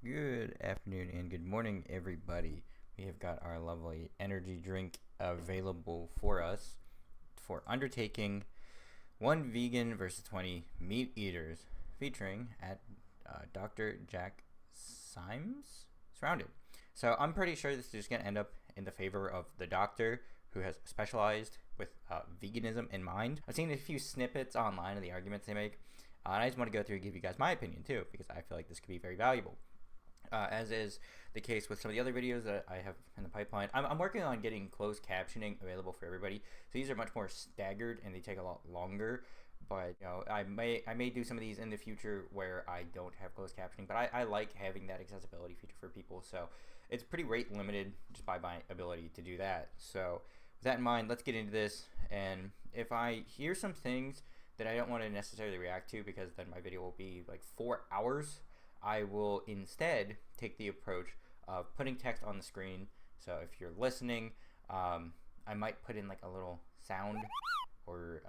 Good afternoon and good morning, everybody. We have got our lovely energy drink available for us for undertaking 1 vegan versus 20 meat eaters, featuring at Dr. Jack Symes Surrounded. So I'm pretty sure this is just going to end up in the favor of the doctor who has specialized with veganism in mind. I've seen a few snippets online of the arguments they make, and I just want to go through and give you guys my opinion too, because I feel like this could be very valuable. As is the case with some of the other videos that I have in the pipeline. I'm working on getting closed captioning available for everybody. So these are much more staggered and they take a lot longer. But I may do some of these in the future where I don't have closed captioning. But I like having that accessibility feature for people. So it's pretty rate limited just by my ability to do that. So with that in mind, let's get into this. And if I hear some things that I don't want to necessarily react to, because then my video will be like 4 hours, I will instead take the approach of putting text on the screen. So if you're listening, I might put in like a little sound, or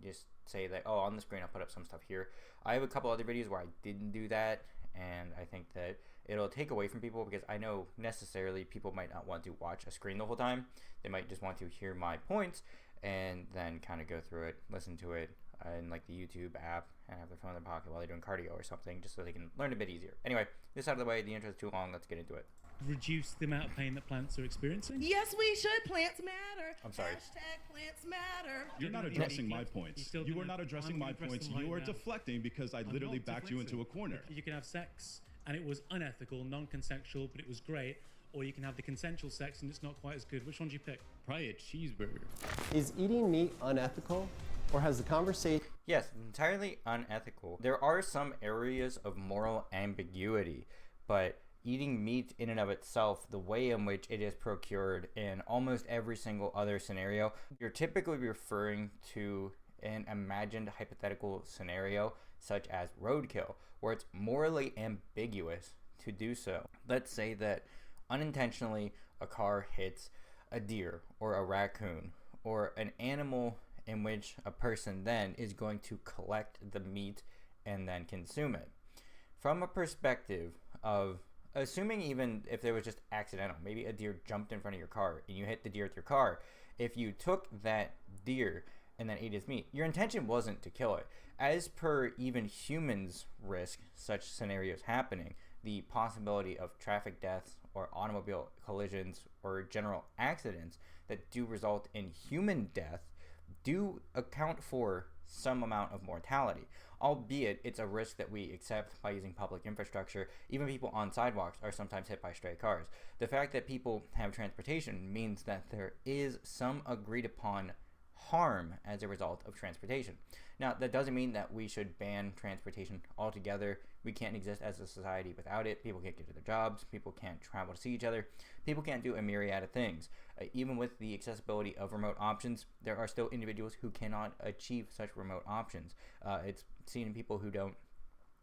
just say that, oh, on the screen I'll put up some stuff here. I have a couple other videos where I didn't do that, and I think that it'll take away from people, because I know necessarily people might not want to watch a screen the whole time. They might just want to hear my points and then kind of go through it, listen to it in like the YouTube app, and have their phone in their pocket while they're doing cardio or something, just so they can learn a bit easier. Anyway, this out of the way, the intro is too long, let's get into it. Reduce the amount of pain that plants are experiencing? Yes, we should. Plants matter. I'm sorry. Hashtag plants matter. You're not addressing my points. You are not addressing my points. You are deflecting because I literally backed you into a corner. You can have sex and it was unethical, non-consensual, but it was great. Or you can have the consensual sex and it's not quite as good. Which one do you pick? Probably a cheeseburger. Is eating meat unethical, or has the conversation... Yes, entirely unethical. There are some areas of moral ambiguity, but eating meat in and of itself, the way in which it is procured in almost every single other scenario, you're typically referring to an imagined hypothetical scenario such as roadkill, where it's morally ambiguous to do so. Let's say that unintentionally a car hits a deer or a raccoon or an animal in which a person then is going to collect the meat and then consume it. From a perspective of assuming, even if there was just accidental, maybe a deer jumped in front of your car and you hit the deer with your car, if you took that deer and then ate its meat, your intention wasn't to kill it. As per even humans risk such scenarios happening, the possibility of traffic deaths or automobile collisions or general accidents that do result in human death do account for some amount of mortality, albeit it's a risk that we accept by using public infrastructure. Even people on sidewalks are sometimes hit by stray cars. The fact that people have transportation means that there is some agreed upon harm as a result of transportation. Now, that doesn't mean that we should ban transportation altogether. We can't exist as a society without it. People can't get to their jobs. People can't travel to see each other. People can't do a myriad of things. Even with the accessibility of remote options, there are still individuals who cannot achieve such remote options. It's seen in people who don't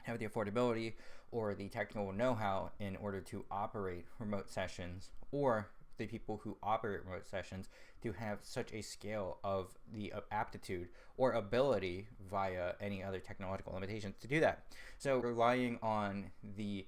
have the affordability or the technical know-how in order to operate remote sessions, or the people who operate remote sessions to have such a scale of the aptitude or ability via any other technological limitations to do that. So relying on the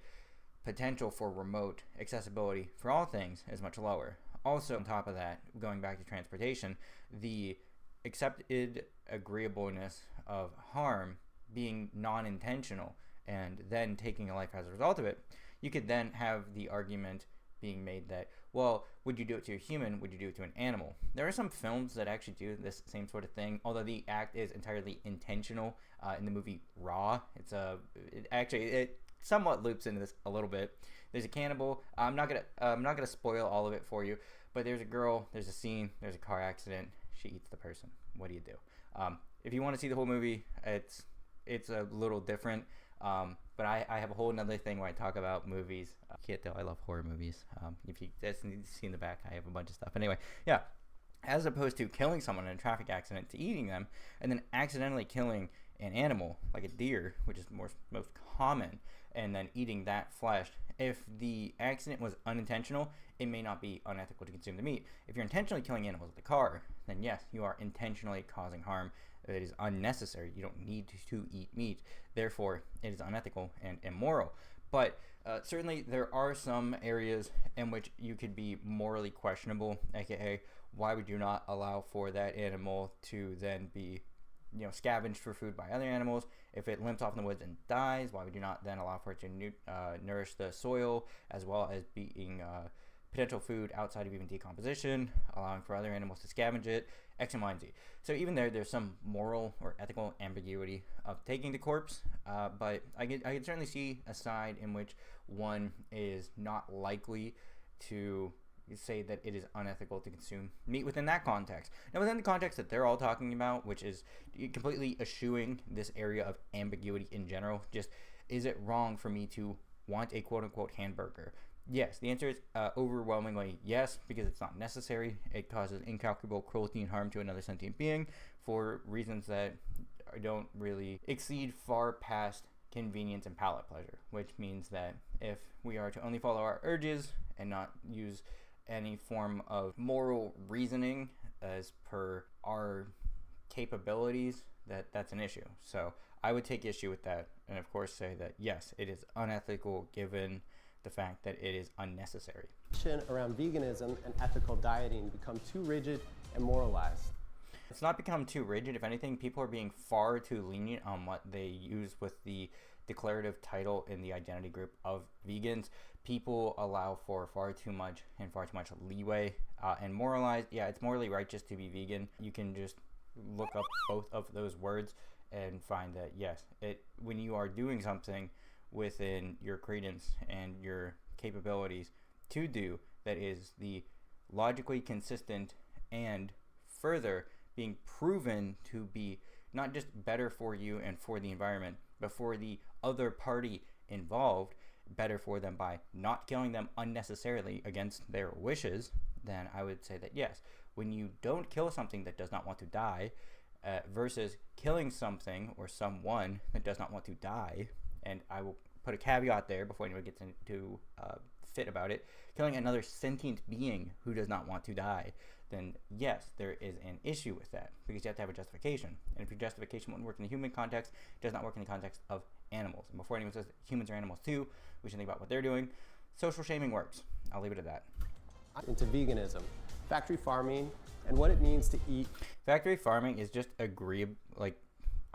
potential for remote accessibility for all things is much lower. Also, on top of that, going back to transportation, the accepted agreeableness of harm being non-intentional and then taking a life as a result of it, you could then have the argument being made that, well, would you do it to a human? Would you do it to an animal? There are some films that actually do this same sort of thing, although the act is entirely intentional. In the movie Raw, it somewhat loops into this a little bit. There's a cannibal. I'm not gonna spoil all of it for you, but there's a girl, there's a scene, there's a car accident, she eats the person. What do you do? If you want to see the whole movie, it's a little different. But I have a whole nother thing where I talk about movies. Can't tell, I love horror movies. If you just need to see in the back, I have a bunch of stuff. Anyway, yeah. As opposed to killing someone in a traffic accident to eating them, and then accidentally killing an animal like a deer, which is most common, and then eating that flesh. If the accident was unintentional, it may not be unethical to consume the meat. If you're intentionally killing animals with a car, then yes, you are intentionally causing harm that is unnecessary. You don't need to eat meat. Therefore, it is unethical and immoral. But certainly there are some areas in which you could be morally questionable, aka why would you not allow for that animal to then be scavenged for food by other animals? If it limps off in the woods and dies, why would you not then allow for it to nourish the soil, as well as being potential food outside of even decomposition, allowing for other animals to scavenge it, X and Y and Z. So even there's some moral or ethical ambiguity of taking the corpse, but I can certainly see a side in which one is not likely to say that it is unethical to consume meat within that context. Now, within the context that they're all talking about, which is completely eschewing this area of ambiguity in general, just is it wrong for me to want a quote-unquote hamburger? Yes, the answer is overwhelmingly yes, because it's not necessary. It causes incalculable cruelty and harm to another sentient being for reasons that don't really exceed far past convenience and palate pleasure, which means that if we are to only follow our urges and not use any form of moral reasoning as per our capabilities, that's an issue. So I would take issue with that, and of course say that yes, it is unethical given the fact that it is unnecessary. Around veganism and ethical dieting become too rigid and moralized. It's not become too rigid. If anything, people are being far too lenient on what they use with the declarative title in the identity group of vegans. People allow for far too much leeway and moralized. Yeah, it's morally righteous to be vegan. You can just look up both of those words and find that yes, when you are doing something within your credence and your capabilities to do that is the logically consistent and further being proven to be not just better for you and for the environment, but for the other party involved, better for them by not killing them unnecessarily against their wishes, then I would say that yes, when you don't kill something that does not want to die versus killing something or someone that does not want to die, and I will put a caveat there before anyone gets into fit about it, killing another sentient being who does not want to die, then yes, there is an issue with that because you have to have a justification. And if your justification wouldn't work in the human context, it does not work in the context of animals. And before anyone says humans are animals too, we should think about what they're doing. Social shaming works. I'll leave it at that. Into veganism, factory farming, and what it means to eat. Factory farming is just agreeable. Like,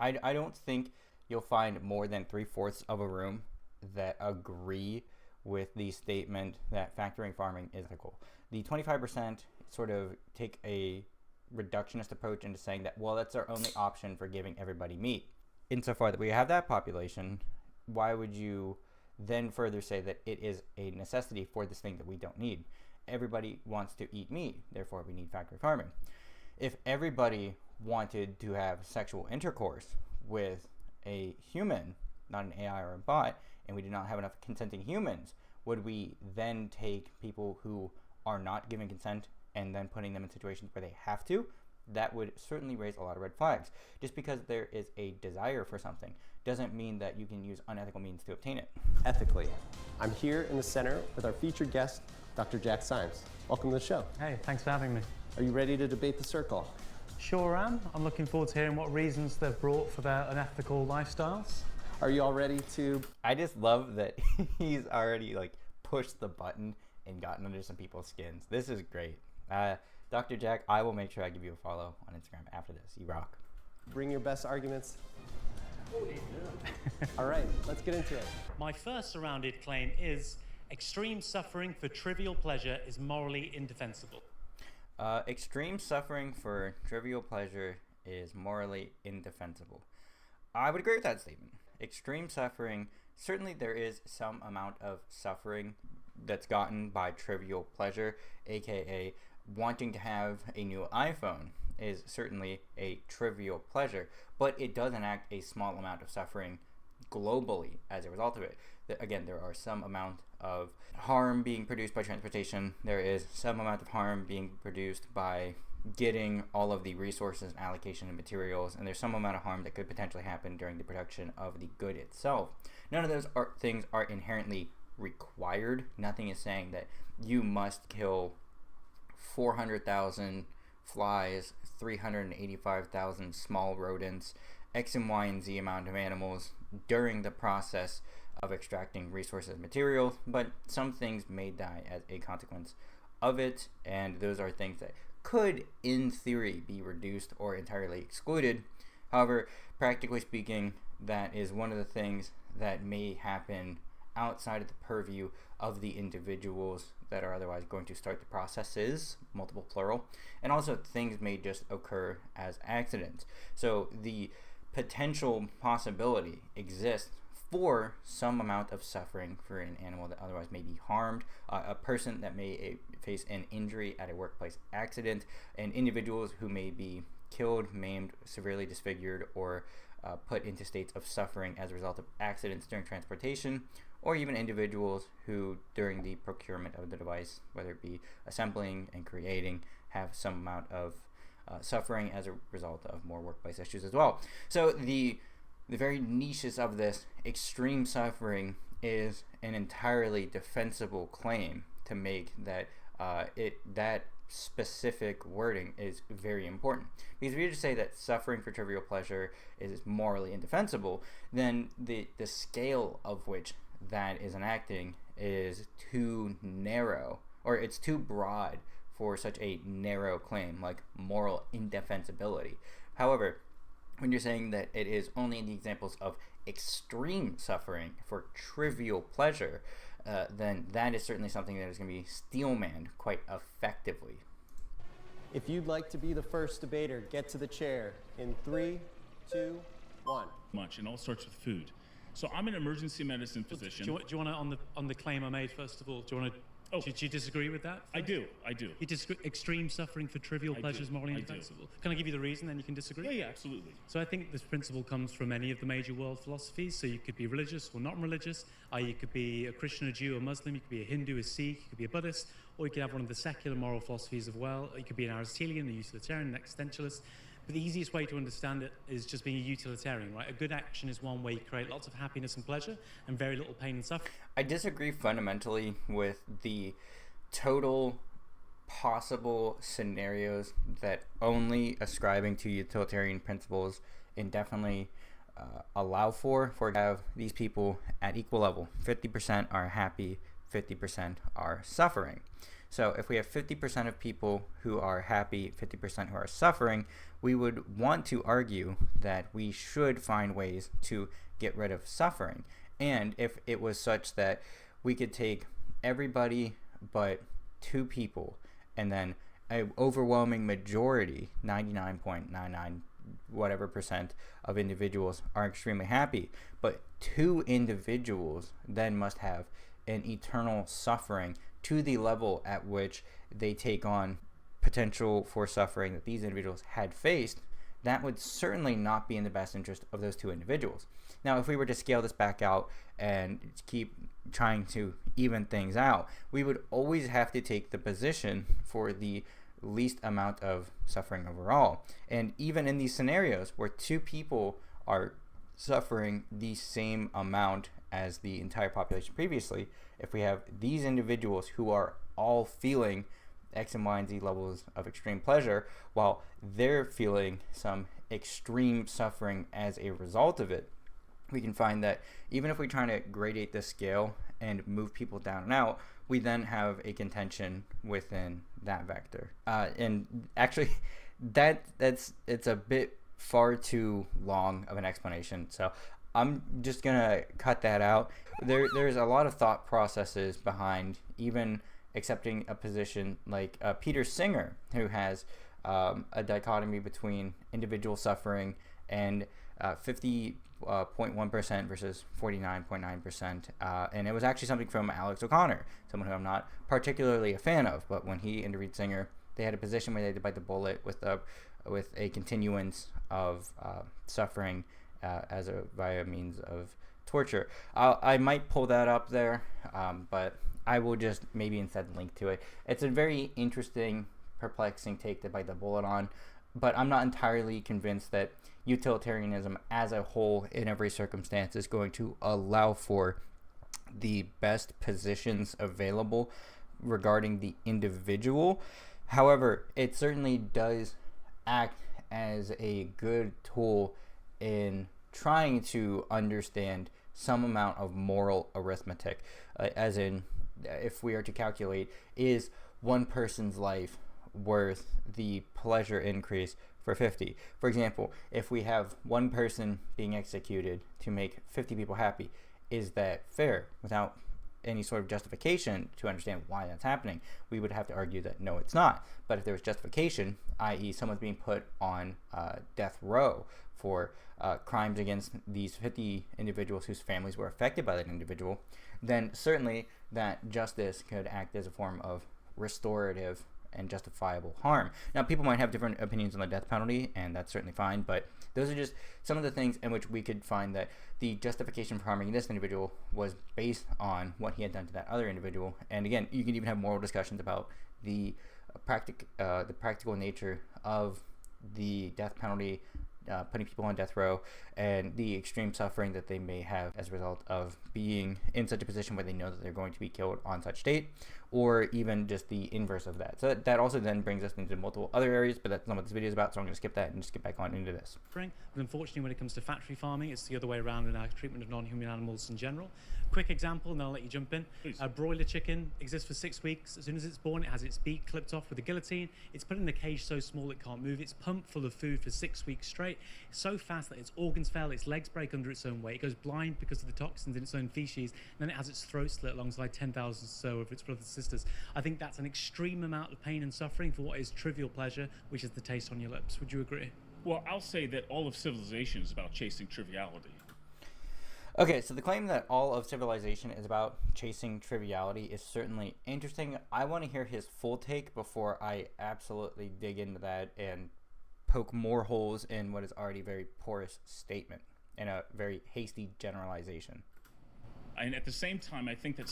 I don't think you'll find more than 3/4 of a room that agree with the statement that factory farming is ethical. The 25% sort of take a reductionist approach into saying that, well, that's our only option for giving everybody meat. Insofar that we have that population, why would you then further say that it is a necessity for this thing that we don't need? Everybody wants to eat meat, therefore we need factory farming. If everybody wanted to have sexual intercourse with a human, not an AI or a bot, and we did not have enough consenting humans, would we then take people who are not giving consent and then putting them in situations where they have to? That would certainly raise a lot of red flags. Just because there is a desire for something doesn't mean that you can use unethical means to obtain it. Ethically. I'm here in the center with our featured guest, Dr. Jack Symes. Welcome to the show. Hey, thanks for having me. Are you ready to debate the circle? Sure am. I'm looking forward to hearing what reasons they've brought for their unethical lifestyles. Are you all ready to... I just love that he's already pushed the button and gotten under some people's skins. This is great. Dr. Jack, I will make sure I give you a follow on Instagram after this. You rock. Bring your best arguments. All right, let's get into it. My first surrounded claim is extreme suffering for trivial pleasure is morally indefensible. Extreme suffering for trivial pleasure is morally indefensible. I would agree with that statement. Extreme suffering, certainly there is some amount of suffering that's gotten by trivial pleasure, aka wanting to have a new iPhone is certainly a trivial pleasure, but it does enact a small amount of suffering globally as a result of it. Again, there are some amount of harm being produced by transportation. There is some amount of harm being produced by getting all of the resources and allocation of materials, and there's some amount of harm that could potentially happen during the production of the good itself. None of those things are inherently required. Nothing is saying that you must kill 400,000 flies, 385,000 small rodents, X and Y and Z amount of animals during the process of extracting resources and materials, but some things may die as a consequence of it, and those are things that could, in theory, be reduced or entirely excluded. However, practically speaking, that is one of the things that may happen outside of the purview of the individuals that are otherwise going to start the processes, multiple plural, and also things may just occur as accidents. So the potential possibility exists for some amount of suffering for an animal that otherwise may be harmed, a person that may face an injury at a workplace accident, and individuals who may be killed, maimed, severely disfigured, or put into states of suffering as a result of accidents during transportation, or even individuals who, during the procurement of the device, whether it be assembling and creating, have some amount of suffering as a result of more workplace issues as well. So the very niches of this, extreme suffering is an entirely defensible claim to make that that specific wording is very important. Because if you just say that suffering for trivial pleasure is morally indefensible, then the scale of which that is enacting is too narrow, or it's too broad for such a narrow claim like moral indefensibility. However, when you're saying that it is only in the examples of extreme suffering for trivial pleasure, then that is certainly something that is going to be steel-manned quite effectively. If you'd like to be the first debater, get to the chair in 3, 2, 1. Much and all sorts of food. So I'm an emergency medicine physician. Do you want to, on the claim I made, first of all, do you disagree with that? I do. You disagree? Extreme suffering for trivial pleasures morally indefensible. Can I give you the reason, then you can disagree? Yeah, absolutely. So I think this principle comes from any of the major world philosophies. So you could be religious or not religious. You could be a Christian, a Jew, a Muslim. You could be a Hindu, a Sikh. You could be a Buddhist. Or you could have one of the secular moral philosophies as well. You could be an Aristotelian, a utilitarian, an existentialist. But the easiest way to understand it is just being a utilitarian, right? A good action is one where you create lots of happiness and pleasure and very little pain and suffering. I disagree fundamentally with the total possible scenarios that only ascribing to utilitarian principles indefinitely allow for have these people at equal level. 50% are happy, 50% are suffering. So if we have 50% of people who are happy, 50% who are suffering, we would want to argue that we should find ways to get rid of suffering. And if it was such that we could take everybody but 2 people, and then an overwhelming majority, 99.99 whatever percent of individuals are extremely happy, but 2 individuals then must have an eternal suffering to the level at which they take on potential for suffering that these individuals had faced, that would certainly not be in the best interest of those 2 individuals. Now, if we were to scale this back out and keep trying to even things out, we would always have to take the position for the least amount of suffering overall. And even in these scenarios where 2 people are suffering the same amount as the entire population previously, if we have these individuals who are all feeling X and Y and Z levels of extreme pleasure while they're feeling some extreme suffering as a result of it, we can find that even if we try to gradate the scale and move people down and out, we then have a contention within that vector. And actually, it's a bit far too long of an explanation, so I'm just gonna cut that out. There's a lot of thought processes behind even accepting a position like Peter Singer, who has a dichotomy between individual suffering and 50.1% versus 49.9%. And it was actually something from Alex O'Connor, someone who I'm not particularly a fan of, but when he interviewed Singer, they had a position where they had to bite the bullet with a continuance of suffering via means of torture. I might pull that up there, but I will just maybe instead link to it. It's a very interesting, perplexing take to bite the bullet on, but I'm not entirely convinced that utilitarianism as a whole in every circumstance is going to allow for the best positions available regarding the individual. However, it certainly does act as a good tool in trying to understand some amount of moral arithmetic, as in, if we are to calculate, is one person's life worth the pleasure increase for 50? For example, if we have one person being executed to make 50 people happy, is that fair? Without any sort of justification to understand why that's happening, we would have to argue that no, it's not. But if there was justification, i.e. someone's being put on death row for crimes against these 50 individuals whose families were affected by that individual, then certainly that justice could act as a form of restorative and justifiable harm. Now, people might have different opinions on the death penalty, and that's certainly fine, but those are just some of the things in which we could find that the justification for harming this individual was based on what he had done to that other individual. And again, you can even have moral discussions about the practical nature of the death penalty, putting people on death row, and the extreme suffering that they may have as a result of being in such a position where they know that they're going to be killed on such date, or even just the inverse of that. So that also then brings us into multiple other areas, but that's not what this video is about, so I'm going to skip that and just get back on into this. But unfortunately, when it comes to factory farming, it's the other way around in our treatment of non-human animals in general. Quick example, and then I'll let you jump in. A broiler chicken exists for 6 weeks. As soon as it's born, it has its beak clipped off with a guillotine. It's put in a cage so small it can't move. It's pumped full of food for 6 weeks straight. It's so fast that its organs fail, its legs break under its own weight. It goes blind because of the toxins in its own feces. And then it has its throat slit alongside 10,000 or so of its brothers and sisters. I think that's an extreme amount of pain and suffering for what is trivial pleasure, which is the taste on your lips. Would you agree? Well, I'll say that all of civilization is about chasing triviality. Okay, so the claim that all of civilization is about chasing triviality is certainly interesting. I want to hear his full take before I absolutely dig into that and poke more holes in what is already a very porous statement and a very hasty generalization. And at the same time, I think that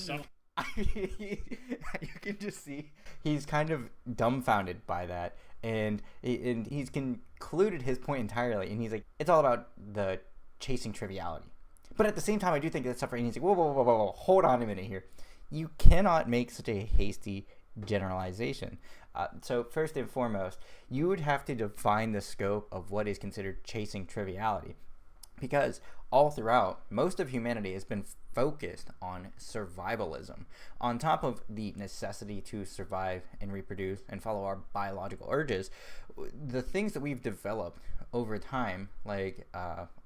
you can just see he's kind of dumbfounded by that, and he's concluded his point entirely, and he's like, it's all about the chasing triviality. But at the same time, I do think that suffering, he's like, whoa, hold on a minute here. You cannot make such a hasty generalization. So first and foremost, you would have to define the scope of what is considered chasing triviality. Because all throughout, most of humanity has been focused on survivalism. On top of the necessity to survive and reproduce and follow our biological urges, the things that we've developed over time, like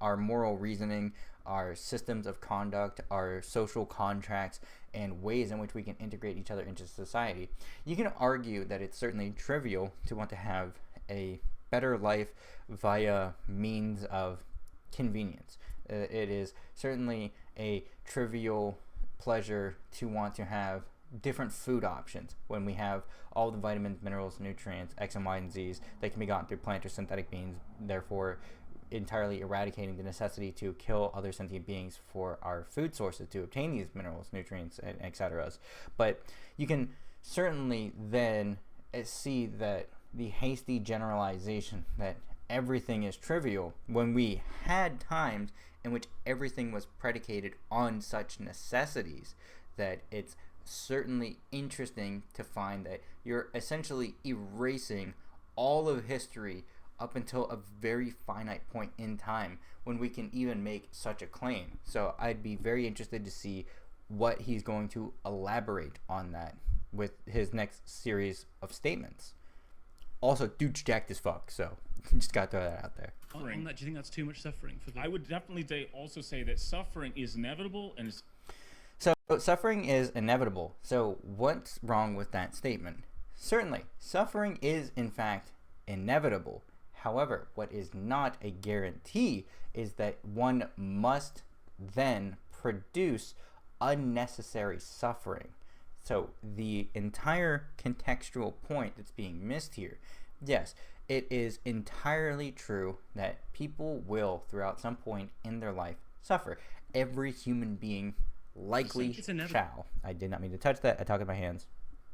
our moral reasoning, our systems of conduct, our social contracts, and ways in which we can integrate each other into society, you can argue that it's certainly trivial to want to have a better life via means of convenience. It is certainly a trivial pleasure to want to have different food options when we have all the vitamins, minerals, nutrients, X and Y and Z's that can be gotten through plant or synthetic means, therefore entirely eradicating the necessity to kill other sentient beings for our food sources to obtain these minerals, nutrients, and etc. But you can certainly then see that the hasty generalization that everything is trivial when we had times in which everything was predicated on such necessities, that it's certainly interesting to find that you're essentially erasing all of history up until a very finite point in time when we can even make such a claim. So I'd be very interested to see what he's going to elaborate on that with his next series of statements. Also, dude's jacked as fuck, so just gotta throw that out there. On that, do you think that's too much suffering for the... I would definitely also say that suffering is inevitable and it's... So suffering is inevitable. So what's wrong with that statement? Certainly, suffering is in fact inevitable. However, what is not a guarantee is that one must then produce unnecessary suffering. So the entire contextual point that's being missed here, yes, it is entirely true that people will, throughout some point in their life, suffer. Every human being likely shall. I did not mean to touch that. I talk with my hands.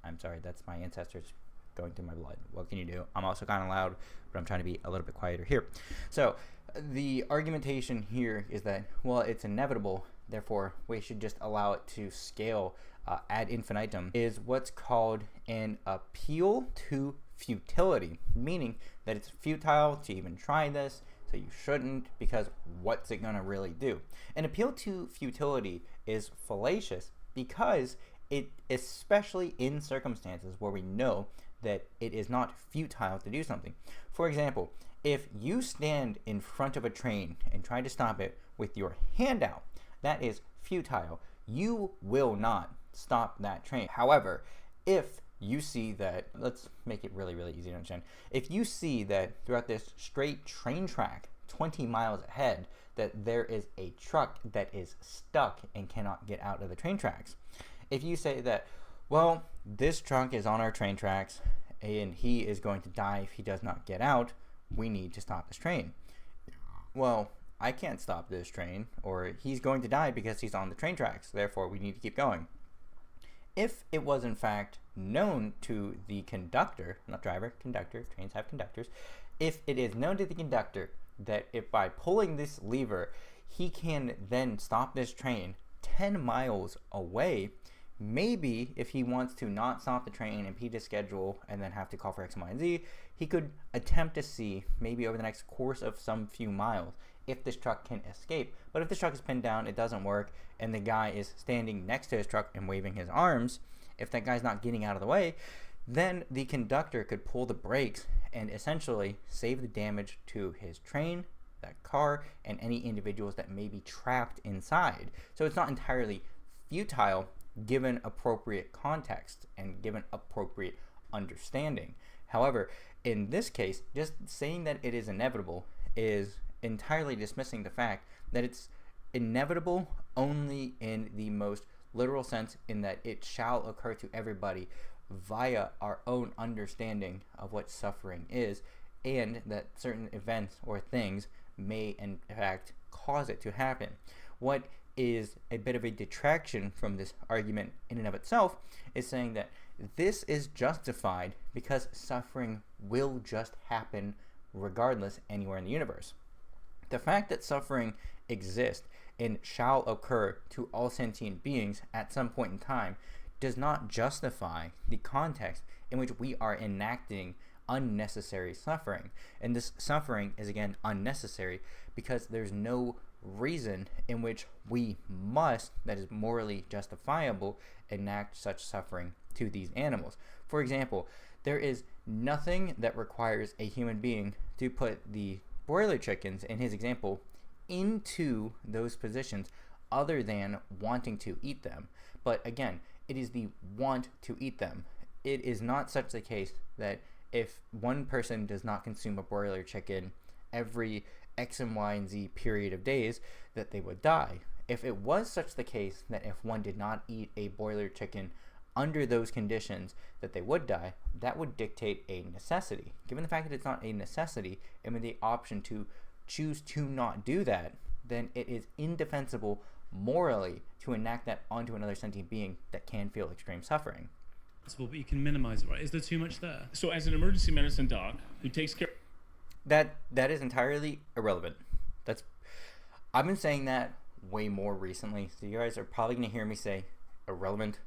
I'm sorry, that's my ancestors going through my blood. What can you do? I'm also kind of loud, but I'm trying to be a little bit quieter here. So the argumentation here is that, well, it's inevitable, therefore we should just allow it to scale ad infinitum, is what's called an appeal to futility, meaning that it's futile to even try this, so you shouldn't, because what's it going to really do? An appeal to futility is fallacious because it, especially in circumstances where we know that it is not futile to do something. For example, if you stand in front of a train and try to stop it with your hand out, that is futile. You will not stop that train. However, if you see that, let's make it really, really easy to understand. If you see that throughout this straight train track, 20 miles ahead, that there is a truck that is stuck and cannot get out of the train tracks. If you say that, well, this truck is on our train tracks and he is going to die if he does not get out, we need to stop this train. Well, I can't stop this train, or he's going to die because he's on the train tracks, therefore we need to keep going. If it was in fact known to the conductor, not driver, conductor, trains have conductors, if it is known to the conductor that if by pulling this lever, he can then stop this train 10 miles away, maybe if he wants to not stop the train, impede his schedule, and then have to call for X, Y, and Z, he could attempt to see, maybe over the next course of some few miles, if this truck can escape. But if this truck is pinned down, it doesn't work, and the guy is standing next to his truck and waving his arms, if that guy's not getting out of the way, then the conductor could pull the brakes and essentially save the damage to his train, that car, and any individuals that may be trapped inside. So it's not entirely futile given appropriate context and given appropriate understanding. However, in this case, just saying that it is inevitable is entirely dismissing the fact that it's inevitable only in the most literal sense, in that it shall occur to everybody via our own understanding of what suffering is, and that certain events or things may in fact cause it to happen. What is a bit of a detraction from this argument in and of itself is saying that this is justified because suffering will just happen regardless anywhere in the universe. The fact that suffering exists and shall occur to all sentient beings at some point in time does not justify the context in which we are enacting unnecessary suffering. And this suffering is again unnecessary because there's no reason in which we must, that is morally justifiable, enact such suffering to these animals. For example, there is nothing that requires a human being to put the broiler chickens, in his example, into those positions other than wanting to eat them. But again, it is the want to eat them. It is not such the case that if one person does not consume a broiler chicken every X and Y and Z period of days, that they would die. If it was such the case that if one did not eat a broiler chicken under those conditions that they would die, that would dictate a necessity. Given the fact that it's not a necessity, and with the option to choose to not do that, then it is indefensible morally to enact that onto another sentient being that can feel extreme suffering. But you can minimize it, right? Is there too much there? So as an emergency medicine doc who takes care... That is entirely irrelevant. I've been saying that way more recently, so you guys are probably going to hear me say irrelevant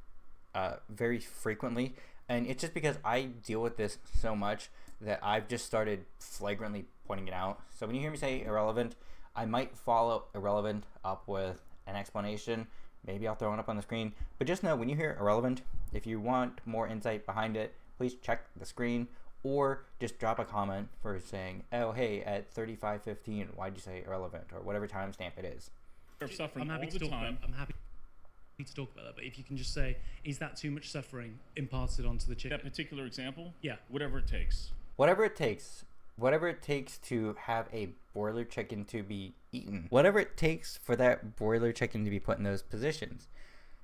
very frequently, and it's just because I deal with this so much that I've just started flagrantly pointing it out. So when you hear me say irrelevant, I might follow irrelevant up with an explanation. Maybe I'll throw it up on the screen, but just know when you hear irrelevant, if you want more insight behind it, please check the screen or just drop a comment for saying, oh hey, at 35:15 why'd you say irrelevant, or whatever timestamp it is. Suffering I'm happy all to the talk time. about. I'm happy to talk about that. But if you can just say, is that too much suffering imparted onto the chicken? That particular example? Yeah. Whatever it takes. Whatever it takes to have a broiler chicken to be eaten. Whatever it takes for that broiler chicken to be put in those positions.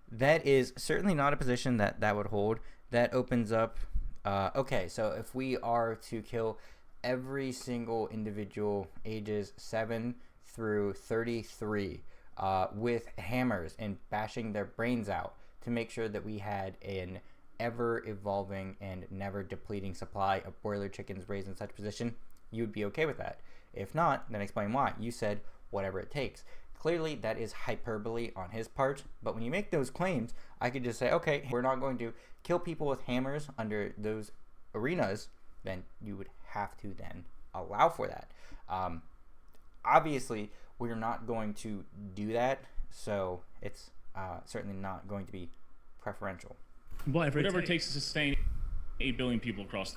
That is certainly not a position that would hold. That opens up, okay, so if we are to kill every single individual ages 7 through 33 with hammers and bashing their brains out to make sure that we had an ever-evolving and never-depleting supply of broiler chickens raised in such position, you would be okay with that. If not, then explain why. You said whatever it takes. Clearly, that is hyperbole on his part, but when you make those claims, I could just say, okay, we're not going to kill people with hammers under those arenas, then you would have to then allow for that. obviously, we're not going to do that, so it's certainly not going to be preferential. Whatever it takes to sustain 8 billion people across.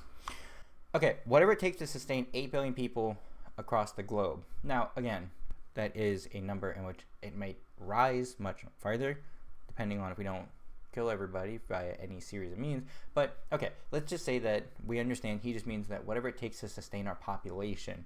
Okay, whatever it takes to sustain 8 billion people across the globe. Now, again, that is a number in which it might rise much farther, depending on if we don't kill everybody via any series of means. But, okay, let's just say that we understand he just means that whatever it takes to sustain our population,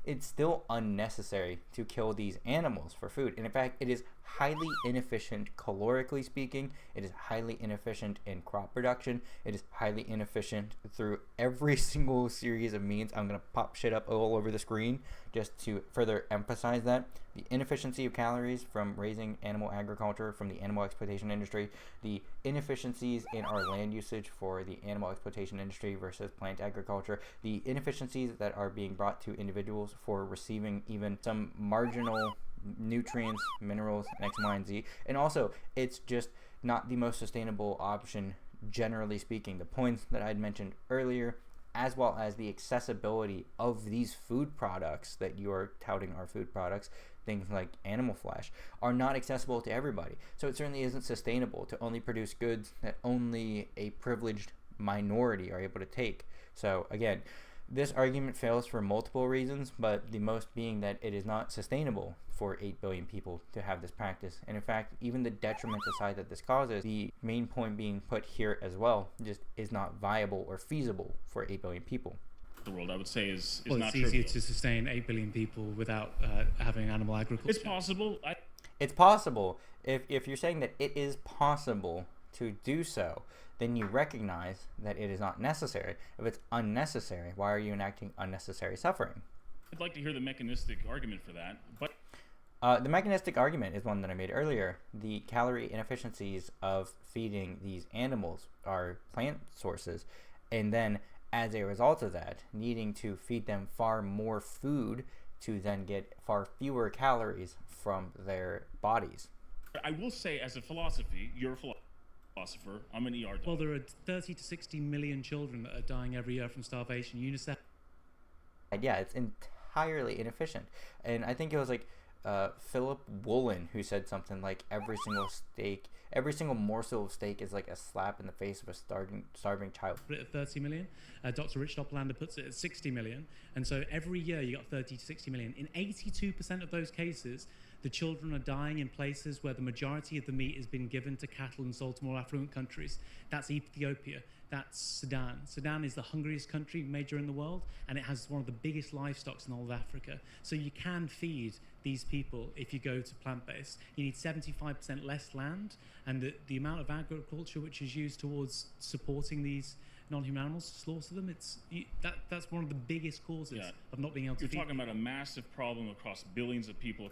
it's still unnecessary to kill these animals for food. And in fact, it is highly inefficient calorically speaking. It is highly inefficient in crop production. It is highly inefficient through every single series of means. I'm going to pop shit up all over the screen just to further emphasize that. The inefficiency of calories from raising animal agriculture, from the animal exploitation industry, the inefficiencies in our land usage for the animal exploitation industry versus plant agriculture, the inefficiencies that are being brought to individuals for receiving even some marginal nutrients, minerals, and X, Y, and Z. And also, it's just not the most sustainable option, generally speaking. The points that I'd mentioned earlier, as well as the accessibility of these food products that you are touting are food products, things like animal flesh, are not accessible to everybody. So it certainly isn't sustainable to only produce goods that only a privileged minority are able to take. So again, this argument fails for multiple reasons, but the most being that it is not sustainable for 8 billion people to have this practice. And in fact, even the detriment aside that this causes, the main point being put here as well, just is not viable or feasible for 8 billion people. The world, I would say, is well, not it's easier trivial. to sustain 8 billion people without having animal agriculture. It's possible. It's possible. If you're saying that it is possible to do so, then you recognize that it is not necessary. If it's unnecessary, why are you enacting unnecessary suffering? I'd like to hear the mechanistic argument for that, but the mechanistic argument is one that I made earlier. The calorie inefficiencies of feeding these animals are plant sources, and then as a result of that, needing to feed them far more food to then get far fewer calories from their bodies. I will say, as a philosophy, you're a philosopher. I'm an ER doctor. Well, there are 30 to 60 million children that are dying every year from starvation. UNICEF. Yeah, it's entirely inefficient. And I think it was like Philip Woolen who said something like every single morsel of steak is like a slap in the face of a starving child. At 30 million. Dr. Rich Doppelander puts it at 60 million. And so every year you got 30 to 60 million. In 82% of those cases, the children are dying in places where the majority of the meat has been given to cattle and sold to more affluent countries. That's Ethiopia. That's Sudan. Sudan is the hungriest country major in the world, and it has one of the biggest livestocks in all of Africa. So you can feed these people if you go to plant-based. You need 75% less land, and the amount of agriculture which is used towards supporting these non-human animals to slaughter them, that's one of the biggest causes of not being able to feed. You're talking about a massive problem across billions of people.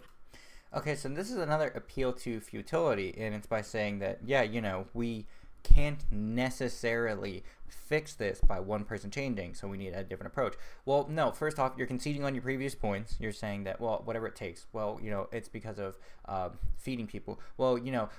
Okay, so this is another appeal to futility, and it's by saying that, yeah, we can't necessarily fix this by one person changing, so we need a different approach. Well, no, first off, you're conceding on your previous points. You're saying that, well, whatever it takes. Well, it's because of feeding people. Well,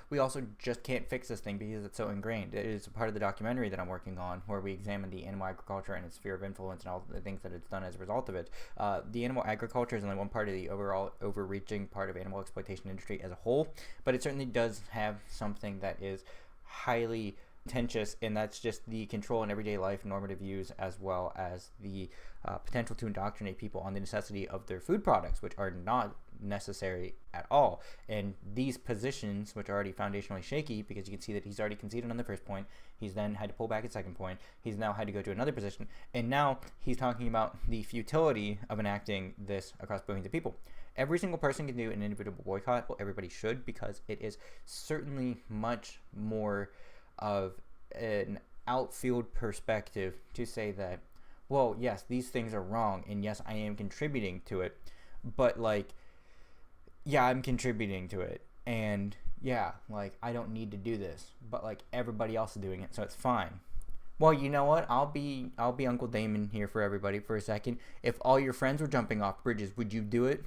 we also just can't fix this thing because it's so ingrained. It is a part of the documentary that I'm working on where we examine the animal agriculture and its sphere of influence and all the things that it's done as a result of it. The animal agriculture is only one part of the overall overreaching part of animal exploitation industry as a whole, but it certainly does have something that is highly contentious, and that's just the control in everyday life, normative views, as well as the potential to indoctrinate people on the necessity of their food products, which are not necessary at all. And these positions, which are already foundationally shaky, because you can see that he's already conceded on the first point, he's then had to pull back at second point, he's now had to go to another position, and now he's talking about the futility of enacting this across billions of people. Every single person can do an individual boycott. Well, everybody should, because it is certainly much more of an outfield perspective to say that, well, yes, these things are wrong, and yes, I am contributing to it, but yeah, I'm contributing to it, and yeah, I don't need to do this, but everybody else is doing it, so it's fine. Well, you know what? I'll be Uncle Damon here for everybody for a second. If all your friends were jumping off bridges, would you do it?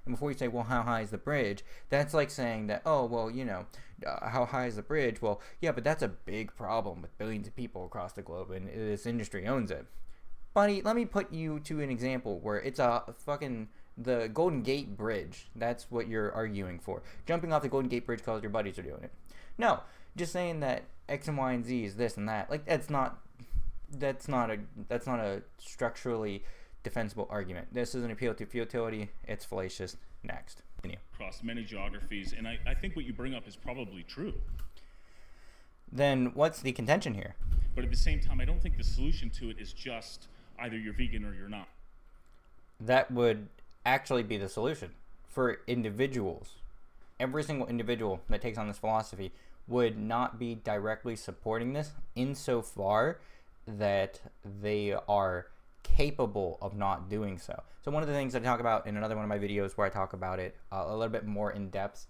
And before you say, well, how high is the bridge? That's like saying that, oh, well, how high is the bridge? Well, yeah, but that's a big problem with billions of people across the globe, and this industry owns it. buddy, let me put you to an example where it's a fucking the Golden Gate Bridge. That's what you're arguing for. Jumping off the Golden Gate Bridge because your buddies are doing it. No, just saying that X and Y and Z is this and that. Like that's not a structurally defensible argument. This is an appeal to futility. It's fallacious. Next. Continue. Across many geographies, and I think what you bring up is probably true. Then what's the contention here? But at the same time, I don't think the solution to it is just either you're vegan or you're not. That would actually be the solution for individuals. Every single individual that takes on this philosophy would not be directly supporting this insofar that they are capable of not doing so. So one of the things I talk about in another one of my videos where I talk about it a little bit more in depth,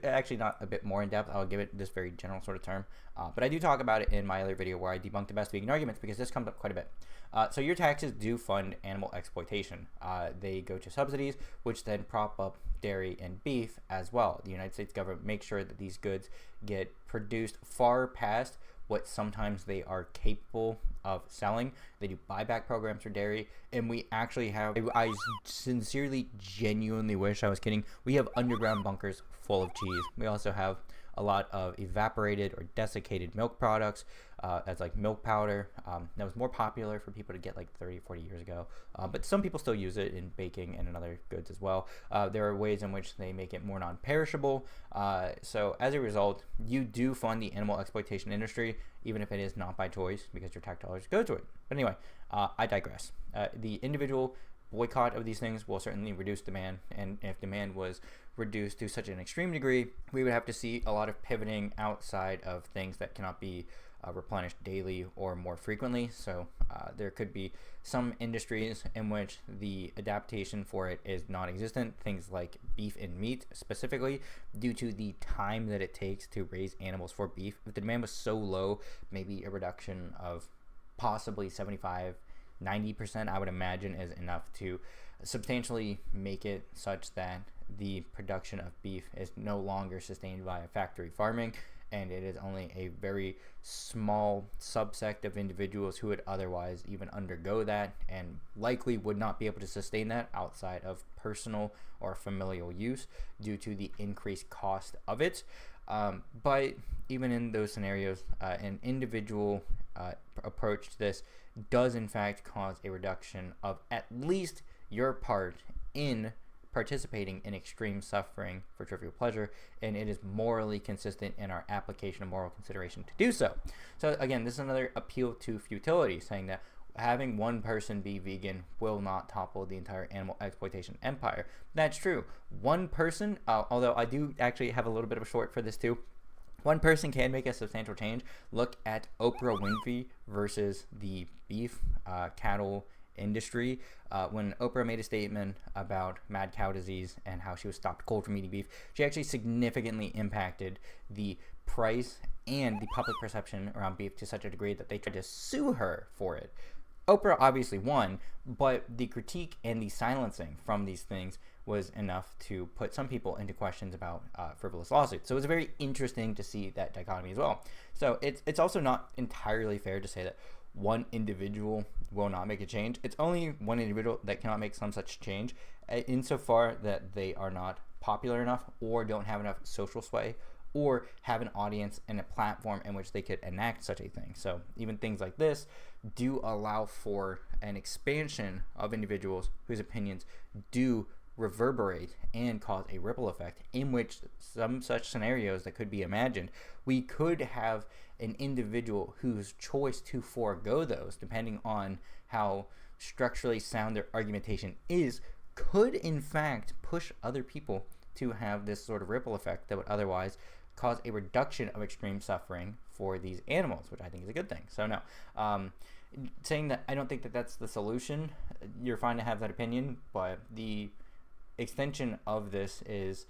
actually not a bit more in depth, I'll give it this very general sort of term, but I do talk about it in my other video where I debunk the best vegan arguments, because this comes up quite a bit. So your taxes do fund animal exploitation. They go to subsidies, which then prop up dairy and beef as well. The United States government makes sure that these goods get produced far past what sometimes they are capable of selling. They do buyback programs for dairy, and we actually have, I sincerely, genuinely wish I was kidding, we have underground bunkers full of cheese. We also have a lot of evaporated or desiccated milk products, as like milk powder. That was more popular for people to get like 30, 40 years ago, but some people still use it in baking and in other goods as well. There are ways in which they make it more non-perishable. So as a result, you do fund the animal exploitation industry, even if it is not by choice, because your tax dollars go to it. But anyway, I digress. The individual boycott of these things will certainly reduce demand, and if demand was reduced to such an extreme degree, we would have to see a lot of pivoting outside of things that cannot be replenished daily or more frequently. So there could be some industries in which the adaptation for it is non-existent, things like beef and meat specifically, due to the time that it takes to raise animals for beef. If the demand was so low, maybe a reduction of possibly 75-90%, I would imagine, is enough to substantially make it such that the production of beef is no longer sustained by factory farming, and it is only a very small subsect of individuals who would otherwise even undergo that and likely would not be able to sustain that outside of personal or familial use due to the increased cost of it. But even in those scenarios, an individual approach to this does in fact cause a reduction of at least your part in participating in extreme suffering for trivial pleasure, and it is morally consistent in our application of moral consideration to do so. So again, this is another appeal to futility, saying that having one person be vegan will not topple the entire animal exploitation empire. That's true. One person, although I do actually have a little bit of a short for this too, one person can make a substantial change. Look at Oprah Winfrey versus the beef cattle industry. When Oprah made a statement about mad cow disease and how she was stopped cold from eating beef, she actually significantly impacted the price and the public perception around beef to such a degree that they tried to sue her for it. Oprah obviously won, but the critique and the silencing from these things was enough to put some people into questions about frivolous lawsuits. So it was very interesting to see that dichotomy as well. So it's also not entirely fair to say that one individual will not make a change. It's only one individual that cannot make some such change, insofar that they are not popular enough or don't have enough social sway or have an audience and a platform in which they could enact such a thing. So even things like this do allow for an expansion of individuals whose opinions do reverberate and cause a ripple effect, in which some such scenarios that could be imagined, we could have an individual whose choice to forego those, depending on how structurally sound their argumentation is, could in fact push other people to have this sort of ripple effect that would otherwise cause a reduction of extreme suffering for these animals, which I think is a good thing. So no, saying that I don't think that that's the solution, you're fine to have that opinion, but the extension of this is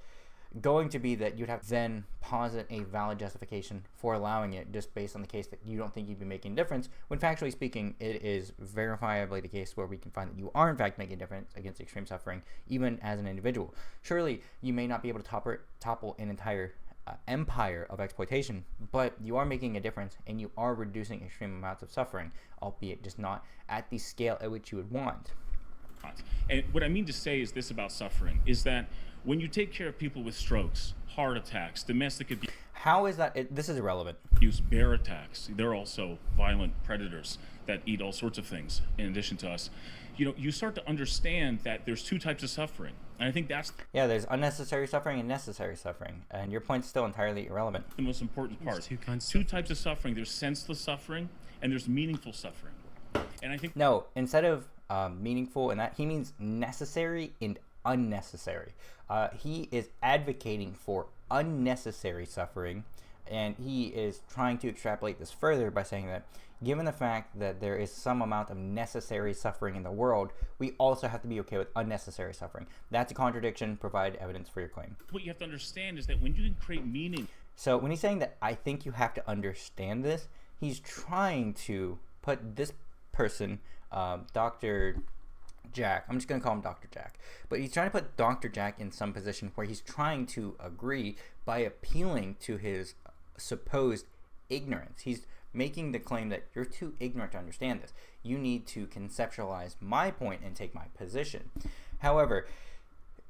going to be that you'd have to then posit a valid justification for allowing it just based on the case that you don't think you'd be making a difference, when factually speaking it is verifiably the case where we can find that you are in fact making a difference against extreme suffering even as an individual. Surely you may not be able to topple an entire empire of exploitation, but you are making a difference and you are reducing extreme amounts of suffering, albeit just not at the scale at which you would want. And what I mean to say is this about suffering, is that when you take care of people with strokes, heart attacks, domestic abuse, how is that? This is irrelevant. Bear attacks, they're also violent predators that eat all sorts of things in addition to us. You start to understand that there's two types of suffering. And I think that's there's unnecessary suffering and necessary suffering. And your point's still entirely irrelevant. the most important part. Two types of suffering. There's senseless suffering and there's meaningful suffering. And I think no, instead of meaningful and that, he means necessary and unnecessary. He is advocating for unnecessary suffering, and he is trying to extrapolate this further by saying that given the fact that there is some amount of necessary suffering in the world, we also have to be okay with unnecessary suffering. That's a contradiction. Provide evidence for your claim. What you have to understand is that when you can create meaning. So when he's saying that I think you have to understand this, he's trying to put this person, Dr. Jack, I'm just going to call him Dr. Jack, but he's trying to put Dr. Jack in some position where he's trying to agree by appealing to his supposed ignorance. He's making the claim that you're too ignorant to understand this. You need to conceptualize my point and take my position. However,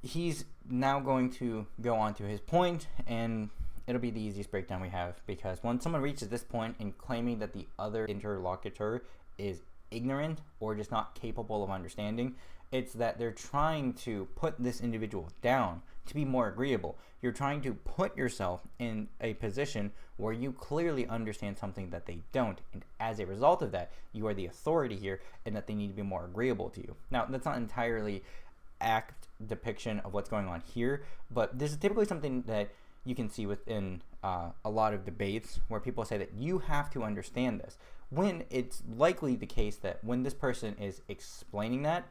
he's now going to go on to his point, and it'll be the easiest breakdown we have, because when someone reaches this point in claiming that the other interlocutor is ignorant or just not capable of understanding, it's that they're trying to put this individual down to be more agreeable. You're trying to put yourself in a position where you clearly understand something that they don't, and as a result of that, you are the authority here and that they need to be more agreeable to you. Now, that's not entirely act depiction of what's going on here, but this is typically something that you can see within a lot of debates where people say that you have to understand this, when it's likely the case that when this person is explaining that,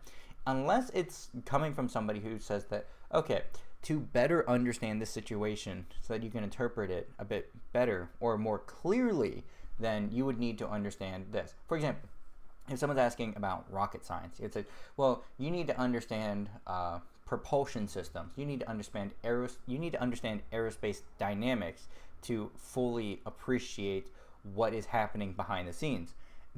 unless it's coming from somebody who says that, okay, to better understand this situation so that you can interpret it a bit better or more clearly, then you would need to understand this. For example, if someone's asking about rocket science, it's like, well, you need to understand propulsion systems. You need to understand aerospace dynamics to fully appreciate what is happening behind the scenes.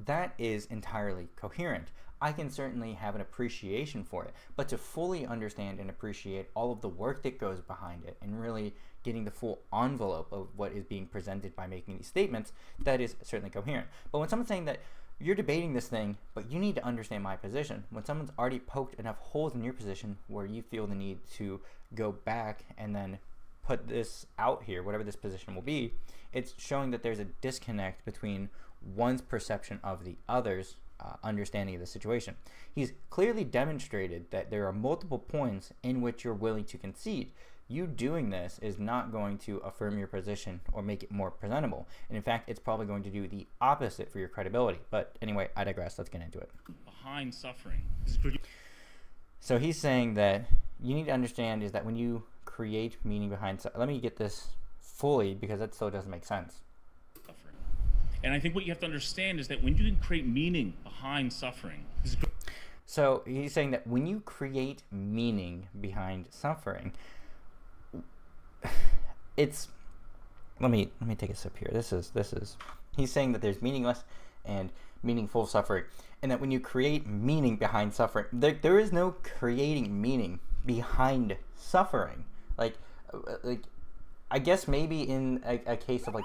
That is entirely coherent. I can certainly have an appreciation for it, but to fully understand and appreciate all of the work that goes behind it and really getting the full envelope of what is being presented by making these statements, that is certainly coherent. But when someone's saying that you're debating this thing, but you need to understand my position, when someone's already poked enough holes in your position where you feel the need to go back and then put this out here, whatever this position will be, it's showing that there's a disconnect between one's perception of the other's understanding of the situation. He's clearly demonstrated that there are multiple points in which you're willing to concede. You doing this is not going to affirm your position or make it more presentable. And in fact, it's probably going to do the opposite for your credibility. But anyway, I digress. Let's get into it. Behind suffering. So he's saying that you need to understand is that when you create meaning behind let me get this fully because that still doesn't make sense. Suffering. And I think what you have to understand is that when you can create meaning behind suffering. So he's saying that when you create meaning behind suffering, it's let me take a sip here. This is he's saying that there's meaningless and meaningful suffering, and that when you create meaning behind suffering, there is no creating meaning behind suffering. Like I guess maybe in a case of like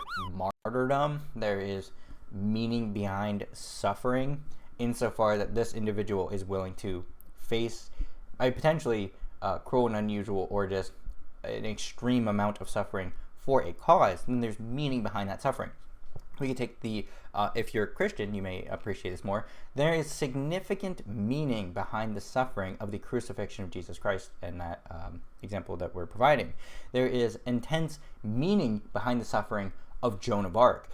martyrdom, there is meaning behind suffering insofar that this individual is willing to face a potentially cruel and unusual or just an extreme amount of suffering for a cause. Then there's meaning behind that suffering. We can take the, if you're a Christian, you may appreciate this more. There is significant meaning behind the suffering of the crucifixion of Jesus Christ in that example that we're providing. There is intense meaning behind the suffering of Joan of Arc.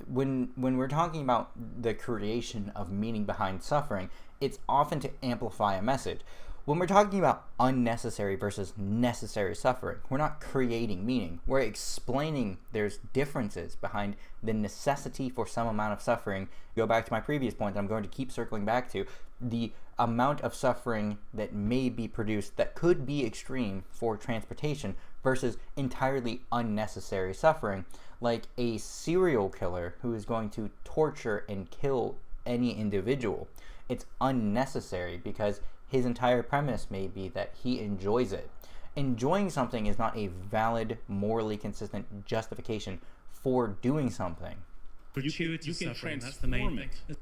When we're talking about the creation of meaning behind suffering, it's often to amplify a message. When we're talking about unnecessary versus necessary suffering, we're not creating meaning. We're explaining there's differences behind the necessity for some amount of suffering. Go back to my previous point that I'm going to keep circling back to. The amount of suffering that may be produced that could be extreme for transportation versus entirely unnecessary suffering, like a serial killer who is going to torture and kill any individual. It's unnecessary because his entire premise may be that he enjoys it. Enjoying something is not a valid, morally consistent justification for doing something. Gratuitous you can suffering, that's the main transform thing.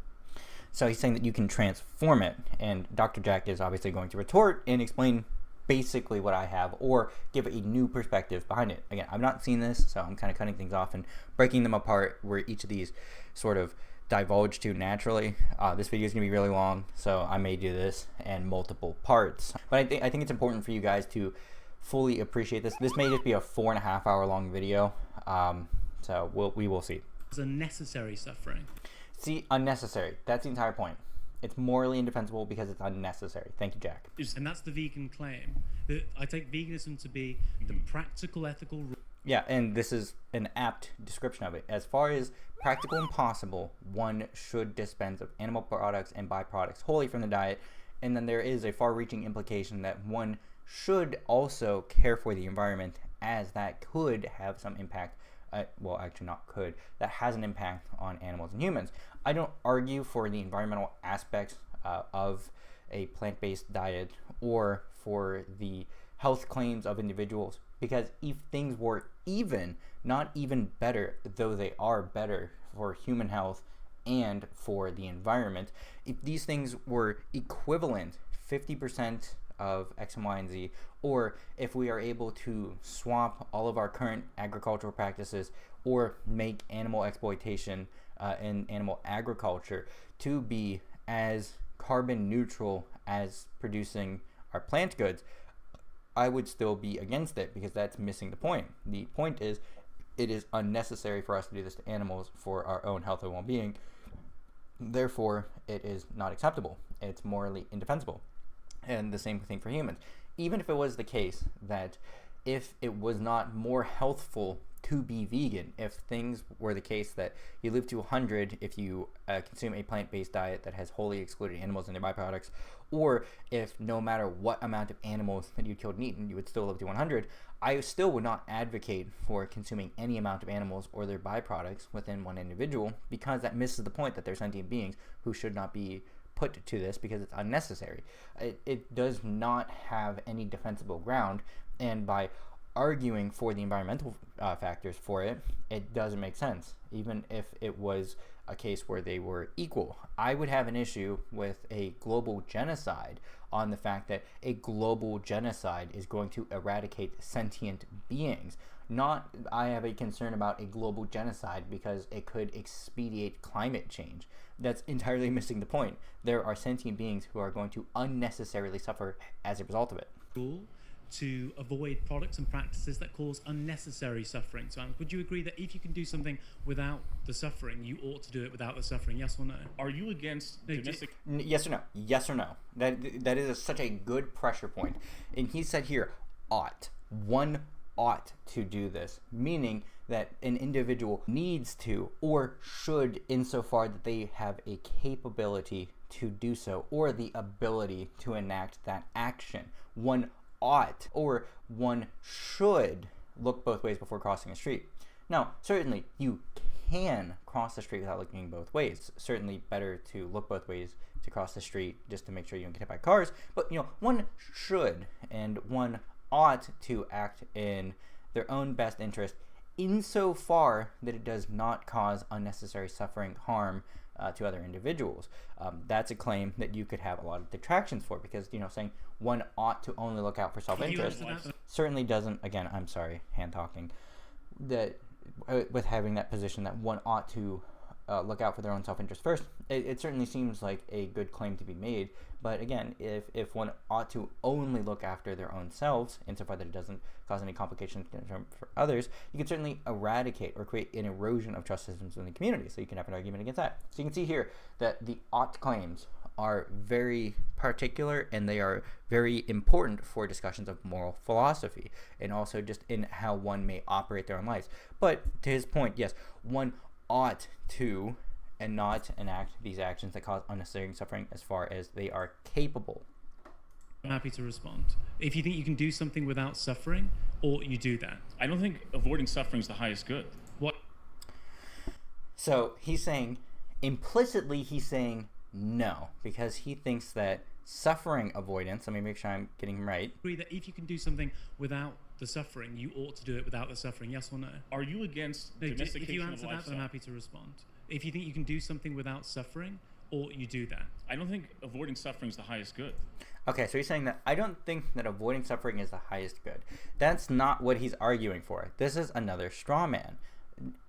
So he's saying that you can transform it, and Dr. Jack is obviously going to retort and explain basically what I have, or give a new perspective behind it. Again, I've not seen this, so I'm kind of cutting things off and breaking them apart where each of these sort of divulge to naturally. This video is going to be really long, so I may do this in multiple parts. But I think it's important for you guys to fully appreciate this. This may just be a 4.5 hour long video, so we will see. It's a necessary suffering. See, unnecessary. That's the entire point. It's morally indefensible because it's unnecessary. Thank you, Jack. And that's the vegan claim. I take veganism to be the practical, ethical... Yeah, and this is an apt description of it. As far as practical and possible, one should dispense of animal products and byproducts wholly from the diet. And then there is a far-reaching implication that one should also care for the environment, as that could have some impact. Well, actually not could. That has an impact on animals and humans. I don't argue for the environmental aspects of a plant-based diet or for the health claims of individuals, because if things were even, not even better, though they are better for human health and for the environment, if these things were equivalent, 50% of X and Y and Z, or if we are able to swap all of our current agricultural practices or make animal exploitation and animal agriculture to be as carbon neutral as producing our plant goods, I would still be against it, because that's missing the point. The point is, it is unnecessary for us to do this to animals for our own health and well-being. Therefore, it is not acceptable. It's morally indefensible. And the same thing for humans. Even if it was the case that if it was not more healthful to be vegan, if things were the case that you live to 100 if you consume a plant-based diet that has wholly excluded animals and their byproducts, or if no matter what amount of animals that you killed and eaten, you would still live to 100, I still would not advocate for consuming any amount of animals or their byproducts within one individual, because that misses the point that they're sentient beings who should not be put to this, because it's unnecessary. It does not have any defensible ground, and by arguing for the environmental factors for it, it doesn't make sense, even if it was a case where they were equal. I would have an issue with a global genocide on the fact that a global genocide is going to eradicate sentient beings. Not, I have a concern about a global genocide because it could expedite climate change. That's entirely missing the point. There are sentient beings who are going to unnecessarily suffer as a result of it. Cool. To avoid products and practices that cause unnecessary suffering. So would you agree that if you can do something without the suffering, you ought to do it without the suffering? Yes or no? Are you against domestic... Yes or no? Yes or no? That is such a good pressure point. And he said here, ought. One ought to do this, meaning that an individual needs to or should, insofar that they have a capability to do so or the ability to enact that action. One ought or one should look both ways before crossing a street. Now, certainly you can cross the street without looking both ways. It's certainly better to look both ways to cross the street just to make sure you don't get hit by cars. But one should and one ought to act in their own best interest, insofar that it does not cause unnecessary suffering, harm to other individuals. That's a claim that you could have a lot of detractions for, because saying one ought to only look out for self-interest certainly doesn't, again, I'm sorry, hand talking, that with having that position that one ought to look out for their own self-interest first, it certainly seems like a good claim to be made. But again, if one ought to only look after their own selves, insofar that it doesn't cause any complications for others, you can certainly eradicate or create an erosion of trust systems in the community. So you can have an argument against that. So you can see here that the ought claims are very particular, and they are very important for discussions of moral philosophy and also just in how one may operate their own lives. But to his point, yes, one ought to and not enact these actions that cause unnecessary suffering as far as they are capable. I'm happy to respond. If you think you can do something without suffering, or you do that. I don't think avoiding suffering is the highest good. What? So he's saying, implicitly he's saying no, because he thinks that suffering avoidance, let me make sure I'm getting him right. Agree that if you can do something without the suffering, you ought to do it without the suffering, yes or no? Are you against No, domestication if you of answer that, livestock? then I'm happy to respond. If you think you can do something without suffering, or you do that. I don't think avoiding suffering is the highest good. Okay, so he's saying that I don't think that avoiding suffering is the highest good. That's not what he's arguing for. This is another straw man.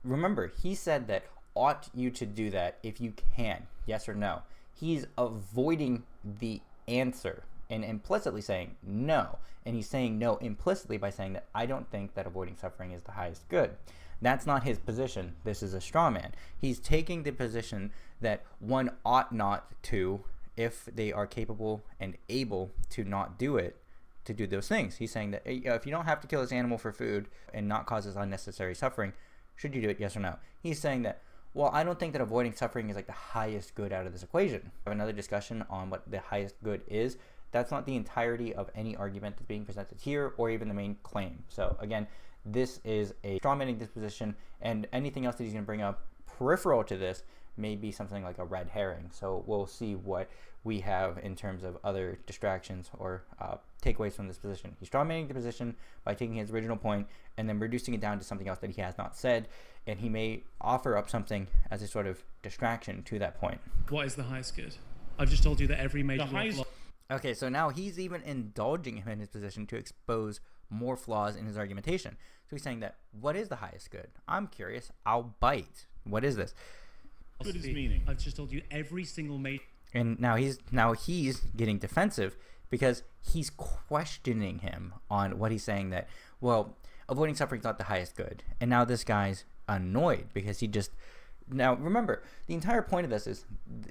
Remember, he said that ought you to do that if you can, yes or no. He's avoiding the answer and implicitly saying no. And he's saying no implicitly by saying that I don't think that avoiding suffering is the highest good. That's not his position. This is a straw man. He's taking the position that one ought not to, if they are capable and able to not do it, to do those things. He's saying that if you don't have to kill this animal for food and not cause us unnecessary suffering, should you do it, yes or no? He's saying that, well, I don't think that avoiding suffering is like the highest good out of this equation. I have another discussion on what the highest good is. That's not the entirety of any argument that's being presented here or even the main claim. So again, this is a strawmanning disposition, and anything else that he's going to bring up peripheral to this may be something like a red herring. So we'll see what we have in terms of other distractions or takeaways from this position. He's strawmanning the position by taking his original point and then reducing it down to something else that he has not said, and he may offer up something as a sort of distraction to that point. What is the highest good? I've just told you that every major... Okay, so now he's even indulging him in his position to expose more flaws in his argumentation. So he's saying that, what is the highest good? I'm curious. I'll bite. What is this? Good is meaning. I've just told you every single major... And now he's getting defensive because he's questioning him on what he's saying that, well, avoiding suffering is not the highest good. And now this guy's annoyed because he just... Now, remember, the entire point of this is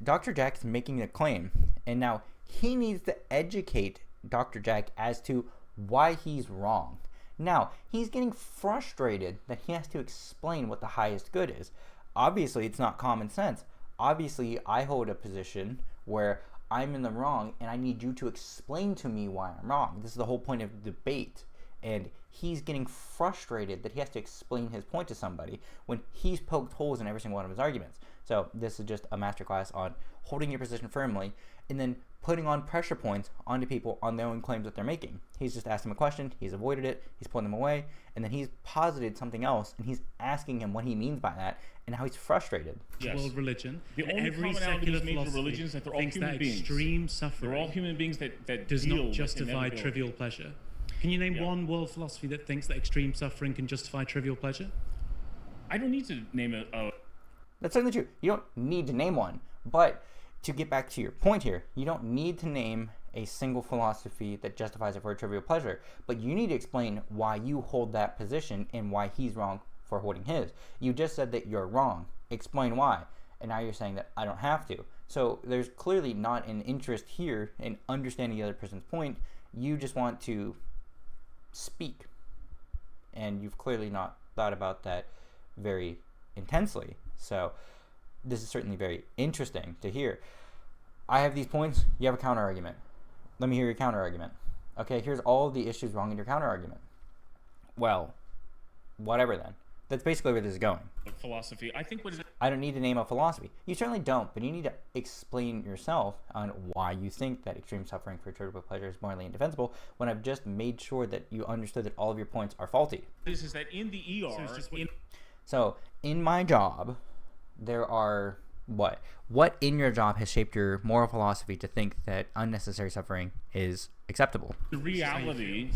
Dr. Jack is making a claim, and now he needs to educate Dr. Jack as to why he's wrong. Now, he's getting frustrated that he has to explain what the highest good is. Obviously, it's not common sense. Obviously, I hold a position where I'm in the wrong, and I need you to explain to me why I'm wrong. This is the whole point of the debate. And he's getting frustrated that he has to explain his point to somebody when he's poked holes in every single one of his arguments. So this is just a masterclass on holding your position firmly and then putting on pressure points onto people on their own claims that they're making. He's just asked him a question, he's avoided it, he's pulling them away, and then he's posited something else, and he's asking him what he means by that and how he's frustrated. Yes. World religion. The only every commonality secular with major philosophy religions is that they're all thinks human that beings. extreme suffering They're all human beings that does deal not with justify inevitability. trivial pleasure. Can you name one world philosophy that thinks that extreme suffering can justify trivial pleasure? I don't need to name a That's certainly true. You don't need to name one, but to get back to your point here, you don't need to name a single philosophy that justifies it for a trivial pleasure, but you need to explain why you hold that position and why he's wrong for holding his. You just said that you're wrong. Explain why. And now you're saying that I don't have to. So there's clearly not an interest here in understanding the other person's point. You just want to speak. And you've clearly not thought about that very intensely. So this is certainly very interesting to hear. I have these points. You have a counter argument. Let me hear your counter argument. Okay, here's all the issues wrong in your counter argument. Well, whatever then. That's basically where this is going. philosophy. I think what is it? I don't need to name a philosophy. You certainly don't, but you need to explain yourself on why you think that extreme suffering for trivial pleasure is morally indefensible when I've just made sure that you understood that all of your points are faulty. This is that in the ER. So in my job, there are what? What in your job has shaped your moral philosophy to think that unnecessary suffering is acceptable? In reality,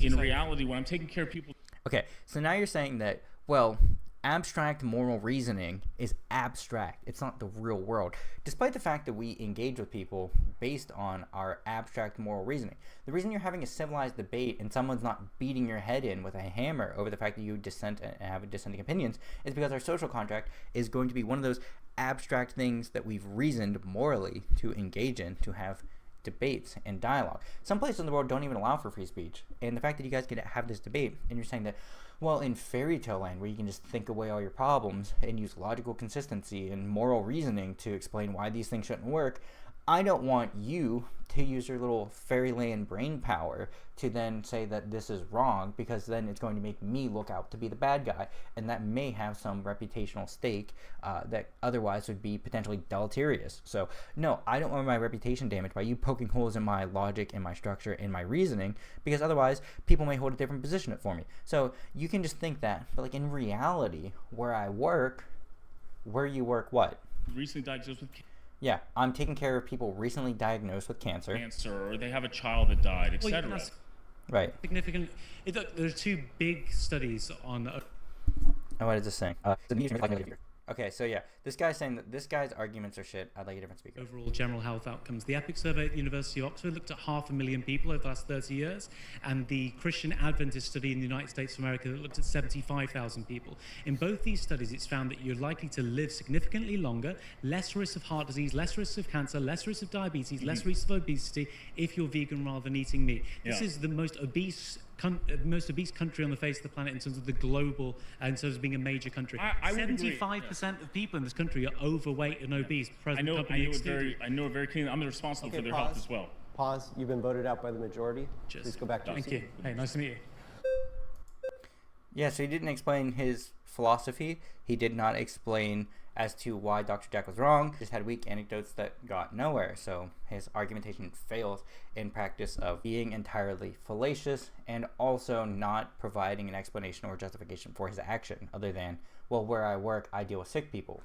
when I'm taking care of people. Okay, so now you're saying that, well, abstract moral reasoning is abstract. It's not the real world, despite the fact that we engage with people based on our abstract moral reasoning. The reason you're having a civilized debate and someone's not beating your head in with a hammer over the fact that you dissent and have dissenting opinions is because our social contract is going to be one of those abstract things that we've reasoned morally to engage in, to have debates and dialogue. Some places in the world don't even allow for free speech. And the fact that you guys get to have this debate and you're saying that, well, in fairy tale land where you can just think away all your problems and use logical consistency and moral reasoning to explain why these things shouldn't work, I don't want you to use your little fairyland brain power to then say that this is wrong, because then it's going to make me look out to be the bad guy, and that may have some reputational stake that otherwise would be potentially deleterious. So no, I don't want my reputation damaged by you poking holes in my logic and my structure and my reasoning, because otherwise people may hold a different position for me. So you can just think that, but like in reality, where you work what? Recently diagnosed with Yeah, I'm taking care of people recently diagnosed with cancer. cancer, or they have a child that died, etc. Right. Significant. There are two big studies on. And what is this saying? Okay, so yeah, this guy's saying that this guy's arguments are shit. I'd like a different speaker. Overall general health outcomes. The EPIC survey at the University of Oxford looked at 500,000 people over the last 30 years, and the Christian Adventist study in the United States of America that looked at 75,000 people. In both these studies, it's found that you're likely to live significantly longer, less risk of heart disease, less risk of cancer, less risk of diabetes, less risk of obesity if you're vegan rather than eating meat. This is the most obese country on the face of the planet in terms of the global, in terms of being a major country. I would agree. 75% of people in this country are overweight and obese. I know it very clearly. I'm responsible for their health as well. Pause. You've been voted out by the majority. Please go back to your Thank seat. you. Hey, nice to meet you. Yeah, so he didn't explain his philosophy. He did not explain as to why Dr. Jack was wrong. Just had weak anecdotes that got nowhere. So his argumentation fails in practice of being entirely fallacious and also not providing an explanation or justification for his action other than, well, where I work, I deal with sick people.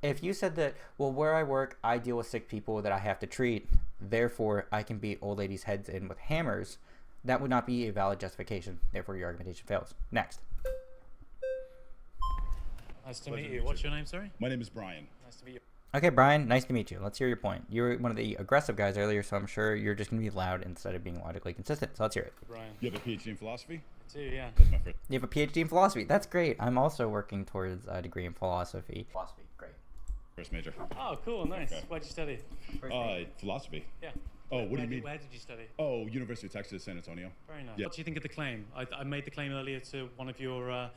If you said that, well, where I work, I deal with sick people that I have to treat, therefore I can beat old ladies' heads in with hammers, that would not be a valid justification. Therefore, your argumentation fails. Next. Nice to meet you. What's your name, sorry? My name is Brian. Nice to meet you. Okay, Brian, nice to meet you. Let's hear your point. You were one of the aggressive guys earlier, so I'm sure you're just going to be loud instead of being logically consistent. So let's hear it. Brian. You have a PhD in philosophy? I do, yeah. That's my first. You have a PhD in philosophy. That's great. I'm also working towards a degree in philosophy. Philosophy, great. First major. Oh, cool, nice. Okay. Where'd you study? Philosophy. Yeah. Oh, what do you mean? Where did you study? Oh, University of Texas, San Antonio. Very nice. Yeah. What do you think of the claim? I made the claim earlier to one of your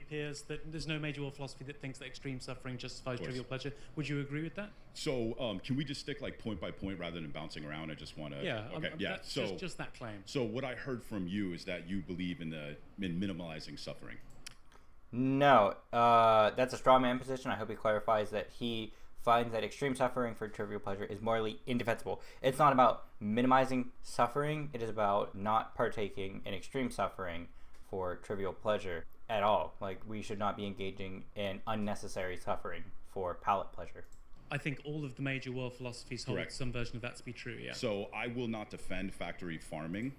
peers that there's no major world philosophy that thinks that extreme suffering justifies trivial pleasure. Would you agree with that? So, can we just stick like point by point rather than bouncing around? I just want to. Yeah. Okay. Yeah. So just that claim. So what I heard from you is that you believe in minimalizing suffering. No, that's a straw man position. I hope he clarifies that he finds that extreme suffering for trivial pleasure is morally indefensible. It's not about minimizing suffering. It is about not partaking in extreme suffering for trivial pleasure at all. Like, we should not be engaging in unnecessary suffering for palate pleasure. I think all of the major world philosophies hold some version of that to be true, yeah. So I will not defend factory farming.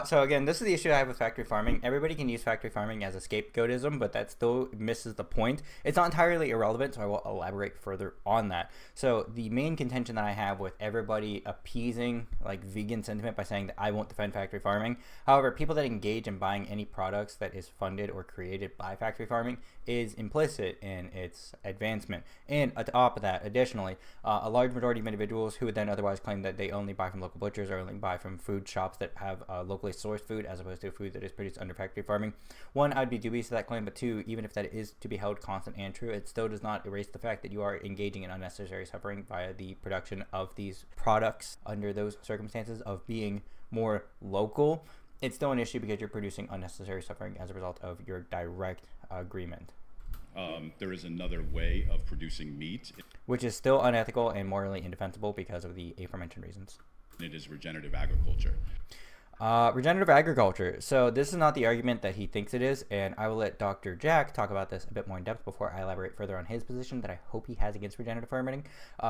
So again, this is the issue I have with factory farming. Everybody can use factory farming as a scapegoatism, but that still misses the point. It's not entirely irrelevant, so I will elaborate further on that. So the main contention that I have with everybody appeasing like vegan sentiment by saying that I won't defend factory farming. However, people that engage in buying any products that is funded or created by factory farming is implicit in its advancement. And on top of that, additionally, a large majority of individuals who would then otherwise claim that they only buy from local butchers or only buy from food shops that have locally sourced food as opposed to food that is produced under factory farming. One, I'd be dubious to that claim, but two, even if that is to be held constant and true, it still does not erase the fact that you are engaging in unnecessary suffering via the production of these products under those circumstances of being more local. It's still an issue because you're producing unnecessary suffering as a result of your direct agreement. There is another way of producing meat, which is still unethical and morally indefensible because of the aforementioned reasons. It is regenerative agriculture. Regenerative agriculture. So this is not the argument that he thinks it is, and I will let Dr. Jack talk about this a bit more in depth before I elaborate further on his position that I hope he has against regenerative farming.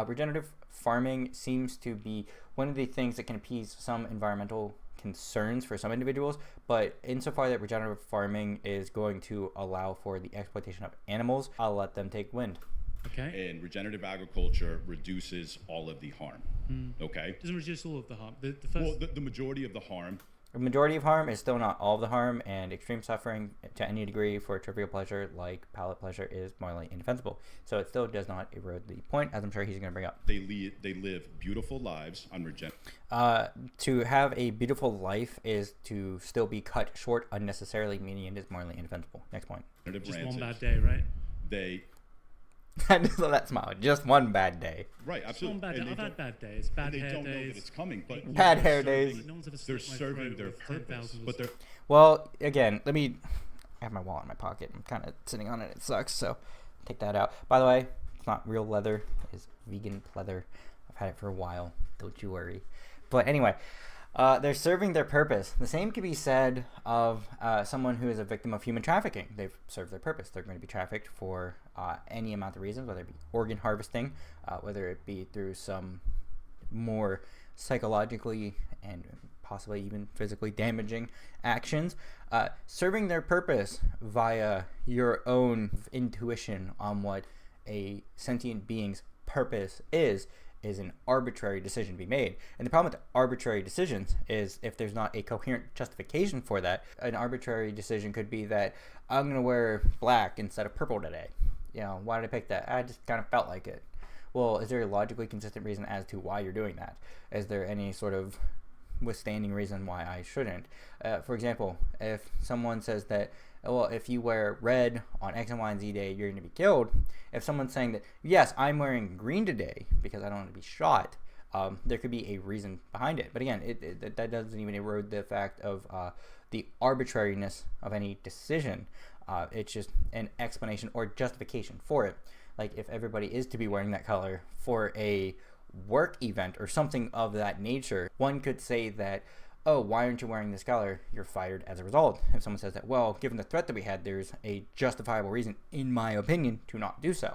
Regenerative farming seems to be one of the things that can appease some environmental concerns for some individuals, but insofar that regenerative farming is going to allow for the exploitation of animals, I'll let them take wind. Okay. And regenerative agriculture reduces all of the harm. Okay. Doesn't reduce all of the harm. The majority of the harm A majority of harm is still not all of the harm, and extreme suffering to any degree for trivial pleasure like palate pleasure is morally indefensible. So it still does not erode the point, as I'm sure he's going to bring up. They live beautiful lives on To have a beautiful life is to still be cut short unnecessarily, meaning it is morally indefensible. Next point. Just one bad day, right? So that smile. Just one bad day. Right, absolutely. One bad day. I've had bad days. Bad hair days. They don't know that it's coming, but bad hair days. They're serving their purpose. But they're well, again, I have my wallet in my pocket. I'm kind of sitting on it. It sucks, so take that out. By the way, it's not real leather. It's vegan leather. I've had it for a while. Don't you worry. But anyway, they're serving their purpose. The same could be said of someone who is a victim of human trafficking. They've served their purpose. They're going to be trafficked for any amount of reasons, whether it be organ harvesting, whether it be through some more psychologically and possibly even physically damaging actions. Serving their purpose via your own intuition on what a sentient being's purpose is an arbitrary decision to be made. And the problem with arbitrary decisions is if there's not a coherent justification for that. An arbitrary decision could be that I'm going to wear black instead of purple today. You know, why did I pick that? I just kind of felt like it. Well, is there a logically consistent reason as to why you're doing that? Is there any sort of withstanding reason why I shouldn't? For example, if someone says that, well, if you wear red on X and Y and Z day, you're going to be killed. If someone's saying that, yes, I'm wearing green today because I don't want to be shot, there could be a reason behind it. But again, that doesn't even erode the fact of the arbitrariness of any decision. It's just an explanation or justification for it. Like if everybody is to be wearing that color for a work event or something of that nature, one could say that, oh, why aren't you wearing this color? You're fired as a result. If someone says that, well, given the threat that we had, there's a justifiable reason, in my opinion, to not do so.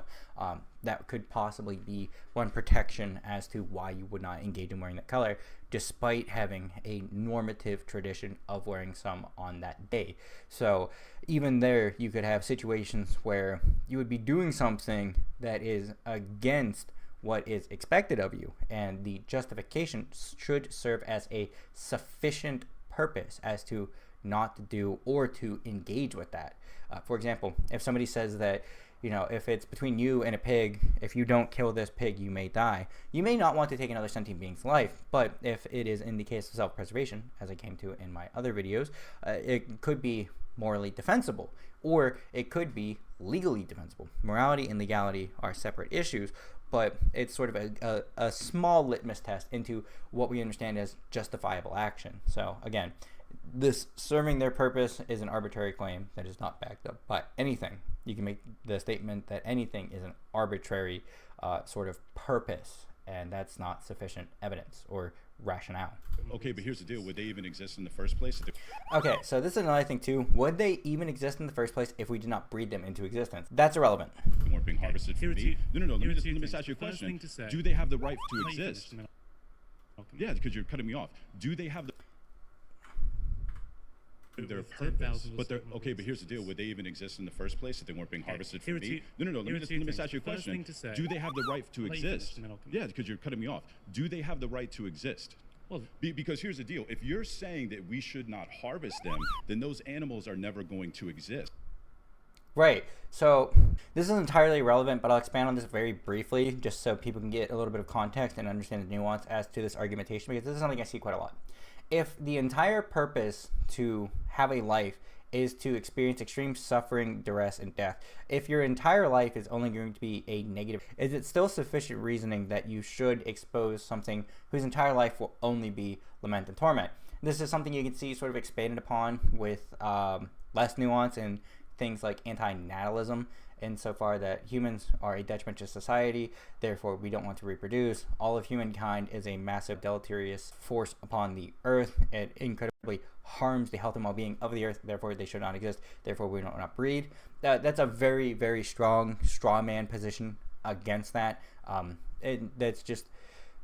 That could possibly be one protection as to why you would not engage in wearing that color, despite having a normative tradition of wearing some on that day. So even there, you could have situations where you would be doing something that is against what is expected of you, and the justification should serve as a sufficient purpose as to not to do or to engage with that. For example, if somebody says that, you know, if it's between you and a pig, if you don't kill this pig, you may die. You may not want to take another sentient being's life, but if it is in the case of self-preservation, as I came to in my other videos, it could be morally defensible, or it could be legally defensible. Morality and legality are separate issues, but it's sort of a small litmus test into what we understand as justifiable action. So again, this serving their purpose is an arbitrary claim that is not backed up by anything. You can make the statement that anything is an arbitrary sort of purpose, and that's not sufficient evidence or rationale. Okay, but here's the deal. Would they even exist in the first place? Okay, so this is another thing too. Would they even exist in the first place if we did not breed them into existence? That's irrelevant. They weren't being harvested for meat. No. Let me just ask you a question. Do they have the right to exist? Yeah, because you're cutting me off. Do they have their purpose? But they're okay. But here's the deal. Would they even exist in the first place if they weren't being harvested for meat? No. Let me just ask you a question. Do they have the right to exist? Yeah, because you're cutting me off. Do they have the right to exist? Well, because here's the deal. If you're saying that we should not harvest them, then those animals are never going to exist. Right. So this is entirely irrelevant, but I'll expand on this very briefly just so people can get a little bit of context and understand the nuance as to this argumentation, because this is something I see quite a lot. If the entire purpose to have a life is to experience extreme suffering, duress, and death, if your entire life is only going to be a negative, is it still sufficient reasoning that you should expose something whose entire life will only be lament and torment? This is something you can see sort of expanded upon with less nuance in things like anti-natalism, insofar that humans are a detriment to society, therefore we don't want to reproduce. All of humankind is a massive deleterious force upon the earth. It incredibly harms the health and well-being of the earth, therefore they should not exist, therefore we don't not breed. That's a very, very strong straw man position against that. That's just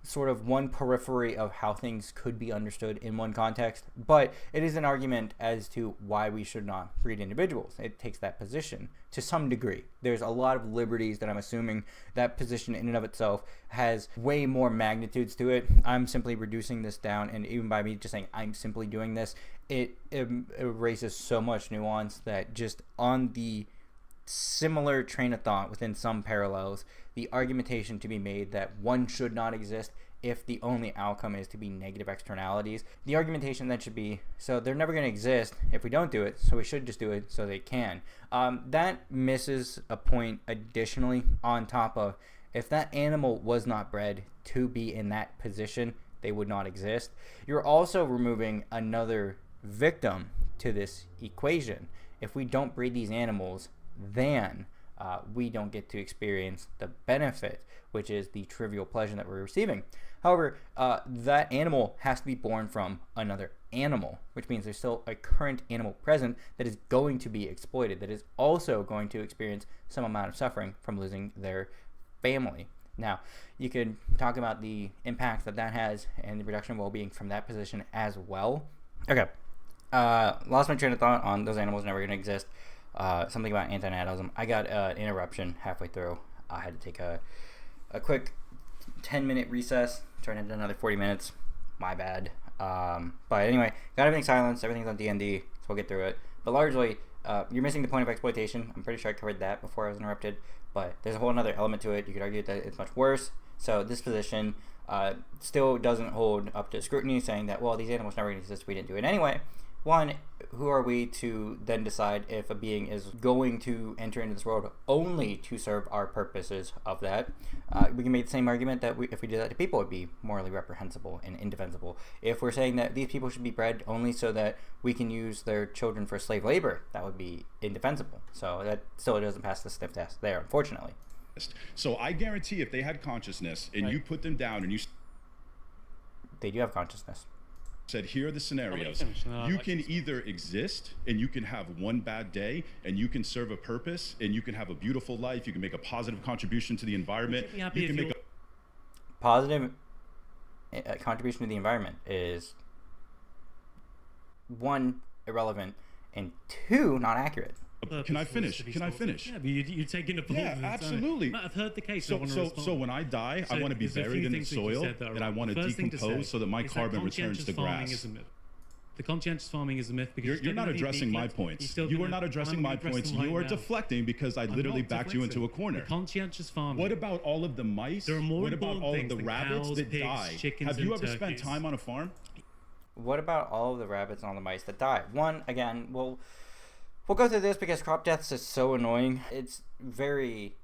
sort of one periphery of how things could be understood in one context, but it is an argument as to why we should not breed individuals. It takes that position to some degree. There's a lot of liberties that I'm assuming that position in and of itself has way more magnitudes to it. I'm simply reducing this down, and even by me just saying I'm simply doing this, it erases so much nuance that just on the similar train of thought within some parallels, the argumentation to be made that one should not exist if the only outcome is to be negative externalities, the argumentation then should be, so they're never going to exist if we don't do it, so we should just do it so they can. That misses a point additionally on top of, if that animal was not bred to be in that position, they would not exist. You're also removing another victim to this equation. If we don't breed these animals, then we don't get to experience the benefit, which is the trivial pleasure that we're receiving. However, that animal has to be born from another animal, which means there's still a current animal present that is going to be exploited, that is also going to experience some amount of suffering from losing their family. Now, you could talk about the impact that that has and the reduction of well-being from that position as well. Okay, lost my train of thought on those animals never going to exist. Something about antinatalism. I got an interruption halfway through. I had to take a quick 10-minute recess, turn into another 40 minutes. My bad. But anyway, got everything silenced. Everything's on DND, so we'll get through it. But largely, you're missing the point of exploitation. I'm pretty sure I covered that before I was interrupted. But there's a whole other element to it. You could argue that it's much worse. So this position still doesn't hold up to scrutiny, saying that, well, these animals never going to exist. We didn't do it anyway. One, who are we to then decide if a being is going to enter into this world only to serve our purposes of that? We can make the same argument that if we did that to people, it would be morally reprehensible and indefensible. If we're saying that these people should be bred only so that we can use their children for slave labor, that would be indefensible. So that still doesn't pass the sniff test there, unfortunately. So I guarantee if they had consciousness and you put them down and you... They do have consciousness. Said, here are the scenarios. You can either exist and you can have one bad day and you can serve a purpose and you can have a beautiful life. You can make a positive contribution to the environment. You can make a positive contribution to the environment is, one, irrelevant, and two, not accurate. Can I finish? Can I finish? Yeah, but you're taking a point. Yeah, absolutely. Matt, I've heard the case. So when I die, I want to be buried in the soil, and I want to decompose so that my carbon returns to grass. The conscientious farming is a myth because you're not addressing my points. You are not addressing my points. You are deflecting because I literally backed you into a corner. The conscientious farming. What about all of the mice? What about all of the rabbits that die? Have you ever spent time on a farm? What about all of the rabbits and all the mice that die? One, again, we'll go through this because crop deaths is so annoying. It's very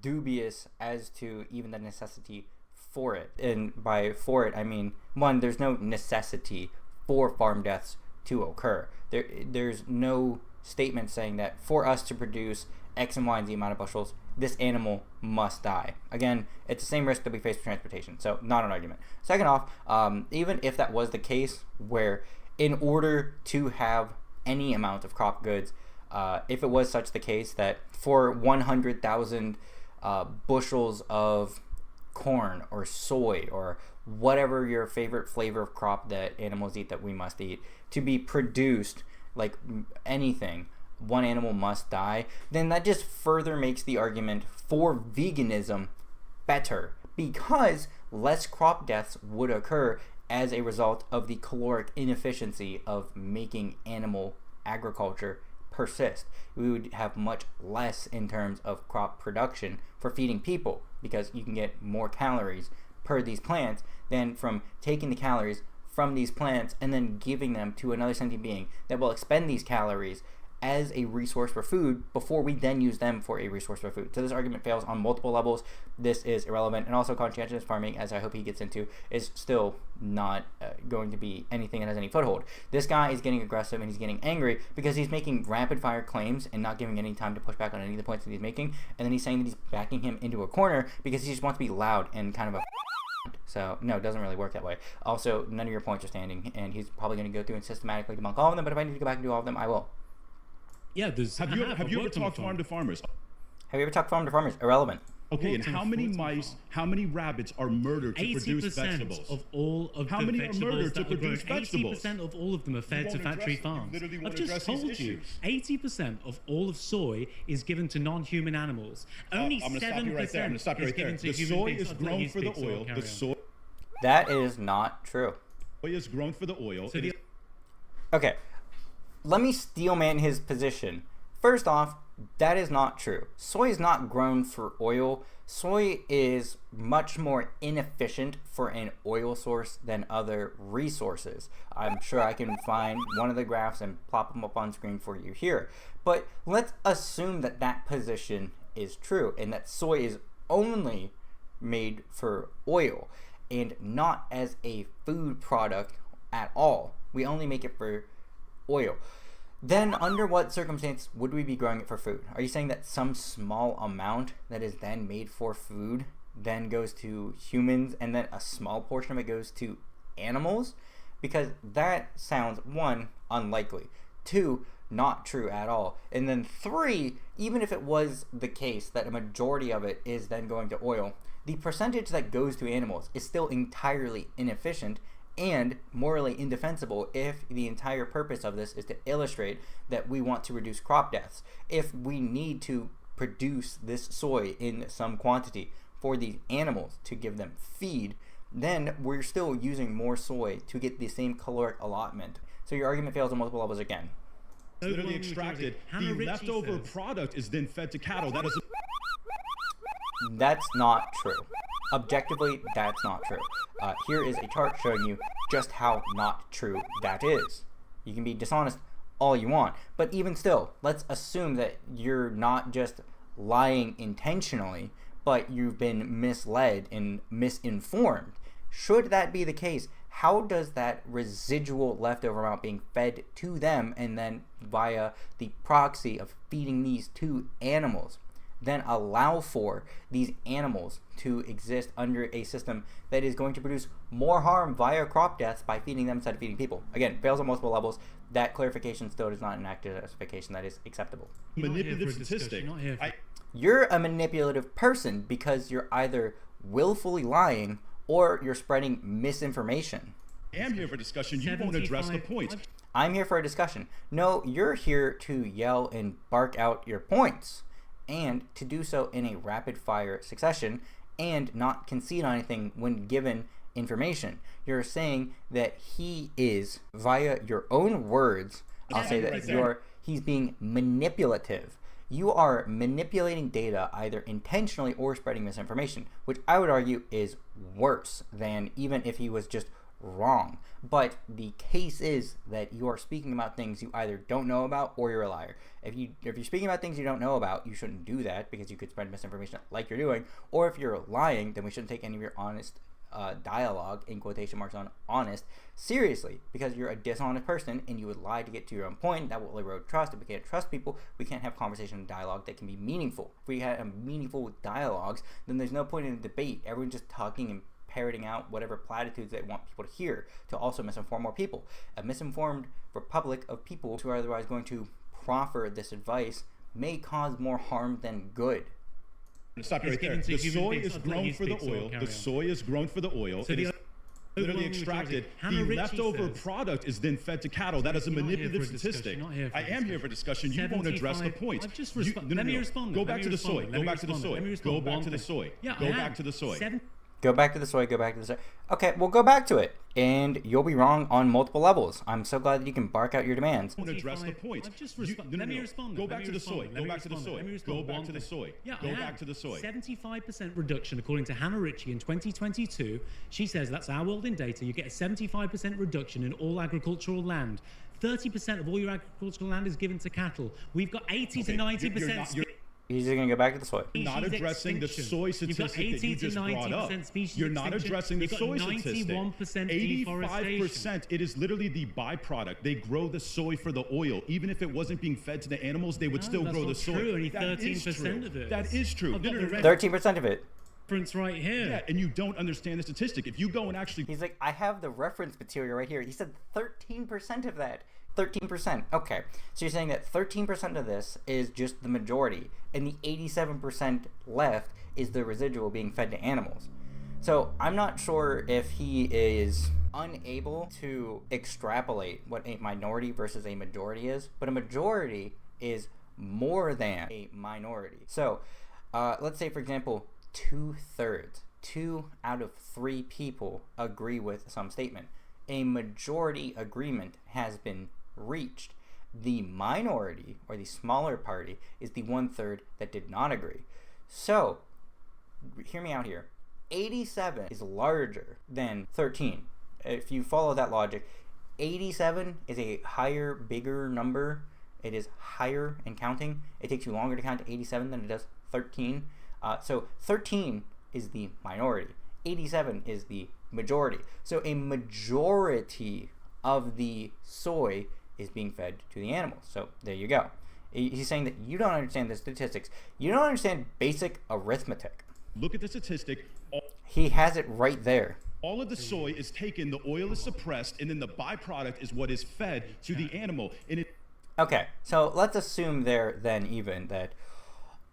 dubious as to even the necessity for it. And by for it, I mean, one, there's no necessity for farm deaths to occur. There's no statement saying that for us to produce X and Y and Z amount of bushels, this animal must die. Again, it's the same risk that we face for transportation, so not an argument. Second off, even if that was the case, where in order to have any amount of crop goods, if it was such the case that for 100,000 bushels of corn or soy or whatever your favorite flavor of crop that animals eat that we must eat to be produced, like anything, one animal must die, then that just further makes the argument for veganism better, because less crop deaths would occur as a result of the caloric inefficiency of making animal agriculture persist. We would have much less in terms of crop production for feeding people, because you can get more calories per these plants than from taking the calories from these plants and then giving them to another sentient being that will expend these calories as a resource for food before we then use them for a resource for food. So this argument fails on multiple levels. This is irrelevant. And also conscientious farming, as I hope he gets into, is still not going to be anything that has any foothold. This guy is getting aggressive and he's getting angry because he's making rapid fire claims and not giving any time to push back on any of the points that he's making. And then he's saying that he's backing him into a corner because he just wants to be loud and kind of a so no, it doesn't really work that way. Also, none of your points are standing, and he's probably going to go through and systematically debunk all of them, but if I need to go back and do all of them, I will. Yeah, Have you ever talked farm to farmers? Have you ever talked farm to farmers? Irrelevant. Okay, and how many mice, how many rabbits are murdered to produce vegetables? 80% of all of how the many vegetables are murdered that to are grown, produce vegetables? 80% of all of them are fed to factory farms. I've just told you, 80% of all of soy is given to non-human animals. Only 7% is given to human beings. The soy is grown for the oil. The soy. That is not true. Soy is grown for the oil. Okay, let me steelman his position. First off, that is not true. Soy is not grown for oil. Soy is much more inefficient for an oil source than other resources. I'm sure I can find one of the graphs and plop them up on screen for you here. But let's assume that that position is true and that soy is only made for oil and not as a food product at all. We only make it for oil. Then under what circumstance would we be growing it for food? Are you saying that some small amount that is then made for food then goes to humans and then a small portion of it goes to animals? Because that sounds, 1, unlikely, 2, not true at all, and then 3, even if it was the case that a majority of it is then going to oil, the percentage that goes to animals is still entirely inefficient and morally indefensible if the entire purpose of this is to illustrate that we want to reduce crop deaths. If we need to produce this soy in some quantity for these animals to give them feed, then we're still using more soy to get the same caloric allotment. So your argument fails on multiple levels again. Literally extracted. The leftover product is then fed to cattle. That is. That's not true. Objectively, that's not true. Here is a chart showing you just how not true that is. You can be dishonest all you want, but even still, let's assume that you're not just lying intentionally, but you've been misled and misinformed. Should that be the case, how does that residual leftover amount being fed to them and then via the proxy of feeding these to animals then allow for these animals to exist under a system that is going to produce more harm via crop deaths by feeding them instead of feeding people? Again, fails on multiple levels. That clarification still does not enact a justification that is acceptable. Manipulative statistic. You're a manipulative person because you're either willfully lying or you're spreading misinformation. I am here for discussion. You won't address the point. I'm here for a discussion. No, you're here to yell and bark out your points, and to do so in a rapid fire succession and not concede on anything when given information. You're saying that he is, via your own words, I'll say that he's being manipulative. You are manipulating data either intentionally or spreading misinformation, which I would argue is worse than even if he was just wrong. But the case is that you are speaking about things you either don't know about or you're a liar. If you're speaking about things you don't know about, you shouldn't do that because you could spread misinformation like you're doing. Or if you're lying, then we shouldn't take any of your honest dialogue, in quotation marks on honest, seriously, because you're a dishonest person and you would lie to get to your own point. That will erode trust. If we can't trust people, we can't have conversation and dialogue that can be meaningful. If we had a meaningful dialogues, then there's no point in the debate. Everyone's just talking and parroting out whatever platitudes they want people to hear to also misinform more people. A misinformed republic of people who are otherwise going to proffer this advice may cause more harm than good. Stop right there. The soy is grown for the oil. The soy is grown for the oil. It is literally extracted. The leftover product is then fed to cattle. That is a manipulative statistic. I am here for discussion. You won't address the point. Let me respond. Go back to the soy. Go back to the soy. Go back to the soy. Go back to the soy. Go back to the soy, go back to the soy. Okay, well, go back to it, and you'll be wrong on multiple levels. I'm so glad that you can bark out your demands. Don't address the point. Let me respond. Go back to the soy. Go back to the soy. Go back to the soy. Go back to the soy. 75% reduction, according to Hannah Ritchie in 2022. She says that's our world in data. You get a 75% reduction in all agricultural land. 30% of all your agricultural land is given to cattle. We've got 80 to 90%. He's just going to go back to the soy. You're not addressing the soy statistic that you just brought up. You're not addressing the soy statistic. 85%, it is literally the byproduct. They grow the soy for the oil. Even if it wasn't being fed to the animals, they would still grow the soy. True. Only 13% of it. That is true. 13% of it. Right here. Yeah, and you don't understand the statistic. If you go and actually... He's like, I have the reference material right here. He said 13% of that. 13%. Okay, so you're saying that 13% of this is just the majority, and the 87% left is the residual being fed to animals. So I'm not sure if he is unable to extrapolate what a minority versus a majority is, but a majority is more than a minority. So let's say, for example, 2/3, 2 out of 3 people agree with some statement. A majority agreement has been reached. The minority, or the smaller party, is the 1/3 that did not agree. So hear me out here. 87 is larger than 13. If you follow that logic, 87 is a higher, bigger number. It is higher in counting. It takes you longer to count to 87 than it does 13. So 13 is the minority. 87 is the majority. So a majority of the soy is being fed to the animals. So there you go. He's saying that you don't understand the statistics. You don't understand basic arithmetic. Look at the statistic. He has it right there. All of the soy is taken, the oil is suppressed, and then the byproduct is what is fed to the animal. Okay, so let's assume there then even that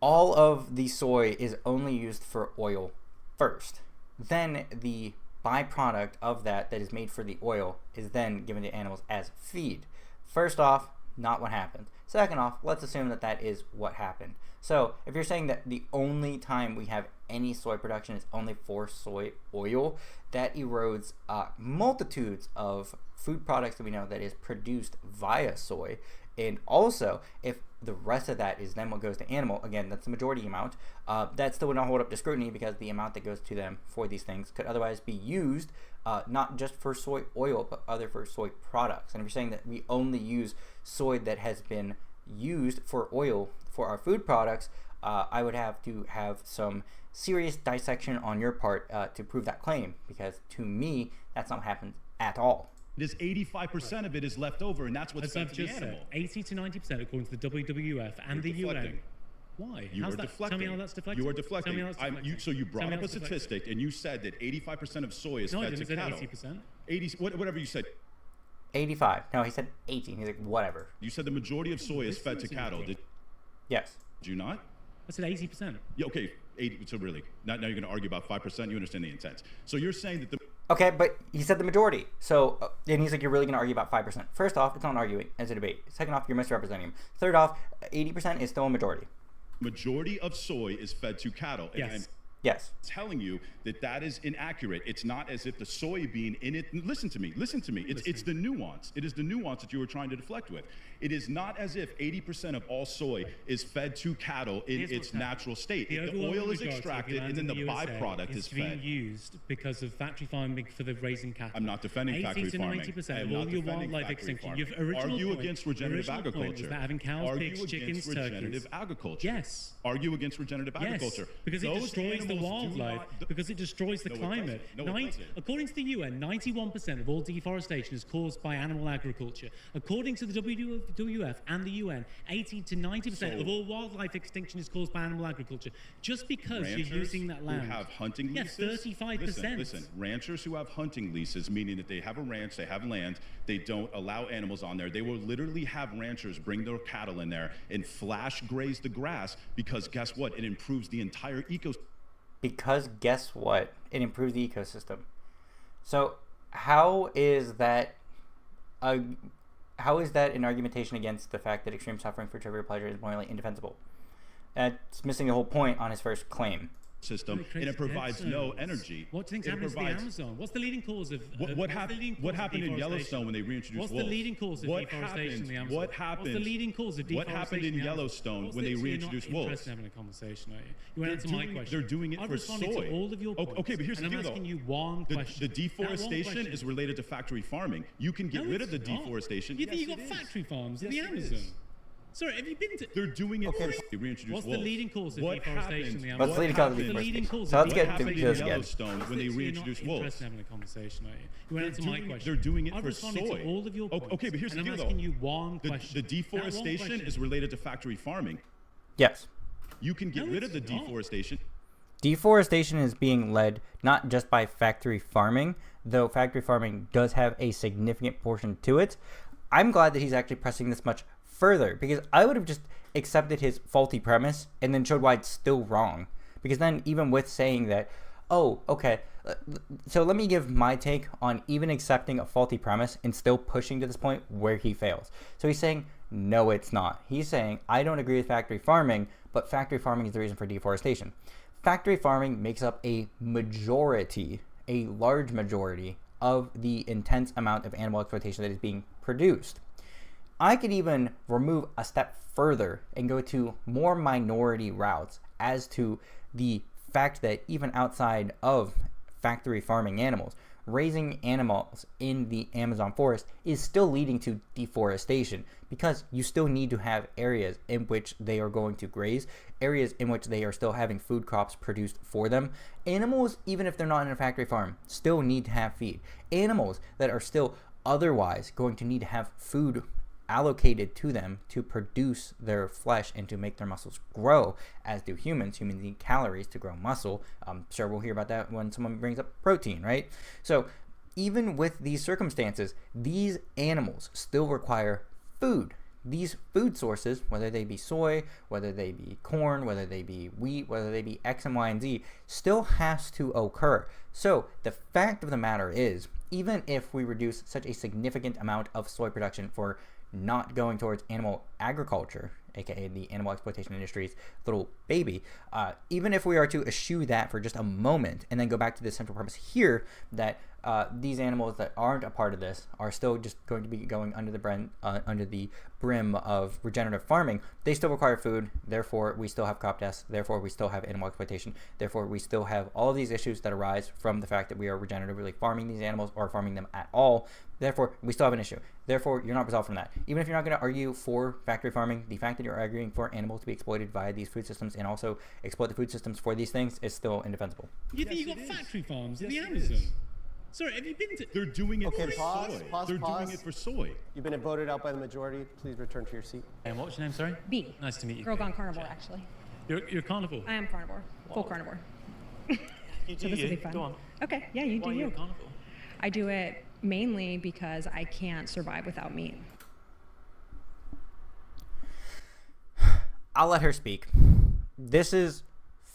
all of the soy is only used for oil first. Then the byproduct of that is made for the oil is then given to animals as feed. First off, not what happened. Second off, let's assume that that is what happened. So if you're saying that the only time we have any soy production is only for soy oil, that erodes multitudes of food products that we know that is produced via soy. And also, if the rest of that is then what goes to animal, again, that's the majority amount, that still would not hold up to scrutiny because the amount that goes to them for these things could otherwise be used not just for soy oil, but other for soy products. And if you're saying that we only use soy that has been used for oil for our food products, I would have to have some serious dissection on your part to prove that claim, because to me, that's not what happens at all. This 85% of it is left over, and that's what's fed to the animal. 80 to 90% according to the WWF and the UN. Why? You are deflecting. Tell me how that's deflecting. You are deflecting. So you brought up a statistic, and you said that 85% of soy is fed to cattle. 80%. 80, whatever you said. 85. No, he said 18. He's like, whatever. You said the majority of soy is fed to cattle. Yes. Did you not? I said 80%. Yeah, okay. 80, so really, now you're going to argue about 5%. You understand the intent. So you're saying that the... Okay, but he said the majority. So, and he's like, you're really going to argue about 5%. First off, it's not arguing. It's a debate. Second off, you're misrepresenting him. Third off, 80% is still a majority. Majority of soy is fed to cattle. Yes. Yes. Telling you that is inaccurate. It's not as if the soybean in it. Listen to me. It's the nuance. It is the nuance that you were trying to deflect with. It is not as if 80% of all soy is fed to cattle in its natural state. The oil is extracted and then the byproduct is fed. Being used because of factory farming for the raising cattle. I'm not defending factory farming. 80 to 90% of all your wildlife extinction. Argue against regenerative agriculture. Having cows, pigs, chickens, turkeys. Regenerative agriculture. Yes. Argue against regenerative agriculture. Because it destroys the wildlife, because it destroys the climate. According to the UN, 91% of all deforestation is caused by animal agriculture. According to the WWF and the UN, 80 to 90% of all wildlife extinction is caused by animal agriculture. Just because you're using that land. Who have hunting leases? 35%. Listen, ranchers who have hunting leases, meaning that they have a ranch, they have land, they don't allow animals on there. They will literally have ranchers bring their cattle in there and flash graze the grass because guess what? It improves the entire ecosystem. Because guess what? It improves the ecosystem. So how is that an argumentation against the fact that extreme suffering for trivial pleasure is morally indefensible? That's missing the whole point on his first claim. System, and it provides no energy. What do you think happens in the Amazon? What's the leading cause of what happened in Yellowstone when they reintroduced wolves? What's the leading cause of deforestation in the Amazon? What happened? What's the leading cause of deforestation? What happened in Yellowstone when they reintroduced wolves? You're not interested in having a conversation, are you? You went into my question. They're doing it for soy. To all of your points, okay, but here's the deal, though. I'm asking you one question. The deforestation is related to factory farming. You can get rid of the deforestation. You think you've got factory farms in the Amazon? Sorry, have you been to... They're doing it for they reintroduced What's wolves. the leading cause of deforestation in the Amazon? What's the leading cause of deforestation? So let's get to this again. Yellowstone when they reintroduced wolves. You're not interested in having a conversation, are you? You went into my question. They're doing it for soy. To all of your points, okay, but here's the deal, though. I'm asking you one question. The deforestation is related to factory farming. Yes. You can get rid of the deforestation. Deforestation is being led not just by factory farming, though factory farming does have a significant portion to it. I'm glad that he's actually pressing this much further, because I would have just accepted his faulty premise and then showed why it's still wrong. Because then even with saying that, oh, okay, so let me give my take on even accepting a faulty premise and still pushing to this point where he fails. So he's saying, no, it's not. He's saying, I don't agree with factory farming, but factory farming is the reason for deforestation. Factory farming makes up a majority, a large majority of the intense amount of animal exploitation that is being produced. I could even remove a step further and go to more minority routes as to the fact that even outside of factory farming animals, raising animals in the Amazon forest is still leading to deforestation, because you still need to have areas in which they are going to graze, areas in which they are still having food crops produced for them. Animals, even if they're not in a factory farm, still need to have feed. Animals that are still otherwise going to need to have food allocated to them to produce their flesh and to make their muscles grow, as do humans. Humans need calories to grow muscle. I'm sure we'll hear about that when someone brings up protein, right? So even with these circumstances, these animals still require food. These food sources, whether they be soy, whether they be corn, whether they be wheat, whether they be X and Y and Z, still has to occur. So the fact of the matter is, even if we reduce such a significant amount of soy production for not going towards animal agriculture, aka the animal exploitation industry's little baby, even if we are to eschew that for just a moment and then go back to the central premise here that these animals that aren't a part of this are still just going to be going under the brim of regenerative farming, they still require food, therefore we still have crop deaths, therefore we still have animal exploitation, therefore we still have all of these issues that arise from the fact that we are regeneratively farming these animals or farming them at all. Therefore, we still have an issue. Therefore, you're not resolved from that. Even if you're not going to argue for factory farming, the fact that you're arguing for animals to be exploited via these food systems and also exploit the food systems for these things is still indefensible. You think you've got factory farms in the Amazon? Sorry, have you been to... They're doing it for pause, soy. pause, They're pause. doing it for soy. You've been voted out by the majority. Please return to your seat. And what was your name, sorry? B. Nice to meet you. Girl gone carnivore, actually. You're carnivore? I am carnivore. Full carnivore. You do So this will be you. fun. Go on. Okay, yeah, you Why do are you you. a carnivore? I do it mainly because I can't survive without meat. I'll let her speak. This is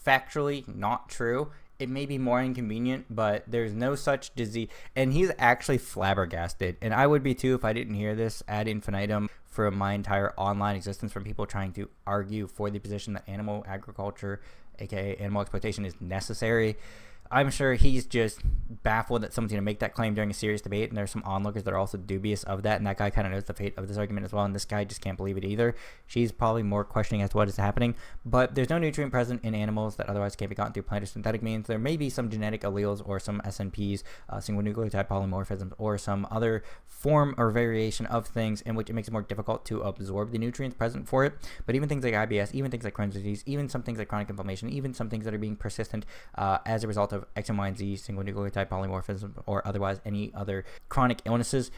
factually not true. It may be more inconvenient, but there's no such disease. And he's actually flabbergasted. And I would be too if I didn't hear this ad infinitum from my entire online existence from people trying to argue for the position that animal agriculture, aka animal exploitation, is necessary. I'm sure he's just baffled that someone's going to make that claim during a serious debate, and there's some onlookers that are also dubious of that, and that guy kind of knows the fate of this argument as well, and this guy just can't believe it either. She's probably more questioning as to what is happening, but there's no nutrient present in animals that otherwise can't be gotten through plant or synthetic means. There may be some genetic alleles or some SNPs, single nucleotide polymorphisms, or some other form or variation of things in which it makes it more difficult to absorb the nutrients present for it, but even things like IBS, even things like Crohn's disease, even some things like chronic inflammation, even some things that are being persistent as a result of X and Y and Z, single nucleotide polymorphism, or otherwise any other chronic illnesses,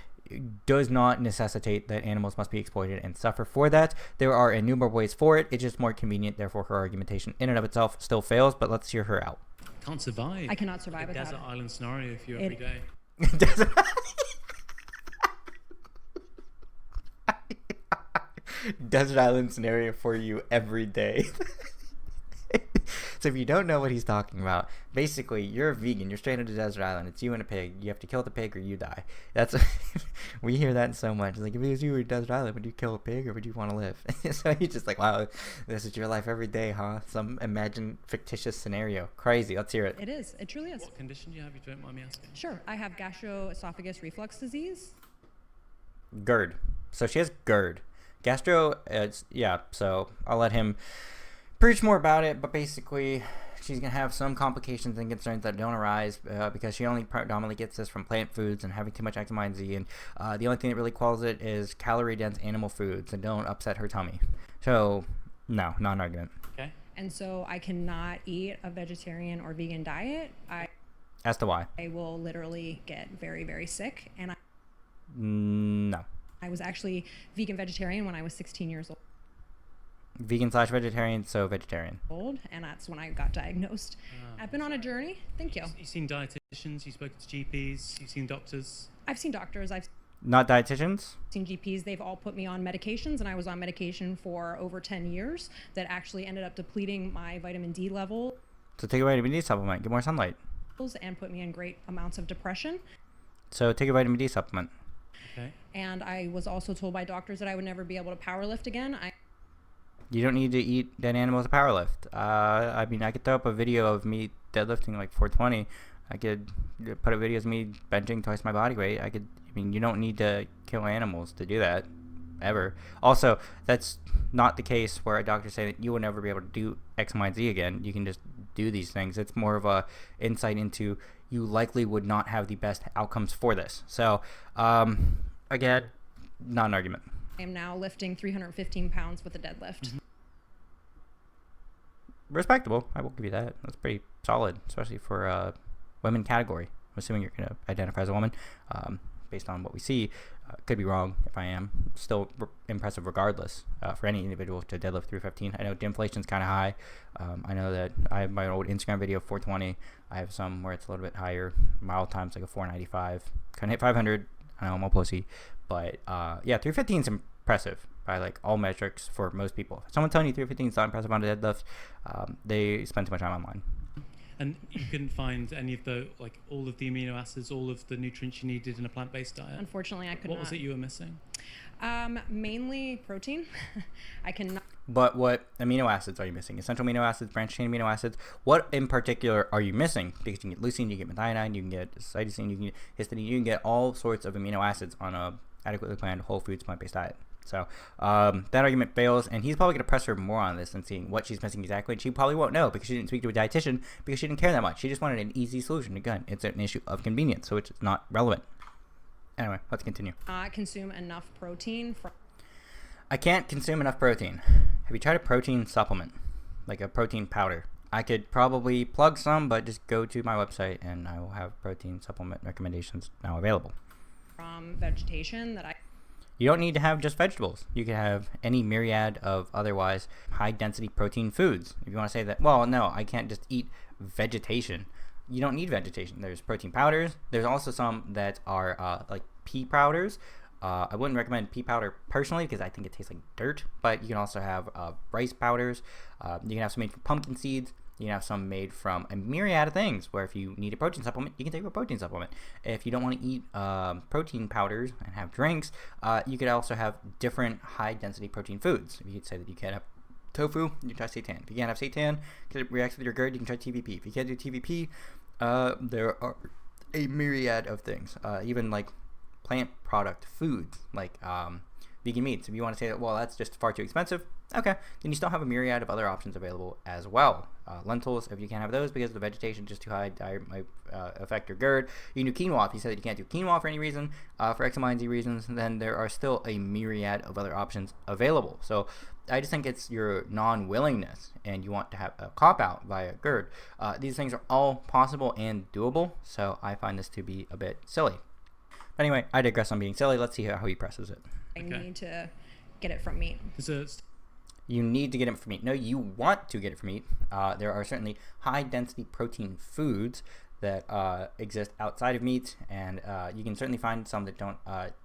does not necessitate that animals must be exploited and suffer for that. There are innumerable ways for it. It's just more convenient. Therefore, her argumentation in and of itself still fails, but let's hear her out. Can't survive. I cannot survive without desert it. island scenario for you every day. Desert island scenario for you every day. So if you don't know what he's talking about, basically you're a vegan, you're stranded on a desert island, it's you and a pig, you have to kill the pig or you die. That's we hear that so much. It's like, if it was you on a desert island, would you kill a pig or would you want to live? So you're just like, wow, this is your life every day, huh? Some imagined fictitious scenario. Crazy. Let's hear it. It is. It truly is. What condition do you have, if you don't mind me asking? Sure. I have gastroesophagus reflux disease. GERD. So she has GERD. Gastro, yeah, so I'll let him preach more about it, but basically she's going to have some complications and concerns that don't arise because she only predominantly gets this from plant foods and having too much X, Y, and Z, and the only thing that really quells it is calorie-dense animal foods and don't upset her tummy. So, no, not an argument. Okay. And so I cannot eat a vegetarian or vegan diet. As to why? I will literally get very, very sick. And No. I was actually vegan-vegetarian when I was 16 years old. Vegan/vegetarian, so vegetarian. And that's when I got diagnosed. I've been on a journey. Thank you. You've seen dietitians, you've spoken to GPs, you've seen doctors. I've seen doctors. Not dietitians? GPs, they've all put me on medications, and I was on medication for over 10 years that actually ended up depleting my vitamin D level. So take a vitamin D supplement, get more sunlight. And put me in great amounts of depression. So take a vitamin D supplement. Okay. And I was also told by doctors that I would never be able to power lift again. You don't need to eat dead animals to power lift. I mean, I could throw up a video of me deadlifting like 420. I could put up videos of me benching twice my body weight. I mean, you don't need to kill animals to do that, ever. Also, that's not the case where a doctor say that you will never be able to do X, Y, and Z again. You can just do these things. It's more of a insight into you likely would not have the best outcomes for this. So, again, not an argument. I am now lifting 315 pounds with a deadlift. Respectable. I will give you that. That's pretty solid, especially for a women category. I'm assuming you're going to identify as a woman. Based on what we see, could be wrong if I am. Still impressive regardless for any individual to deadlift 315. I know the inflation's kind of high. I know that I have my old Instagram video of 420. I have some where it's a little bit higher. My all time's like a 495. Couldn't hit 500. I know I'm a pussy. But yeah, 315 is impressive by like all metrics for most people. If someone telling you 315 is not impressive on a deadlift, they spend too much time online. And you couldn't find any of the, like, all of the amino acids, all of the nutrients you needed in a plant-based diet? Unfortunately, I could not. not. What was it you were missing? Mainly protein. I cannot. But what amino acids are you missing? Essential amino acids, branched-chain amino acids. What in particular are you missing? Because you can get leucine, you can get methionine, you can get cytosine, you can get histidine, you can get all sorts of amino acids on a adequately planned whole foods plant-based diet. So that argument fails, and he's probably going to press her more on this and seeing what she's missing exactly. And she probably won't know because she didn't speak to a dietitian because she didn't care that much. She just wanted an easy solution. Again, it's an issue of convenience, so it's not relevant. Anyway, let's continue. Consume enough protein. I can't consume enough protein. Have you tried a protein supplement, like a protein powder? I could probably plug some, but just go to my website and I will have protein supplement recommendations now available. From vegetation that I... You don't need to have just vegetables. You can have any myriad of otherwise high-density protein foods. If you want to say that, well, no, I can't just eat vegetation. You don't need vegetation. There's protein powders. There's also some that are like pea powders. I wouldn't recommend pea powder personally because I think it tastes like dirt, but you can also have rice powders. You can have some made from pumpkin seeds. You can have some made from a myriad of things where if you need a protein supplement, you can take a protein supplement. If you don't want to eat protein powders and have drinks, you could also have different high-density protein foods. You could say that you can't have tofu, you can try seitan. If you can't have seitan because it reacts with your GERD, you can try TVP. If you can't do TVP, there are a myriad of things, even like plant product foods, like vegan meats. If you want to say that, well, that's just far too expensive, okay, then you still have a myriad of other options available as well. Lentils, if you can't have those because the vegetation is just too high, diet might affect your GERD. You can do quinoa. If you say that you can't do quinoa for any reason, for X, Y, and Z reasons, then there are still a myriad of other options available. So I just think it's your non-willingness and you want to have a cop-out via GERD. These things are all possible and doable, so I find this to be a bit silly. But anyway, I digress on being silly. Let's see how he presses it. I need to get it from meat. You need to get it from meat. No, you want to get it from meat. There are certainly high-density protein foods that exist outside of meat, and you can certainly find some that don't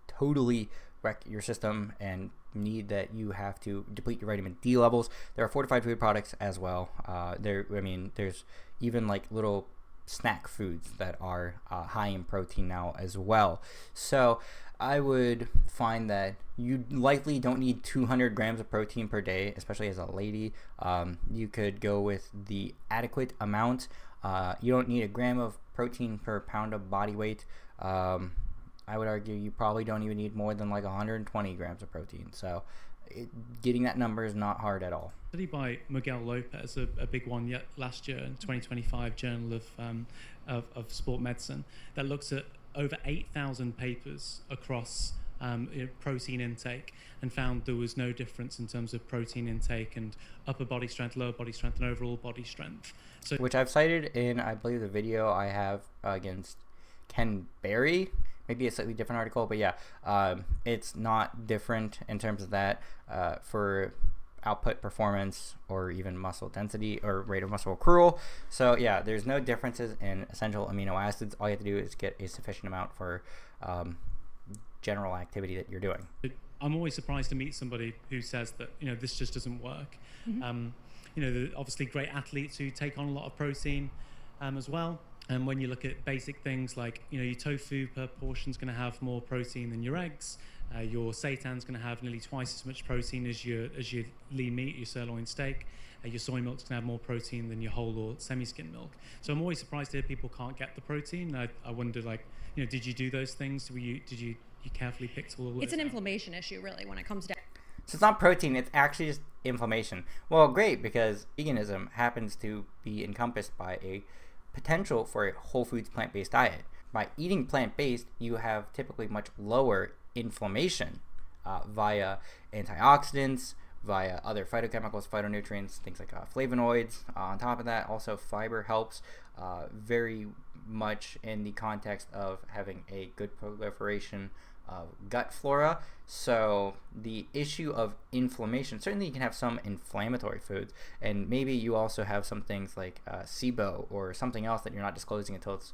totally wreck your system and need that you have to deplete your vitamin D levels. There are fortified food products as well. There's even like little snack foods that are high in protein now as well. So I would find that you likely don't need 200 grams of protein per day, especially as a lady. You could go with the adequate amount. You don't need a gram of protein per pound of body weight. I would argue you probably don't even need more than like 120 grams of protein. So getting that number is not hard at all. Study by Miguel Lopez, a big one yet last year in 2025 Journal of Sport Medicine, that looks at over 8,000 papers across protein intake and found there was no difference in terms of protein intake and upper body strength, lower body strength, and overall body strength. So, which I've cited in, I believe, the video I have against Ken Berry. Maybe a slightly different article, but yeah, it's not different in terms of that for output performance or even muscle density or rate of muscle accrual. So yeah, there's no differences in essential amino acids. All you have to do is get a sufficient amount for general activity that you're doing. I'm always surprised to meet somebody who says that, this just doesn't work. Obviously great athletes who take on a lot of protein as well. And when you look at basic things like, your tofu per portion is going to have more protein than your eggs. Your seitan's going to have nearly twice as much protein as your lean meat, your sirloin steak. Your soy milk's going to have more protein than your whole or semi-skim milk. So I'm always surprised to hear people can't get the protein. I wonder, did you do those things? Did you carefully pick all of It's an inflammation issue, really, when it comes down. So it's not protein, it's actually just inflammation. Well, great, because veganism happens to be encompassed by a potential for a whole foods plant-based diet. By eating plant-based, you have typically much lower inflammation via antioxidants, via other phytochemicals, phytonutrients, things like flavonoids. On top of that, also fiber helps very much in the context of having a good proliferation of gut flora. So the issue of inflammation, certainly you can have some inflammatory foods, and maybe you also have some things like SIBO or something else that you're not disclosing until it's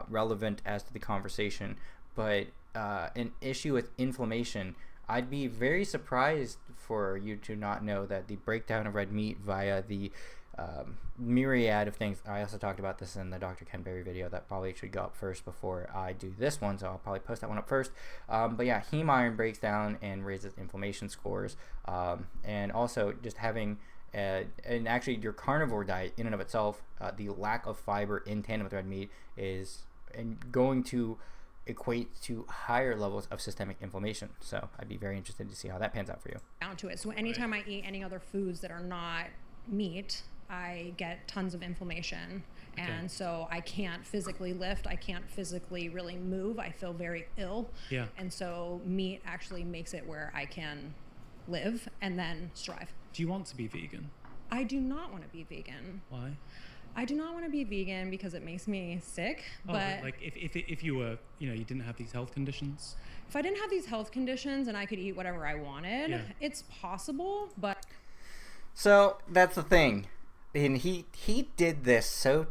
relevant as to the conversation. But an issue with inflammation, I'd be very surprised for you to not know that the breakdown of red meat via the myriad of things. I also talked about this in the Dr. Ken Berry video that probably should go up first before I do this one, so I'll probably post that one up first. But yeah, heme iron breaks down and raises inflammation scores, and also just having and actually your carnivore diet in and of itself, the lack of fiber in tandem with red meat is going to equate to higher levels of systemic inflammation. So I'd be very interested to see how that pans out for you. Down to it. So anytime I eat any other foods that are not meat, I get tons of inflammation. And so I can't physically lift. I can't physically really move. I feel very ill. Yeah. And so meat actually makes it where I can live and then strive. Do you want to be vegan? I do not want to be vegan. Why? I do not want to be vegan because it makes me sick. But like if you were, you didn't have these health conditions? If I didn't have these health conditions and I could eat whatever I wanted, it's possible, but... So that's the thing. And he did this so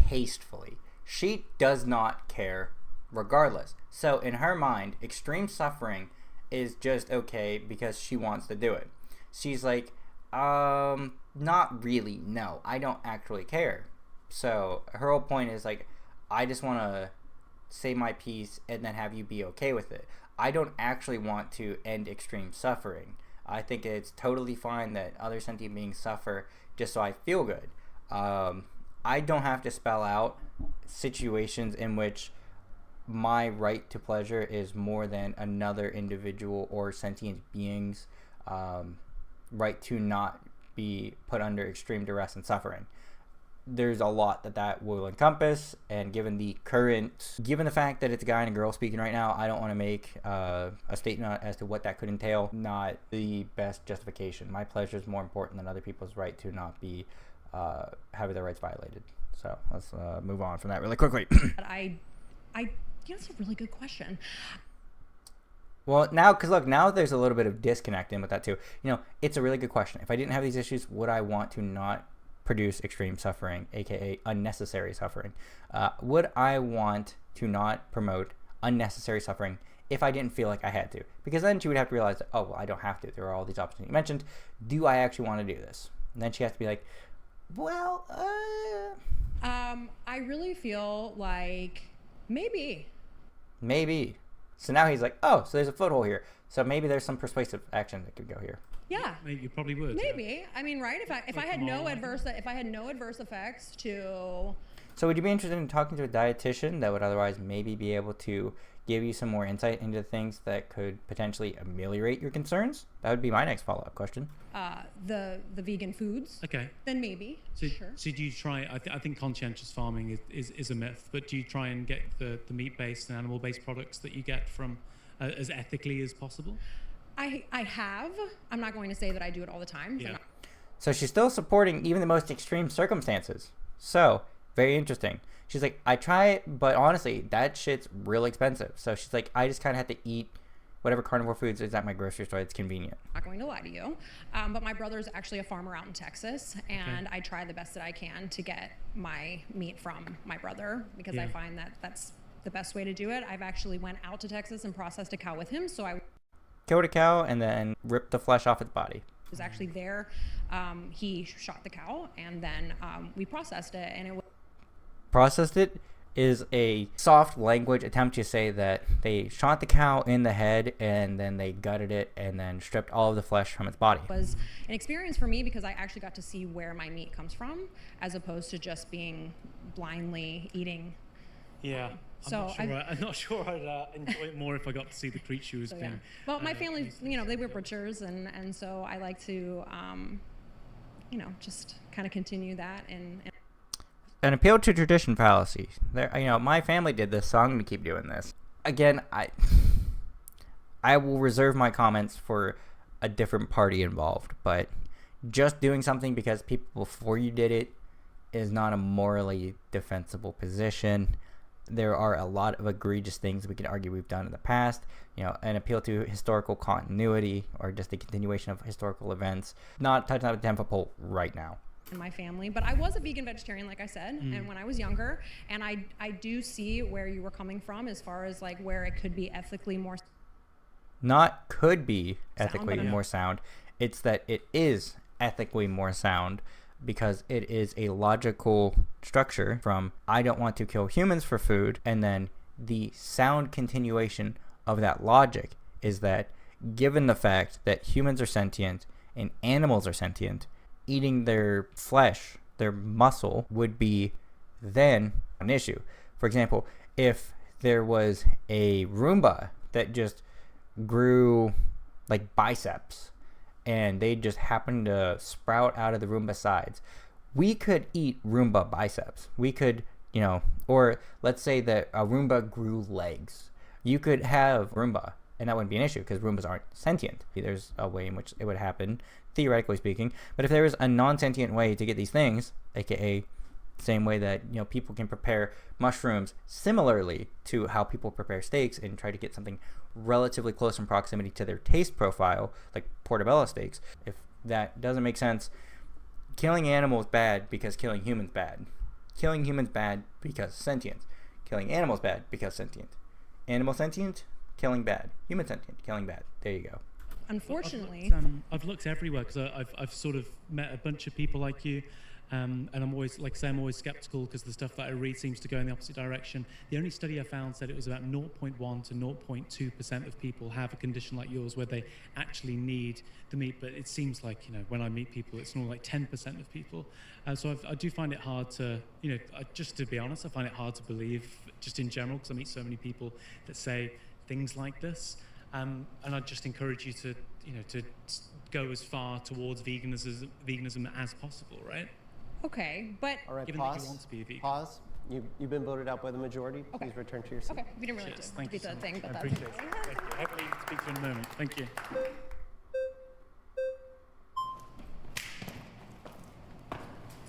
tastefully. She does not care regardless. So in her mind, extreme suffering is just okay because she wants to do it. She's like, not really, no, I don't actually care. So her whole point is like, I just want to say my piece and then have you be okay with it. I don't actually want to end extreme suffering. I think it's totally fine that other sentient beings suffer just so I feel good. I don't have to spell out situations in which my right to pleasure is more than another individual or sentient being's right to not be put under extreme duress and suffering. There's a lot that will encompass, and given the fact that it's a guy and a girl speaking right now, I don't want to make a statement as to what that could entail. Not the best justification. My pleasure is more important than other people's right to not be having their rights violated. So let's move on from that really quickly. That's a really good question. Well, now there's a little bit of disconnect in with that too. It's a really good question. If I didn't have these issues, would I want to not produce extreme suffering, aka unnecessary suffering? Would I want to not promote unnecessary suffering if I didn't feel like I had to? Because then she would have to realize that, oh, well, I don't have to. There are all these options you mentioned. Do I actually want to do this? And then she has to be like, well, I really feel like maybe. So now he's like, oh, so there's a foothold here. So maybe there's some persuasive action that could go here. Yeah. Maybe you probably would. Maybe. I mean, right? If I had no adverse effects to... So would you be interested in talking to a dietitian that would otherwise maybe be able to give you some more insight into things that could potentially ameliorate your concerns? That would be my next follow-up question. The vegan foods. Okay. Then maybe. So, sure. So do you try? I think conscientious farming is a myth, but do you try and get the meat-based and animal-based products that you get from as ethically as possible? I have. I'm not going to say that I do it all the time. Yeah. So she's still supporting even the most extreme circumstances. So very interesting. She's like, I try it, but honestly, that shit's real expensive. So she's like, I just kind of have to eat whatever carnivore foods is at my grocery store. It's convenient. I'm not going to lie to you, but my brother's actually a farmer out in Texas, and I try the best that I can to get my meat from my brother because I find that that's the best way to do it. I've actually went out to Texas and processed a cow with him. So I killed a cow and then ripped the flesh off its body. Was actually there. He shot the cow and then we processed it, and it was processed it is a soft language attempt to say that they shot the cow in the head and then they gutted it and then stripped all of the flesh from its body. It was an experience for me because I actually got to see where my meat comes from, as opposed to just being blindly eating. Yeah. So I'm not sure I'd enjoy it more if I got to see the creatures. Yeah. Well, my family, they were butchers, and so I like to, just kind of continue that and an appeal to tradition fallacy. There, my family did this, so I'm going to keep doing this. Again, I will reserve my comments for a different party involved, but just doing something because people before you did it is not a morally defensible position. There are a lot of egregious things we can argue we've done in the past. An appeal to historical continuity or just the continuation of historical events. Not touching on the 10-foot pole right now. In my family, but I was a vegan vegetarian, like I said, and when I was younger, and I do see where you were coming from as far as like where it could be ethically more. Not could be ethically sound, more sound. It's that it is ethically more sound because it is a logical structure from I don't want to kill humans for food, and then the sound continuation of that logic is that given the fact that humans are sentient and animals are sentient, eating their flesh, their muscle, would be then an issue. For example, if there was a Roomba that just grew like biceps and they just happened to sprout out of the Roomba sides, we could eat Roomba biceps. We could, or let's say that a Roomba grew legs. You could have Roomba, and that wouldn't be an issue because Roombas aren't sentient. There's a way in which it would happen, theoretically speaking. But if there was a non-sentient way to get these things, aka same way that people can prepare mushrooms similarly to how people prepare steaks and try to get something relatively close in proximity to their taste profile, like portobello steaks. If that doesn't make sense, killing animals bad because killing humans bad. Killing humans bad because sentient. Killing animals bad because sentient. Animal sentient, killing bad. Human sentient, killing bad. There you go. Unfortunately, I've looked everywhere because I've sort of met a bunch of people like you, and I'm always, like I say, I'm always skeptical because the stuff that I read seems to go in the opposite direction. The only study I found said it was about 0.1 to 0.2% of people have a condition like yours where they actually need the meat, but it seems like, when I meet people, it's more like 10% of people. So I do find it hard to, just to be honest, I find it hard to believe just in general because I meet so many people that say things like this. And I'd just encourage you to, to go as far towards veganism as possible, right? Okay, but all right, given pause. that you want to be a vegan. Pause. You've been voted out by the majority. Okay. Please return to your seat. okay, we didn't really Cheers. have Thank to you do so the thing, much. but I that's appreciate it. Thank you. Hopefully speak to you in a moment. Thank you.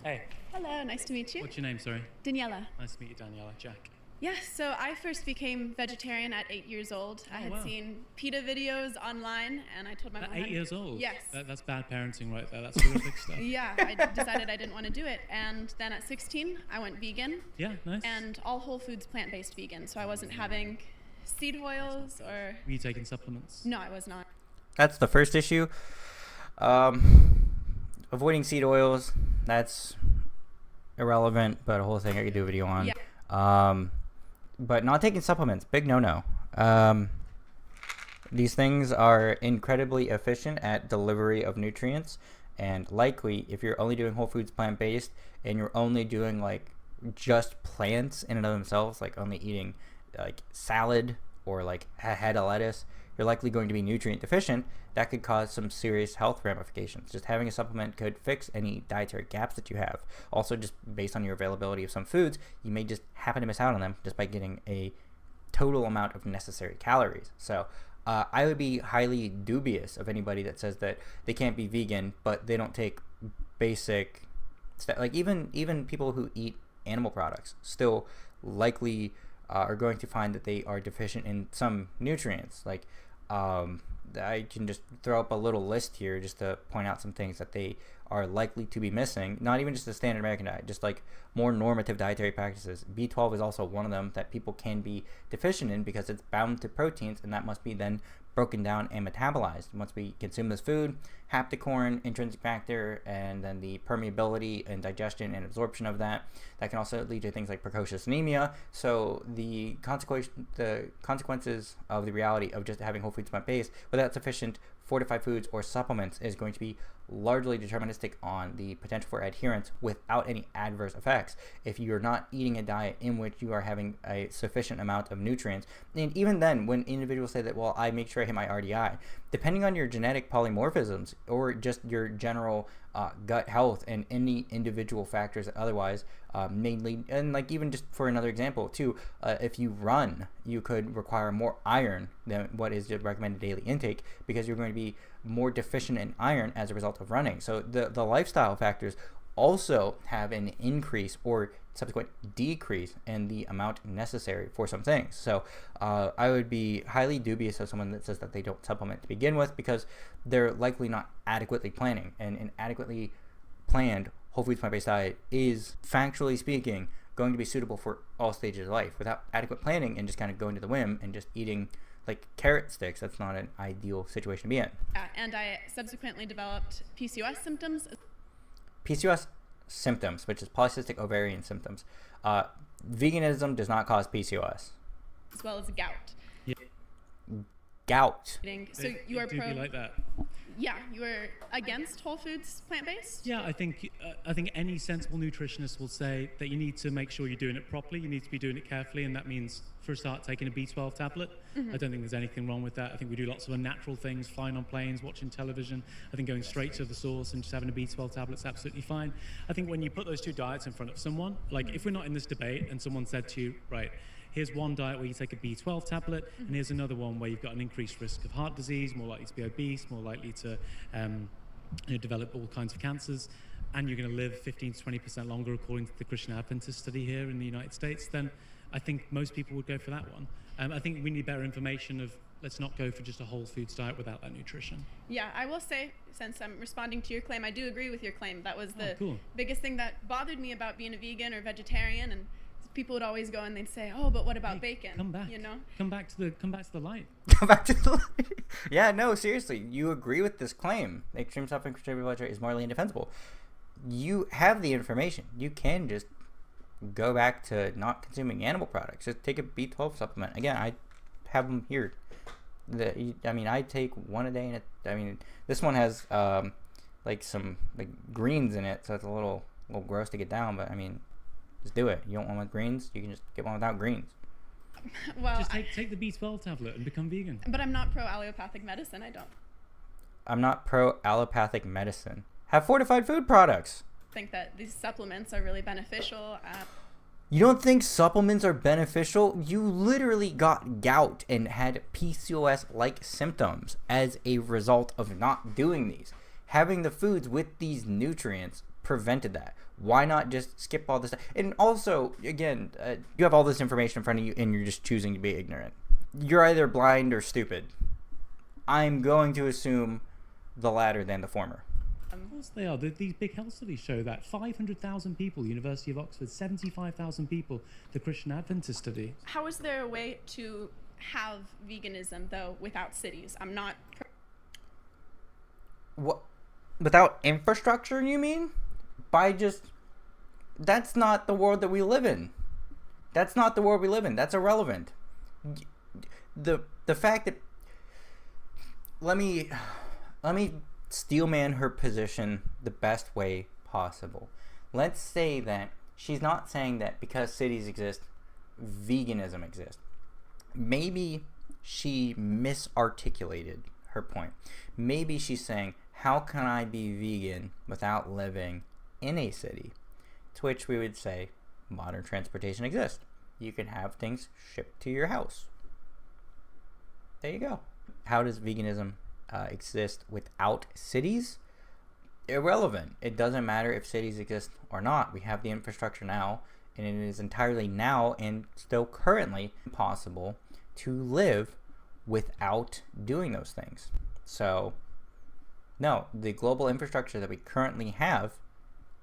Hey, Hello, nice to meet you. what's your name, sorry? Daniela. Nice to meet you, Daniela. Jack. Yes, so I first became vegetarian at 8 years old. I had wow. seen PETA videos online, and I told my At mom. 8 years old? Yes. That's bad parenting right there. That's horrific stuff. Yeah, I decided I didn't want to do it. And then at 16, I went vegan, Yeah, nice. and all whole foods plant-based vegan. So I wasn't having seed oils or. Were you taking supplements? No, I was not. That's the first issue. Avoiding seed oils, that's irrelevant, but a whole thing I could do a video on. Yeah. But not taking supplements, big no-no. These things are incredibly efficient at delivery of nutrients, and likely if you're only doing whole foods plant-based and you're only doing like just plants in and of themselves, like only eating like salad or like a head of lettuce, you're likely going to be nutrient deficient. That could cause some serious health ramifications. Just having a supplement could fix any dietary gaps that you have. Also, just based on your availability of some foods, you may just happen to miss out on them just by getting a total amount of necessary calories. So I would be highly dubious of anybody that says that they can't be vegan, but they don't take basic stuff. Like even people who eat animal products still likely are going to find that they are deficient in some nutrients. Like I can just throw up a little list here just to point out some things that they are likely to be missing. Not even just the standard American diet, just like more normative dietary practices. B12 is also one of them that people can be deficient in because it's bound to proteins, and that must be then broken down and metabolized. Once we consume this food, haptocorn, intrinsic factor, and then the permeability and digestion and absorption of that can also lead to things like precocious anemia. So the consequences of the reality of just having whole foods plant-based without sufficient fortified foods or supplements is going to be largely deterministic on the potential for adherence without any adverse effects if you're not eating a diet in which you are having a sufficient amount of nutrients. And even then, when individuals say that, well, I make sure I hit my RDI, depending on your genetic polymorphisms or just your general gut health and any individual factors that otherwise mainly, and like even just for another example too, if you run, you could require more iron than what is the recommended daily intake because you're going to be more deficient in iron as a result of running. So the lifestyle factors also have an increase or subsequent decrease in the amount necessary for some things. So I would be highly dubious of someone that says that they don't supplement to begin with because they're likely not adequately planning. And an adequately planned whole foods plant-based diet is, factually speaking, going to be suitable for all stages of life. Without adequate planning and just kind of going to the whim and just eating like carrot sticks, that's not an ideal situation to be in. And I subsequently developed PCOS symptoms. PCOS symptoms, which is polycystic ovarian symptoms. Veganism does not cause PCOS. As well as gout. Yeah. Gout. So you are pro. Like that. Yeah, you are against whole foods plant-based? Yeah, I think any sensible nutritionist will say that you need to make sure you're doing it properly. You need to be doing it carefully, and that means, for a start, taking a B12 tablet. I don't think there's anything wrong with that. I think we do lots of unnatural things, flying on planes, watching television. I think going straight to the source and just having a B12 tablet is absolutely fine. I think when you put those two diets in front of someone, like if we're not in this debate and someone said to you, right, here's one diet where you take a B12 tablet, and here's another one where you've got an increased risk of heart disease, more likely to be obese, more likely to develop all kinds of cancers, and you're going to live 15 to 20% longer according to the Christian Adventist study here in the United States, then I think most people would go for that one. I think we need better information of, let's not go for just a whole foods diet without that nutrition. Yeah, I will say, since I'm responding to your claim, I do agree with your claim. That was the biggest thing that bothered me about being a vegan or vegetarian, and people would always go and they'd say, "Oh, but what about bacon?" Come back. You know, come back to the light. Come back to the light. Yeah, no, seriously, you agree with this claim? Extreme suffering for blood sugar is morally indefensible. You have the information. You can just go back to not consuming animal products. Just take a B12 supplement. Again, I have them here. I take one a day, and this one has like some greens in it, so it's a little gross to get down. But just do it. You don't want with greens, you can just get one without greens. Well, just take the B12 tablet and become vegan. But I'm not pro allopathic medicine. I'm not pro allopathic medicine. Have fortified food products. I think that these supplements are really beneficial. You don't think supplements are beneficial? You literally got gout and had PCOS-like symptoms as a result of not doing these. Having the foods with these nutrients prevented that. Why not just skip all this? And also, again, you have all this information in front of you and you're just choosing to be ignorant. You're either blind or stupid. I'm going to assume the latter than the former. Of course they are. These big health studies show that 500,000 people, University of Oxford, 75,000 people, the Christian Adventist study. How is there a way to have veganism, though, without cities? I'm not... What? Without infrastructure, you mean? That's not the world that we live in. That's not the world we live in. That's irrelevant. The fact that... Let me steelman her position the best way possible. Let's say that she's not saying that because cities exist, veganism exists. Maybe she misarticulated her point. Maybe she's saying, how can I be vegan without living in a city? To which we would say, modern transportation exists. You can have things shipped to your house. There you go. How does veganism exist without cities? Irrelevant. It doesn't matter if cities exist or not. We have the infrastructure now, and it is entirely now and still currently possible to live without doing those things. So No, the global infrastructure that we currently have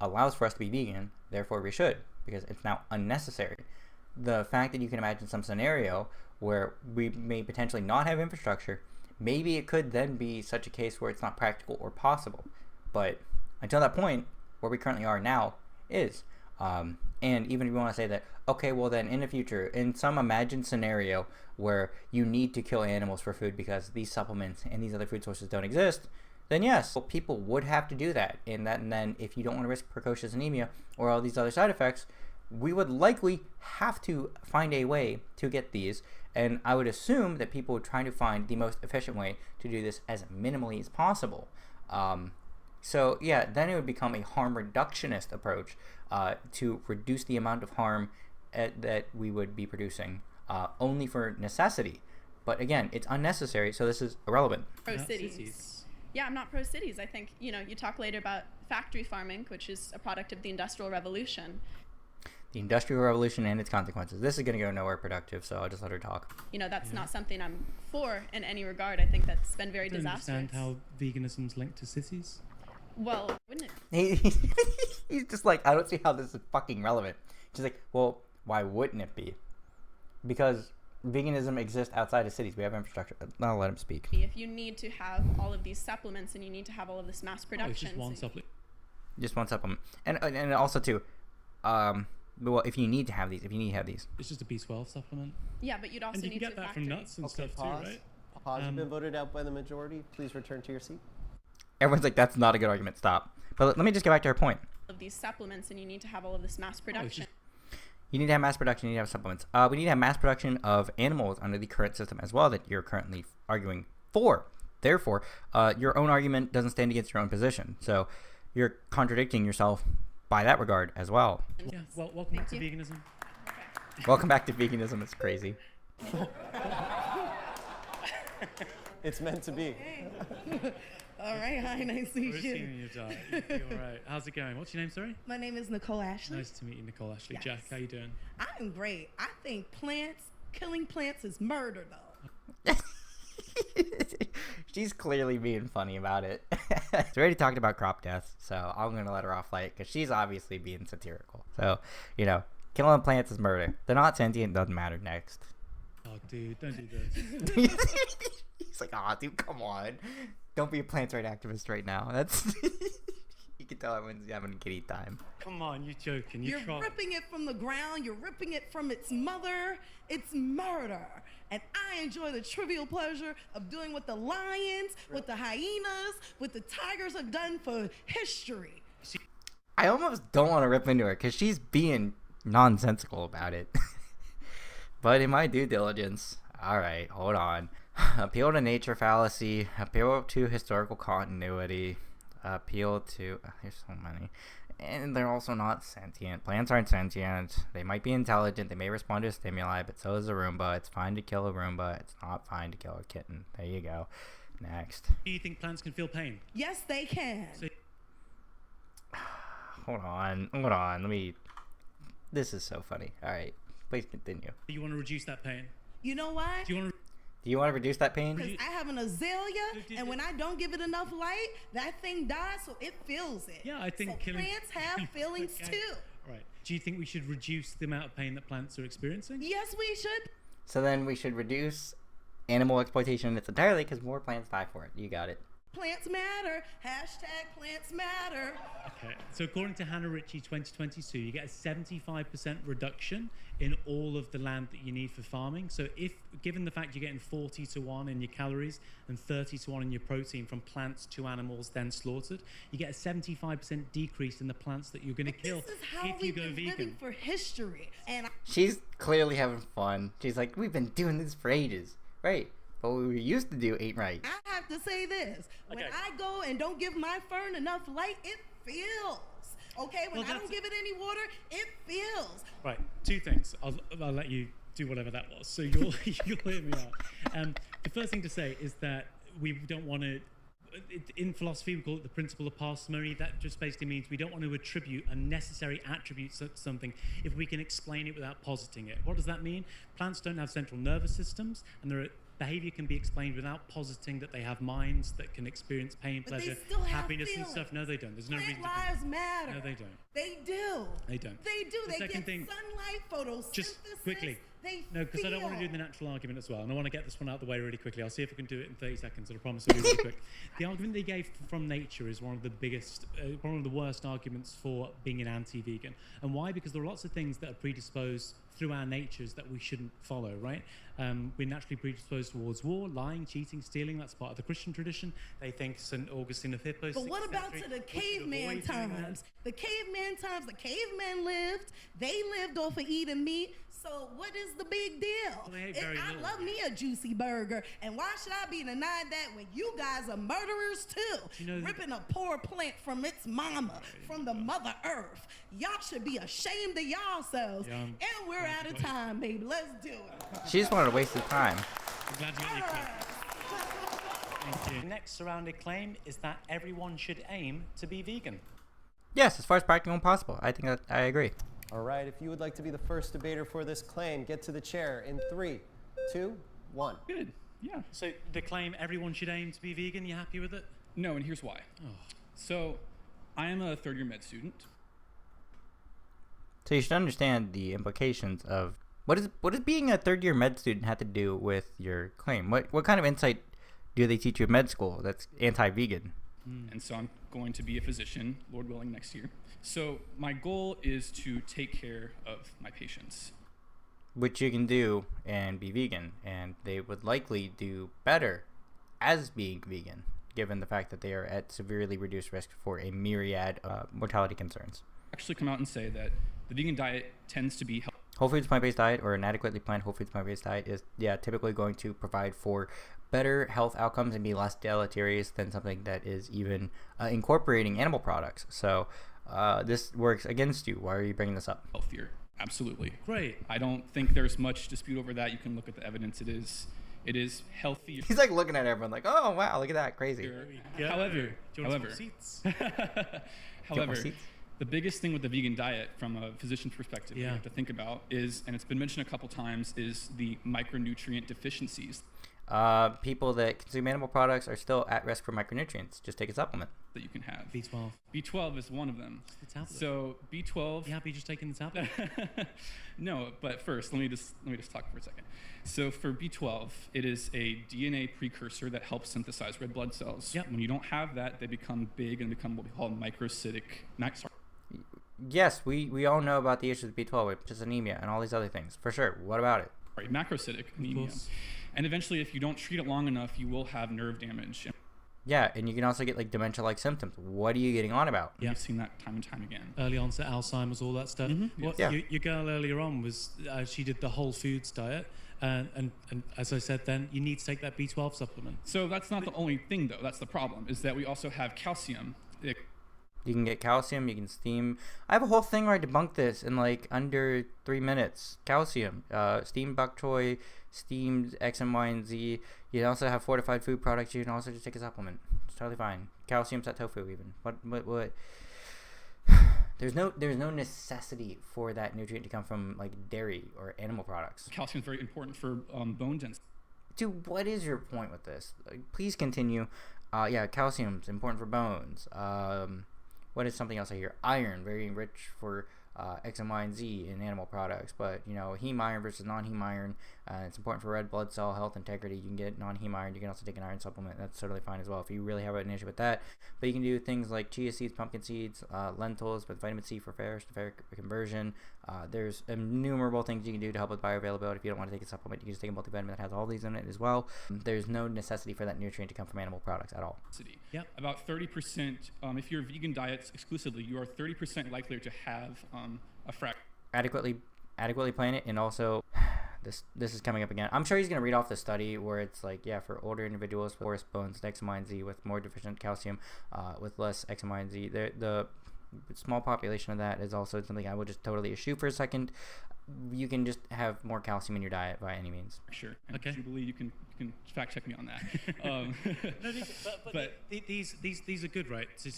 allows for us to be vegan, therefore we should, because it's now unnecessary. The fact that you can imagine some scenario where we may potentially not have infrastructure, maybe it could then be such a case where it's not practical or possible. But until that point, where we currently are now is. And even if you want to say that, okay, well then in the future, in some imagined scenario where you need to kill animals for food because these supplements and these other food sources don't exist, then yes, well, people would have to do that. And then if you don't want to risk precocious anemia or all these other side effects, we would likely have to find a way to get these. And I would assume that people would try to find the most efficient way to do this as minimally as possible. So yeah, then it would become a harm reductionist approach to reduce the amount of harm that we would be producing only for necessity. But again, it's unnecessary, so this is irrelevant. Pro cities. Yeah, I'm not pro cities. I think, you talk later about factory farming, which is a product of the Industrial Revolution. The Industrial Revolution and its consequences. This is going to go nowhere productive, so I'll just let her talk. That's not something I'm for in any regard. I think that's been very disastrous. Understand how veganism's linked to cities? Well, wouldn't it? He's just like, I don't see how this is fucking relevant. She's like, well, why wouldn't it be? Because veganism exists outside of cities. We have infrastructure. I'll let him speak. If you need to have all of these supplements and you need to have all of this mass production. It's just one supplement. Just one supplement. And also too, well, if you need to have these, It's just a B12 supplement. Yeah, but you'd also and you need can get to that from nuts and stuff pause. too, right? Pause. You've been voted out by the majority. Please return to your seat. Everyone's like, that's not a good argument. Stop. But let me just get back to her point. Of these supplements, and you need to have all of this mass production. You need to have mass production. You need to have supplements. We need to have mass production of animals under the current system as well that you're currently arguing for. Therefore, your own argument doesn't stand against your own position. So you're contradicting yourself by that regard as well. Yeah. Well, welcome back to veganism. Okay. Welcome back to veganism. It's crazy. It's meant to be. All right, hi, nice to meet We're you. seeing you, Jack. You're all right. How's it going? What's your name, sorry? My name is Nicole Ashley. Nice to meet you, Nicole Ashley. Yes. Jack, how you doing? I'm great. I think killing plants is murder, though. She's clearly being funny about it. She's already talked about crop death, so I'm going to let her off light because she's obviously being satirical. So, killing plants is murder. They're not sentient, doesn't matter. Next. Oh, dude, don't do this. He's like, oh, dude, come on. Don't be a plants right activist right now. That's you can tell everyone's having kitty time. Come on, you're joking. You're ripping it from the ground. You're ripping it from its mother. It's murder. And I enjoy the trivial pleasure of doing what the lions, what the hyenas, what the tigers have done for history. I almost don't want to rip into her because she's being nonsensical about it. But in my due diligence, all right, hold on. Appeal to nature fallacy, appeal to historical continuity, appeal to... there's so many. And they're also not sentient. Plants aren't sentient. They might be intelligent. They may respond to stimuli, but so is a Roomba. It's fine to kill a Roomba. It's not fine to kill a kitten. There you go. Next. Do you think plants can feel pain? Yes, they can. Hold on. This is so funny. All right. Please continue. Do you want to reduce that pain? You know why? Do you want to reduce that pain? Because I have an azalea, and when I don't give it enough light, that thing dies, so it feels it. Yeah, I think so plants have feelings too. Right. Do you think we should reduce the amount of pain that plants are experiencing? Yes, we should. So then we should reduce animal exploitation in its entirety because more plants die for it. You got it. Plants matter. Hashtag plants matter. Okay. So according to Hannah Ritchie 2022, you get a 75% reduction in all of the land that you need for farming. So if, given the fact you're getting 40 to 1 in your calories and 30 to 1 in your protein from plants to animals then slaughtered, you get a 75% decrease in the plants that you're going to kill if you go vegan. Living for history. And she's clearly having fun. She's like, we've been doing this for ages. Right. But what we used to do ain't right. I have to say this. When I go and don't give my fern enough light, it feels. Okay? When I don't give it any water, it feels. Right. Two things. I'll let you do whatever that was. So you'll hear me out. The first thing to say is that we don't want to... In philosophy, we call it the principle of parsimony. That just basically means we don't want to attribute unnecessary attributes to something if we can explain it without positing it. What does that mean? Plants don't have central nervous systems, and there are behavior can be explained without positing that they have minds that can experience pain, But pleasure, they still have happiness, and feelings. stuff. No, they don't. There's no Plant reason to lives think. matter. No, they don't. They do. They don't. They do. The They second get thing- sunlight, photosynthesis. Just quickly. They No, because I don't want to feel. do the natural argument as well, and I want to get this one out of the way really quickly. I'll see if I can do it in 30 seconds, and I promise it'll be really quick. The argument they gave from nature is one of the biggest, one of the worst arguments for being an anti-vegan. And why? Because there are lots of things that are predisposed through our natures that we shouldn't follow, right? We're naturally predisposed towards war, lying, cheating, stealing. That's part of the Christian tradition. They think St. Augustine of Hippo. But what 6th about century, to the we should caveman avoid doing that. times? The caveman times, the cavemen lived. They lived off of eating meat. So what is the big deal? Well, they ate very I little. love me a juicy burger. And why should I be denied that when you guys are murderers too? You know, ripping a poor plant from its mama, from the mother earth. Y'all should be ashamed of yourselves. Yeah, and we're out of time, baby. Let's do it. She just wanted to waste his time. I'm glad you got your clip. Thank you. The next surrounded claim is that everyone should aim to be vegan. Yes, as far as practical and possible. I think that I agree. All right, if you would like to be the first debater for this claim, get to the chair in 3, 2, 1. Good. Yeah. So the claim everyone should aim to be vegan, you happy with it? No, and here's why. Oh. So, I am a third-year med student. So you should understand the implications of what does being a third-year med student have to do with your claim? What kind of insight do they teach you in med school that's anti-vegan? And so I'm going to be a physician, Lord willing, next year. So my goal is to take care of my patients. Which you can do and be vegan, and they would likely do better as being vegan, given the fact that they are at severely reduced risk for a myriad of mortality concerns. Actually come out and say that the vegan diet tends to be Whole foods plant-based diet, or an adequately planned whole foods plant-based diet, is typically going to provide for better health outcomes and be less deleterious than something that is even incorporating animal products. So this works against you. Why are you bringing this up? healthier. Absolutely. Great. I don't think there's much dispute over that. You can look at the evidence. It is healthier. He's like looking at everyone like, oh wow, look at that, crazy. However, Do you want some seats? however, the biggest thing with the vegan diet from a physician's perspective you Yeah. have to think about is, and it's been mentioned a couple times, is the micronutrient deficiencies People that consume animal products are still at risk for micronutrients. Just take a supplement. that you can have. B12. B12 is one of them. The tablet. So B12. You happy just taking the tablet? No, but first let me just talk for a second. So for B12, it is a DNA precursor that helps synthesize red blood cells. Yep. When you don't have that, they become big and become what we call microcytic. Yes, we all know about the issues with B12, which is anemia and all these other things, for sure. What about it? Sorry, macrocytic anemia. And eventually, if you don't treat it long enough, you will have nerve damage. Yeah, and you can also get like dementia-like symptoms. What are you getting on about? Yeah. We've seen that time and time again. Early onset Alzheimer's, all that stuff. Mm-hmm. What Yeah. your girl earlier on was, she did the whole foods diet. And as I said then, you need to take that B12 supplement. So that's not the only thing, though. That's the problem, is that we also have calcium. You can get calcium, you can steam. I have a whole thing where I debunk this in like under 3 minutes. Calcium, steamed bok choy, steamed X and Y and Z. You can also have fortified food products. You can also just take a supplement. It's totally fine. Calcium set tofu even. What? There's no necessity for that nutrient to come from like dairy or animal products. Calcium is very important for bone density. Dude, what is your point with this? Please continue. Yeah, calcium's important for bones. What is something else I hear? Iron, very rich for X and Y and Z in animal products. But, you know, heme iron versus non-heme iron. It's important for red blood cell health integrity. You can get non-heme iron. You can also take an iron supplement. That's totally fine as well if you really have an issue with that. But you can do things like chia seeds, pumpkin seeds, lentils with vitamin C for ferrous to ferric conversion. There's innumerable things you can do to help with bioavailability. If you don't want to take a supplement, you can just take a multivitamin that has all these in it as well. There's no necessity for that nutrient to come from animal products at all. Yep. About 30%, if your vegan diet's exclusively, you are 30% likelier to have a fracture. Adequately plan it, and also this is coming up again. I'm sure he's going to read off the study where it's like, yeah, for older individuals with porous bones, X and Y and Z with more deficient calcium, with less X and Y and Z, the small population of that is also something I will just totally eschew for a second. You can just have more calcium in your diet by any means. Sure. And Okay. Jubilee, you can fact check me on that. No, these are good, right? So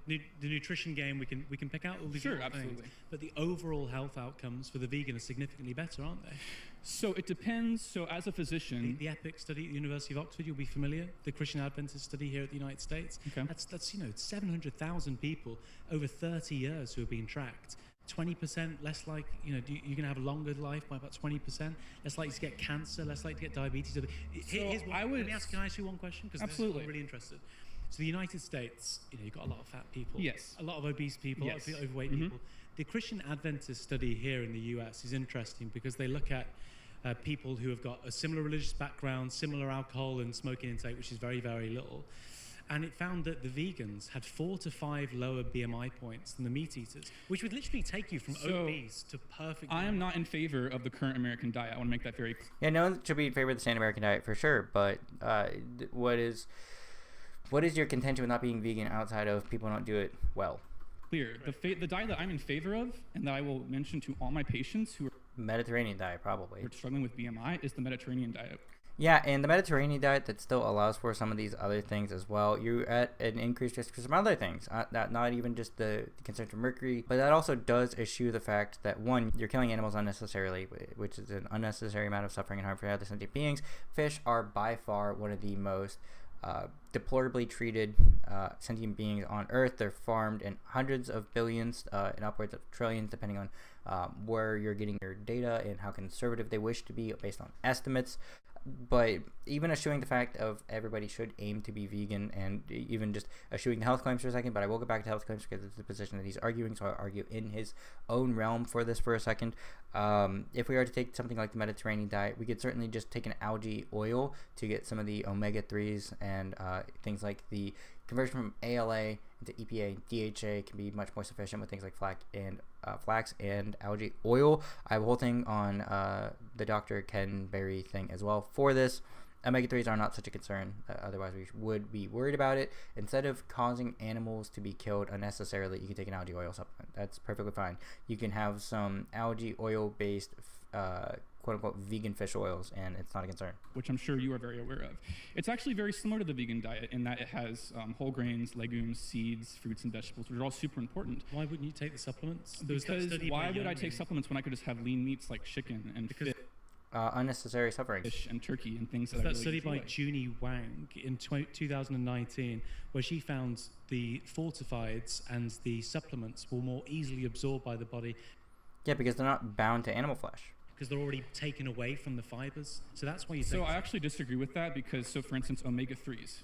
the nutrition game, we can pick out all these Sure, little things, absolutely. but the overall health outcomes for the vegan are significantly better, aren't they? So it depends. So as a physician, the EPIC study at the University of Oxford, you'll be familiar. The Christian Adventist study here at the United States. Okay. That's 700,000 people over 30 years who have been tracked. 20% less like, you're going to have a longer life by about 20%. Less likely to get cancer. Less likely to get diabetes. Let me ask you one question? Because absolutely, I'm really interested. So the United States, you've got a lot of fat people. Yes. A lot of obese people. Yes. A lot of overweight people. The Christian Adventist study here in the US is interesting because they look at people who have got a similar religious background, similar alcohol and smoking intake, which is very, very little. And it found that the vegans had 4 to 5 lower BMI points than the meat eaters, which would literally take you from obese to perfect. I am not in favor of the current American diet. I want to make that very clear. Yeah, no one should be in favor of the standard American diet for sure. But what is your contention with not being vegan outside of people don't do it well? Clear. The diet that I'm in favor of, and that I will mention to all my patients who are Mediterranean diet, probably. Who are struggling with BMI, is the Mediterranean diet. Yeah, and the Mediterranean diet that still allows for some of these other things as well. You're at an increased risk for some other things, not even just the concern for mercury, but that also does eschew the fact that, one, you're killing animals unnecessarily, which is an unnecessary amount of suffering and harm for other sentient beings. Fish are by far one of the most deplorably treated sentient beings on Earth. They're farmed in hundreds of billions and upwards of trillions, depending on where you're getting your data and how conservative they wish to be based on estimates. But even eschewing the fact of everybody should aim to be vegan, and even just eschewing the health claims for a second, but I will go back to health claims because it's the position that he's arguing, so I'll argue in his own realm for this for a second. If we are to take something like the Mediterranean diet, we could certainly just take an algae oil to get some of the omega-3s and things like the conversion from ALA into EPA and DHA can be much more sufficient with things like flax and algae oil. I have a whole thing on the Dr. Ken Berry thing as well for this. Omega-3s are not such a concern, otherwise we would be worried about it. Instead of causing animals to be killed unnecessarily, you can take an algae oil supplement. That's perfectly fine. You can have some algae oil based quote-unquote vegan fish oils, and it's not a concern. Which I'm sure you are very aware of. It's actually very similar to the vegan diet in that it has whole grains, legumes, seeds, fruits, and vegetables, which are all super important. Why wouldn't you take the supplements? Because why would I take supplements when I could just have lean meats like chicken and fish? Unnecessary suffering. Fish and turkey and things that study by Junie Wang in 2019, where she found the fortifieds and the supplements were more easily absorbed by the body. Yeah, because they're not bound to animal flesh. Because they're already taken away from the fibers. So that's why you take. So I actually disagree with that because, so for instance, omega-3s.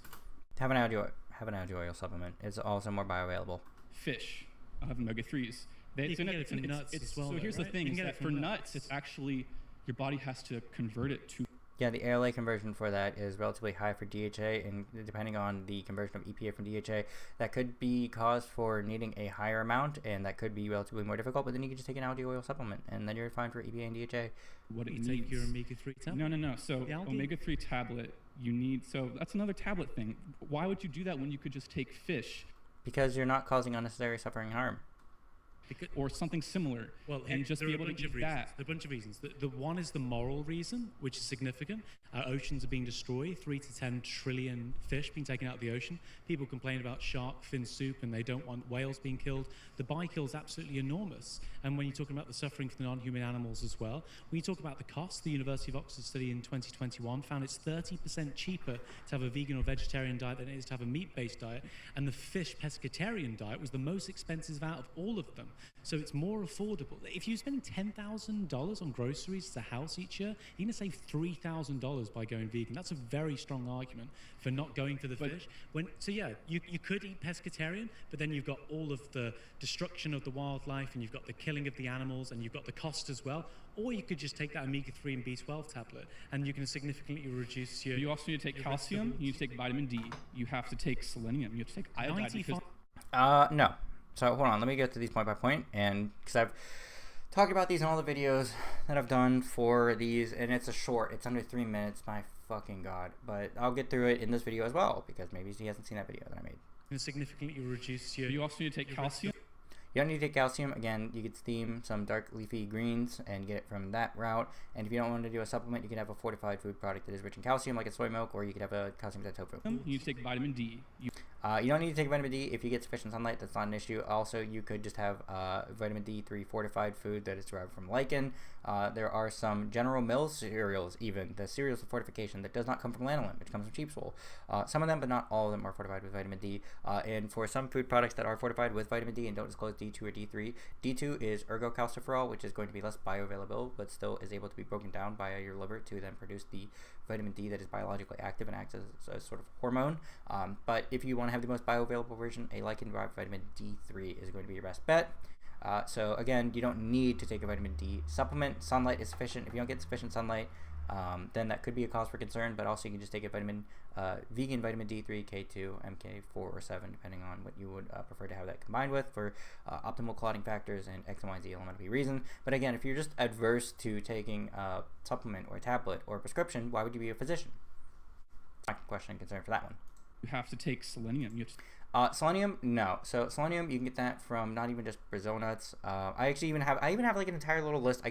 Have an algae oil supplement. It's also more bioavailable. Fish have omega-3s. You can get it from nuts as well. So here's the thing: is that for nuts, it's actually your body has to convert it to. Yeah, the ALA conversion for that is relatively high for DHA, and depending on the conversion of EPA from DHA, that could be cause for needing a higher amount, and that could be relatively more difficult, but then you can just take an algae oil supplement, and then you're fine for EPA and DHA. What you take your omega-3 tablet? No. So omega-3 tablet, you need, so that's another tablet thing. Why would you do that when you could just take fish? Because you're not causing unnecessary suffering and harm. Or something similar, and just be able to eat that. There are a bunch of reasons. The one is the moral reason, which is significant. Our oceans are being destroyed. 3 to 10 trillion fish being taken out of the ocean. People complain about shark fin soup, and they don't want whales being killed. The bykill is absolutely enormous. And when you're talking about the suffering for the non-human animals as well, when you talk about the cost, the University of Oxford study in 2021 found it's 30% cheaper to have a vegan or vegetarian diet than it is to have a meat-based diet. And the fish pescatarian diet was the most expensive out of all of them. So it's more affordable. If you're spending $10,000 on groceries as a house each year, you're going to save $3,000 by going vegan. That's a very strong argument for not going for the fish. So yeah, you could eat pescatarian, but then you've got all of the destruction of the wildlife, and you've got the killing of the animals, and you've got the cost as well. Or you could just take that omega-3 and B12 tablet, and you can significantly reduce your... You also need to take calcium, you need to take vitamin D, you have to take selenium, you have to take iodine. No. So hold on, let me get to these point by point, and because I've talked about these in all the videos that I've done for these, and it's it's under 3 minutes, my fucking god, but I'll get through it in this video as well, because maybe he hasn't seen that video that I made. And significantly reduce your... You also need to take calcium. You don't need to take calcium. Again, you could steam some dark leafy greens and get it from that route. And if you don't want to do a supplement, you can have a fortified food product that is rich in calcium, like a soy milk, or you could have a calcium-fed tofu. You need to take vitamin D. You don't need to take vitamin D if you get sufficient sunlight. That's not an issue. Also, you could just have vitamin D3 fortified food that is derived from lichen. There are some General Mills cereals, even the cereals of fortification, that does not come from lanolin, which comes from sheep's wool. Some of them, but not all of them, are fortified with vitamin D. And for some food products that are fortified with vitamin D and don't disclose D2 or D3, D2 is ergocalciferol, which is going to be less bioavailable, but still is able to be broken down by your liver to then produce the vitamin D that is biologically active and acts as a sort of hormone. But if you want to have the most bioavailable version, a lichen-derived vitamin D3 is going to be your best bet. So again, you don't need to take a vitamin D supplement. Sunlight is sufficient. If you don't get sufficient sunlight, then that could be a cause for concern, but also you can just take a vegan vitamin D3, K2, MK4, or 7, depending on what you would prefer to have that combined with for optimal clotting factors and X and Y, Z elementary reason. But again, if you're just adverse to taking a supplement or a tablet or a prescription, why would you be a physician? My question and concern for that one. You have to take selenium. Selenium, no. So selenium, you can get that from not even just Brazil nuts. I even have like an entire little list.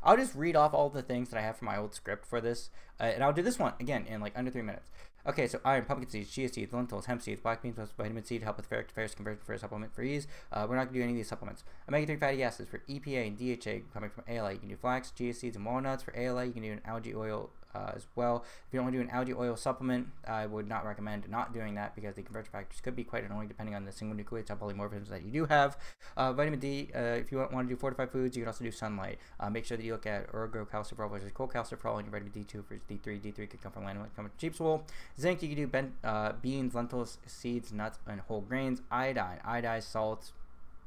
I'll just read off all the things that I have from my old script for this, and I'll do this one again in like under 3 minutes. Okay, so iron, pumpkin seeds, chia seeds, lentils, hemp seeds, black beans plus vitamin C to help with ferric to ferrous conversion for a supplement for ease. We're not going to do any of these supplements. Omega-3 fatty acids for EPA and DHA coming from ALA. You can do flax, chia seeds, and walnuts. For ALA, you can do an algae oil as well. If you don't want to do an algae oil supplement, I would not recommend not doing that because the conversion factors could be quite annoying depending on the single nucleotide polymorphisms that you do have. Vitamin D, if you want to do fortified foods, you can also do sunlight. Make sure that you look at ergocalciferol versus cholecalciferol, and your vitamin D2 versus D3. D3 could come from lanolin, come from sheep's wool. Zinc, you can do beans, lentils, seeds, nuts, and whole grains. Iodine, iodized salts.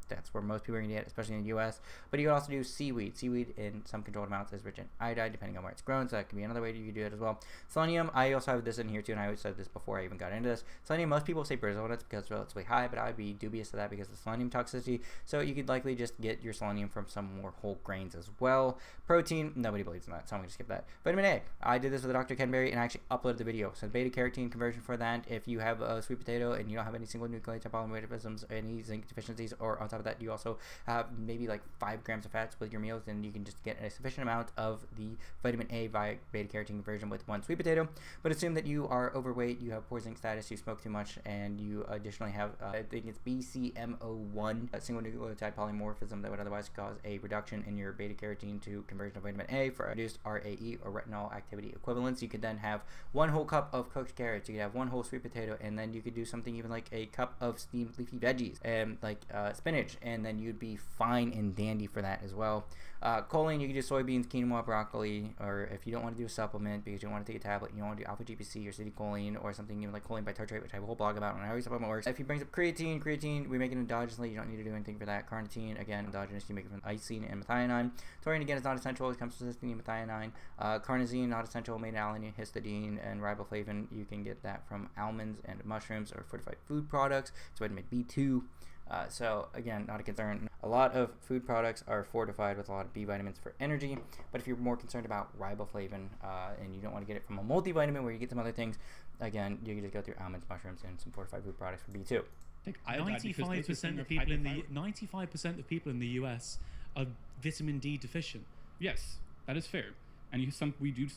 That's where most people are going to get, especially in the U.S. But you can also do seaweed. Seaweed in some controlled amounts is rich in iodine, depending on where it's grown, so that can be another way you can do it as well. Selenium, I also have this in here too, and I always said this before I even got into this. Selenium, most people say Brazil nuts because it's relatively high, but I would be dubious of that because of selenium toxicity. So you could likely just get your selenium from some more whole grains as well. Protein, nobody believes in that, so I'm going to skip that. Vitamin A, I did this with Dr. Ken Berry, and I actually uploaded the video. So beta carotene conversion for that. If you have a sweet potato and you don't have any single nucleotide polymorphisms, any zinc deficiencies, or on top of that, you also have maybe like 5 grams of fats with your meals, and you can just get a sufficient amount of the vitamin A via beta carotene conversion with one sweet potato. But assume that you are overweight, you have poor zinc status, you smoke too much, and you additionally have I think it's BCMO1, a single nucleotide polymorphism that would otherwise cause a reduction in your beta carotene to conversion of vitamin A for reduced RAE or retinol activity equivalence. You could then have 1 whole cup of cooked carrots, you could have 1 whole sweet potato, and then you could do something even like a cup of steamed leafy veggies and like spinach, and then you'd be fine and dandy for that as well. Choline, you can do soybeans, quinoa, broccoli, or if you don't want to do a supplement because you don't want to take a tablet, you don't want to do alpha GPC or citicoline or something even like choline bitartrate, which I have a whole blog about on how every supplement works. If he brings up creatine, we make it endogenously, you don't need to do anything for that. Carnitine, again, endogenous, you make it from isoleucine and methionine. Taurine, again, is not essential, it comes from cysteine and methionine. Carnosine, not essential, made alanine, histidine, and riboflavin, you can get that from almonds and mushrooms or fortified food products. It's vitamin B2. So again, not a concern. A lot of food products are fortified with a lot of B vitamins for energy, but if you're more concerned about riboflavin and you don't want to get it from a multivitamin where you get some other things, again, you can just go through almonds, mushrooms, and some fortified food products for B2. 95% of people in the 95% of people in the US are vitamin D deficient. Yes, that is fair. And we do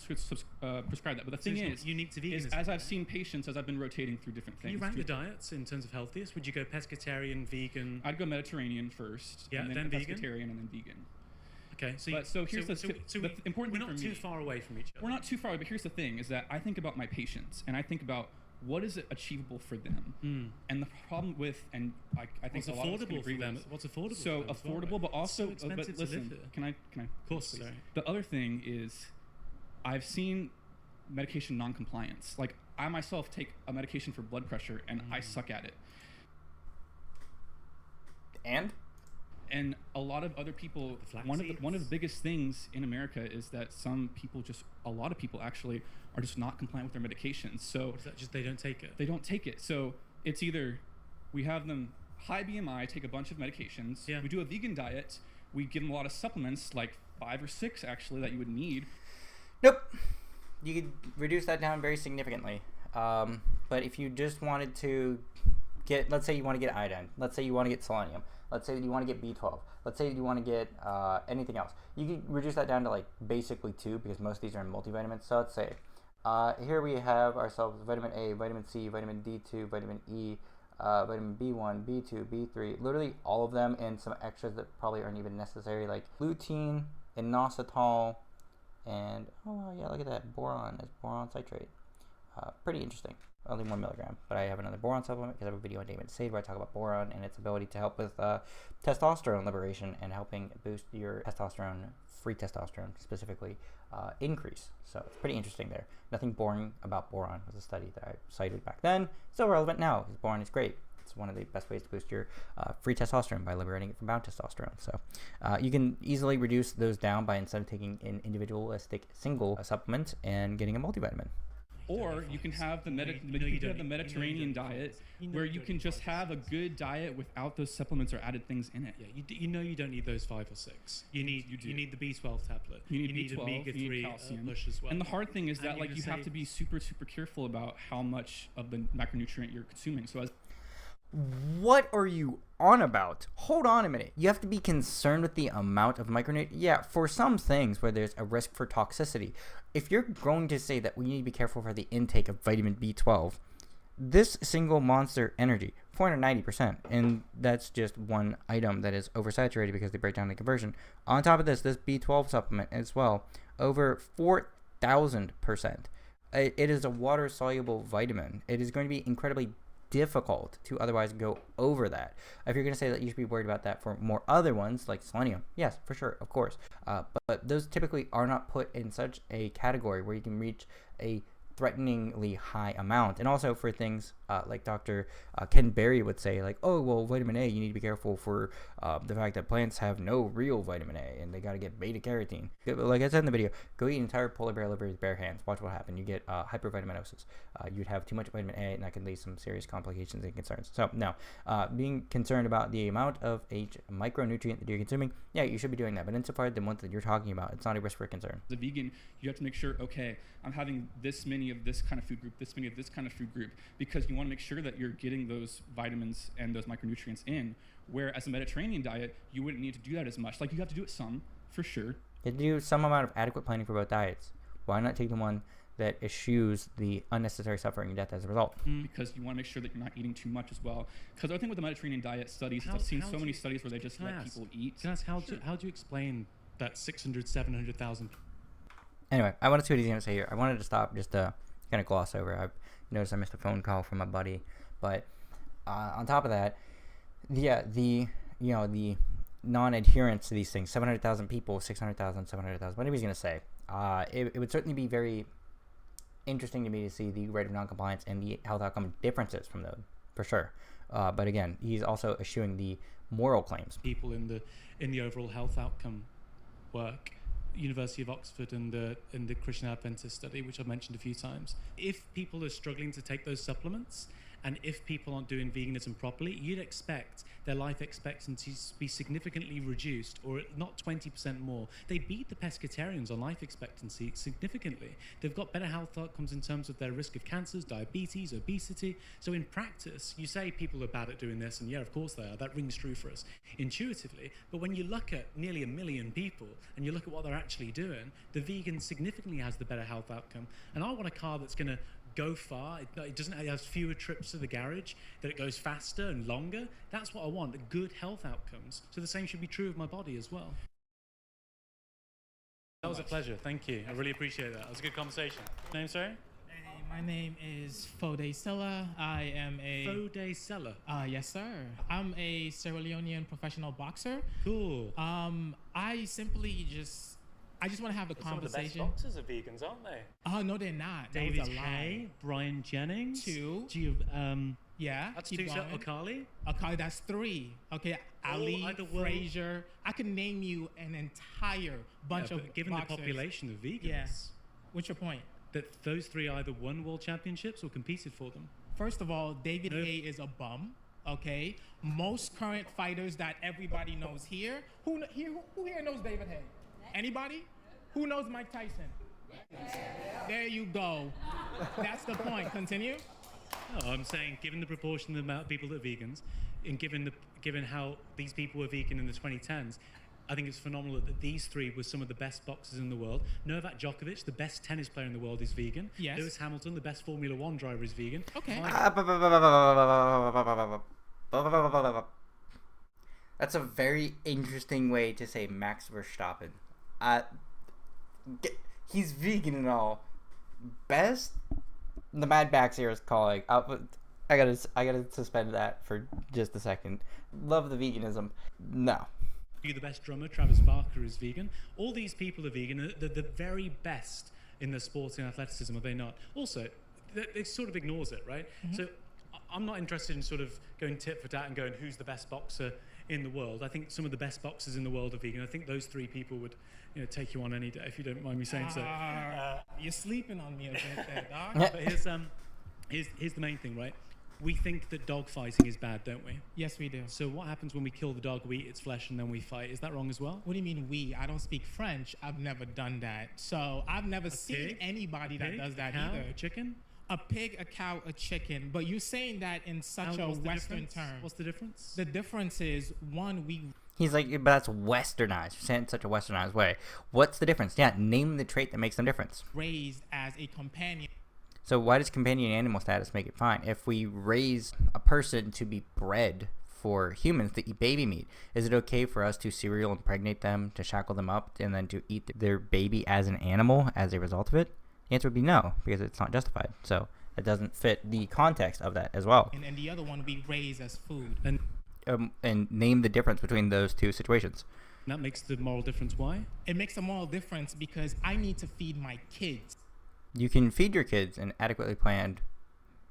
prescribe that. But the thing is, unique to veganism, as I've seen patients, as I've been rotating through different things. Can you rank the diets in terms of healthiest? Would you go pescatarian, vegan? I'd go Mediterranean first, yeah, and then vegan, pescatarian, and then vegan. Okay, so here's the important thing for me. We're not too far away from each other. We're not too far away, but here's the thing: is that I think about my patients, and I think about what is it achievable for them. And the problem with, and I think a lot of us can agree with them. What's affordable? So affordable, but also, so but listen, can I? Of course. Sorry. The other thing is, I've seen medication non-compliance. Like I myself take a medication for blood pressure, and I suck at it. And a lot of other people, one of the biggest things in America is that a lot of people actually are just not compliant with their medications. So what is that? Just they don't take it. They don't take it. So it's either we have them high BMI, take a bunch of medications. Yeah. We do a vegan diet. We give them a lot of supplements, like 5 or 6 actually that you would need. Nope. You could reduce that down very significantly. But if you just wanted to get, let's say you want to get iodine, let's say you want to get selenium, let's say you want to get B12, let's say you want to get anything else, you can reduce that down to like basically 2 because most of these are in multivitamins. So let's say here we have ourselves vitamin A, vitamin C, vitamin D2, vitamin E, vitamin B1, B2, B3, literally all of them, and some extras that probably aren't even necessary like lutein, inositol, and oh yeah, look at that, boron. It's boron citrate. Pretty interesting. Only 1 milligram, but I have another boron supplement because I have a video on David Sade where I talk about boron and its ability to help with testosterone liberation and helping boost your testosterone, free testosterone specifically, increase. So it's pretty interesting there. Nothing boring about boron was a study that I cited back then. Still relevant now because boron is great. It's one of the best ways to boost your free testosterone by liberating it from bound testosterone. So you can easily reduce those down by instead of taking an individualistic single supplement and getting a multivitamin. Or you can have the Mediterranean diet, where you can just have a good diet without those supplements or added things in it. Yeah, you don't need those 5 or 6. You need the B12 tablet. You need B12, omega-3 calcium. push as well. And the hard thing is that you have to be super careful about how much of the macronutrient you're consuming. So What are you on about? Hold on a minute. You have to be concerned with the amount of micronutrients. Yeah, for some things where there's a risk for toxicity. If you're going to say that we need to be careful for the intake of vitamin B12, this single Monster Energy, 490%, and that's just one item that is oversaturated because they break down the conversion. On top of this B12 supplement as well, over 4,000%. It is a water-soluble vitamin. It is going to be incredibly difficult to otherwise go over that. If you're going to say that you should be worried about that for more other ones like selenium, yes, for sure, of course, but those typically are not put in such a category where you can reach a threateningly high amount. And also for things like Dr. Ken Berry would say, like, oh, well, vitamin A, you need to be careful for the fact that plants have no real vitamin A and they got to get beta carotene. Like I said in the video, go eat an entire polar bear liver with bare hands. Watch what happens. You get hypervitaminosis. You'd have too much vitamin A, and that can lead to some serious complications and concerns. So no, being concerned about the amount of each micronutrient that you're consuming, yeah, you should be doing that. But insofar as the ones that you're talking about, it's not a risk for concern. As a vegan, you have to make sure, okay, I'm having this many of this kind of food group, this many of this kind of food group, because you want to make sure that you're getting those vitamins and those micronutrients in, where as a Mediterranean diet, you wouldn't need to do that as much. Like, you have to do it some, for sure. You do some amount of adequate planning for both diets. Why not take the one that eschews the unnecessary suffering and death as a result? Because you want to make sure that you're not eating too much as well. Because the other thing with the Mediterranean diet studies is I've seen so many studies where they just let people eat. Can I ask, how do you explain that 600, 700,000? Anyway, I want to see what he's going to say here. I wanted to stop just to kind of gloss over. I noticed I missed a phone call from my buddy. But on top of that, yeah, the non-adherence to these things, 700,000 people, 600,000, 700,000, whatever he's going to say. It would certainly be very interesting to me to see the rate of non-compliance and the health outcome differences from them, for sure. But again, he's also eschewing the moral claims. People in the overall health outcome work, University of Oxford and the Christian Adventist study, which I've mentioned a few times. If people are struggling to take those supplements, and if people aren't doing veganism properly, you'd expect their life expectancies to be significantly reduced, or not 20% more. They beat the pescatarians on life expectancy significantly. They've got better health outcomes in terms of their risk of cancers, diabetes, obesity. So in practice, you say people are bad at doing this, and yeah, of course they are. That rings true for us intuitively. But when you look at nearly 1 million people, and you look at what they're actually doing, the vegan significantly has the better health outcome. And I want a car that's going to go far. It has fewer trips to the garage, that it goes faster and longer. That's what I want, good health outcomes. So the same should be true of my body as well. That was a pleasure. Thank you. I really appreciate that. It was a good conversation. Name, sorry? My name is Fode Sella. I am a... Fode Sella? Yes, sir. I'm a Sierra Leonean professional boxer. Cool. I just want to have a conversation. Some of the best boxers are vegans, aren't they? Oh, no, they're not. David Hay, Brian Jennings. 2. Yeah. That's 2. Akali? Akali, that's 3. Okay, Ali, Frazier. I can name you an entire bunch of given boxers. The population of vegans. Yes. What's your point? That those 3 either won world championships or competed for them. First of all, David Hay is a bum. Okay. Most current fighters that everybody knows here. Who here knows David Hay? Anybody? Who knows Mike Tyson? There you go. That's the point. Continue. Oh, I'm saying, given the proportion of the amount of people that are vegans, and given how these people were vegan in the 2010s, I think it's phenomenal that these 3 were some of the best boxers in the world. Novak Djokovic, the best tennis player in the world, is vegan. Yes. Lewis Hamilton, the best Formula 1 driver, is vegan. Okay. That's a very interesting way to say Max Verstappen. He's vegan and all. Best, the Mad Max here is calling. I gotta suspend that for just a second. Love the veganism. No. The best drummer, Travis Barker, is vegan. All these people are vegan. They're the very best in their sports and athleticism, are they not? Also, it sort of ignores it, right? So I'm not interested in sort of going tit for tat and going who's the best boxer in the world. I think some of the best boxers in the world are vegan. I think those three people would, take you on any day, if you don't mind me saying so. You're sleeping on me a bit there, dog. But here's the main thing, right? We think that dog fighting is bad, don't we? Yes, we do. So what happens when we kill the dog, we eat its flesh, and then we fight? Is that wrong as well? What do you mean we? I don't speak French. I've never done that. So I've never seen anybody that does that either. A chicken? A pig, a cow, a chicken. But you're saying that in such a Western term. What's the difference? The difference is, one, He's like, but that's westernized. You're saying it in such a westernized way. What's the difference? Yeah, name the trait that makes them difference. Raised as a companion. So why does companion animal status make it fine? If we raise a person to be bred for humans to eat baby meat, is it okay for us to serial impregnate them, to shackle them up, and then to eat their baby as an animal as a result of it? The answer would be no, because it's not justified. So it doesn't fit the context of that as well. And the other one we raise as food. And name the difference between those two situations. That makes the moral difference. Why? It makes a moral difference because I need to feed my kids. You can feed your kids an adequately planned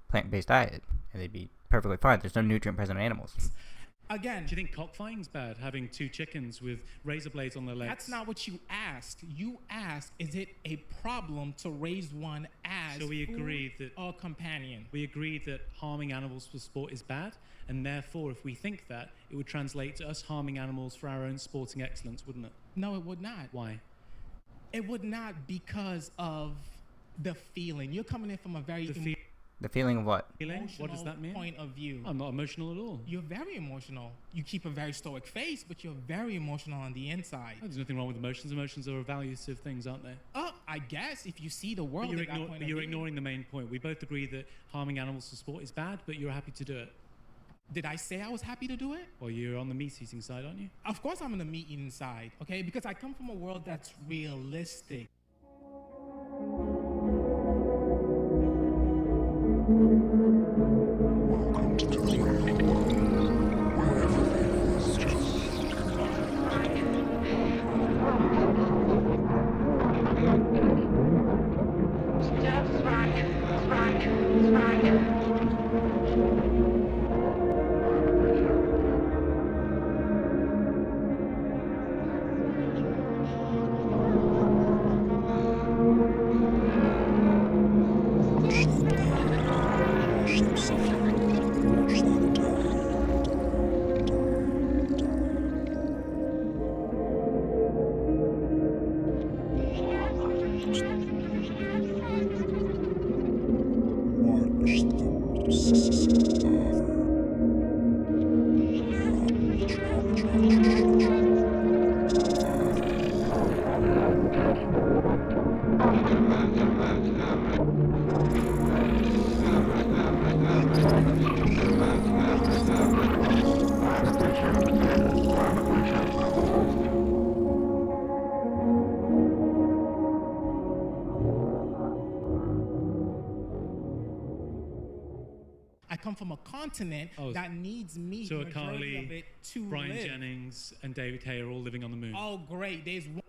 plant-based diet, and they'd be perfectly fine. There's no nutrient present in animals. Again, do you think cockfighting's bad? Having two chickens with razor blades on their legs? That's not what you asked. You asked, is it a problem to raise one as so we agree that a companion? We agree that harming animals for sport is bad, and therefore, if we think that, it would translate to us harming animals for our own sporting excellence, wouldn't it? No, it would not. Why? It would not, because of the feeling. You're coming in from a very the feeling of what? What does that mean? Point of view. I'm not emotional at all. You're very emotional. You keep a very stoic face, but you're very emotional on the inside. There's nothing wrong with emotions. Emotions are evaluative things, aren't they? I guess if you see the world. But you're ignoring the main point. We both agree that harming animals for sport is bad, but you're happy to do it. Did I say I was happy to do it? Well, you're on the meat-eating side, aren't you? Of course I'm on the meat-eating side, okay? Because I come from a world that's realistic. Welcome to the club, where everything is just right. I come from a continent that needs meat. So majority of it to Brian live. Jennings and David Hay are all living on the moon. Oh, great. There's one.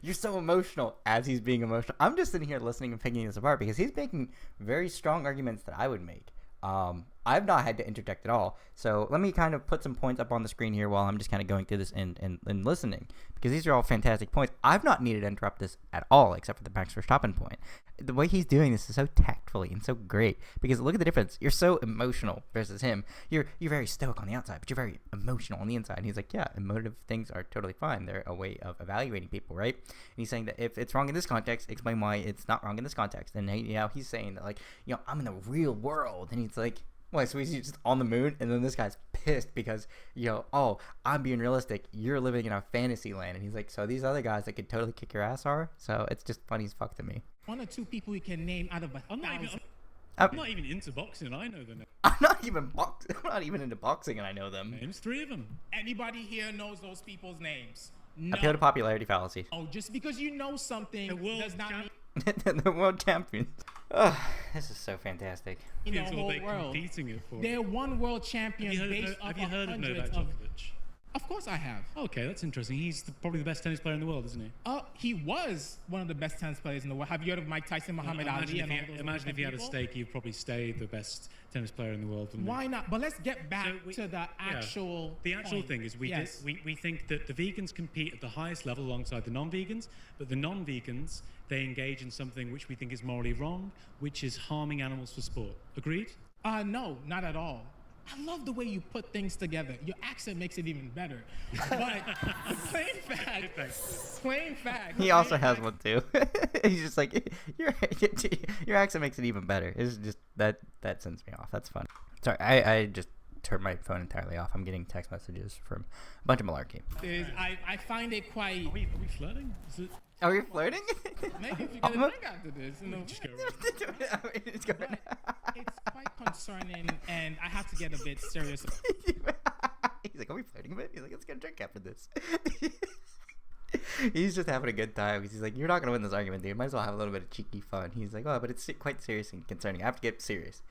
You're so emotional as he's being emotional. I'm just sitting here listening and picking this apart because he's making very strong arguments that I would make. I've not had to interject at all. So let me kind of put some points up on the screen here while I'm just kind of going through this and listening, because these are all fantastic points. I've not needed to interrupt this at all, except for the Max Verstappen point. The way he's doing this is so tactfully and so great, because look at the difference. You're so emotional versus him. You're very stoic on the outside, but you're very emotional on the inside. And he's like, yeah, emotive things are totally fine. They're a way of evaluating people, right? And he's saying that if it's wrong in this context, explain why it's not wrong in this context. And he's saying that, like, I'm in the real world, and he's like, well, so he's just on the moon, and then this guy's pissed because, I'm being realistic. You're living in a fantasy land. And he's like, so these other guys that could totally kick your ass are? So it's just funny as fuck to me. One or two people we can name out of 1,000. I'm not even into boxing, and I know them. I'm not even into boxing, and I know them. Names 3 of them. Anybody here knows those people's names? No. Appeal to popularity fallacy. Oh, just because you know something does not mean The world champion. Oh, this is so fantastic. the It's what whole they're world. competing it for. They're one world champion based off Have you heard of hundreds Novak Djokovic? Of course I have. Okay, that's interesting. He's probably the best tennis player in the world, isn't he? He was one of the best tennis players in the world. Have you heard of Mike Tyson, Muhammad Ali, and all those Imagine if he had a people? stake, he'd probably stay the best tennis player in the world. Wouldn't he? Why not? But let's get back to the actual. The actual point. thing is, we Yes. think that the vegans compete at the highest level alongside the non-vegans, but the non-vegans, they engage in something which we think is morally wrong, which is harming animals for sport. Agreed? No, not at all. I love the way you put things together. Your accent makes it even better. But plain fact. He also has one too. He's just like, your accent makes it even better. It's just that sends me off. That's fun. Sorry, I just turned my phone entirely off. I'm getting text messages from a bunch of malarkey. I find it quite. Are we flirting? Is it? Are we flirting? Maybe if you get a drink after this. Just go It's quite concerning, and I have to get a bit serious. He's like, are we flirting a bit? He's like, let's get a drink after this. He's just having a good time. He's like, you're not going to win this argument, dude. Might as well have a little bit of cheeky fun. He's like, oh, but it's quite serious and concerning. I have to get serious.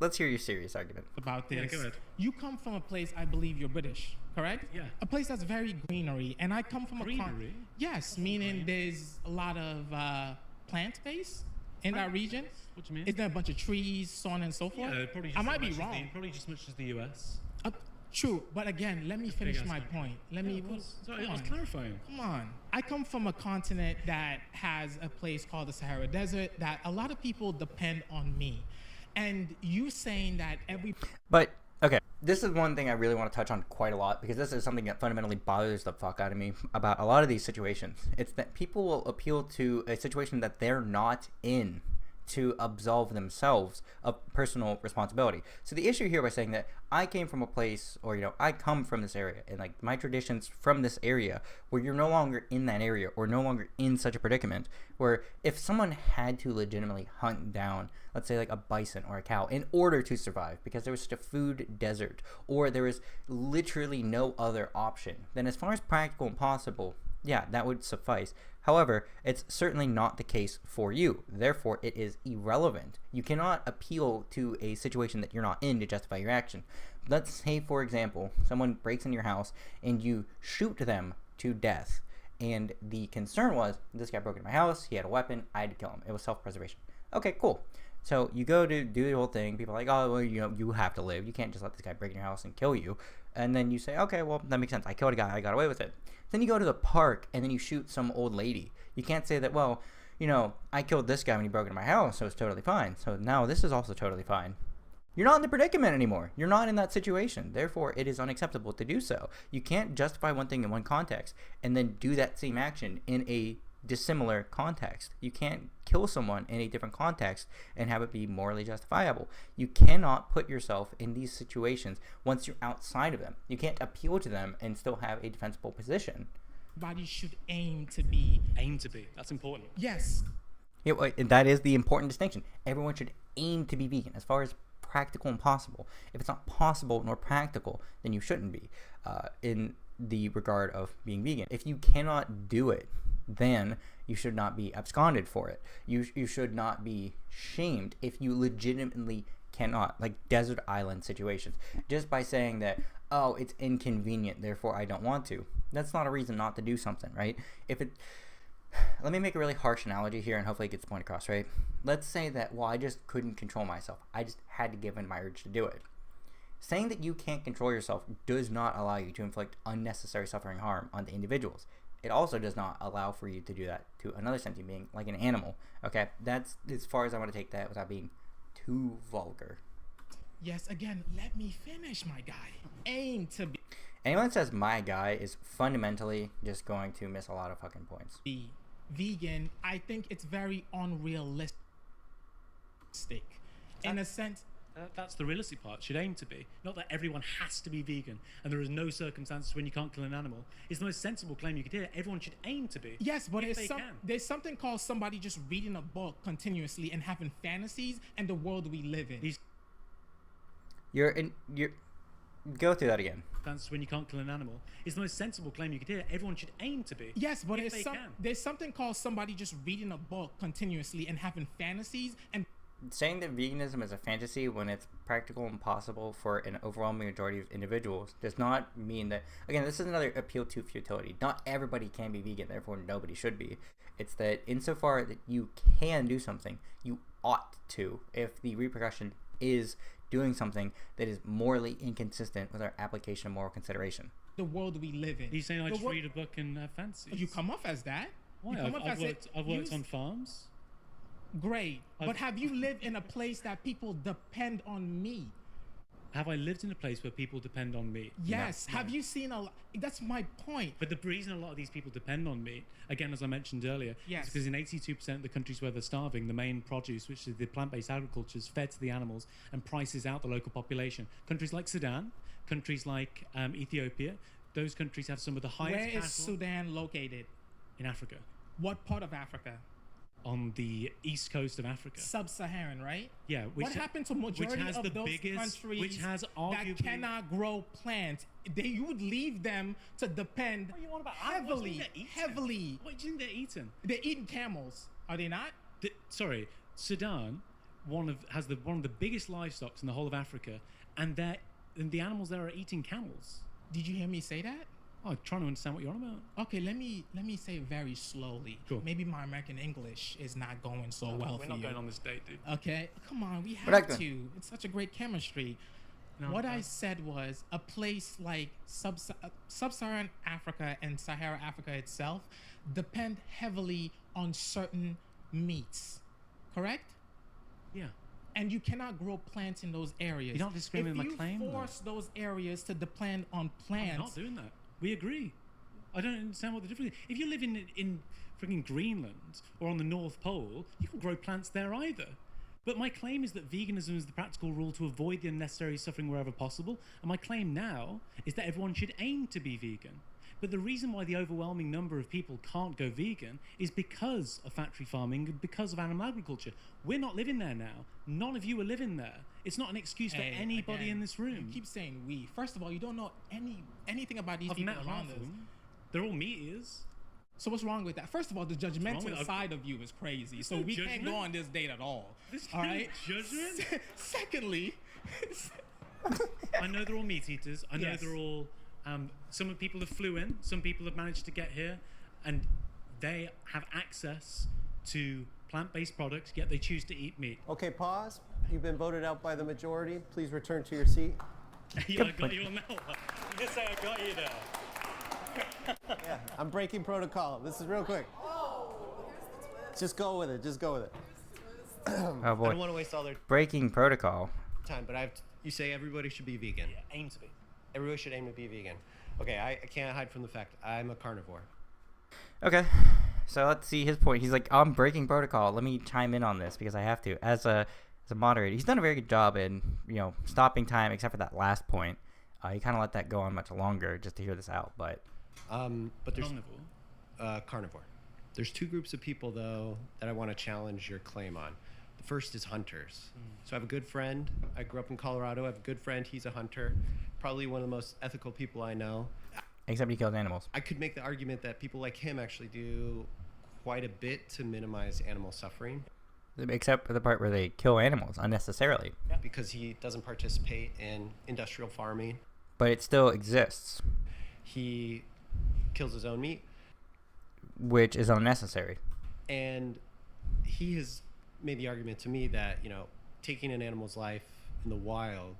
Let's hear your serious argument. About this. Yeah, go ahead. You come from a place, I believe you're British, correct? Yeah. A place that's very greenery, and I come from Greenery? Yes, meaning there's a lot of plant base in that region. What do you mean? Is there a bunch of trees, so on and so forth? Yeah, probably just I as might be much as wrong. probably just as much as the US. True, but again, let me finish my point. Sorry, I was clarifying. Come on. I come from a continent that has a place called the Sahara Desert that a lot of people depend on me. And you saying that But, okay, this is one thing I really want to touch on quite a lot, because this is something that fundamentally bothers the fuck out of me about a lot of these situations. It's that people will appeal to a situation that they're not in to absolve themselves of personal responsibility. So the issue here by saying that I came from a place, or I come from this area, and like my traditions from this area, where you're no longer in that area or no longer in such a predicament, where if someone had to legitimately hunt down, let's say like a bison or a cow in order to survive, because there was such a food desert, or there was literally no other option, then as far as practical and possible, yeah, that would suffice. However, it's certainly not the case for you. Therefore, it is irrelevant. You cannot appeal to a situation that you're not in to justify your action. Let's say, for example, someone breaks into your house and you shoot them to death. And the concern was, this guy broke into my house, he had a weapon, I had to kill him. It was self-preservation. Okay, cool. So you go to do the whole thing. People are like, oh, well, you have to live. You can't just let this guy break in your house and kill you. And then you say, okay, well, that makes sense. I killed a guy. I got away with it. Then you go to the park and then you shoot some old lady. You can't say that, well, I killed this guy when he broke into my house, so it's totally fine. So now this is also totally fine. You're not in the predicament anymore. You're not in that situation. Therefore, it is unacceptable to do so. You can't justify one thing in one context and then do that same action in a dissimilar context. You can't kill someone in a different context and have it be morally justifiable. You cannot put yourself in these situations once you're outside of them. You can't appeal to them and still have a defensible position. Body should aim to be. That's important. Yes. Yeah, that is the important distinction. Everyone should aim to be vegan as far as practical and possible. If it's not possible nor practical, then you shouldn't be in the regard of being vegan. If you cannot do it, then you should not be absconded for it. You should not be shamed if you legitimately cannot, like desert island situations. Just by saying that, oh, it's inconvenient, therefore I don't want to. That's not a reason not to do something, right? Let me make a really harsh analogy here and hopefully it gets the point across, right? Let's say that, well, I just couldn't control myself. I just had to give in my urge to do it. Saying that you can't control yourself does not allow you to inflict unnecessary suffering and harm on the individuals. It also does not allow for you to do that to another sentient being, like an animal. Okay, that's as far as I want to take that without being too vulgar. Yes, again, let me finish, my guy. Aim to be. Anyone that says my guy is fundamentally just going to miss a lot of fucking points. Be vegan, I think it's very unrealistic. In a sense. That's the realistic part. Should aim to be. Not that everyone has to be vegan and there is no circumstances when you can't kill an animal. It's the most sensible claim you could hear. Everyone should aim to be. Yes, but there's something called somebody just reading a book continuously and having fantasies and the world we live in. Go through that again. That's when you can't kill an animal. It's the most sensible claim you could hear. Everyone should aim to be. Yes, but there's something called somebody just reading a book continuously and having fantasies and saying that veganism is a fantasy when it's practical and possible for an overwhelming majority of individuals does not mean that, again, this is another appeal to futility. Not everybody can be vegan, therefore nobody should be. It's that insofar that you can do something, you ought to, if the repercussion is doing something that is morally inconsistent with our application of moral consideration. The world we live in. Are you saying I just read a book and have fancies? You come off as that. Why? I've worked on farms. Great. But have you lived in a place that people depend on meat? Have I lived in a place where people depend on meat? Yes. No. Have you seen that's my point. But the reason a lot of these people depend on meat, again, as I mentioned earlier, is because in 82% of the countries where they're starving, the main produce, which is the plant-based agriculture, is fed to the animals and prices out the local population. Countries like Sudan, countries like Ethiopia, those countries have some of the highest Where is Sudan located? In Africa. What part of Africa? On the east coast of Africa. Sub-Saharan, right? Yeah. What happened to majority of those countries that cannot grow plants? You would leave them to depend heavily. What do you think they're eating? They're eating camels. Are they not? Sorry, Sudan has one of the biggest livestock in the whole of Africa, and the animals there are eating camels. Did you hear me say that? Oh, trying to understand what you're on about. Okay, let me say it very slowly. Cool. Maybe my American English is not going so well for you. We're not going on this date, dude. Okay, come on, we have to. It's such a great chemistry. What I said was a place like Sub-Saharan Africa and Sahara Africa itself depend heavily on certain meats, correct? Yeah. And you cannot grow plants in those areas. You're not discriminating my claim. If you force those areas to depend on plants... I'm not doing that. We agree. I don't understand what the difference is. If you live in freaking Greenland or on the North Pole, you can grow plants there either. But my claim is that veganism is the practical rule to avoid the unnecessary suffering wherever possible. And my claim now is that everyone should aim to be vegan. But the reason why the overwhelming number of people can't go vegan is because of factory farming and because of animal agriculture. We're not living there now. None of you are living there. It's not an excuse for anybody in this room. You keep saying we. First of all, you don't know anything about these people around us. They're all meat eaters. So what's wrong with that? First of all, the judgmental side of you is crazy. So we can't go on this date at all. All right? Judgment? Secondly... I know they're all meat eaters. I know they're all... some people have flew in, some people have managed to get here, and they have access to plant-based products, yet they choose to eat meat. Okay, pause. You've been voted out by the majority. Please return to your seat. Yeah, I got you on that one. You just say I got you there. Yeah, I'm breaking protocol. This is real quick. Just go with it. Just go with it. Oh boy. I don't want to waste all their breaking protocol time, but you say everybody should be vegan. Yeah, aim to be. Everybody should aim to be vegan. Okay, I can't hide from the fact I'm a carnivore. Okay, so let's see his point. He's like, I'm breaking protocol. Let me chime in on this because I have to. As a moderator, he's done a very good job in stopping time, except for that last point. He kind of let that go on much longer just to hear this out. But there's carnivore. There's two groups of people though that I want to challenge your claim on. The first is hunters. So I have a good friend. I grew up in Colorado. I have a good friend. He's a hunter. Probably one of the most ethical people I know. Except he kills animals. I could make the argument that people like him actually do quite a bit to minimize animal suffering. Except for the part where they kill animals unnecessarily. Because he doesn't participate in industrial farming. But it still exists. He kills his own meat. Which is unnecessary. And he has made the argument to me that, taking an animal's life in the wild,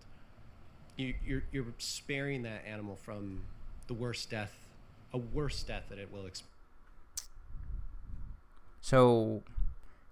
you're sparing that animal from the worst death, a worse death that it will experience. So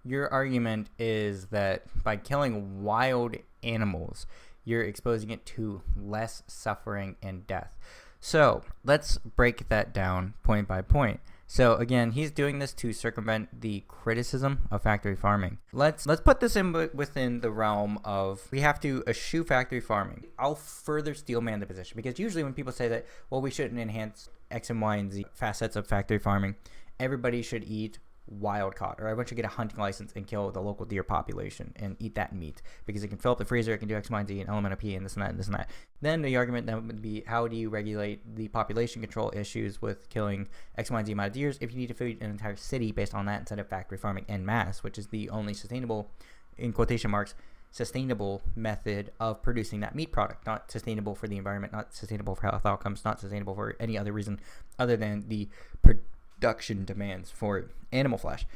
your argument is that by killing wild animals, you're exposing it to less suffering and death. So let's break that down point by point. So again, he's doing this to circumvent the criticism of factory farming. Let's put this within the realm of we have to eschew factory farming. I'll further steelman the position because usually when people say that, well, we shouldn't enhance X and Y and Z facets of factory farming, everybody should eat wild caught, or I want you to get a hunting license and kill the local deer population and eat that meat because it can fill up the freezer, it can do X, Y, and Z, and element of P, and this and that, and this and that. Then the argument then would be, how do you regulate the population control issues with killing X, Y, and Z amount of deers if you need to feed an entire city based on that instead of factory farming en masse, which is the only sustainable, in quotation marks, sustainable method of producing that meat product. Not sustainable for the environment, not sustainable for health outcomes, not sustainable for any other reason other than the production demands for animal flesh.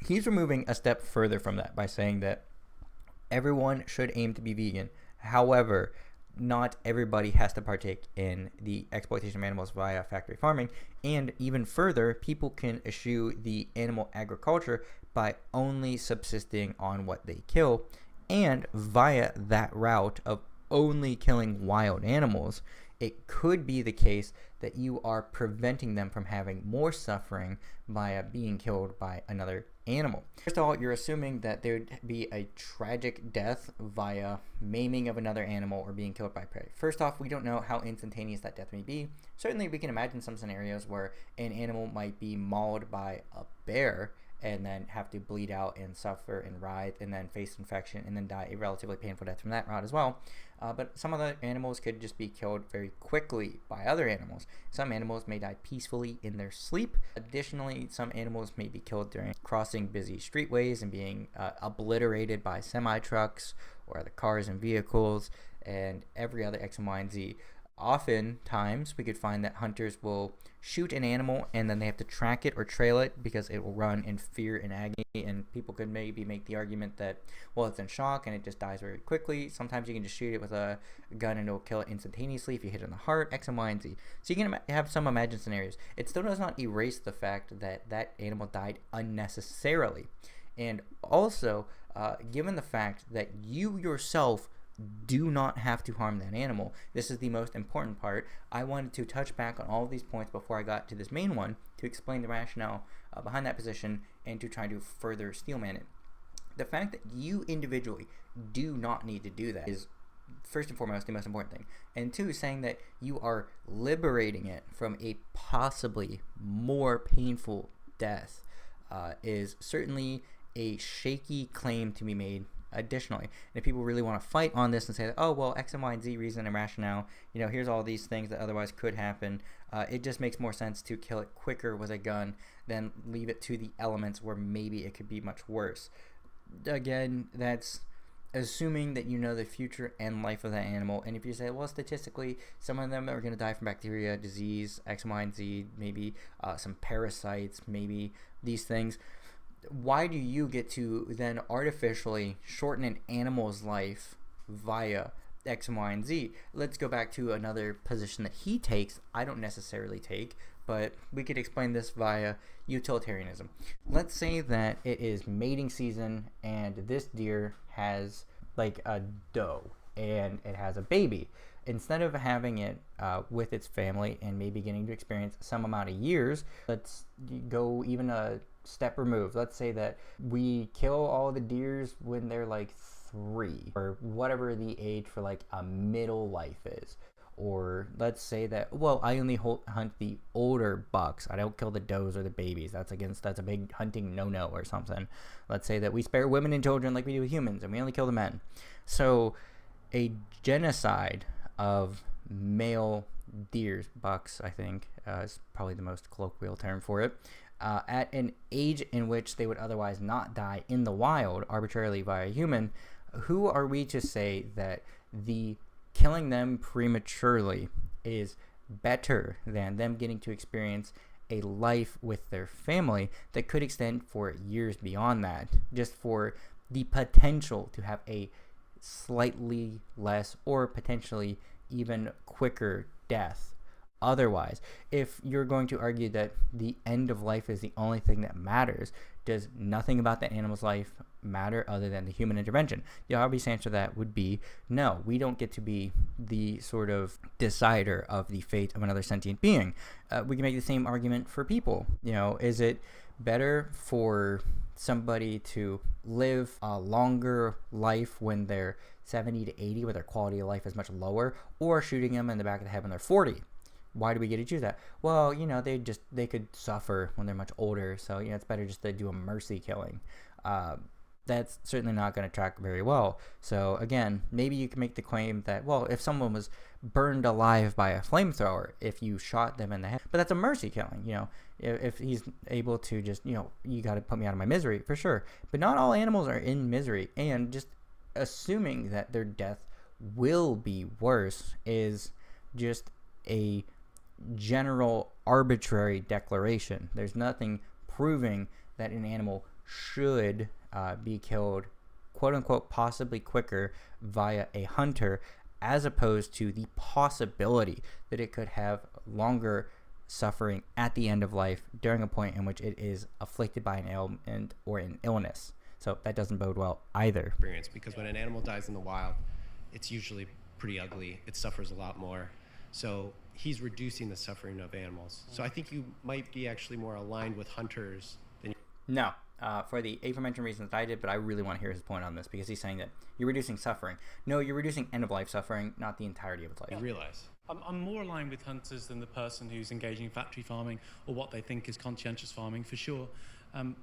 He's removing a step further from that by saying that everyone should aim to be vegan. However, not everybody has to partake in the exploitation of animals via factory farming. And even further, people can eschew the animal agriculture by only subsisting on what they kill. And via that route of only killing wild animals, it could be the case that you are preventing them from having more suffering via being killed by another animal. First of all, you're assuming that there would be a tragic death via maiming of another animal or being killed by prey. First off, we don't know how instantaneous that death may be. Certainly, we can imagine some scenarios where an animal might be mauled by a bear and then have to bleed out and suffer and writhe and then face infection and then die a relatively painful death from that route as well. But some other animals could just be killed very quickly by other animals. Some animals may die peacefully in their sleep. Additionally, some animals may be killed during crossing busy streetways and being obliterated by semi-trucks or other cars and vehicles and every other X and Y and Z. Oftentimes, we could find that hunters will shoot an animal and then they have to track it or trail it because it will run in fear and agony, and people could maybe make the argument that, well, it's in shock and it just dies very quickly. Sometimes you can just shoot it with a gun and it'll kill it instantaneously if you hit it in the heart, X and Y and Z. So you can have some imagined scenarios. It still does not erase the fact that that animal died unnecessarily. And also, given the fact that you yourself do not have to harm that animal. This is the most important part. I wanted to touch back on all of these points before I got to this main one to explain the rationale behind that position and to try to further steelman it. The fact that you individually do not need to do that is first and foremost the most important thing. And two, saying that you are liberating it from a possibly more painful death is certainly a shaky claim to be made. Additionally, and if people really want to fight on this and say that, oh, well, X and Y and Z reason and rationale, you know, here's all these things that otherwise could happen, it just makes more sense to kill it quicker with a gun than leave it to the elements where maybe it could be much worse. Again, that's assuming that you know the future and life of that animal. And if you say, well, statistically, some of them are going to die from bacteria, disease, X, Y, and Z, maybe some parasites, maybe these things. Why do you get to then artificially shorten an animal's life via X and Y and Z? Let's go back to another position that he takes. I don't necessarily take, but we could explain this via utilitarianism. Let's say that it is mating season and this deer has like a doe and it has a baby. Instead of having it with its family and maybe getting to experience some amount of years, let's go even a step removed. Let's say that we kill all the deers when they're like 3 or whatever the age for like a middle life is. Or let's say that, well, I only hunt the older bucks. I don't kill the does or the babies. That's a big hunting no-no or something. Let's say that we spare women and children like we do with humans and we only kill the men. So a genocide of male deers, bucks, I think, is probably the most colloquial term for it, at an age in which they would otherwise not die in the wild arbitrarily by a human. Who are we to say that the killing them prematurely is better than them getting to experience a life with their family that could extend for years beyond that, just for the potential to have a slightly less or potentially even quicker death otherwise? If you're going to argue that the end of life is the only thing that matters, does nothing about the animal's life matter other than the human intervention? The obvious answer to that would be no. We don't get to be the sort of decider of the fate of another sentient being. We can make the same argument for people. You know, is it better for somebody to live a longer life when they're 70 to 80 where their quality of life is much lower, or shooting them in the back of the head when they're 40? why do we get to choose that? Well, they could suffer when they're much older, so it's better just to do a mercy killing. That's certainly not going to track very well. So again, maybe you can make the claim that, well, if someone was burned alive by a flamethrower, if you shot them in the head, but that's a mercy killing. If he's able to just, you got to put me out of my misery, for sure. But not all animals are in misery, and just assuming that their death will be worse is just a general arbitrary declaration. There's nothing proving that an animal should be killed, quote unquote, possibly quicker via a hunter, as opposed to the possibility that it could have longer suffering at the end of life during a point in which it is afflicted by an ailment or an illness. So that doesn't bode well either. Experience, because when an animal dies in the wild, it's usually pretty ugly. It suffers a lot more. So he's reducing the suffering of animals. So I think you might be actually more aligned with hunters than. No, for the aforementioned reasons that I did, but I really want to hear his point on this, because he's saying that you're reducing suffering. No, you're reducing end-of-life suffering, not the entirety of its life. I realize. I'm more aligned with hunters than the person who's engaging in factory farming or what they think is conscientious farming, for sure.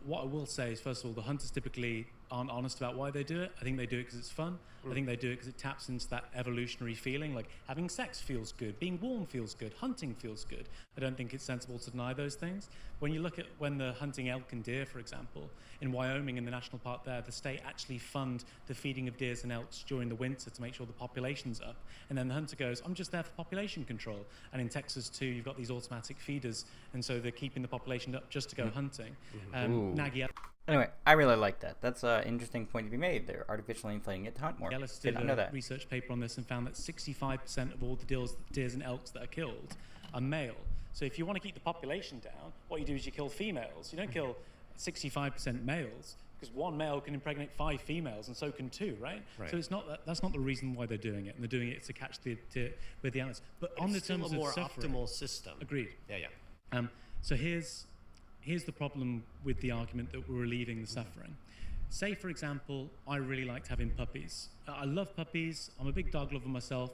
What I will say is, first of all, the hunters typically aren't honest about why they do it. I think they do it because it's fun. I think they do it because it taps into that evolutionary feeling, like having sex feels good, being warm feels good, hunting feels good. I don't think it's sensible to deny those things. When you look at when they're hunting elk and deer, for example, in Wyoming, in the national park there, the state actually fund the feeding of deers and elks during the winter to make sure the population's up. And then the hunter goes, I'm just there for population control. And in Texas too, you've got these automatic feeders, and so they're keeping the population up just to go hunting. Anyway, I really like that. That's an interesting point to be made. They're artificially inflating it to hunt more. Ellis did a research paper on this and found that 65% of all the deers and elks that are killed are male. So if you want to keep the population down, what you do is you kill females. You don't kill 65% males, because one male can impregnate 5 females, and so can 2, right? So it's not that's not the reason why they're doing it, and they're doing it to catch with the animals. But on the terms of suffering, optimal system. Agreed. Yeah. So here's the problem with the argument that we're relieving the suffering. Say, for example, I really liked having puppies. I love puppies. I'm a big dog lover myself,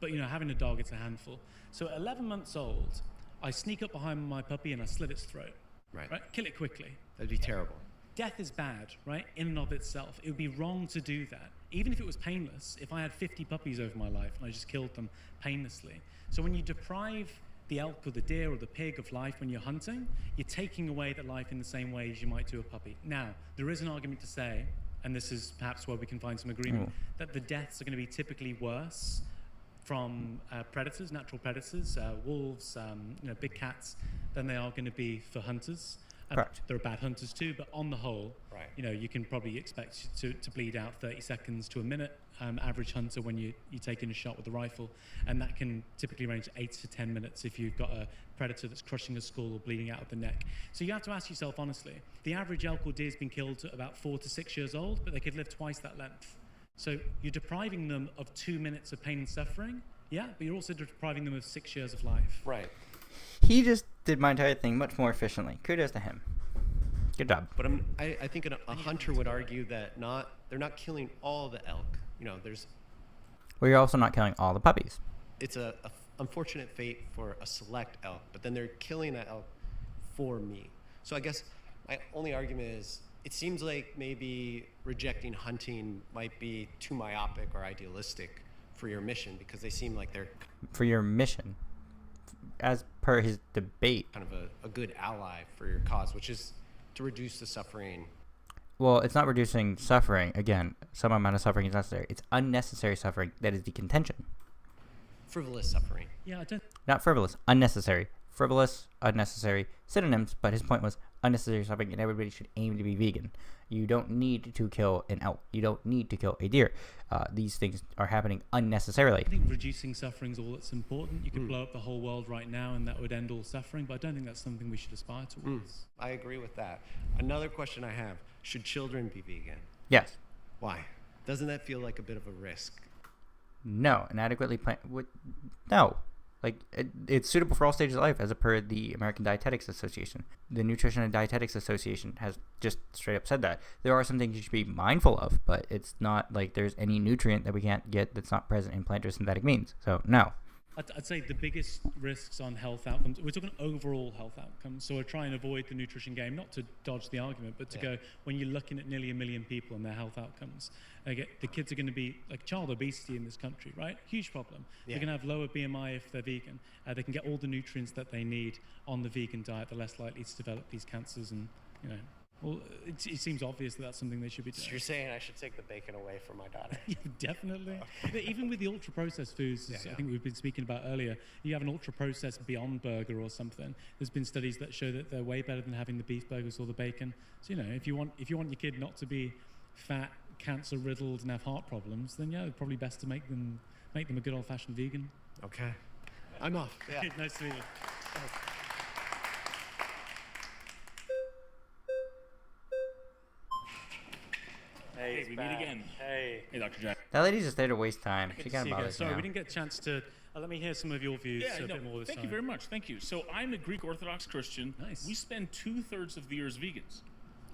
but having a dog, it's a handful. So at 11 months old, I sneak up behind my puppy and I slit its throat. Right? Kill it quickly. That'd be terrible. Death is bad, right? In and of itself. It would be wrong to do that. Even if it was painless, if I had 50 puppies over my life and I just killed them painlessly. So when you deprive the elk or the deer or the pig of life when you're hunting, you're taking away that life in the same way as you might do a puppy. Now, there is an argument to say, and this is perhaps where we can find some agreement, that the deaths are going to be typically worse from predators, natural predators, wolves, big cats, than they are going to be for hunters. Correct. There are bad hunters too, but on the whole, you can probably expect to bleed out 30 seconds to a minute. Average hunter when you're taking a shot with a rifle, and that can typically range 8 to 10 minutes if you've got a predator that's crushing a skull or bleeding out of the neck. So you have to ask yourself honestly, the average elk or deer has been killed at about 4 to 6 years old, but they could live twice that length. So you're depriving them of 2 minutes of pain and suffering, but you're also depriving them of 6 years of life. Right. He just did my entire thing much more efficiently. Kudos to him. Good job. But I think a hunter would argue that they're not killing all the elk. Well, you're also not killing all the puppies. It's a unfortunate fate for a select elk, but then they're killing that elk for me. So I guess my only argument is, it seems like maybe rejecting hunting might be too myopic or idealistic for your mission, because they seem like they're... For your mission, as per his debate. Kind of a good ally for your cause, which is to reduce the suffering. Well, it's not reducing suffering. Again, some amount of suffering is necessary. It's unnecessary suffering that is the contention. Frivolous suffering. Yeah, I don't... Not frivolous, unnecessary. Frivolous, unnecessary, synonyms, but his point was unnecessary suffering, and everybody should aim to be vegan. You don't need to kill an elk. You don't need to kill a deer. These things are happening unnecessarily. I think reducing suffering is all that's important. You could blow up the whole world right now and that would end all suffering, but I don't think that's something we should aspire towards. I agree with that. Another question I have, should children be vegan? Yes. Why? Doesn't that feel like a bit of a risk? No. Inadequately no. Like, it's suitable for all stages of life, as per the American Dietetics Association. The Nutrition and Dietetics Association has just straight up said that. There are some things you should be mindful of, but it's not like there's any nutrient that we can't get that's not present in plant or synthetic means. So, no. I'd say the biggest risks on health outcomes, we're talking overall health outcomes, so we're trying to avoid the nutrition game, not to dodge the argument, but to go, when you're looking at nearly 1 million people and their health outcomes, the kids are going to be, like, child obesity in this country, right? Huge problem. They're going to have lower BMI if they're vegan. They can get all the nutrients that they need on the vegan diet. They're less likely to develop these cancers and, well, it seems obvious that that's something they should be doing. So you're saying I should take the bacon away from my daughter? Yeah, definitely. But even with the ultra-processed foods, I think we've been speaking about earlier, you have an ultra-processed Beyond Burger or something. There's been studies that show that they're way better than having the beef burgers or the bacon. So, if you want your kid not to be fat, cancer-riddled, and have heart problems, then it's probably best to make them a good old-fashioned vegan. Okay. I'm off. Yeah. Nice to meet you. Hey, we meet again. Hey, Dr. Jack. That lady just there to waste time. She can't bother. Sorry, now. we didn't get a chance to. Let me hear some of your views. Yeah, a bit more this thank time. you very much. Thank you. So I'm a Greek Orthodox Christian. Nice. We spend 2/3 of the year as vegans.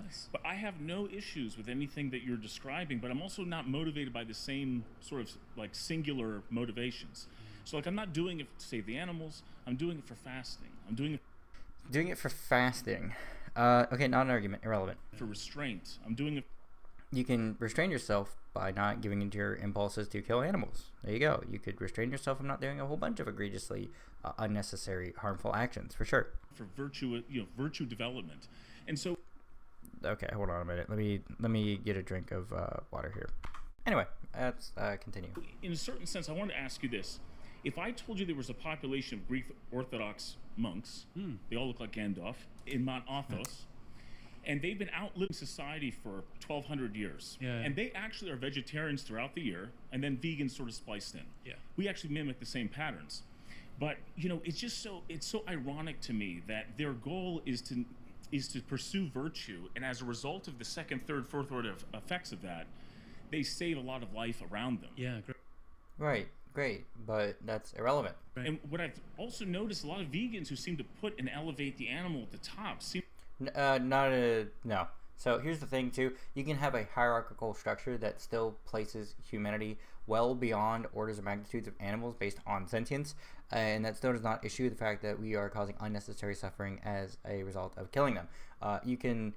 Nice. But I have no issues with anything that you're describing, but I'm also not motivated by the same sort of like singular motivations. So like I'm not doing it to save the animals. I'm doing it for fasting. I'm doing it for fasting. Okay, not an argument. Irrelevant. For restraint. I'm doing it. You can restrain yourself by not giving into your impulses to kill animals. There you go. You could restrain yourself from not doing a whole bunch of egregiously unnecessary, harmful actions, for sure. For virtue development. And so okay, hold on a minute. Let me get a drink of water here. Anyway, let's continue. In a certain sense, I wanted to ask you this. If I told you there was a population of Greek Orthodox monks, they all look like Gandalf, in Mount Athos, and they've been outliving society for 1,200 years. Yeah. And they actually are vegetarians throughout the year, and then vegans sort of spliced in. Yeah. We actually mimic the same patterns. But, it's so ironic to me that their goal is to pursue virtue, and as a result of the second, third, fourth order effects of that, they save a lot of life around them. Yeah, great. Right, great, but that's irrelevant. Right. And what I've also noticed, a lot of vegans who seem to put and elevate the animal at the top seem... No. So here's the thing too. You can have a hierarchical structure that still places humanity well beyond orders of magnitudes of animals based on sentience, and that still does not issue the fact that we are causing unnecessary suffering as a result of killing them. You can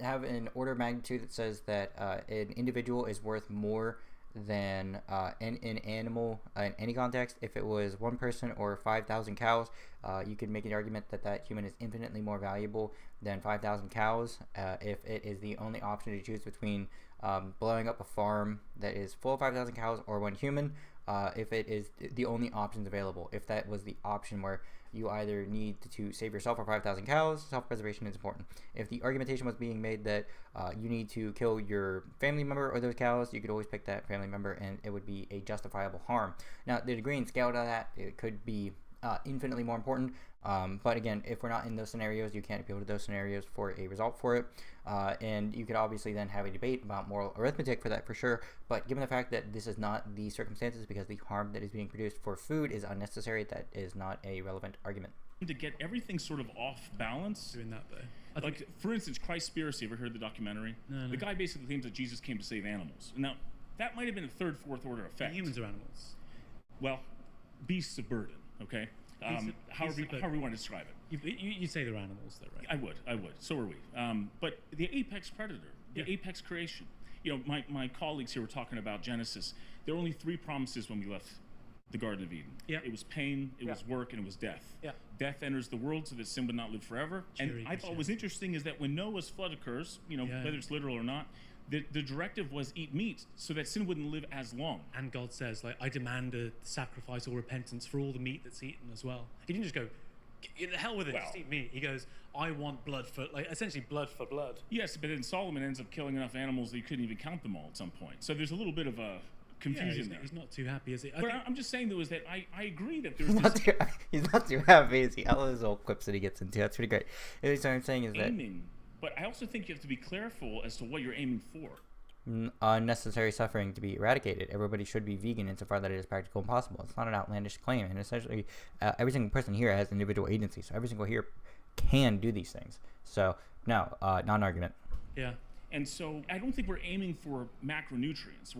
have an order of magnitude that says that an individual is worth more than an animal in any context. If it was one person or 5,000 cows, you could make an argument that that human is infinitely more valuable than 5,000 cows. If it is the only option to choose between blowing up a farm that is full of 5,000 cows or one human, if it is the only options available, if that was the option where you either need to save yourself or 5,000 cows, self-preservation is important. If the argumentation was being made that you need to kill your family member or those cows, you could always pick that family member and it would be a justifiable harm. Now, the degree and scale of that, it could be infinitely more important. But again, if we're not in those scenarios, you can't appeal to those scenarios for a result for it. And you could obviously then have a debate about moral arithmetic for that for sure. But given the fact that this is not the circumstances because the harm that is being produced for food is unnecessary, that is not a relevant argument. To get everything sort of off balance. Doing that though. Like, for instance, Christspiracy. Ever heard the documentary? No. The guy basically claims that Jesus came to save animals. Now, that might have been a third, fourth order effect. Humans are animals. Well, beasts of burden, okay? However we want to describe it. You say they're animals, though, right? I would. So are we. But the apex predator, the apex creation. My colleagues here were talking about Genesis. There were only 3 promises when we left the Garden of Eden. Yeah. It was pain, it was work, and it was death. Yeah. Death enters the world so that sin would not live forever. And I thought what was interesting is that when Noah's flood occurs, whether it's literal or not, the directive was eat meat so that sin wouldn't live as long. And God says, I demand a sacrifice or repentance for all the meat that's eaten as well. He didn't just go, get the hell with it, just eat meat. He goes, I want blood for, essentially blood for blood. Yes, but then Solomon ends up killing enough animals that he couldn't even count them all at some point. So there's a little bit of a confusion there. He's not too happy, is he? But I'm just saying, though, is that I agree that there's he's not too happy, is he? All those old clips that he gets into, that's pretty great. What I'm saying is aiming, but I also think you have to be careful as to what you're aiming for. Unnecessary suffering to be eradicated. Everybody should be vegan insofar that it is practical and possible. It's not an outlandish claim, and essentially every single person here has individual agency, so every single here can do these things. So no, not an argument. Yeah. And so I don't think we're aiming for macronutrients.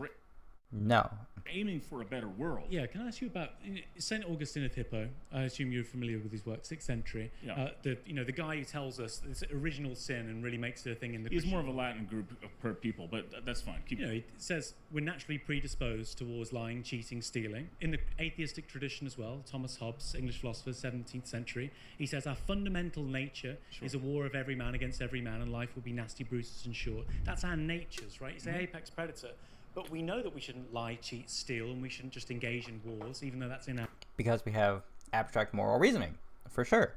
No. Aiming for a better world. Yeah, can I ask you about St. Augustine of Hippo? I assume you're familiar with his work, 6th century. Yeah. The guy who tells us it's original sin and really makes it a thing in the He's more of a Latin group per people, but that's fine. He says we're naturally predisposed towards lying, cheating, stealing. In the atheistic tradition as well, Thomas Hobbes, English philosopher, 17th century, he says our fundamental nature is a war of every man against every man, and life will be nasty, brutus, and short. That's our natures, right? It's the apex predator. But we know that we shouldn't lie, cheat, steal, and we shouldn't just engage in wars, even though that's in our... Because we have abstract moral reasoning, for sure.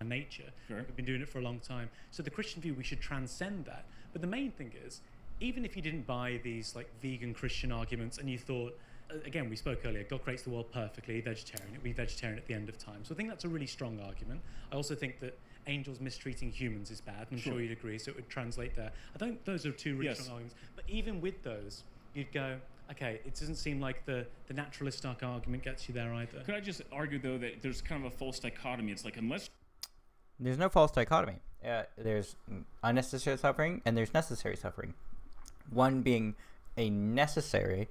Nature. Sure. We've been doing it for a long time. So the Christian view, we should transcend that. But the main thing is, even if you didn't buy these like vegan Christian arguments and you thought, again, we spoke earlier, God creates the world perfectly, vegetarian, it'll be vegetarian at the end of time. So I think that's a really strong argument. I also think that angels mistreating humans is bad. I'm sure you'd agree, so it would translate there. I think those are two really strong arguments. But even with those, you'd go, okay, it doesn't seem like the naturalistic argument gets you there either. Could I just argue, though, that there's kind of a false dichotomy? It's like, unless... There's no false dichotomy. There's unnecessary suffering and there's necessary suffering. One being a necessary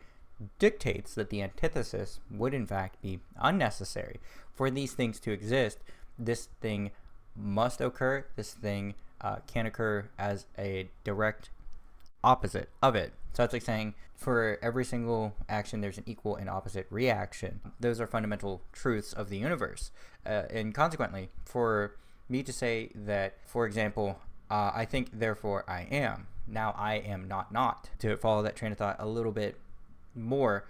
dictates that the antithesis would in fact be unnecessary. For these things to exist, this thing must occur. This thing can occur as a direct opposite of it. So it's like saying for every single action there's an equal and opposite reaction. Those are fundamental truths of the universe. And consequently, for me to say that, for example, I think therefore I am, now I am not, to follow that train of thought a little bit more,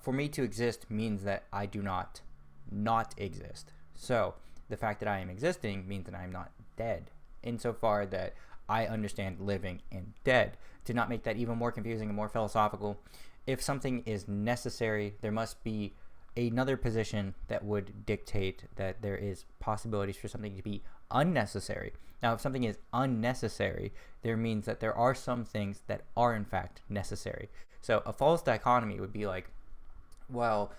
for me to exist means that I do not exist. So the fact that I am existing means that I am not dead, insofar that I understand living and dead. To not make that even more confusing and more philosophical, if something is necessary, there must be another position that would dictate that there is possibilities for something to be unnecessary. Now, if something is unnecessary, there means that there are some things that are in fact necessary. So a false dichotomy would be like, well,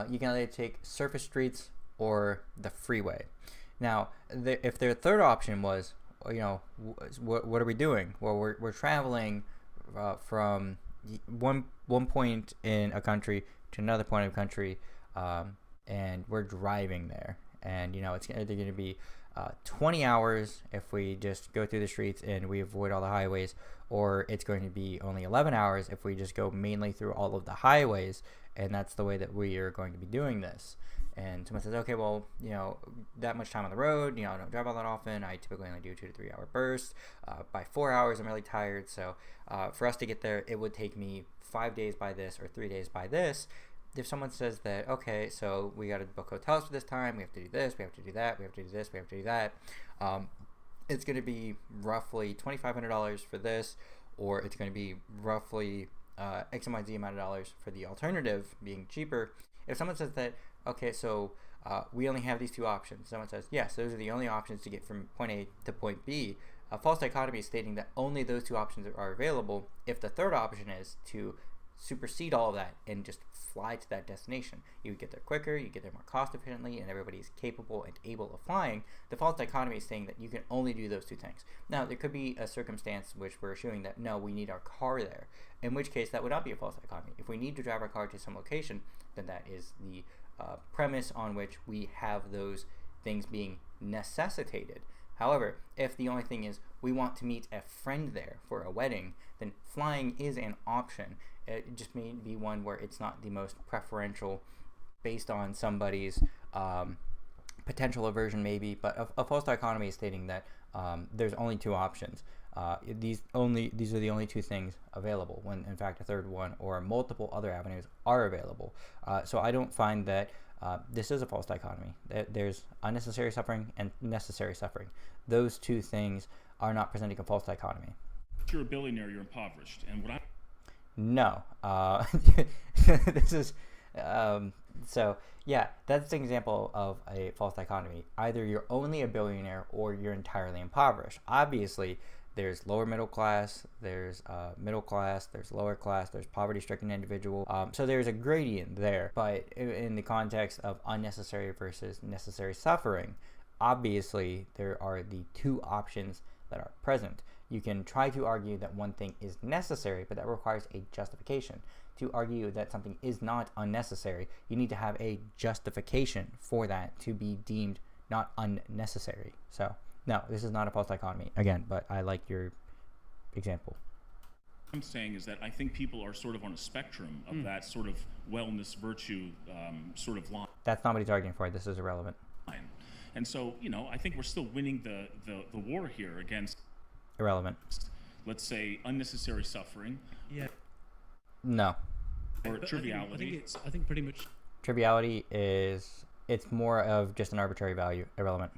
you can either take surface streets or the freeway. Now, if their third option was, what are we doing? Well, we're traveling from one point in a country to another point of a country, and we're driving there. And it's either going to be 20 hours if we just go through the streets and we avoid all the highways, or it's going to be only 11 hours if we just go mainly through all of the highways, and that's the way that we are going to be doing this. And someone says, okay, well, that much time on the road, I don't drive all that often. I typically only do 2 to 3 hour bursts. By 4 hours, I'm really tired. So for us to get there, it would take me 5 days by this or 3 days by this. If someone says that, okay, so we got to book hotels for this time, we have to do this, we have to do that, we have to do this, we have to do that. It's going to be roughly $2,500 for this, or it's going to be roughly X, Y, Z amount of dollars for the alternative being cheaper. If someone says that, okay, so we only have these two options. Someone says, yes, those are the only options to get from point A to point B. A false dichotomy is stating that only those two options are available if the third option is to supersede all of that and just fly to that destination. You would get there quicker, you get there more cost efficiently, and everybody's capable and able of flying. The false dichotomy is saying that you can only do those two things. Now, there could be a circumstance which we're assuming that, no, we need our car there, in which case that would not be a false dichotomy. If we need to drive our car to some location, then that is the premise on which we have those things being necessitated. However, if the only thing is we want to meet a friend there for a wedding, then flying is an option. It just may be one where it's not the most preferential based on somebody's potential aversion maybe, but a false dichotomy is stating that there's only two options. These are the only two things available, when in fact a third one or multiple other avenues are available. So I don't find that this is a false dichotomy. There's unnecessary suffering and necessary suffering. Those two things are not presenting a false dichotomy. If you're a billionaire, you're impoverished. And what I... No. This is... so, yeah, that's an example of a false dichotomy. Either you're only a billionaire or you're entirely impoverished. Obviously, there's lower middle class, there's middle class, there's lower class, there's poverty-stricken individual. So there's a gradient there. But in the context of unnecessary versus necessary suffering, obviously there are the two options that are present. You can try to argue that one thing is necessary, but that requires a justification. To argue that something is not unnecessary, you need to have a justification for that to be deemed not unnecessary. So, no, this is not a false dichotomy, again, but I like your example. I'm saying is that I think people are sort of on a spectrum of that sort of wellness, virtue sort of line. That's not what he's arguing for. This is irrelevant. And so, I think we're still winning the war here against... Irrelevant. Let's say unnecessary suffering. Yeah. No. Or triviality. I think pretty much... Triviality it's more of just an arbitrary value. Irrelevant.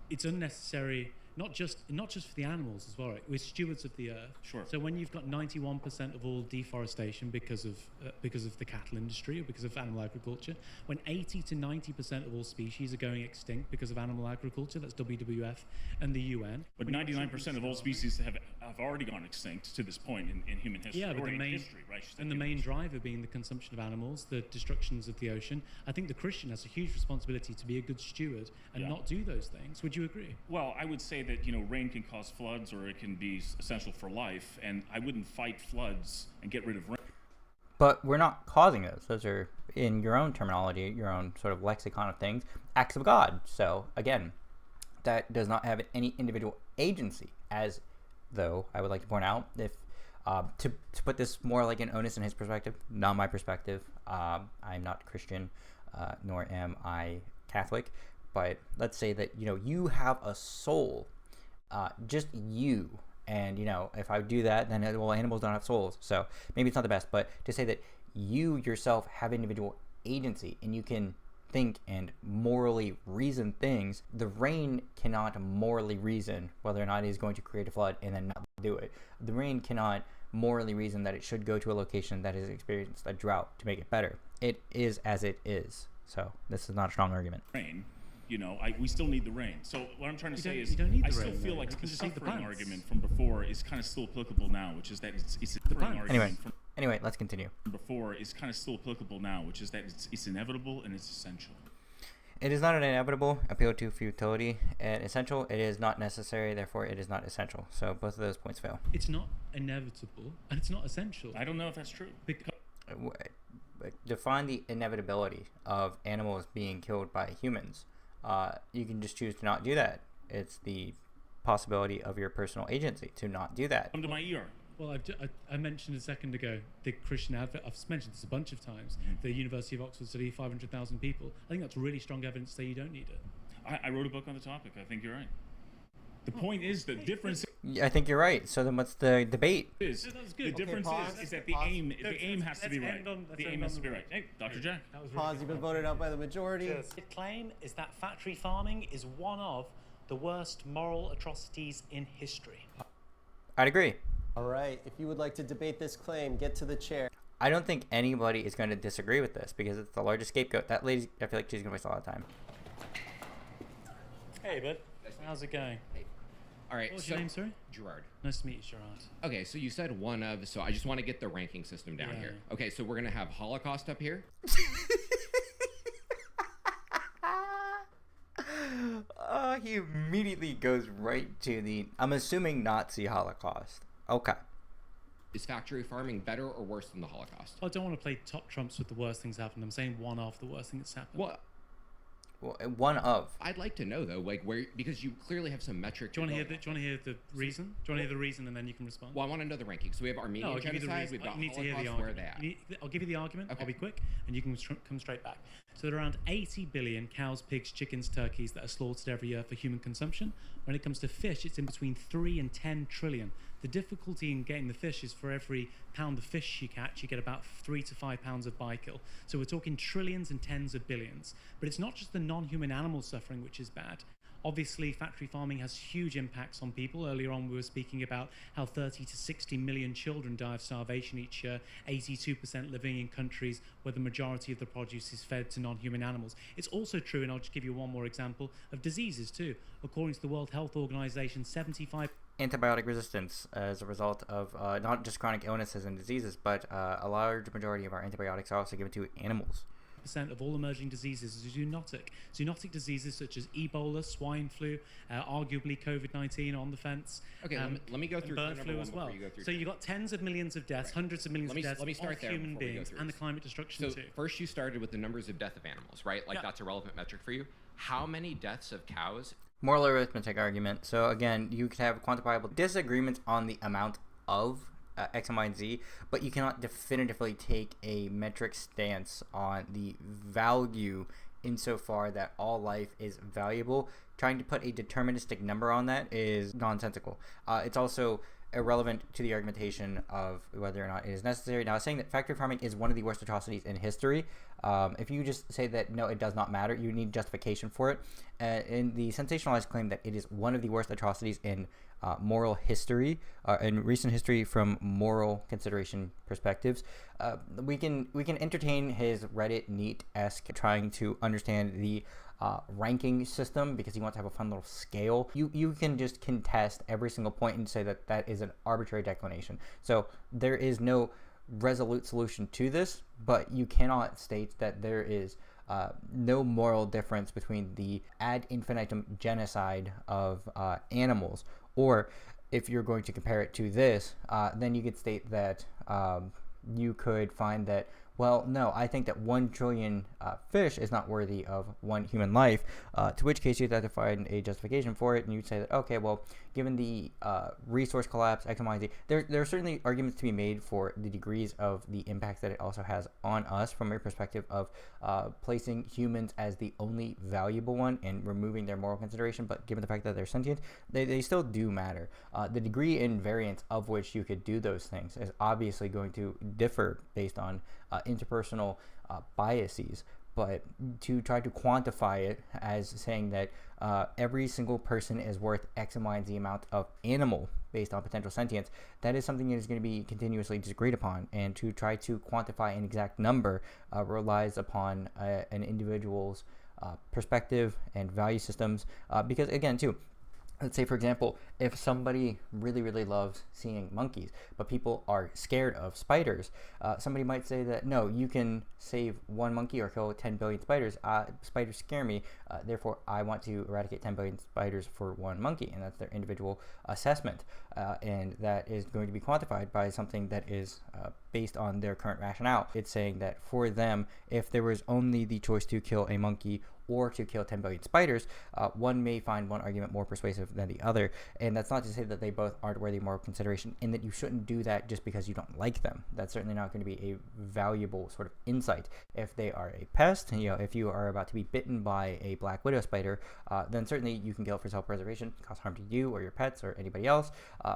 It's unnecessary... Not just for the animals as well, right? We're stewards of the earth. Sure. So when you've got 91% of all deforestation because of the cattle industry or because of animal agriculture, when 80 to 90% of all species are going extinct because of animal agriculture, that's WWF and the UN. But 99% of all species have already gone extinct to this point in human history. Yeah, but the main driver being the consumption of animals, the destructions of the ocean. I think the Christian has a huge responsibility to be a good steward and not do those things. Would you agree? Well, I would say that rain can cause floods or it can be essential for life, and I wouldn't fight floods and get rid of rain. But we're not causing those. Those are, in your own terminology, your own sort of lexicon of things, acts of God. So again, that does not have any individual agency. As though I would like to point out, if to put this more like an onus in his perspective, not my perspective. I'm not Christian, nor am I Catholic. But let's say that you have a soul. Just you, and if I do that, then animals don't have souls, so maybe it's not the best, but to say that you yourself have individual agency and you can think and morally reason things, the rain cannot morally reason whether or not it is going to create a flood and then not do it. The rain cannot morally reason that it should go to a location that has experienced a drought to make it better. It is as it is, so this is not a strong argument. Rain. We still need the rain. So what I'm trying to say is I still feel like the suffering argument from before is kind of still applicable now, which is that it's a suffering argument Anyway, let's continue. From before is kind of still applicable now, which is that it's inevitable and it's essential. It is not an inevitable appeal to futility and essential. It is not necessary, therefore it is not essential. So both of those points fail. It's not inevitable and it's not essential. I don't know if that's true. Define the inevitability of animals being killed by humans. You can just choose to not do that. It's the possibility of your personal agency to not do that. Come to my ear. Well, I mentioned a second ago the Christian advert. I've mentioned this a bunch of times. The University of Oxford study, 500,000 people. I think that's really strong evidence to say you don't need it. I wrote a book on the topic. I think you're right. The point is the difference. I think you're right. So then what's the debate? The difference is that the aim has to be right. The aim has to be right. Hey, Dr. Jack. Pause. You've been voted out by the majority. The claim is that factory farming is one of the worst moral atrocities in history. I'd agree. All right. If you would like to debate this claim, get to the chair. I don't think anybody is going to disagree with this because it's the largest scapegoat. That lady, I feel like she's going to waste a lot of time. Hey, bud. How's it going? All right. What was your name, sorry? Gerard. Nice to meet you, Gerard. Okay, so you said one of, so I just want to get the ranking system down here. Okay, so we're going to have Holocaust up here. He immediately goes right to the, I'm assuming Nazi Holocaust. Okay. Is factory farming better or worse than the Holocaust? I don't want to play top trumps with the worst things happened. I'm saying one of the worst things that's happened. Well, one of. I'd like to know though, like where, because you clearly have some metric. Do you want to hear the reason? Do you want to hear the reason and then you can respond? Well, I want to know the ranking. So we have Armenian genocide. We've got Holocaust. Where are they at? I'll give you the argument. Okay. I'll be quick, and you can come straight back. So there are around 80 billion cows, pigs, chickens, turkeys that are slaughtered every year for human consumption. When it comes to fish, it's in between 3 and 10 trillion. The difficulty in getting the fish is for every pound of fish you catch, you get about 3 to 5 pounds of bykill. So we're talking trillions and tens of billions. But it's not just the non-human animal suffering which is bad. Obviously, factory farming has huge impacts on people. Earlier on, we were speaking about how 30 to 60 million children die of starvation each year, 82% living in countries where the majority of the produce is fed to non-human animals. It's also true, and I'll just give you one more example, of diseases too. According to the World Health Organization, 75... Antibiotic resistance as a result of not just chronic illnesses and diseases, but a large majority of our antibiotics are also given to animals. 90% of all emerging diseases are zoonotic. Zoonotic diseases such as Ebola, swine flu, arguably COVID-19 on the fence. Okay, let me go through bird flu as well. So you've got tens of millions of deaths, hundreds of millions of deaths of human beings, and the climate destruction too. First you started with the numbers of death of animals, right? Like that's a relevant metric for you. How many deaths of cows? Moral arithmetic argument. So again, you could have quantifiable disagreements on the amount of X, Y, and Z, but you cannot definitively take a metric stance on the value insofar that all life is valuable. Trying to put a deterministic number on that is nonsensical. It's also irrelevant to the argumentation of whether or not it is necessary. Now, saying that factory farming is one of the worst atrocities in history, if you just say that no, it does not matter, you need justification for it. In the sensationalized claim that it is one of the worst atrocities in moral history, in recent history from moral consideration perspectives, we can entertain his Reddit neat-esque trying to understand the ranking system because he wants to have a fun little scale. You can just contest every single point and say that that is an arbitrary declination. So there is no resolute solution to this, but you cannot state that there is no moral difference between the ad infinitum genocide of animals, or if you're going to compare it to this, then you could state that you could find that, well, no, I think that 1 trillion fish is not worthy of one human life, to which case you'd have to find a justification for it, and you'd say that, okay, well, given the resource collapse, X, Y, Z, there are certainly arguments to be made for the degrees of the impact that it also has on us from a perspective of placing humans as the only valuable one and removing their moral consideration, but given the fact that they're sentient, they still do matter. The degree in variance of which you could do those things is obviously going to differ based on interpersonal biases, but to try to quantify it as saying that every single person is worth X and Y and Z amount of animal based on potential sentience, that is something that is going to be continuously disagreed upon, and to try to quantify an exact number relies upon an individual's perspective and value systems, because again too, let's say, for example, if somebody really, really loves seeing monkeys, but people are scared of spiders, somebody might say that, no, you can save one monkey or kill 10 billion spiders. Spiders scare me, therefore I want to eradicate 10 billion spiders for one monkey, and that's their individual assessment. And that is going to be quantified by something that is based on their current rationale. It's saying that for them, if there was only the choice to kill a monkey or to kill 10 billion spiders, one may find one argument more persuasive than the other. And that's not to say that they both aren't worthy of moral consideration, in that you shouldn't do that just because you don't like them. That's certainly not going to be a valuable sort of insight. If they are a pest, if you are about to be bitten by a black widow spider, then certainly you can kill it for self-preservation, cause harm to you or your pets or anybody else.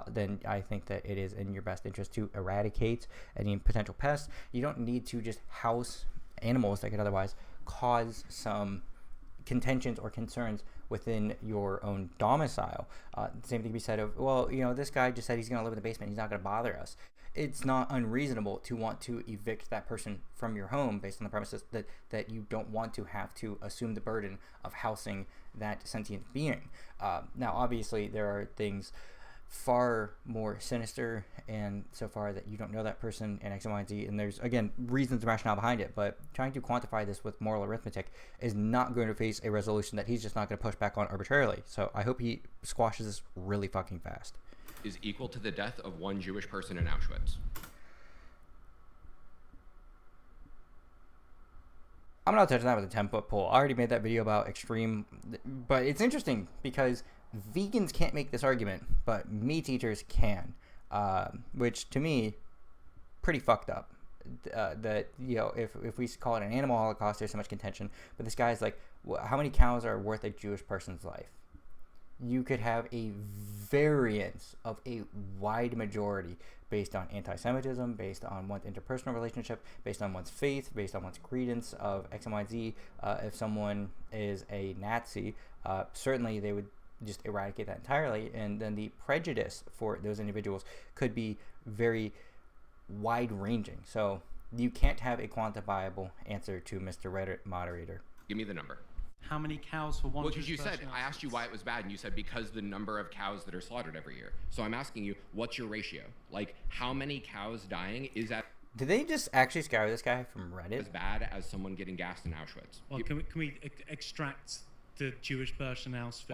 Then I think that it is in your best interest to eradicate any potential pests. You don't need to just house animals that could otherwise cause some contentions or concerns within your own domicile. Same thing can be said of, well, this guy just said he's going to live in the basement, he's not going to bother us. It's not unreasonable to want to evict that person from your home based on the premises that you don't want to have to assume the burden of housing that sentient being. Now, obviously, there are things far more sinister and so far that you don't know that person and X and Y and Z, and there's again reasons and rationale behind it, but trying to quantify this with moral arithmetic is not going to face a resolution that he's just not going to push back on arbitrarily. So I hope he squashes this really fucking fast. Is equal to the death of one Jewish person in Auschwitz. I'm not touching that with a 10-foot pole. I already made that video about extreme, but it's interesting because vegans can't make this argument, but meat eaters can, which to me, pretty fucked up. That if we call it an animal holocaust, there's so much contention. But this guy's like, how many cows are worth a Jewish person's life? You could have a variance of a wide majority based on anti-Semitism, based on one's interpersonal relationship, based on one's faith, based on one's credence of X and Y, Z. If someone is a Nazi, certainly they would just eradicate that entirely, and then the prejudice for those individuals could be very wide-ranging. So you can't have a quantifiable answer to Mr. Reddit moderator. Give me the number. How many cows for one? Well, because you said, I asked you why it was bad, and you said because the number of cows that are slaughtered every year. So I'm asking you, what's your ratio? Like, how many cows dying is that? Did they just actually scour this guy from Reddit? As bad as someone getting gassed in Auschwitz. Well, can we extract the Jewish person Auschwitz?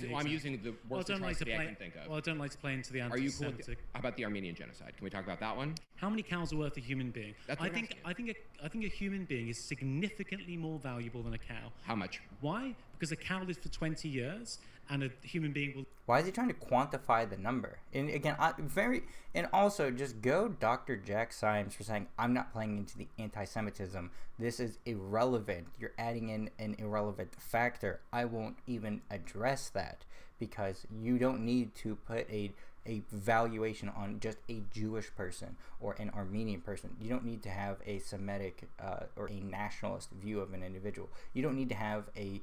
Well, I'm using the worst atrocity I can think of. Well, I don't like to play into the Are you cool anti-Semitic. how about the Armenian genocide? Can we talk about that one? How many cows are worth a human being? That's I what I'm think a human being is significantly more valuable than a cow. How much? Why? Because a cow lives for 20 years, and a human being will. Why is he trying to quantify the number? And again, and also just go Dr. Jack Symes for saying, I'm not playing into the anti-Semitism. This is irrelevant. You're adding in an irrelevant factor. I won't even address that because you don't need to put a valuation on just a Jewish person or an Armenian person. You don't need to have a Semitic or a nationalist view of an individual. You don't need to have a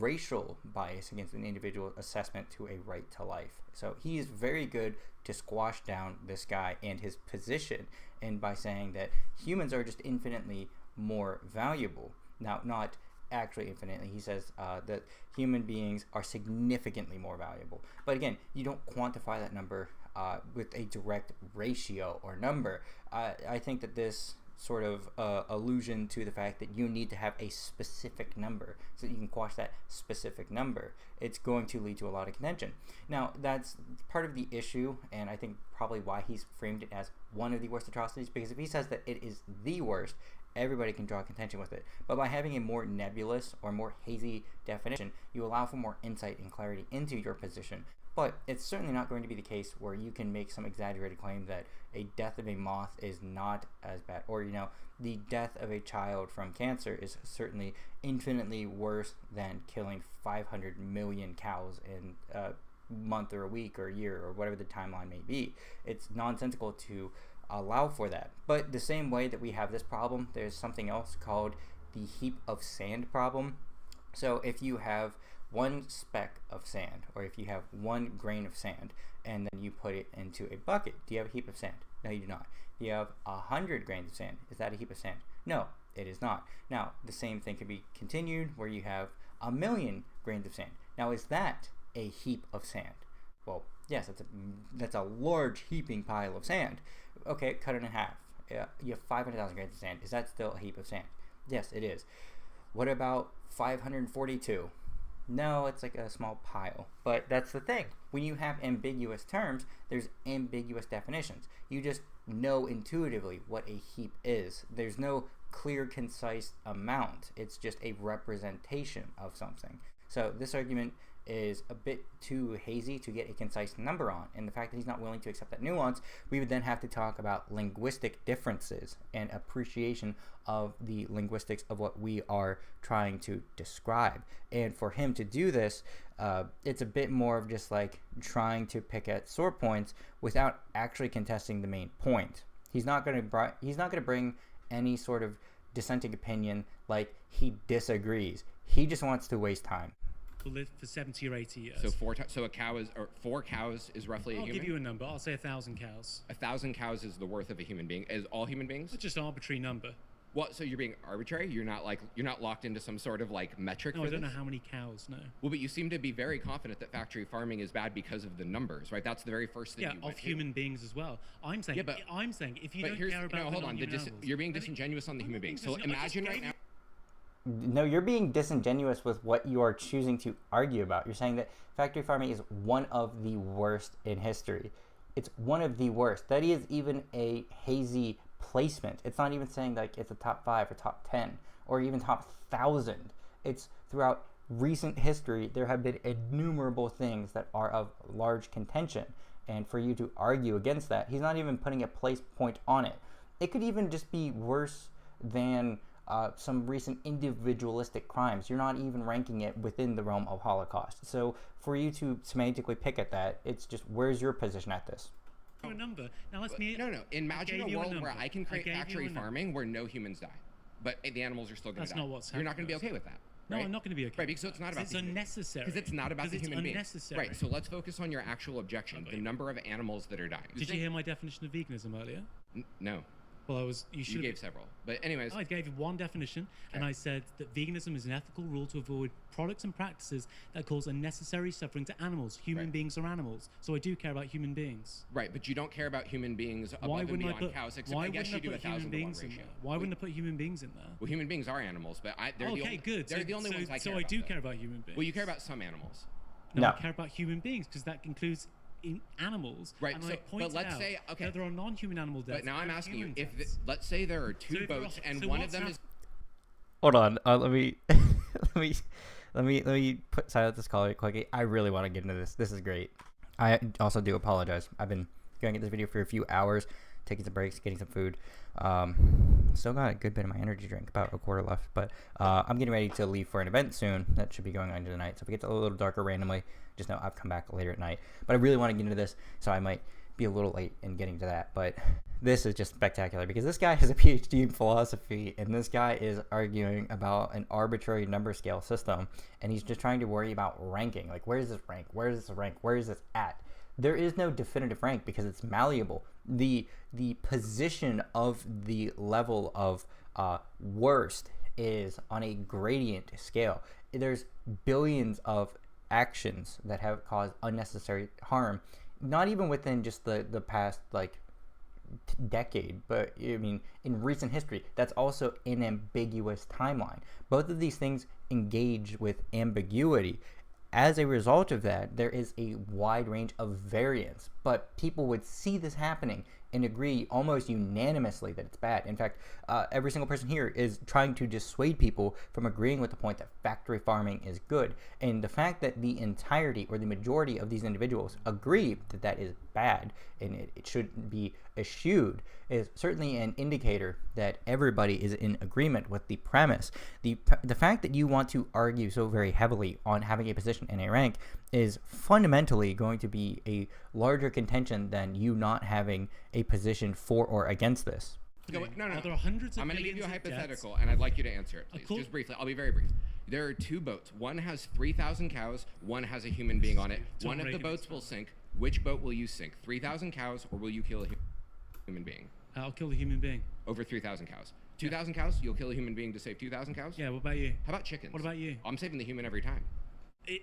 racial bias against an individual assessment to a right to life. So he is very good to squash down this guy and his position, and by saying that humans are just infinitely more valuable. Now, not actually infinitely. He says that human beings are significantly more valuable. But again, you don't quantify that number with a direct ratio or number. I think that this sort of allusion to the fact that you need to have a specific number so that you can quash that specific number, it's going to lead to a lot of contention. Now, that's part of the issue, and I think probably why he's framed it as one of the worst atrocities, because if he says that it is the worst, everybody can draw contention with it. But by having a more nebulous or more hazy definition, you allow for more insight and clarity into your position. But it's certainly not going to be the case where you can make some exaggerated claim that a death of a moth is not as bad, or the death of a child from cancer is certainly infinitely worse than killing 500 million cows in a month or a week or a year or whatever the timeline may be. It's nonsensical to allow for that. But the same way that we have this problem, there's something else called the heap of sand problem. So if you have one speck of sand, or if you have 1 grain of sand, and then you put it into a bucket, do you have a heap of sand? No, you do not. If you have 100 grains of sand, is that a heap of sand? No, it is not. Now, the same thing can be continued where you have 1,000,000 grains of sand. Now, is that a heap of sand? Well, yes, that's a large heaping pile of sand. Okay, cut it in half. You have 500,000 grains of sand. Is that still a heap of sand? Yes, it is. What about 542? No, it's like a small pile. But that's the thing. When you have ambiguous terms, there's ambiguous definitions. You just know intuitively what a heap is. There's no clear, concise amount. It's just a representation of something. So this argument is a bit too hazy to get a concise number on, and the fact that he's not willing to accept that nuance, we would then have to talk about linguistic differences and appreciation of the linguistics of what we are trying to describe. And for him to do this, it's a bit more of just like trying to pick at sore points without actually contesting the main point. He's not going to bring any sort of dissenting opinion like he disagrees. He just wants to waste time. Will live for 70 or 80 years. So 4 cows is roughly a human? I'll give you a number. I'll say 1,000 cows. 1,000 cows is the worth of a human being. Is all human beings? It's just an arbitrary number. What? So you're being arbitrary? You're not locked into some sort of like metric? No, for I don't this? know how many cows. No. Well, but you seem to be very confident that factory farming is bad because of the numbers, right? That's the very first thing. Yeah, of human beings as well. I'm saying. Yeah, but I'm saying if you don't care about hold on. You're being disingenuous on the human beings. So imagine right now. No, you're being disingenuous with what you are choosing to argue about. You're saying that factory farming is one of the worst in history. It's one of the worst. That is even a hazy placement. It's not even saying like it's a top 5 or top 10 or even top 1,000. It's throughout recent history, there have been innumerable things that are of large contention. And for you to argue against that, he's not even putting a place point on it. It could even just be worse than some recent individualistic crimes. You're not even ranking it within the realm of Holocaust. So for you to semantically pick at that, it's just, where's your position at this? A number. Now let's meet. No. Imagine a world where I can create factory farming where no humans die, but the animals are still going to die. That's not what's happening. You're not going to be okay with that. No, right? I'm not going to be okay. Right, because it's not about it's unnecessary. Because it's not about the human being. Unnecessary. Right, so let's focus on your actual objection, the number of animals that are dying. Did you hear my definition of veganism earlier? No. Well, you gave several, but anyways. I gave one definition, and I said that veganism is an ethical rule to avoid products and practices that cause unnecessary suffering to animals. Human beings are animals, so I do care about human beings. Right, but you don't care about human beings above and beyond cows, except I guess you do 1,000-to-1 ratio. Why wouldn't I put human beings in there? Well, human beings are animals, but they're the only ones I care about. So I do care about human beings. Well, you care about some animals. No, I care about human beings because that includes in animals. Right. And so, I pointed but let's out say, okay, that there are non-human animal deaths. But now I'm asking you, if let's say there are two boats and one of them is. Hold on. Let me let me put silence this call quickly. I really want to get into this. This is great. I also do apologize. I've been going at this video for a few hours, taking some breaks, getting some food. Still got a good bit of my energy drink, about a quarter left, but I'm getting ready to leave for an event soon that should be going on into the night. So if it gets a little darker randomly, just know I've come back later at night. But I really want to get into this, so I might be a little late in getting to that. But this is just spectacular because this guy has a PhD in philosophy, and this guy is arguing about an arbitrary number scale system, and he's just trying to worry about ranking. Like, where is this rank? Where is this rank? Where is this at? There is no definitive rank because it's malleable. The position of the level of worst is on a gradient scale. There's billions of actions that have caused unnecessary harm, not even within just the past decade, but I mean in recent history. That's also an ambiguous timeline. Both of these things engage with ambiguity. As a result of that, there is a wide range of variance, but people would see this happening and agree almost unanimously that it's bad. In fact, every single person here is trying to dissuade people from agreeing with the point that factory farming is good. And the fact that the entirety or the majority of these individuals agree that that is bad and it shouldn't be eschewed is certainly an indicator that everybody is in agreement with the premise. The fact that you want to argue so very heavily on having a position in a rank is fundamentally going to be a larger contention than you not having a position for or against this. No. There are hundreds of I'm going to give you a hypothetical, jets. and I'd like you to answer it, please. Just briefly. I'll be very brief. There are two boats. One has 3,000 cows. One has a human being on it. One of the boats will sink. Which boat will you sink? 3,000 cows, or will you kill a human being? I'll kill a human being. Over 3,000 cows. 2,000 cows, you'll kill a human being to save 2,000 cows? Yeah, what about you? How about chickens? What about you? I'm saving the human every time.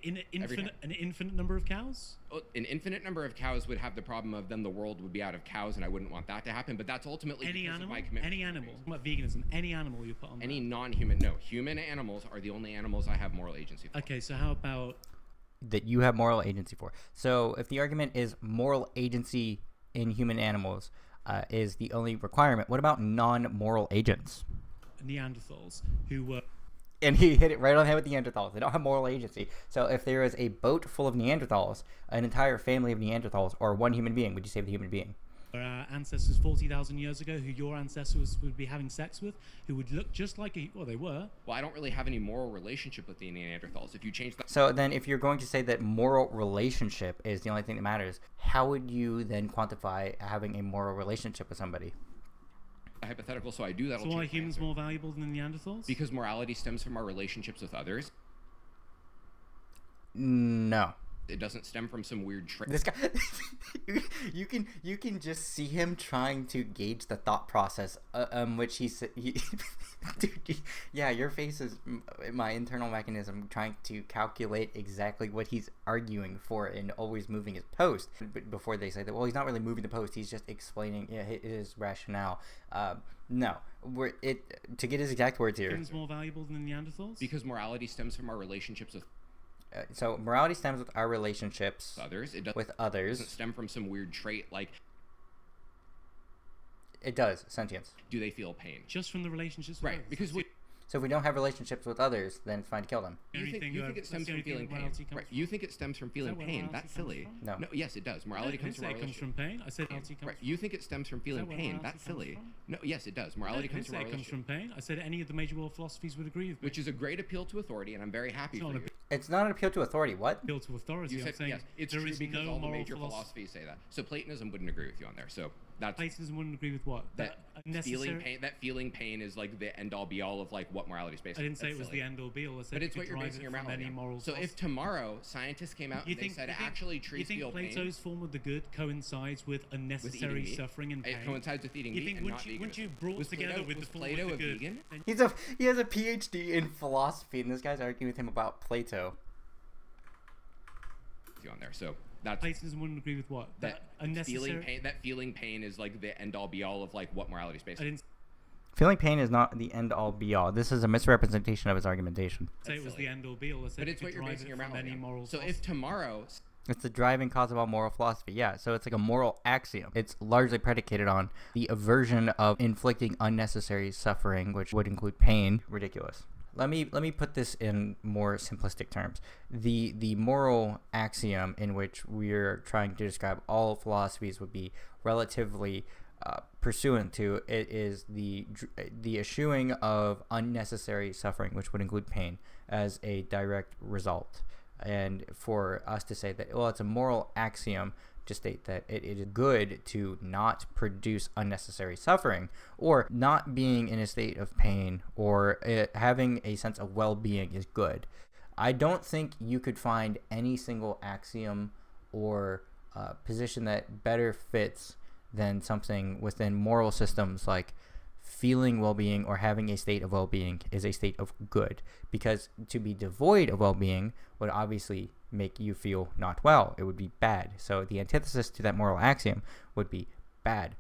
An infinite number of cows? An infinite number of cows would have the problem of then the world would be out of cows, and I wouldn't want that to happen, but that's ultimately because of my commitment. Any animal? What about veganism? Any animal you put on Any non-human? No. Human animals are the only animals I have moral agency for. Okay, so how about... That you have moral agency for. So if the argument is moral agency in human animals is the only requirement, what about non-moral agents? Neanderthals who were... And he hit it right on the head with Neanderthals. They don't have moral agency. So if there is a boat full of Neanderthals, an entire family of Neanderthals, or one human being, would you save the human being? Our ancestors 40,000 years ago, who your ancestors would be having sex with, who would look just like well, they were. Well, I don't really have any moral relationship with the Neanderthals. If you change that... So then if you're going to say that moral relationship is the only thing that matters, how would you then quantify having a moral relationship with somebody? Hypothetical, so I do that. So why are humans more valuable than the Neanderthals? Because morality stems from our relationships with others. No. It doesn't stem from some weird trait. This guy, you can just see him trying to gauge the thought process, which dude, yeah, your face is my internal mechanism trying to calculate exactly what he's arguing for and always moving his post. Before they say that, well, he's not really moving the post; he's just explaining his rationale. No, to get his exact words here. Humans more valuable than the Neanderthals? Because morality stems from our relationships with. So morality stems with our relationships with others. It doesn't stem from some weird trait like. It does. Sentience. Do they feel pain? Just from the relationships with right, others. because so if we don't have relationships with others, then it's fine to kill them. You think it stems from feeling pain? Right. You think it stems from feeling pain? That's silly. No. Yes, it does. Morality comes from our comes from pain. I said morality comes. Right. You think it stems from feeling pain? That's silly. No. Yes, it does. Morality comes from our comes from pain. I said any of the major world philosophies would agree with me. Which is a great appeal to authority, and I'm very happy for you. It's not an appeal to authority. What? Appeal to authority. You said yes. It's true because all the major philosophies say that. So Platonism wouldn't agree with you on there. So Platonism wouldn't agree with what? That feeling pain is like the end all be all of like what morality is based on. I didn't say it was the end all be all. I said but it's what you're basing your morality on. So if tomorrow scientists came out and they said actually trees feel pain. You think Plato's form of the good coincides with unnecessary suffering and pain? It coincides with eating meat and not veganism. Wouldn't you brought together with the form of the good? Vegan? He has a PhD in philosophy, and this guy's arguing with him about Plato. On there, so that's Platonism wouldn't agree with what? That feeling pain is like the end all be all of like what morality is based on. Feeling pain is not the end all be all. This is a misrepresentation of his argumentation. Say it was the end all be all. But it's what you're basing your morality on. So if tomorrow, it's the driving cause of all moral philosophy. Yeah, so it's like a moral axiom. It's largely predicated on the aversion of inflicting unnecessary suffering, which would include pain. Ridiculous. Let me put this in more simplistic terms. The moral axiom in which we're trying to describe all philosophies would be relatively pursuant to it is the eschewing of unnecessary suffering, which would include pain, as a direct result. And for us to say that, well, it's a moral axiom to state that it is good to not produce unnecessary suffering, or not being in a state of pain, or having a sense of well-being is good. I don't think you could find any single axiom or position that better fits than something within moral systems like feeling well-being or having a state of well-being is a state of good, because to be devoid of well-being would obviously make you feel not well. It would be bad. So the antithesis to that moral axiom would be bad.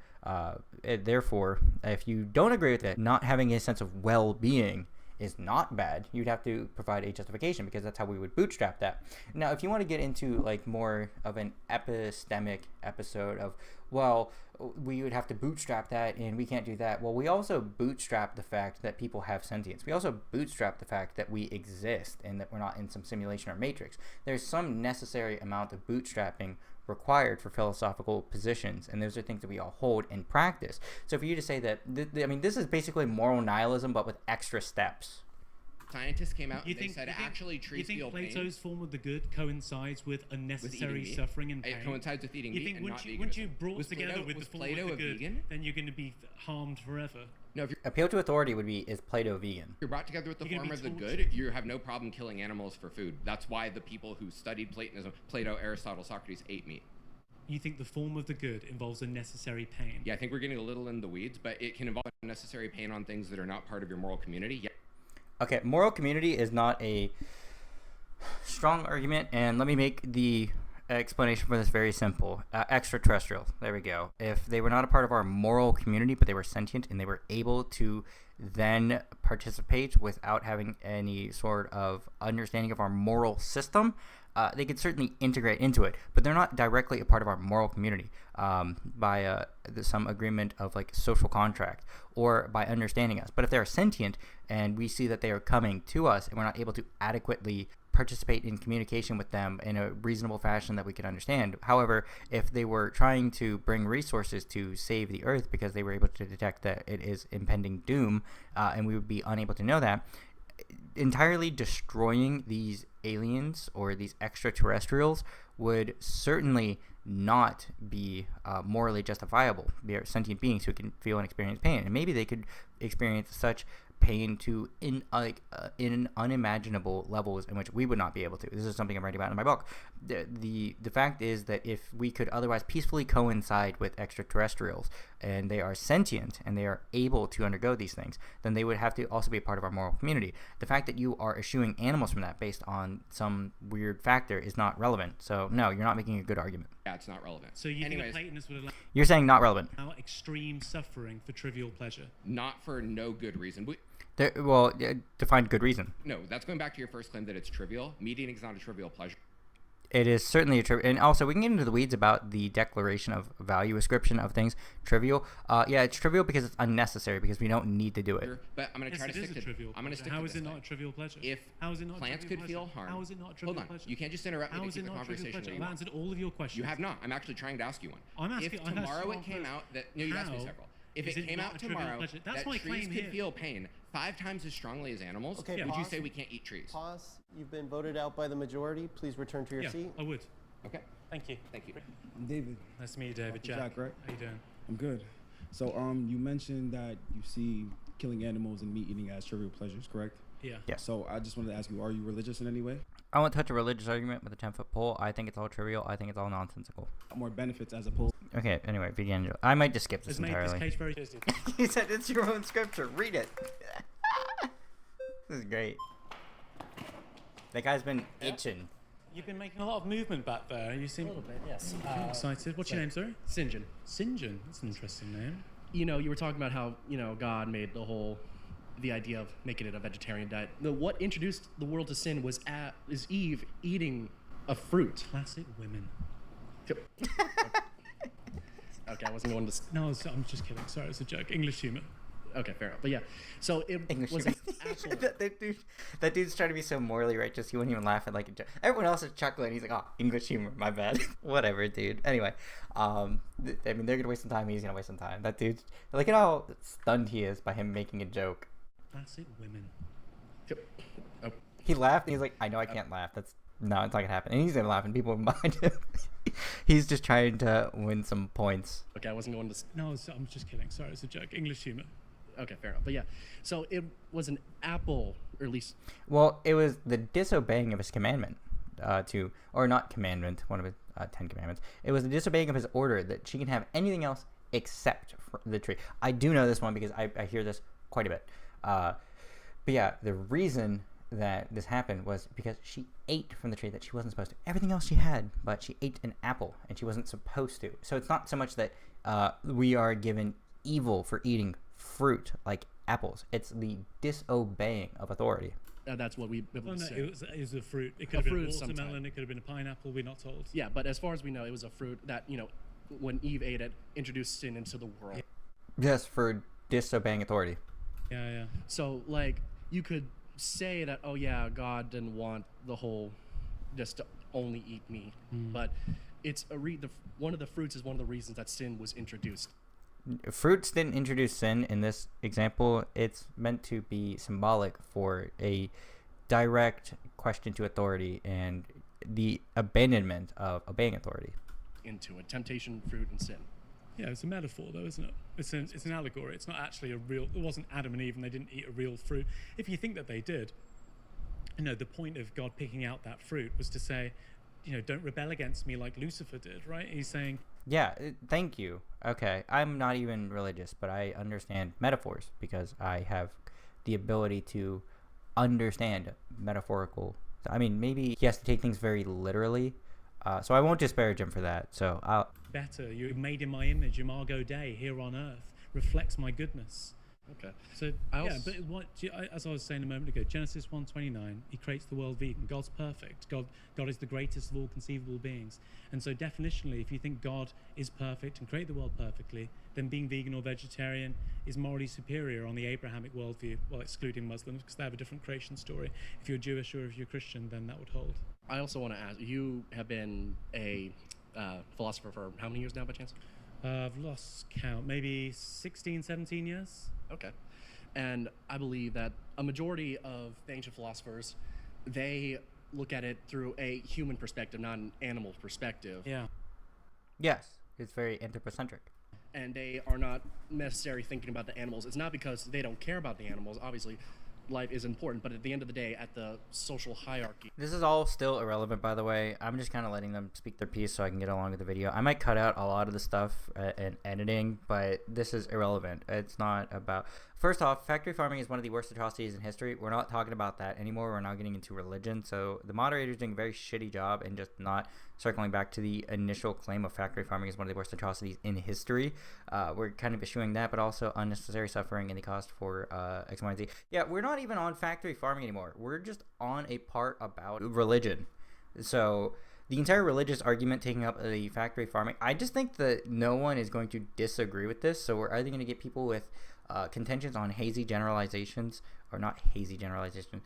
Therefore, if you don't agree with it, not having a sense of well-being is not bad. You'd have to provide a justification, because that's how we would bootstrap that. Now, if you want to get into like more of an epistemic episode of, well, we would have to bootstrap that and we can't do that. Well, we also bootstrap the fact that people have sentience. We also bootstrap the fact that we exist and that we're not in some simulation or matrix. There's some necessary amount of bootstrapping required for philosophical positions, and those are things that we all hold in practice. So for you to say that, this is basically moral nihilism, but with extra steps. Scientists came out and they said actually trees feel pain. You think Plato's form of the good coincides with unnecessary suffering and pain? It coincides with eating meat and not veganism. Once you brought together with the form of the good, then you're going to be harmed forever. No, if appeal to authority would be, is Plato vegan? If you're brought together with the form of the good, you have no problem killing animals for food. That's why the people who studied Platonism, Plato, Aristotle, Socrates, ate meat. You think the form of the good involves unnecessary pain? Yeah, I think we're getting a little in the weeds, but it can involve unnecessary pain on things that are not part of your moral community. Yeah. Okay, moral community is not a strong argument, and let me make the explanation for this very simple. Extraterrestrials, there we go. If they were not a part of our moral community, but they were sentient and they were able to then participate without having any sort of understanding of our moral system, they could certainly integrate into it, but they're not directly a part of our moral community by some agreement of like social contract or by understanding us. But if they're sentient and we see that they are coming to us and we're not able to adequately participate in communication with them in a reasonable fashion that we can understand. However, if they were trying to bring resources to save the Earth because they were able to detect that it is impending doom, and we would be unable to know that, entirely destroying these aliens or these extraterrestrials would certainly not be morally justifiable. They are sentient beings who can feel and experience pain, and maybe they could experience such pain to in unimaginable levels in which we would not be able to. This is something I'm writing about in my book. The fact is that if we could otherwise peacefully coincide with extraterrestrials and they are sentient and they are able to undergo these things, then they would have to also be a part of our moral community. The fact that you are eschewing animals from that based on some weird factor is not relevant. So no, you're not making a good argument. Yeah, it's not relevant. So you think Platonists would allow You're saying not relevant. Extreme suffering for trivial pleasure? Not for no good reason. Define good reason. No, that's going back to your first claim that it's trivial. Meat eating is not a trivial pleasure. It is certainly a trivial, and also we can get into the weeds about the declaration of value ascription of things. Trivial, yeah, it's trivial because it's unnecessary because we don't need to do it. But I'm going to try to stick to trivial. I'm going to stick How to is it not a trivial pleasure? If plants could feel harm, how is it not a trivial pleasure? You can't just interrupt me to keep the conversation. I've answered all of your questions. You have not. I'm actually trying to ask you one. I'm asking. If tomorrow it came out that you asked me several. If it came out tomorrow that trees could feel pain 5 times as strongly as animals, would you say we can't eat trees? Pause. You've been voted out by the majority. Please return to your seat. I would. Okay. Thank you. Thank you. David. Nice to meet you, David. Jack, right? how you doing? I'm good. So, you mentioned that you see killing animals and meat eating as trivial pleasures, correct? Yeah. Yeah. So, I just wanted to ask you, are you religious in any way? I won't touch a religious argument with a 10-foot pole. I think it's all trivial. I think it's all nonsensical. More benefits as opposed. Okay, anyway, vegan. I might just skip this Has made this entirely. case very He said it's your own scripture. Read it. This is great. That guy's been itching. You've been making a lot of movement back there. You seem A little bit, yes. excited. What's your name, sorry? St. John. St. John. That's an interesting name. You know, you were talking about how, you know, God made the idea of making it a vegetarian diet. What introduced the world to sin was Eve eating a fruit. Classic women. Okay, I wasn't going to. No, I'm just kidding. Sorry, it's a joke. English humor. Okay, fair enough. But yeah, so it English was humor. an apple. that dude's trying to be so morally righteous. He wouldn't even laugh at like a joke. Everyone else is chuckling. He's like, "Oh, English humor, my bad." Whatever, dude. Anyway, I mean, they're gonna waste some time. He's gonna waste some time. That dude, look at how stunned he is by him making a joke. Classic women. Oh. He laughed and he's like, "I know I can't laugh. It's not gonna happen." And he's gonna laugh, and people behind him. He's just trying to win some points. Okay, I wasn't going to. No, I'm just kidding. Sorry, it's a joke. English humor. Okay, fair enough. But yeah, so it was an apple, or at least. Well, it was the disobeying of his commandment, or not commandment, one of his 10 commandments. It was the disobeying of his order that she can have anything else except for the tree. I do know this one because I hear this quite a bit. But yeah, the reason that this happened was because she ate from the tree that she wasn't supposed to. Everything else she had, but she ate an apple and she wasn't supposed to. So it's not so much that we are given evil for eating fruit like apples. It's the disobeying of authority. That's what we say. It was a fruit. It could have been a watermelon. It could have been a pineapple. We're not told. Yeah, but as far as we know, it was a fruit that, you know, when Eve ate it, introduced sin into the world. Yes, for disobeying authority. Yeah. So, like, you could say that, oh yeah, God didn't want the whole just to only eat meat, but it's one of the fruits is one of the reasons that sin was introduced. Fruits didn't introduce sin in this example. It's meant to be symbolic for a direct question to authority and the abandonment of obeying authority. Into a temptation, fruit, and sin. Yeah, it's a metaphor though, isn't it? It's an allegory. It's not actually a real. It wasn't Adam and Eve, and they didn't eat a real fruit. If you think that they did, you know, the point of God picking out that fruit was to say, you know, don't rebel against me like Lucifer did, right? He's saying. Yeah, thank you. Okay, I'm not even religious, but I understand metaphors because I have the ability to understand metaphorical. I mean, maybe he has to take things very literally, so I won't disparage him for that. So I'll. Better, you're made in my image, Imago Dei, here on earth, reflects my goodness. Okay. So but as I was saying a moment ago, Genesis 1:29, he creates the world vegan. God's perfect. God is the greatest of all conceivable beings. And so definitionally, if you think God is perfect and created the world perfectly, then being vegan or vegetarian is morally superior on the Abrahamic worldview, well, excluding Muslims because they have a different creation story. If you're Jewish or if you're Christian, then that would hold. I also want to ask, you have been a philosopher for how many years now by chance? I've lost count, maybe 16, 17 years. Okay. And I believe that a majority of the ancient philosophers, they look at it through a human perspective, not an animal perspective. Yeah. Yes, it's very anthropocentric. And they are not necessarily thinking about the animals. It's not because they don't care about the animals. Obviously, life is important, but at the end of the day, at the social hierarchy. This is all still irrelevant, by the way. I'm just kind of letting them speak their piece so I can get along with the video. I might cut out a lot of the stuff in editing, but this is irrelevant. It's not about... First off, factory farming is one of the worst atrocities in history. We're not talking about that anymore. We're now getting into religion. So the moderator's doing a very shitty job and just not circling back to the initial claim of factory farming is one of the worst atrocities in history. We're kind of eschewing that, but also unnecessary suffering and the cost for X, Y, and Z. Yeah, we're not even on factory farming anymore. We're just on a part about religion. So the entire religious argument taking up the factory farming, I just think that no one is going to disagree with this. So we're either going to get people with contentions on hazy generalizations, or not hazy generalization,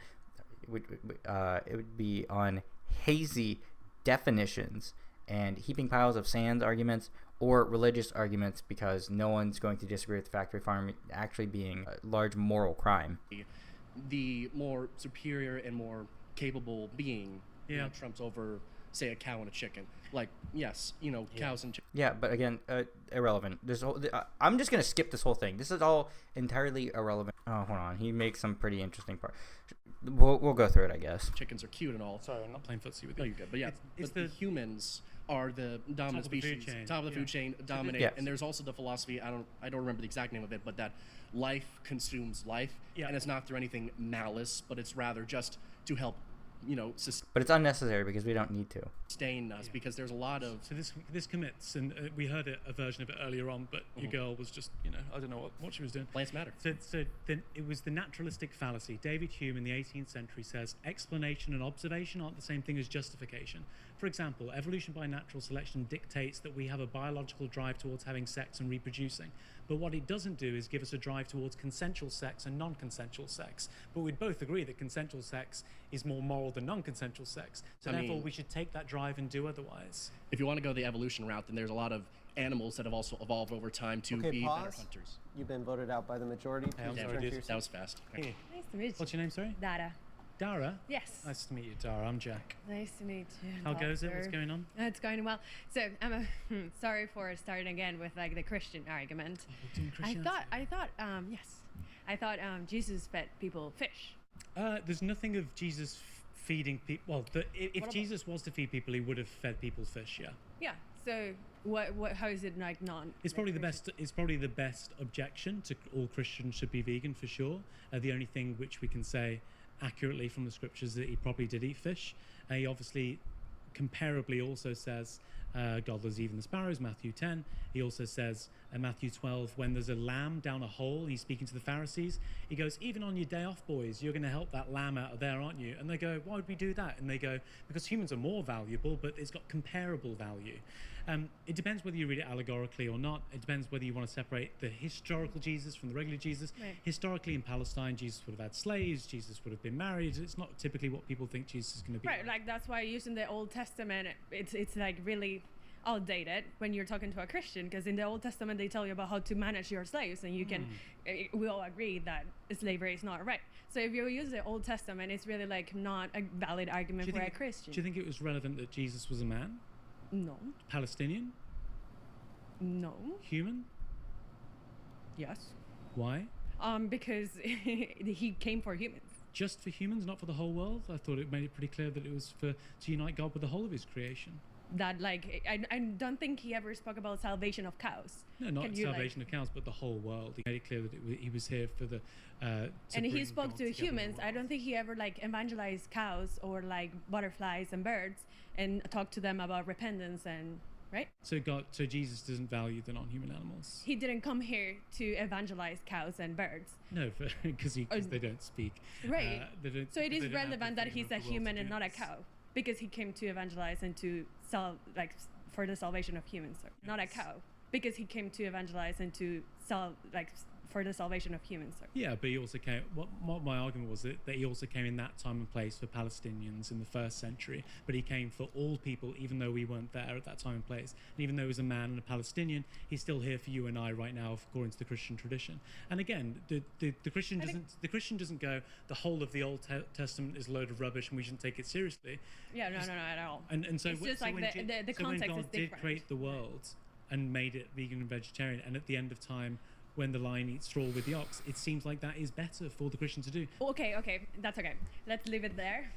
it would be on hazy definitions and heaping piles of sand arguments, or religious arguments, because no one's going to disagree with factory farming actually being a large moral crime. The more superior and more capable being trumps over say a cow and a chicken. Like, yes, cows and chickens. Yeah, but again, irrelevant. I'm just gonna skip this whole thing. This is all entirely irrelevant. Oh, hold on. He makes some pretty interesting part. We'll go through it, I guess. Chickens are cute and all. Sorry, I'm not playing footsie with you. No, you're good. But yeah, the humans are the dominant species, top of the food chain, dominate. Yes. And there's also the philosophy, I don't remember the exact name of it, but that life consumes life, and it's not through anything malice, but it's rather just to help, but it's unnecessary because we don't need to sustain us, because there's a lot of. So this commits, and we heard a version of it earlier on, but your girl was just, I don't know what she was doing. Plants matter. So then it was the naturalistic fallacy. David Hume in the 18th century says explanation and observation aren't the same thing as justification. For example, evolution by natural selection dictates that we have a biological drive towards having sex and reproducing. But what it doesn't do is give us a drive towards consensual sex and non-consensual sex. But we'd both agree that consensual sex is more moral than non-consensual sex. So therefore, we should take that drive and do otherwise. If you want to go the evolution route, then there's a lot of animals that have also evolved over time to be better hunters. You've been voted out by the majority. That was fast. Nice to meet you. What's your name, sorry? Dara. Dara? Yes. Nice to meet you, Dara. I'm Jack. Nice to meet you. How goes it? What's going on? It's going well. So I'm sorry for starting again with like the Christian argument. I thought Jesus fed people fish. There's nothing of Jesus feeding people. Well, if Jesus was to feed people, he would have fed people fish. Yeah. Yeah. So what? How is it like non? It's probably the best. It's probably the best objection to all Christians should be vegan for sure. The only thing which we can say accurately from the scriptures that he probably did eat fish. He obviously comparably also says God loves even the sparrows, Matthew 10. He also says in Matthew 12, when there's a lamb down a hole, he's speaking to the Pharisees, he goes, even on your day off, boys, you're going to help that lamb out of there, aren't you? And they go, why would we do that? And they go, because humans are more valuable, but it's got comparable value. It depends whether you read it allegorically or not. It depends whether you want to separate the historical Jesus from the regular Jesus. Right. Historically in Palestine, Jesus would have had slaves, Jesus would have been married. It's not typically what people think Jesus is going to be. Right, like that's why using the Old Testament, it's like really outdated when you're talking to a Christian, because in the Old Testament they tell you about how to manage your slaves, and you can we all agree that slavery is not right. So if you use the Old Testament, it's really like not a valid argument for a Christian. Do you think it was relevant that Jesus was a man? No. Palestinian? No. Human? Yes. Why? Because he came for humans. Just for humans, not for the whole world? I thought it made it pretty clear that it was to unite God with the whole of his creation. That like I don't think he ever spoke about salvation of cows. No, not salvation of cows, but the whole world. He made it clear that he was here for the. And he spoke to humans. I don't think he ever like evangelized cows or like butterflies and birds and talked to them about repentance and right. So Jesus doesn't value the non-human animals. He didn't come here to evangelize cows and birds. No, because they don't speak. Right. So it is relevant that he's a human and not a cow. Because he came to evangelize and to for the salvation of humans, not a cow. Because he came to evangelize and to for the salvation of humans. Yeah, but he also came. What my argument was that he also came in that time and place for Palestinians in the 1st century. But he came for all people, even though we weren't there at that time and place. And even though he was a man and a Palestinian, he's still here for you and I right now, according to the Christian tradition. And again, the Christian doesn't go, the whole of the Old Testament is a load of rubbish and we shouldn't take it seriously. Yeah, no, at all. And so it's just like the context when God is different. did create the world and made it vegan and vegetarian, and at the end of time, when the lion eats straw with the ox, it seems like that is better for the Christian to do. Okay, that's okay. Let's leave it there.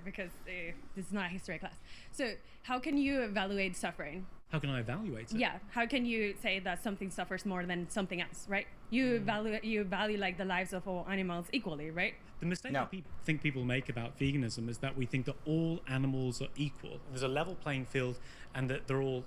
Because this is not a history class. So how can you evaluate suffering? How can I evaluate it? Yeah, how can you say that something suffers more than something else, right? You value like the lives of all animals equally, right? The mistake that people make about veganism is that we think that all animals are equal. There's a level playing field, and that they're all.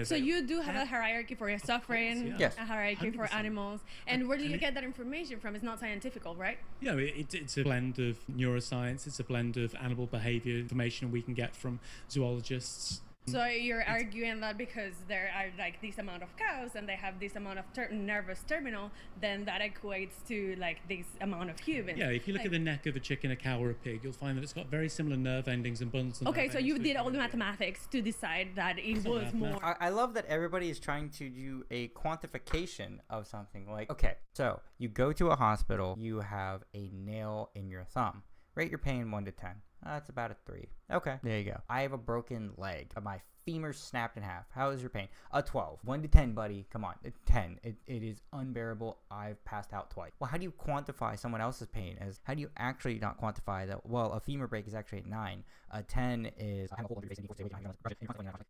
So you do have a hierarchy for your suffering, yes. A hierarchy 100%. For animals, and where do you get that information from? It's not scientific, right? Yeah, it's a blend of neuroscience, it's a blend of animal behavior information we can get from zoologists. So you're arguing that because there are like this amount of cows and they have this amount of nervous terminal, then that equates to like this amount of humans. Yeah, if you look at the neck of a chicken, a cow, or a pig, you'll find that it's got very similar nerve endings and bundles. Okay, so you did all the mathematics to decide that it was more. I love that everybody is trying to do a quantification of something. Like, okay, so you go to a hospital, you have a nail in your thumb. Rate your pain 1 to 10. That's about a 3. Okay, there you go. I have a broken leg. My femur snapped in half. How is your pain? A 12. 1 to 10, buddy. Come on. 10. It is unbearable. I've passed out twice. Well, how do you quantify someone else's pain? How do you actually not quantify that? Well, a femur break is actually a 9. A 10 is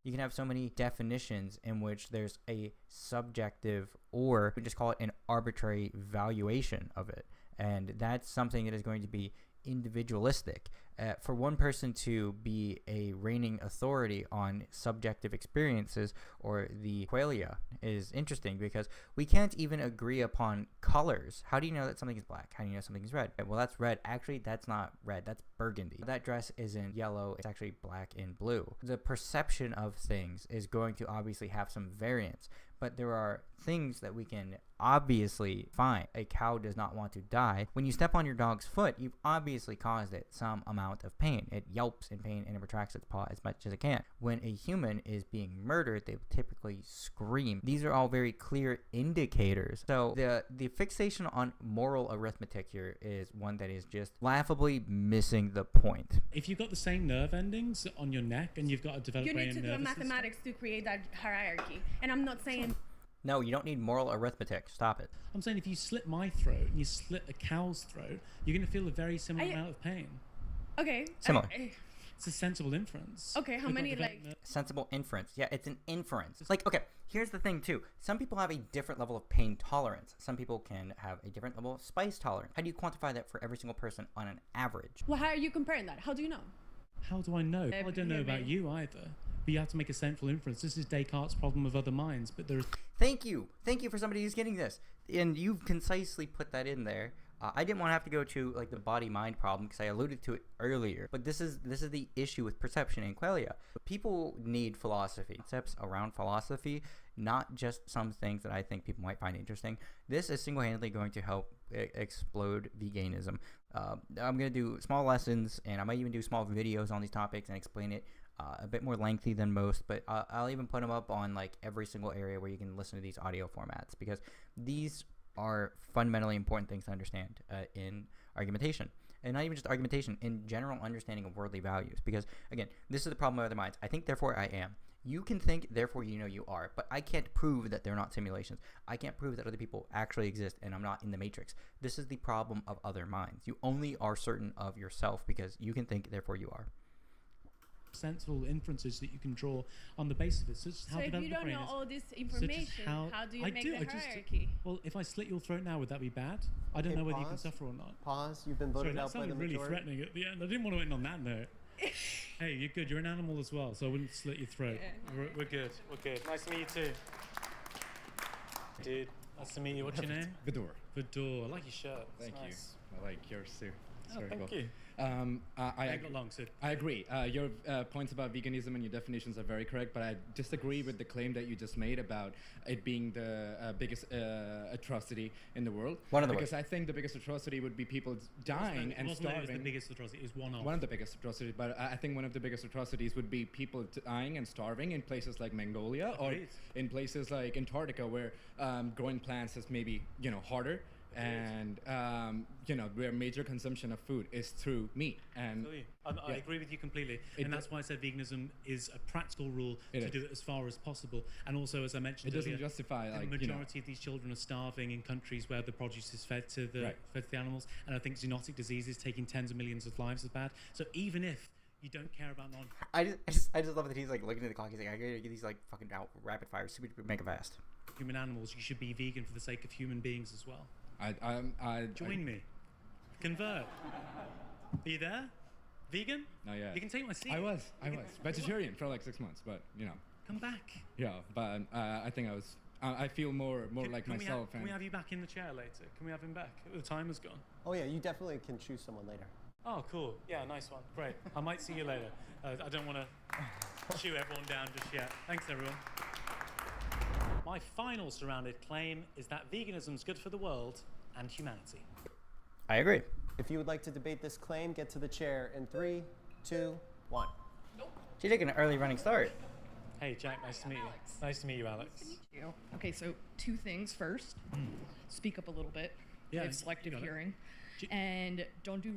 you can have so many definitions in which there's a subjective, or we just call it an arbitrary valuation of it. And that's something that is going to be individualistic. For one person to be a reigning authority on subjective experiences or the qualia is interesting, because we can't even agree upon colors. How do you know that something is black? How do you know something is red? Well, that's red. Actually, that's not red. That's burgundy. That dress isn't yellow. It's actually black and blue. The perception of things is going to obviously have some variance, but there are things that we can obviously find. A cow does not want to die. When you step on your dog's foot, you've obviously caused it some amount of pain. It yelps in pain and it retracts its paw as much as it can. When a human is being murdered, they typically scream. These are all very clear indicators. So the fixation on moral arithmetic here is one that is just laughably missing the point. If you've got the same nerve endings on your neck and you've got a developed brain, you need to do mathematics to create that hierarchy. And I'm not saying... No, you don't need moral arithmetic. Stop it. I'm saying if you slit my throat and you slit a cow's throat, you're going to feel a very similar amount of pain. Okay. Similar. It's a sensible inference. Okay, how many, like... Sensible inference. Yeah, it's an inference. Like, okay, here's the thing, too. Some people have a different level of pain tolerance. Some people can have a different level of spice tolerance. How do you quantify that for every single person on an average? Well, how are you comparing that? How do you know? How do I know? I don't know about you either. But you have to make a central inference. This is Descartes' problem of other minds, but there's... Thank you for somebody who's getting this, and you've concisely put that in there. I didn't want to have to go to like the body-mind problem because I alluded to it earlier, but this is the issue with perception and qualia. People need philosophy, concepts around philosophy, not just some things that I think people might find interesting. This is single-handedly going to help explode veganism. I'm going to do small lessons, and I might even do small videos on these topics and explain it a bit more lengthy than most, but I'll even put them up on like every single area where you can listen to these audio formats, because these are fundamentally important things to understand in argumentation. And not even just argumentation, in general understanding of worldly values. Because, again, this is the problem with other minds. I think, therefore I am. You can think, therefore you know you are. But I can't prove that they're not simulations. I can't prove that other people actually exist and I'm not in the matrix. This is the problem of other minds. You only are certain of yourself because you can think, therefore you are. Sensible inferences that you can draw on the basis of it. So if you don't know all this information, how do you make the hierarchy? Well, if I slit your throat now, would that be bad? I don't know whether you can suffer or not. Pause. You've been voted out by the majority. That sounded really threatening at the end. I didn't want to end on that note. Hey, you're good. You're an animal as well, so I wouldn't slit your throat. Yeah. We're good. We're good. Nice to meet you too. Dude, nice to meet you. What's your name? Vidor. Vidor. I like your shirt. Thank you. I like yours too. Thank you. I agree. Your points about veganism and your definitions are very correct, but I disagree with the claim that you just made about it being the biggest atrocity in the world. Because I think the biggest atrocity would be people dying and starving. The biggest atrocity is one of the biggest atrocities, but I think one of the biggest atrocities would be people dying and starving in places like Mongolia or in places like Antarctica, where growing plants is maybe harder. And where major consumption of food is through meat. And I agree with you completely, and that's why I said veganism is a practical rule to do it as far as possible. And also, as I mentioned earlier, doesn't justify the majority of these children are starving in countries where the produce is fed to the animals, and I think zoonotic diseases taking tens of millions of lives is bad. So even if you don't care about I just love that he's like looking at the clock. He's like, I gotta get these like fucking out rapid fire, super mega fast. Human animals, you should be vegan for the sake of human beings as well. Join me. Convert. Are you there? Vegan? Not yet. You can take my seat. I was vegetarian for like 6 months, but Come back. Yeah, but I think I feel more like myself. Can we have you back in the chair later? Can we have him back? The time has gone. Oh yeah, you definitely can choose someone later. Oh, cool. Yeah, nice one. Great. I might see you later. I don't want to shoot everyone down just yet. Thanks, everyone. My final surrounded claim is that veganism is good for the world and humanity. I agree. If you would like to debate this claim, get to the chair in 3, 2, 1. She's taking an early running start. Hey, Jack, nice to meet you. Nice to meet you, Alex. Nice to meet you. Okay, so 2 things. First, speak up a little bit. Yeah, I have selective hearing. And don't do...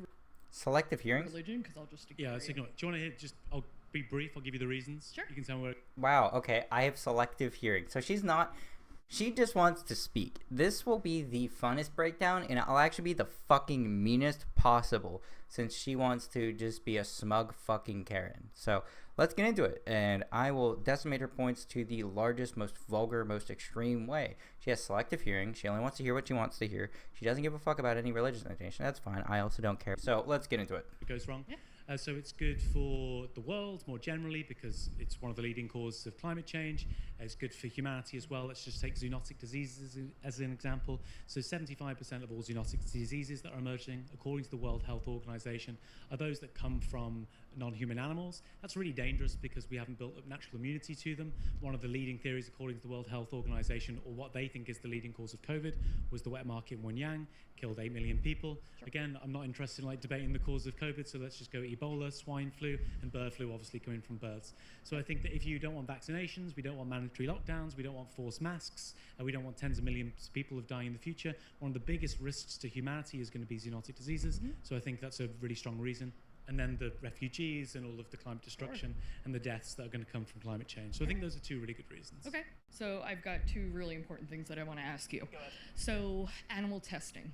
Selective hearing? Religion, because I'll just ignore Yeah, let's ignore it. Do you want to hear, I'll be brief, I'll give you the reasons. Sure. You can tell me where. Wow, okay, I have selective hearing. So she just wants to speak. This will be the funnest breakdown, and I'll actually be the fucking meanest possible, since she wants to just be a smug fucking Karen. So let's get into it, and I will decimate her points to the largest, most vulgar, most extreme way. She has selective hearing. She only wants to hear what she wants to hear. She doesn't give a fuck about any religious notation. That's fine. I also don't care. So let's get into it. It goes wrong. Yeah. So it's good for the world more generally because it's one of the leading causes of climate change. It's good for humanity as well. Let's just take zoonotic diseases as an example. So 75% of all zoonotic diseases that are emerging, according to the World Health Organization, are those that come from non-human animals. That's really dangerous because we haven't built up natural immunity to them. One of the leading theories, according to the World Health Organization, or what they think is the leading cause of COVID, was the wet market in Wuhan, killed 8 million people. Sure. Again, I'm not interested in debating the cause of COVID, so let's just go Ebola, swine flu, and bird flu, obviously coming from birds. So I think that if you don't want vaccinations, we don't want mandatory lockdowns, we don't want forced masks, and we don't want tens of millions of people dying in the future, one of the biggest risks to humanity is going to be zoonotic diseases. Mm-hmm. So I think that's a really strong reason. And then the refugees and all of the climate destruction and the deaths that are going to come from climate change. So I think those are two really good reasons. Okay, so I've got two really important things that I want to ask you. So animal testing.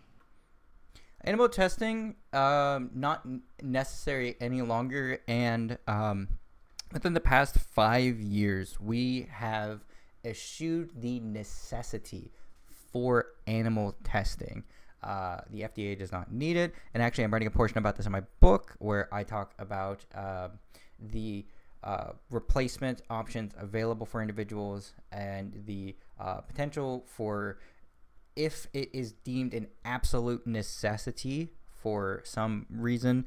Animal testing, not necessary any longer. And within the past 5 years, we have eschewed the necessity for animal testing. The FDA does not need it. And actually, I'm writing a portion about this in my book where I talk about the replacement options available for individuals and the potential for, if it is deemed an absolute necessity for some reason,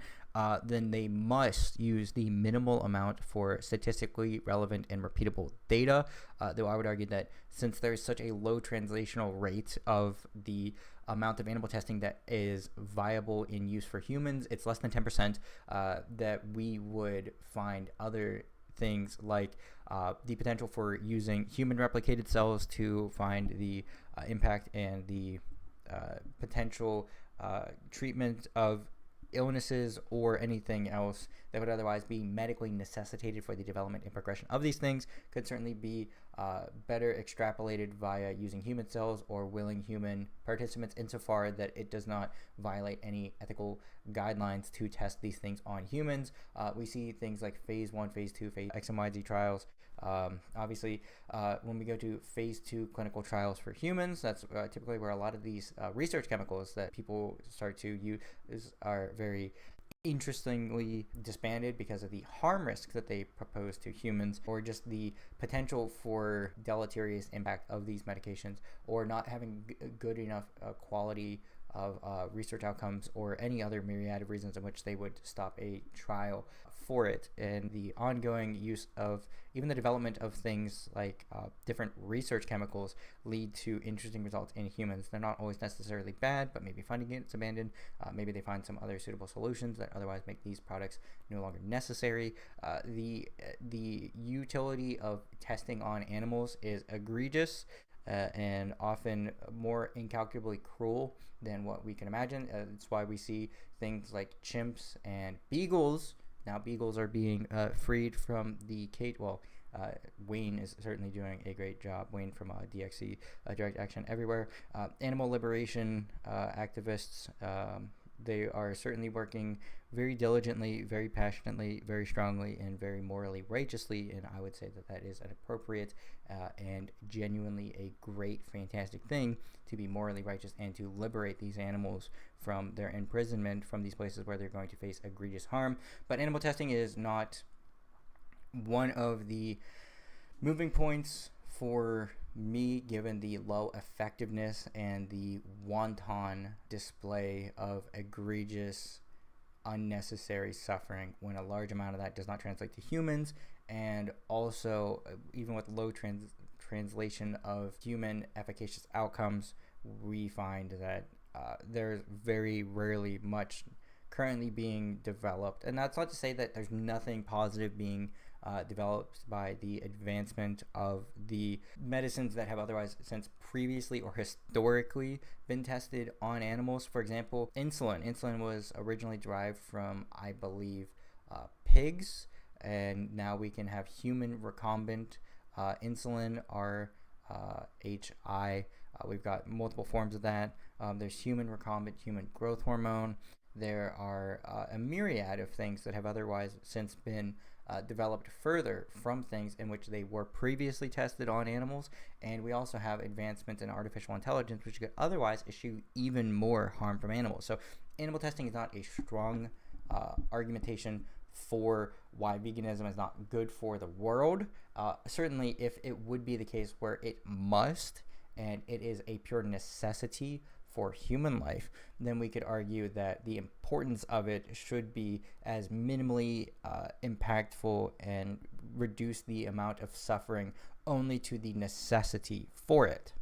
then they must use the minimal amount for statistically relevant and repeatable data. Though I would argue that since there's such a low translational rate of the amount of animal testing that is viable in use for humans, it's less than 10%, that we would find other things like the potential for using human replicated cells to find the impact and the potential treatment of illnesses or anything else that would otherwise be medically necessitated for the development and progression of these things could certainly be better extrapolated via using human cells or willing human participants, insofar that it does not violate any ethical guidelines to test these things on humans. We see things like phase 1, phase 2, phase X and Y, Z trials. Obviously, when we go to phase 2 clinical trials for humans, that's typically where a lot of these research chemicals that people start to use are very interestingly disbanded because of the harm risk that they propose to humans, or just the potential for deleterious impact of these medications, or not having good enough quality of research outcomes, or any other myriad of reasons in which they would stop a trial for it. And the ongoing use of even the development of things like different research chemicals lead to interesting results in humans. They're not always necessarily bad, but maybe funding it's abandoned. Maybe they find some other suitable solutions that otherwise make these products no longer necessary. The utility of testing on animals is egregious and often more incalculably cruel than what we can imagine. That's why we see things like chimps and beagles. Now beagles are being freed from the cage. Well, Wayne is certainly doing a great job. Wayne from DXC, Direct Action Everywhere. Animal liberation activists, they are certainly working very diligently, very passionately, very strongly, and very morally righteously. And I would say that that is an appropriate and genuinely a great, fantastic thing to be morally righteous and to liberate these animals from their imprisonment from these places where they're going to face egregious harm. But animal testing is not one of the moving points for me, given the low effectiveness and the wanton display of egregious, unnecessary suffering, when a large amount of that does not translate to humans, and also even with low translation of human efficacious outcomes, we find that there's very rarely much currently being developed. And that's not to say that there's nothing positive being developed by the advancement of the medicines that have otherwise since previously or historically been tested on animals. For example, insulin. Insulin was originally derived from, I believe, pigs, and now we can have human recombinant insulin, RHI. We've got multiple forms of that. There's human recombinant human growth hormone. There are a myriad of things that have otherwise since been developed further from things in which they were previously tested on animals. And we also have advancements in artificial intelligence, which could otherwise issue even more harm from animals. So animal testing is not a strong argumentation for why veganism is not good for the world. Certainly, if it would be the case where it must, and it is a pure necessity for human life, then we could argue that the importance of it should be as minimally impactful and reduce the amount of suffering only to the necessity for it.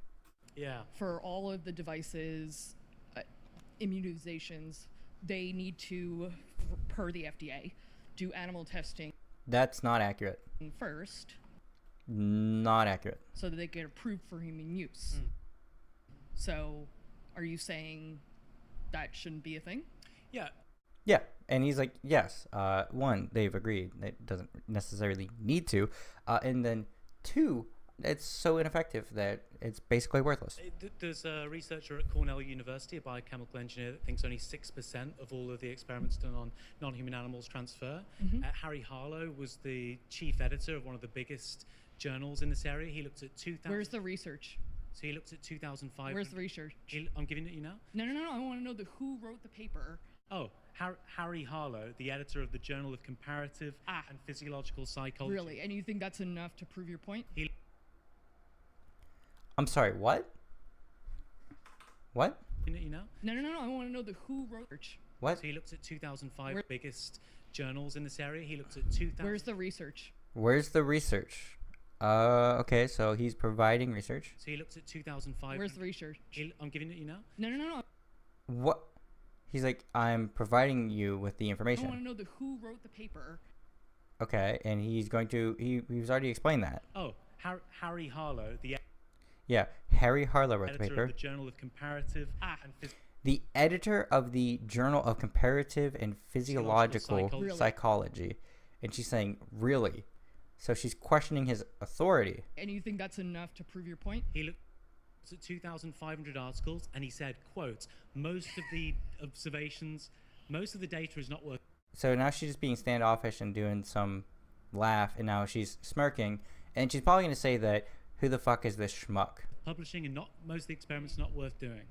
Yeah. For all of the devices, immunizations, they need to, per the FDA, do animal testing. That's not accurate. First. Not accurate. So that they get approved for human use. So, are you saying that shouldn't be a thing? Yeah. Yeah, and he's like, yes. One, they've agreed it doesn't necessarily need to, and then two, it's so ineffective that it's basically worthless. There's a researcher at Cornell University, a biochemical engineer, that thinks only 6% of all of the experiments done on non-human animals transfer. Harry Harlow was the chief editor of one of the biggest journals in this area. He looked at 2000. Where's the research? So he looked at 2005. Where's the research? I'm giving it you now. No. I want to know who wrote the paper. Oh, Harry Harlow, the editor of the Journal of Comparative and Physiological Psychology. Really? And you think that's enough to prove your point? I'm sorry, what? What? You know? No. I want to know who wrote it. What? So he looked at 2005 biggest journals in this area. He looked at 2000. Where's the research? Where's the research? Okay, so he's providing research. So he looked at 2005. Where's the research? I'm giving it you now. No. What? He's like, I'm providing you with the information. I want to know who wrote the paper. Okay, and he's going to. He's already explained that. Oh, Harry Harlow, the. Yeah, Harry Harlow wrote the paper. Of the Journal of Comparative and the editor of the Journal of Comparative and Physiological Psychology. And she's saying, really? So she's questioning his authority. And you think that's enough to prove your point? He looked at 2,500 articles and he said, quote, most of the observations, most of the data is not worth. So now she's just being standoffish and doing some laugh, and now she's smirking, and she's probably going to say that, who the fuck is this schmuck? Publishing and most of the experiments not worth doing.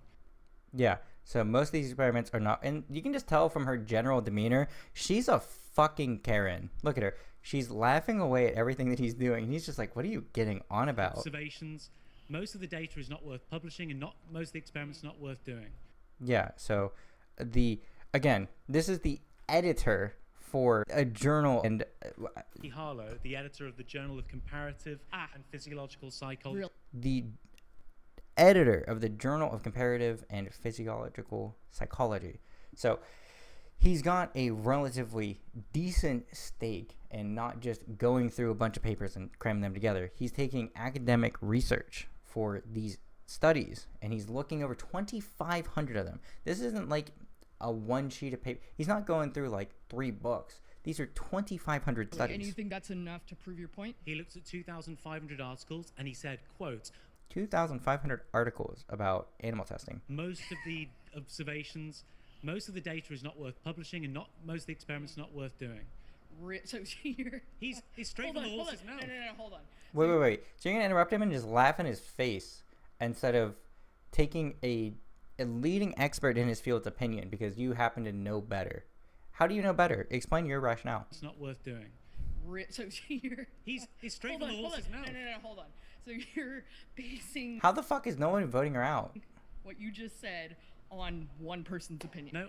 Yeah, so most of these experiments are not, and you can just tell from her general demeanor, she's a fucking Karen. Look at her. She's laughing away at everything that he's doing, and he's just like, what are you getting on about? Observations, most of the data is not worth publishing, and most of the experiments not worth doing. Yeah, so again, this is the editor for a journal, and Harlow, the editor of the Journal of Comparative and Physiological Psychology. The editor of the Journal of Comparative and Physiological Psychology. So he's got a relatively decent stake and not just going through a bunch of papers and cramming them together. He's taking academic research for these studies, and he's looking over 2,500 of them. This isn't like a one sheet of paper. He's not going through like 3 books. These are 2,500 studies. And you think that's enough to prove your point? He looked at 2,500 articles and he said, quote, 2,500 articles about animal testing. Most of the observations, most of the data is not worth publishing, and most of the experiments not worth doing. So you're... He's straight from the horse's mouth. No, hold on. Wait. So you're going to interrupt him and just laugh in his face instead of taking a leading expert in his field's opinion because you happen to know better. How do you know better? Explain your rationale. It's not worth doing. So you're... He's straight from the horse's mouth. No, hold on. So you're basing... How the fuck is no one voting her out? What you just said on one person's opinion. No.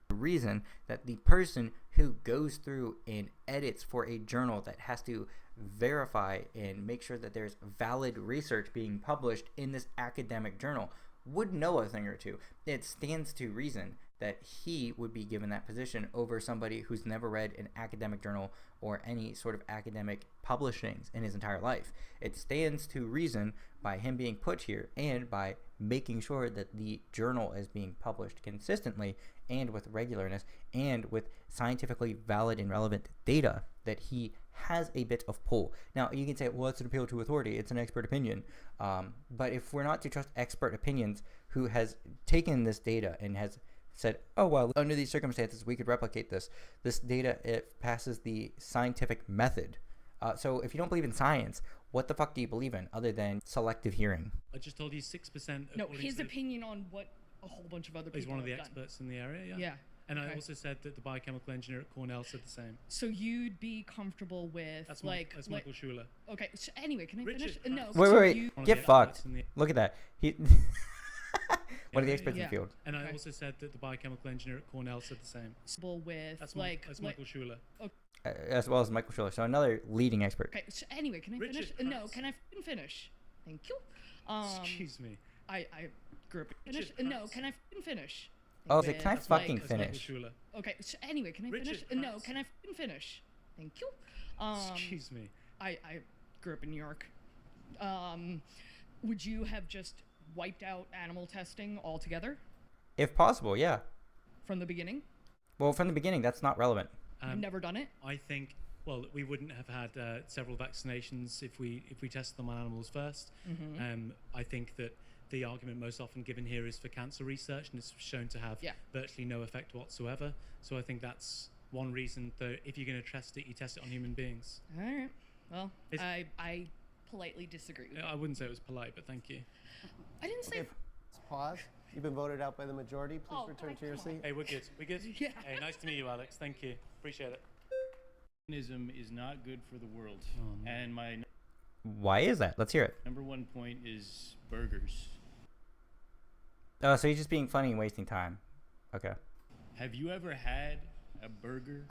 The reason that the person who goes through and edits for a journal that has to verify and make sure that there's valid research being published in this academic journal would know a thing or two. It stands to reason that he would be given that position over somebody who's never read an academic journal or any sort of academic publishings in his entire life. It stands to reason by him being put here and by making sure that the journal is being published consistently and with regularness and with scientifically valid and relevant data, that he has a bit of pull. Now, you can say, well, it's an appeal to authority. It's an expert opinion. But if we're not to trust expert opinions who has taken this data and has said, oh, well, under these circumstances, we could replicate this. This data, it passes the scientific method. So if you don't believe in science, what the fuck do you believe in other than selective hearing? I just told you 6%. No, his opinion on what a whole bunch of other people He's one of the have done. experts in the area, yeah. Yeah. And okay. I also said that the biochemical engineer at Cornell said the same. So you'd be comfortable with That's that's Michael Schuler. Okay. So anyway, can I finish? No. Wait. Get fucked. Look at that. One of the experts in the field. And I also said that the biochemical engineer at Cornell said the same. With That's Michael Schuler. Okay. As well as Michael Schuler. So another leading expert. Okay. So anyway, can I finish? No. Can I finish? Thank you. Excuse me. I grew up. Finish? No. Can I finish? Oh, can I fucking finish? Okay. So anyway, can I finish? No. Can I finish? Thank you. Excuse me. I grew up in New York. Would you have just wiped out animal testing altogether? If possible, yeah. From the beginning? Well, from the beginning, that's not relevant. You've never done it? I think, well, we wouldn't have had several vaccinations if we tested them on animals first. Mm-hmm. I think that the argument most often given here is for cancer research, and it's shown to have virtually no effect whatsoever. So I think that's one reason that if you're going to test it, you test it on human beings. All right. Well, I politely disagree with you. I wouldn't say it was polite, but thank you. I didn't say... Let's pause. You've been voted out by the majority. Please return to your seat. Hey, we're good. We good? Yeah. Hey, nice to meet you, Alex. Thank you. Appreciate it. Veganism is not good for the world. And my Why is that? Let's hear it. number one point is burgers. Oh, so you're just being funny and wasting time. Okay. Have you ever had a burger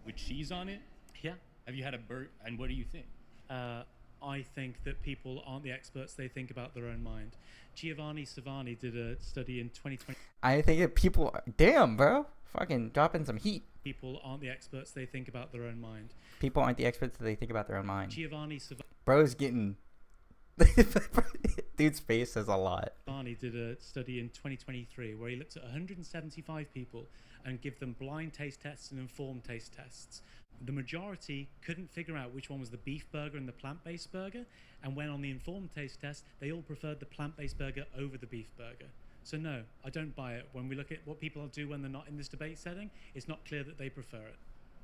with cheese on it? Yeah. Have you had a burger? And what do you think? I think that people aren't the experts. They think about their own mind. Giovanni Savani did a study in 2020. I think that people... Damn, bro. Fucking dropping some heat. People aren't the experts. They think about their own mind. People aren't the experts. They think about their own mind. Giovanni Savani... Bro's getting... Dude's face says a lot. Barney did a study in 2023 where he looked at 175 people and give them blind taste tests and informed taste tests. The majority couldn't figure out which one was the beef burger and the plant-based burger, and when on the informed taste test, they all preferred the plant-based burger over the beef burger. So no, I don't buy it. When we look at what people do when they're not in this debate setting, it's not clear that they prefer it.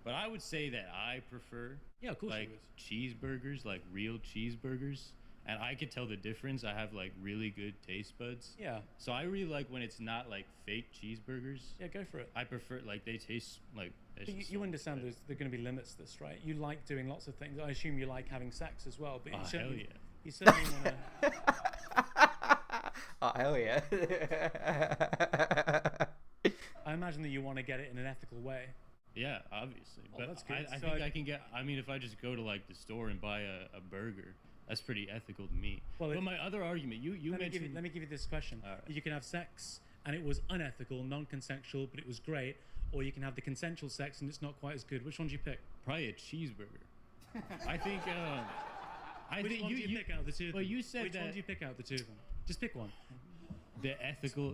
But I would say that I prefer of course like cheeseburgers, like real cheeseburgers. And I could tell the difference. I have like really good taste buds. Yeah. So I really like when it's not like fake cheeseburgers. Yeah, go for it. I prefer like they taste like. You understand there are going to be limits to this, right? You like doing lots of things. I assume you like having sex as well. But you certainly, hell yeah. You certainly want to. Oh hell yeah. I imagine that you want to get it in an ethical way. Yeah, obviously. But that's good. I think I can get. I mean, if I just go to like the store and buy a burger. That's pretty ethical to me. Well, but my other argument, you mentioned... Let me give you this question. Right. You can have sex and it was unethical, non-consensual, but it was great, or you can have the consensual sex and it's not quite as good. Which one do you pick? Probably a cheeseburger. I think... Which one do you pick out of the two of them? Well, you said Which one do you pick out of the two of them? Just pick one. The ethical...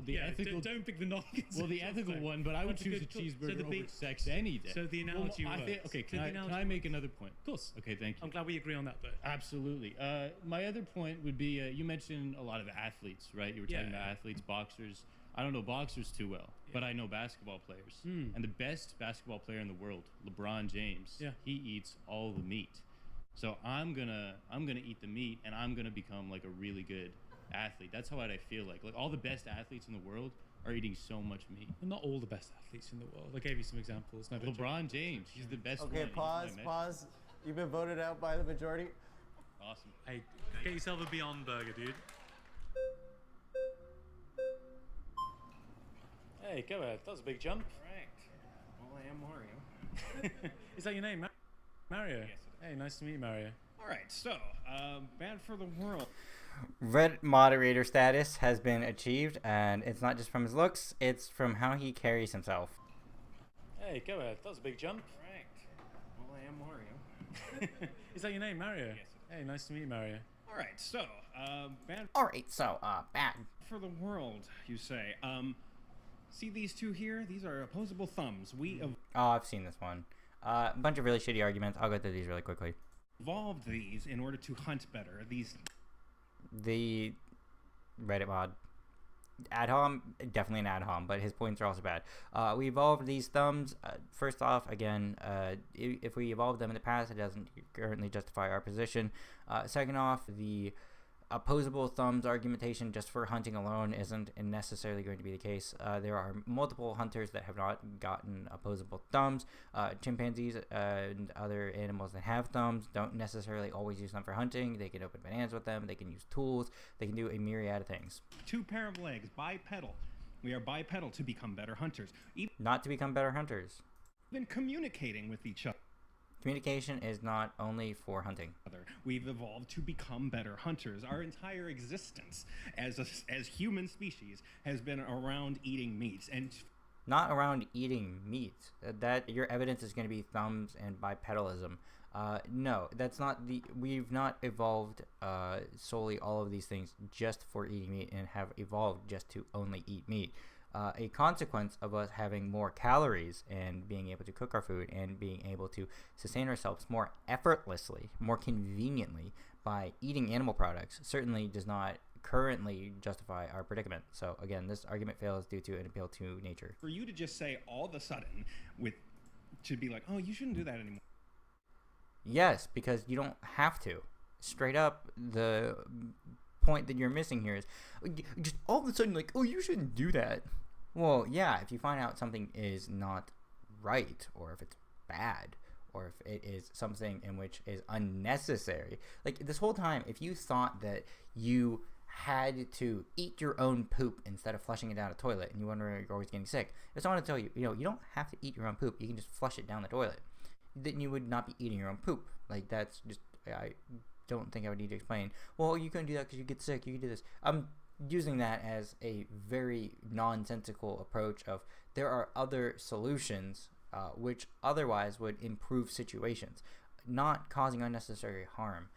Don't pick the non-consensual. Well, the ethical one, but I would choose a cheeseburger over sex any day. So the analogy works. Okay, can I make another point? Of course. Okay, thank you. I'm glad we agree on that, though. Absolutely. My other point would be, you mentioned a lot of athletes, right? You were talking about athletes, boxers. I don't know boxers too well, but I know basketball players. And the best basketball player in the world, LeBron James, he eats all the meat. So I'm gonna eat the meat, and I'm gonna become like a really good athlete. That's how I feel like all the best athletes in the world are eating so much meat. Well, not all the best athletes in the world. I gave you some examples. LeBron James, he's the best one. Okay, pause. You've been voted out by the majority. Awesome. Hey, get yourself a Beyond Burger, dude. Hey, go ahead. That was a big jump. Right. Well, I am Mario. Is that your name, Mario? Yes. Hey, nice to meet you, Mario. All right, so, bad for the world. Reddit moderator status has been achieved, and it's not just from his looks, it's from how he carries himself. Hey, go ahead. That was a big jump. Right. Well, I am Mario. Is that your name, Mario? Yes. Hey, nice to meet you, Mario. All right, so, bad bad for the world, you say. See these two here? These are opposable thumbs. I've seen this one. A bunch of really shitty arguments. I'll go through these really quickly. Evolved these in order to hunt better. The Reddit mod. Ad hom, definitely an ad hom, but his points are also bad. We evolved these thumbs. First off, again, if we evolved them in the past, it doesn't currently justify our position. Second off, the opposable thumbs argumentation just for hunting alone isn't necessarily going to be the case. There are multiple hunters that have not gotten opposable thumbs. Chimpanzees and other animals that have thumbs don't necessarily always use them for hunting. They can open bananas with them. They can use tools. They can do a myriad of things. 2 pair of legs, bipedal. We are bipedal to become better hunters. Not to become better hunters. Then communicating with each other. Communication is not only for hunting. We've evolved to become better hunters. Our entire existence as human species has been around eating meats and not around eating meat. That your evidence is going to be thumbs and bipedalism. No, that's not we've not evolved solely all of these things just for eating meat and have evolved just to only eat meat. A consequence of us having more calories and being able to cook our food and being able to sustain ourselves more effortlessly, more conveniently by eating animal products certainly does not currently justify our predicament. So again, this argument fails due to an appeal to nature. For you to just say all of a sudden to be like, oh, you shouldn't do that anymore. Yes, because you don't have to. Straight up, the point that you're missing here is just all of a sudden like, oh, you shouldn't do that. Well, yeah, if you find out something is not right, or if it's bad, or if it is something in which is unnecessary. Like, this whole time, if you thought that you had to eat your own poop instead of flushing it down a toilet, and you wonder why you're always getting sick, I just want to tell you, you don't have to eat your own poop. You can just flush it down the toilet. Then you would not be eating your own poop. Like, that's just, I don't think I would need to explain, well, you couldn't do that because you get sick, you can do this. I'm using that as a very nonsensical approach of there are other solutions which otherwise would improve situations, not causing unnecessary harm.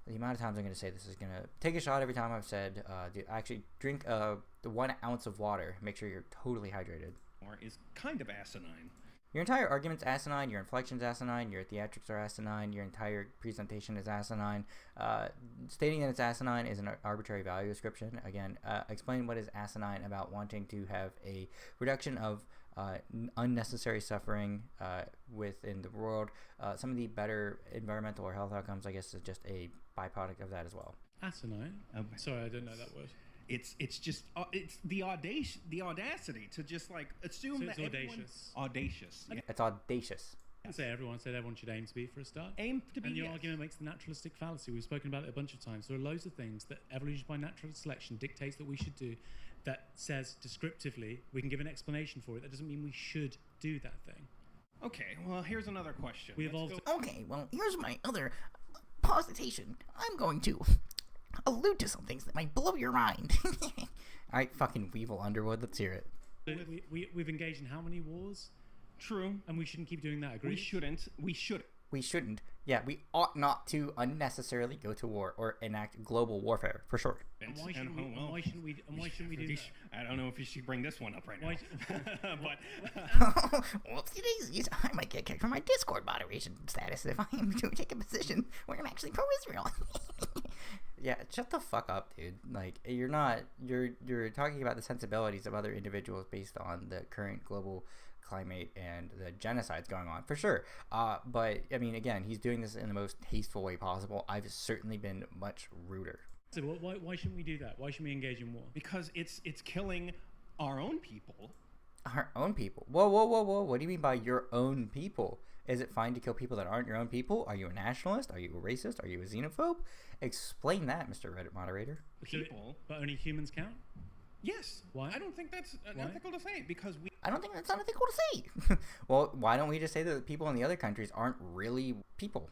The amount of times I'm going to say this is going to take a shot every time I've said actually drink 1 ounce of water, make sure you're totally hydrated. Or is kind of asinine. Your entire argument's asinine, your inflection's asinine, your theatrics are asinine, your entire presentation is asinine. Stating that it's asinine is an arbitrary value ascription. Again, explain what is asinine about wanting to have a reduction of unnecessary suffering within the world. Some of the better environmental or health outcomes, I guess, is just a byproduct of that as well. Asinine? Sorry, I didn't know that word. It's just it's the audacity to just like assume so that it's audacious. Yeah. It's audacious. I say everyone should aim to be for a start. Aim to be. And your argument makes the naturalistic fallacy. We've spoken about it a bunch of times. There are loads of things that evolution by natural selection dictates that we should do. That says descriptively we can give an explanation for it. That doesn't mean we should do that thing. Okay. Well, here's another question. Okay. Well, here's my other positation. I'm going to allude to some things that might blow your mind. Alright, fucking Weevil Underwood, let's hear it. We've engaged in how many wars? True. And we shouldn't keep doing that, agree? We shouldn't. Yeah, we ought not to unnecessarily go to war or enact global warfare, for sure. And why shouldn't we do that? I don't know if you should bring this one up right now. But well, daisies, I might get kicked from my Discord moderation status if I am to take a position where I'm actually pro-Israel. Yeah, shut the fuck up, dude. Like, you're talking about the sensibilities of other individuals based on the current global climate and the genocides going on, for sure. But, I mean, again, he's doing this in the most tasteful way possible. I've certainly been much ruder. So why shouldn't we do that? Why shouldn't we engage in war? Because it's killing our own people. Our own people? Whoa. What do you mean by your own people? Is it fine to kill people that aren't your own people? Are you a nationalist? Are you a racist? Are you a xenophobe? Explain that, Mr. Reddit moderator. People. But only humans count? Yes. Why? I don't think that's unethical to say because I don't think that's unethical to say. Well, why don't we just say that the people in the other countries aren't really people?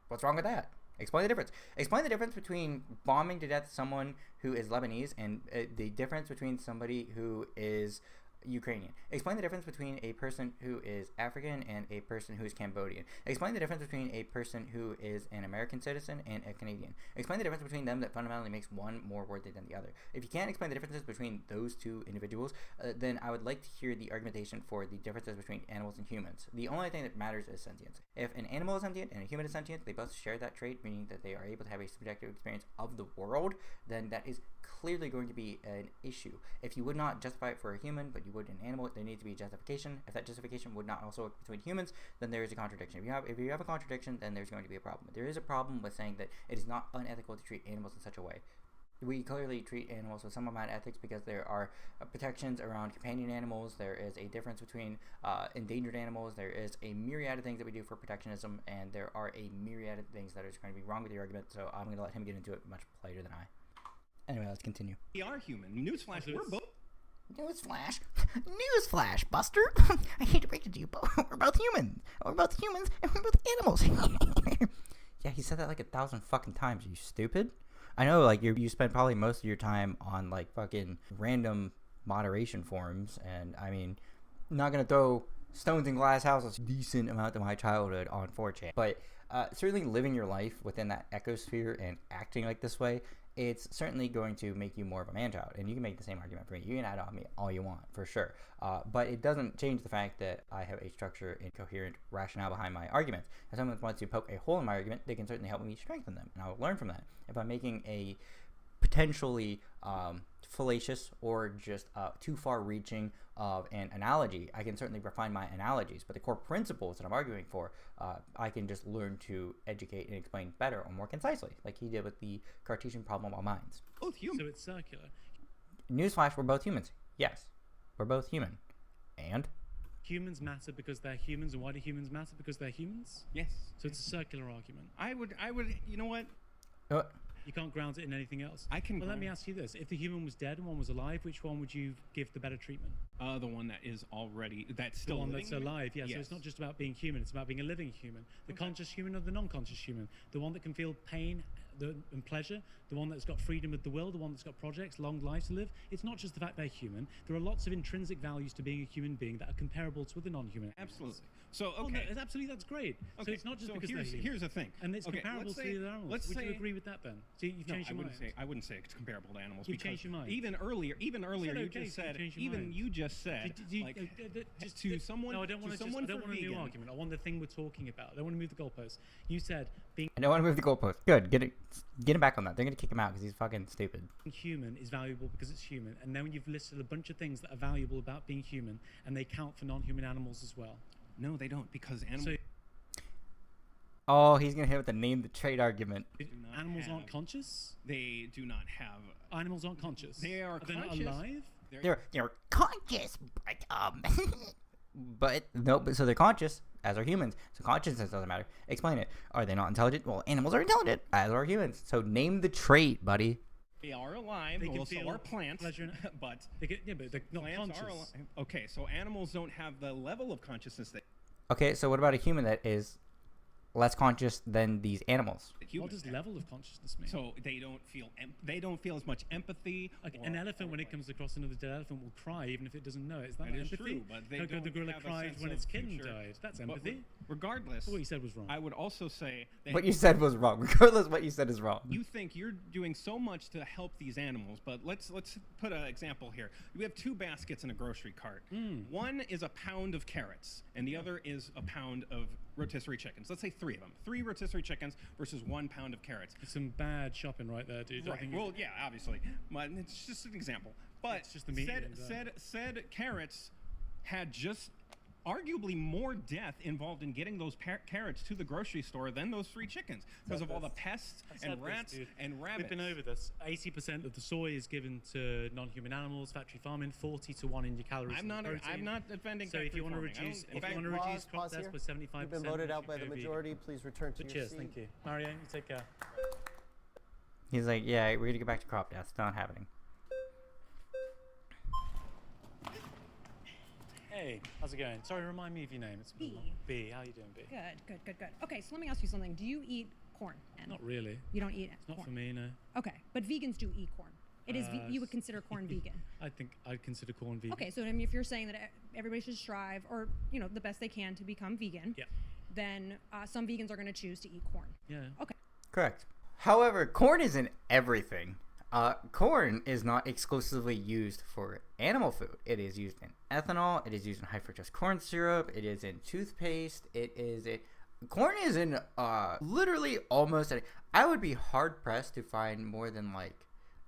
What's wrong with that? Explain the difference. Explain the difference between bombing to death someone who is Lebanese and the difference between somebody who is Ukrainian. Explain the difference between a person who is African and a person who is Cambodian. Explain the difference between a person who is an American citizen and a Canadian. Explain the difference between them that fundamentally makes one more worthy than the other. If you can't explain the differences between those two individuals, then I would like to hear the argumentation for the differences between animals and humans. The only thing that matters is sentience. If an animal is sentient and a human is sentient, they both share that trait, meaning that they are able to have a subjective experience of the world, then that is clearly going to be an issue. If you would not justify it for a human, but you would an animal, there needs to be a justification. If that justification would not also work between humans, then there is a contradiction. If you have a contradiction, then there's going to be a problem. There is a problem with saying that it is not unethical to treat animals in such a way. We clearly treat animals with some amount of ethics because there are protections around companion animals. There is a difference between endangered animals. There is a myriad of things that we do for protectionism, and there are a myriad of things that are going to be wrong with your argument. So I'm going to let him get into it much later than I. Anyway, let's continue. We are human. Newsflash, we're both. Newsflash. Newsflash, Buster. I hate to break it to you, but we're both human. We're both humans, and we're both animals. Yeah, he said that like 1,000 fucking times, you stupid. I know, like, you spend probably most of your time on, like, fucking random moderation forums, and, I mean, I'm not gonna throw stones in glass houses a decent amount of my childhood on 4chan, but certainly living your life within that ecosphere and acting like this way, it's certainly going to make you more of a man-child. And you can make the same argument for me. You can add on me all you want, for sure. But it doesn't change the fact that I have a structure and coherent rationale behind my arguments. If someone wants to poke a hole in my argument, they can certainly help me strengthen them. And I will learn from that. If I'm making a potentially fallacious or just too far-reaching of an analogy, I can certainly refine my analogies. But the core principles that I'm arguing for, I can just learn to educate and explain better or more concisely, like he did with the Cartesian problem of minds. Both human. So it's circular. Newsflash, we're both humans. Yes, we're both human. And? Humans matter because they're humans, and why do humans matter? Because they're humans? Yes. So it's a circular argument. I would, you know what? You can't ground it in anything else. I can. Well, let me ask you this: if the human was dead and one was alive, which one would you give the better treatment? The one that is already still the one living? that's alive. Yeah. Yes. So it's not just about being human; it's about being a living human. The conscious human or the non-conscious human. The one that can feel pain and pleasure. The one that's got freedom of the will. The one that's got projects, long lives to live. It's not just the fact they're human. There are lots of intrinsic values to being a human being that are comparable to other non-human. Absolutely. So okay, oh, no, absolutely, that's great. Okay. So it's not just because they're human. Here's the thing, and it's comparable to the other animals. Would you agree with that then? So you've changed your mind. I wouldn't say it's comparable to animals. You've changed your mind. Even earlier, you just said just to someone. No, I don't want a new argument. I want the thing we're talking about. I don't want to move the goalposts. You said being. I don't want to move the goalposts. Good, get him back on that. They're gonna kick him out because he's fucking stupid. Human is valuable because it's human, and then you've listed a bunch of things that are valuable about being human, and they count for non-human animals as well. No, they don't, because animals. Oh, he's gonna hit with the name the trait argument. Animals aren't conscious. They do not have. Animals aren't conscious. They are They're not conscious. alive. They're conscious, but no. So they're conscious, as are humans. So consciousness doesn't matter. Explain it. Are they not intelligent? Well, animals are intelligent, as are humans. So name the trait, buddy. They are alive. They also are plants, but but they're not plants conscious. are alive. Okay, so animals don't have the level of consciousness that. Okay, so what about a human that is less conscious than these animals? What does level of consciousness mean? So they don't feel as much empathy. An elephant, when it comes across another dead elephant, will cry even if it doesn't know it. Is that That is empathy? true, but they don't the gorilla have a cries sense when of its kitten future. died. That's But empathy. Regardless, what you said was wrong. I would also say that what you said was wrong. Regardless, what you said is wrong. You think you're doing so much to help these animals, but let's put an example here. We have two baskets in a grocery cart. One is a pound of carrots, and the other is a pound of rotisserie chickens. Let's say 3 of them. 3 rotisserie chickens versus 1 pound of carrots. It's some bad shopping right there, dude. Right. Well, yeah, obviously. But it's just an example. But it's just the said carrots had just arguably more death involved in getting those carrots to the grocery store than those 3 chickens because of all the pests and rats and rabbits. We've been over this. 80% of the soy is given to non-human animals. Factory farming, 40 to 1 in your calories. I'm not defending. So if you want to reduce, crop deaths by 75%, you've been voted out by the majority. Please return to your cheers. seat. Thank you, Marianne. You take care. He's like, yeah, we're gonna get back to crop deaths. It's not happening. Hey, how's it going? Sorry, remind me of your name. It's B. B. How you doing, B? Good. Okay, so let me ask you something. Do you eat corn? And Not really. You don't eat It's not corn. for me, no. Okay, but vegans do eat corn. It is. You would consider corn vegan. I think I'd consider corn vegan. Okay, so I mean, if you're saying that everybody should strive, or the best they can to become vegan, then some vegans are going to choose to eat corn. Yeah. Okay. Correct. However, corn isn't everything. Corn is not exclusively used for animal food. It is used in ethanol. It is used in high fructose corn syrup. It is in toothpaste. Corn is in literally almost I would be hard pressed to find more than like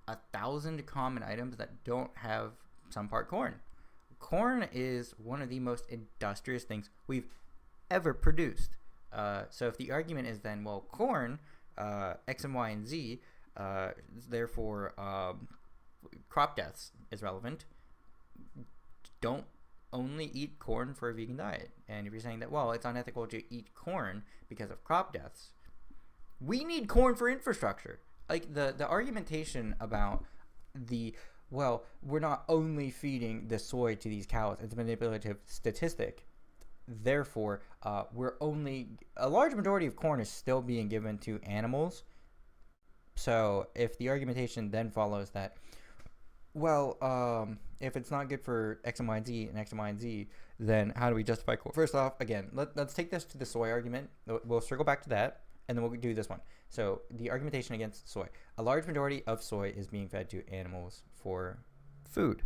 1,000 common items that don't have some part corn. Corn is one of the most industrious things we've ever produced. So if the argument is then, well, corn, X and Y and Z, therefore crop deaths is relevant, don't only eat corn for a vegan diet. And if you're saying that, well, it's unethical to eat corn because of crop deaths, we need corn for infrastructure. Like the argumentation about we're not only feeding the soy to these cows, it's a manipulative statistic. Therefore, a large majority of corn is still being given to animals. So if the argumentation then follows that, if it's not good for X and Y and Z and X and Y and Z, then how do we justify corn? First off, again, let's take this to the soy argument. We'll circle back to that, and then we'll do this one. So the argumentation against soy. A large majority of soy is being fed to animals for food.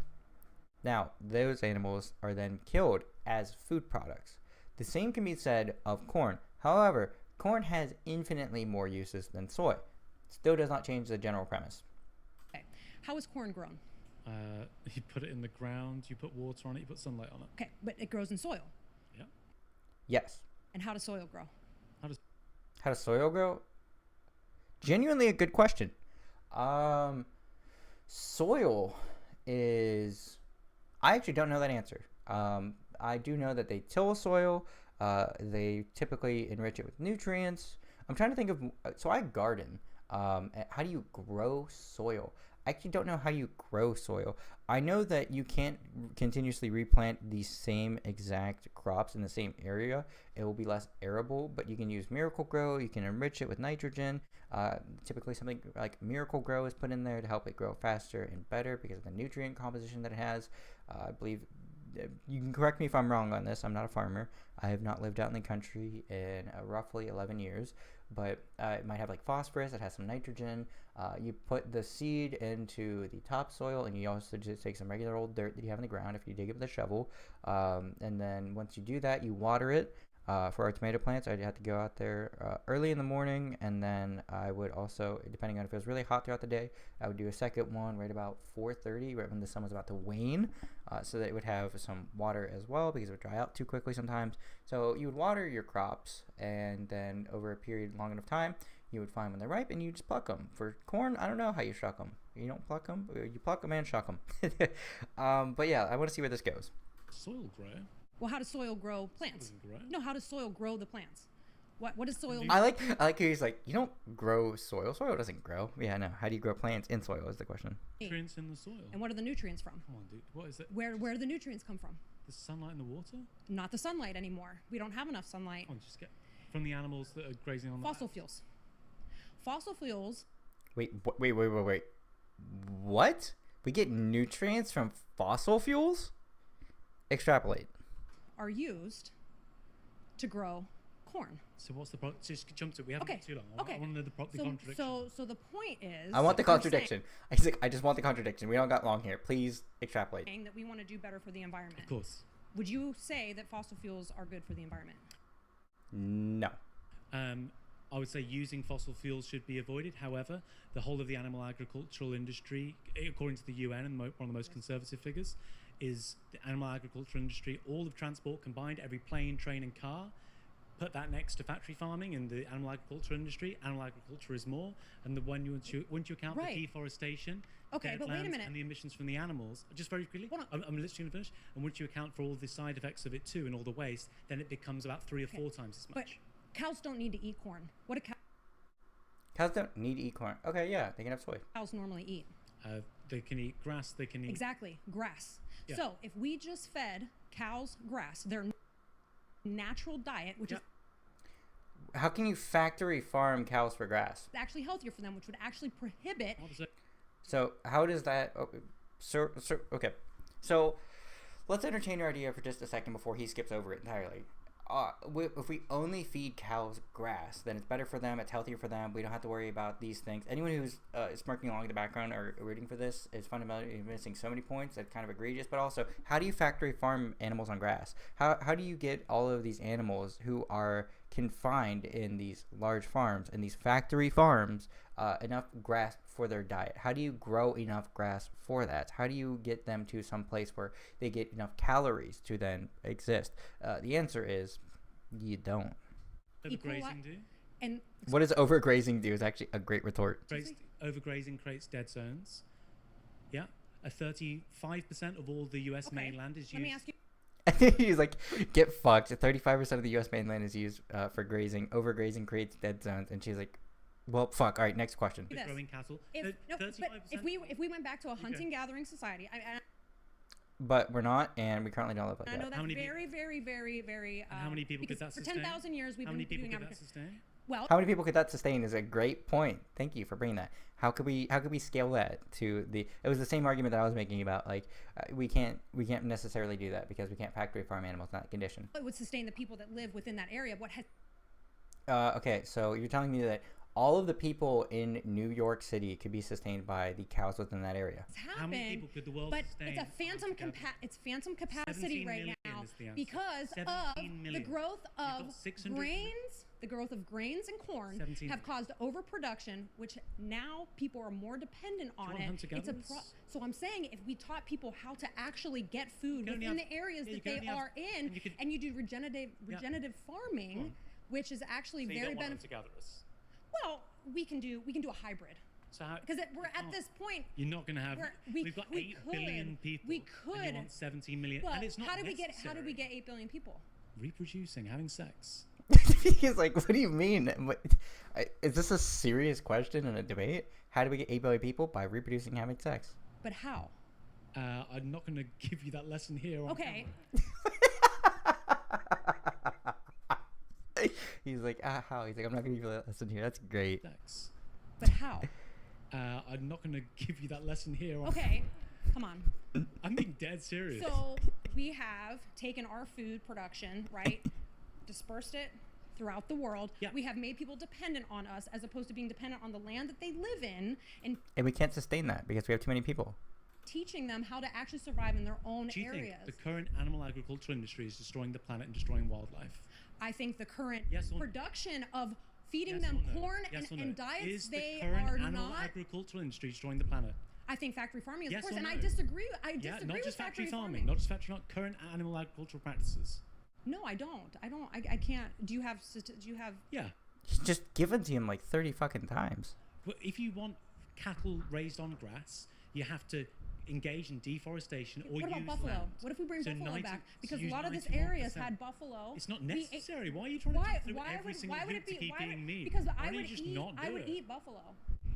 Now, those animals are then killed as food products. The same can be said of corn. However, corn has infinitely more uses than soy. Still does not change the general premise. Okay. How is corn grown? You put it in the ground, you put water on it, you put sunlight on it. Okay, but it grows in soil. Yeah. Yes. And how does soil grow? How does soil grow? Genuinely a good question. Soil is... I actually don't know that answer. I do know that they till soil. They typically enrich it with nutrients. I'm trying to think of... So I garden. How do you grow soil? I actually don't know how you grow soil. I know that you can't continuously replant the same exact crops in the same area. It will be less arable, but you can use Miracle-Gro. You can enrich it with nitrogen. Typically something like Miracle-Gro is put in there to help it grow faster and better because of the nutrient composition that it has. I believe, you can correct me if I'm wrong on this. I'm not a farmer. I have not lived out in the country in roughly 11 years. But it might have like phosphorus, it has some nitrogen. You put the seed into the topsoil, and you also just take some regular old dirt that you have in the ground if you dig it with a shovel. And then once you do that, you water it. For our tomato plants, I'd have to go out there early in the morning, and then I would also, depending on if it was really hot throughout the day, I would do a second one right about 4:30, right when the sun was about to wane, so that it would have some water as well, because it would dry out too quickly sometimes. So you would water your crops, and then over a period long enough time, you would find when they're ripe, and you just pluck them. For corn, I don't know how you shuck them. You don't pluck them, you pluck them and shuck them. But yeah, I want to see where this goes. Soil grow? Well, how does soil grow plants? No, how does soil grow the plants? What does soil? I like how he's like, you don't grow soil. Soil doesn't grow. Yeah, no. How do you grow plants in soil is the question. Nutrients in the soil. And what are the nutrients from? Come on, dude. What is it? Where do the nutrients come from? The sunlight and the water? Not the sunlight anymore. We don't have enough sunlight. Come on, just get from the animals that are grazing on the fossil fuels. Fossil fuels. Wait. What? We get nutrients from fossil fuels? Extrapolate. Are used to grow corn. So what's the problem? Just jump to it. We haven't got too long. Okay. I want to know the contradiction. So the point is... I want the contradiction. I just want the contradiction. We don't got long here. Please extrapolate. Saying that we want to do better for the environment. Of course. Would you say that fossil fuels are good for the environment? No. I would say using fossil fuels should be avoided. However, the whole of the animal agricultural industry, according to the UN and one of the most conservative figures, is the animal agriculture industry, all of transport combined, every plane, train and car. Put that next to factory farming in the animal agriculture industry. Animal agriculture is more. And the one once you account for deforestation, okay, but wait a minute, and the emissions from the animals, just very quickly, I'm literally going to finish. And once you account for all the side effects of it too and all the waste, then it becomes about 3 or 4 times as much. But cows don't need to eat corn. What do cows don't need to eat corn? Okay, yeah, they can have soy. Cows normally eat? They can eat grass. They can eat... Exactly, grass. Yeah. So if we just fed cows grass, their natural diet, which is... How can you factory farm cows for grass? It's actually healthier for them, which would actually prohibit. So how does that? Okay, so let's entertain your idea for just a second before he skips over it entirely. If we only feed cows grass, then it's better for them. It's healthier for them. We don't have to worry about these things. Anyone who's smirking along in the background or rooting for this is fundamentally missing so many points that's kind of egregious. But also, how do you factory farm animals on grass? How do you get all of these animals who are confined in these large farms and these factory farms enough grass for their diet? How do you grow enough grass for that? How do you get them to some place where they get enough calories to then exist? The answer is you don't. Overgrazing do? And what does overgrazing do is actually a great retort. Overgrazing creates dead zones. Yeah. 35% of all the US mainland is used. Let me ask you. He's like, get fucked. 35% of the U.S. mainland is used for grazing. Overgrazing creates dead zones. And she's like, well, fuck. All right, next question. Growing cattle. But if we went back to a hunting-gathering society, but we're not, and we currently don't live like I know that. that's very. How many people could that sustain? For 10,000 years, we've been doing agriculture. Well, how many people could that sustain is a great point. Thank you for bringing that. How could we scale that to the? It was the same argument that I was making about like we can't necessarily do that because we can't factory farm animals in that condition. It would sustain the people that live within that area. What has? Okay, so you're telling me that all of the people in New York City could be sustained by the cows within that area. It's happened, how many people could the world sustain? It's a phantom capacity right now because of the growth of grains. The growth of grains and corn have caused overproduction, which now people are more dependent on it. So I'm saying if we taught people how to actually get food within the areas that they are in, and you do regenerative farming, which is actually very beneficial. Well, we can do a hybrid. Because we're at this point. You're not going to have. We've got 8 billion people. We could. And you want 17 million. Well, and it's not how did we get 8 billion people? Reproducing, having sex. He's like, what do you mean? Is this a serious question in a debate? How do we get 8 billion people? By reproducing, having sex. But how? I'm not going to give you that lesson here. Okay. He's like, how? He's like, I'm not going to give you that lesson here. That's great. Sex. But how? I'm not going to give you that lesson here. Okay. Come on. I'm being dead serious. So we have taken our food production, right? Dispersed it throughout the world. Yep. We have made people dependent on us as opposed to being dependent on the land that they live in. And we can't sustain that because we have too many people. Teaching them how to actually survive in their own Do you areas. think the current animal agriculture industry is destroying the planet and destroying wildlife? I think the current production of feeding them corn and diets, is they the current are animal not. Agricultural industry destroying the planet? I think factory farming is, yes of course, and no? I disagree. I disagree not with just factory farming. Not just factory farming. Current animal agricultural practices. No, I don't. I can't. Do you have? Yeah. Just give it to him like 30 fucking times. But if you want cattle raised on grass, you have to engage in deforestation or use What about buffalo? land. What if we bring buffalo back? Because a lot of this 91%. area has had buffalo. It's not necessary. Why are you trying to jump through every single hoop to keep eating meat? Because I would eat buffalo.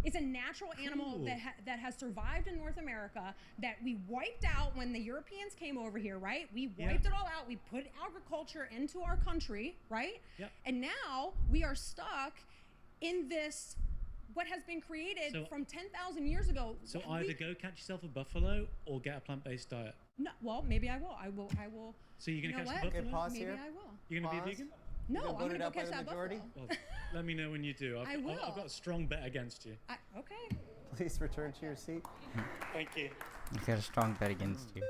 It's a natural animal that has survived in North America that we wiped out when the Europeans came over here, right? We wiped it all out. We put agriculture into our country, right? Yep. And now we are stuck in this, what has been created from 10,000 years ago. So either go catch yourself a buffalo or get a plant-based diet. No, well, maybe I will. I will. So you're going to catch the buffalo? Okay, pause maybe here. I will. You're going to be a vegan? No, I'm going to go catch that buffalo. Well, let me know when you do. I will. I've got a strong bet against you. Okay. Please return to your seat. Thank you. You've got a strong bet against you.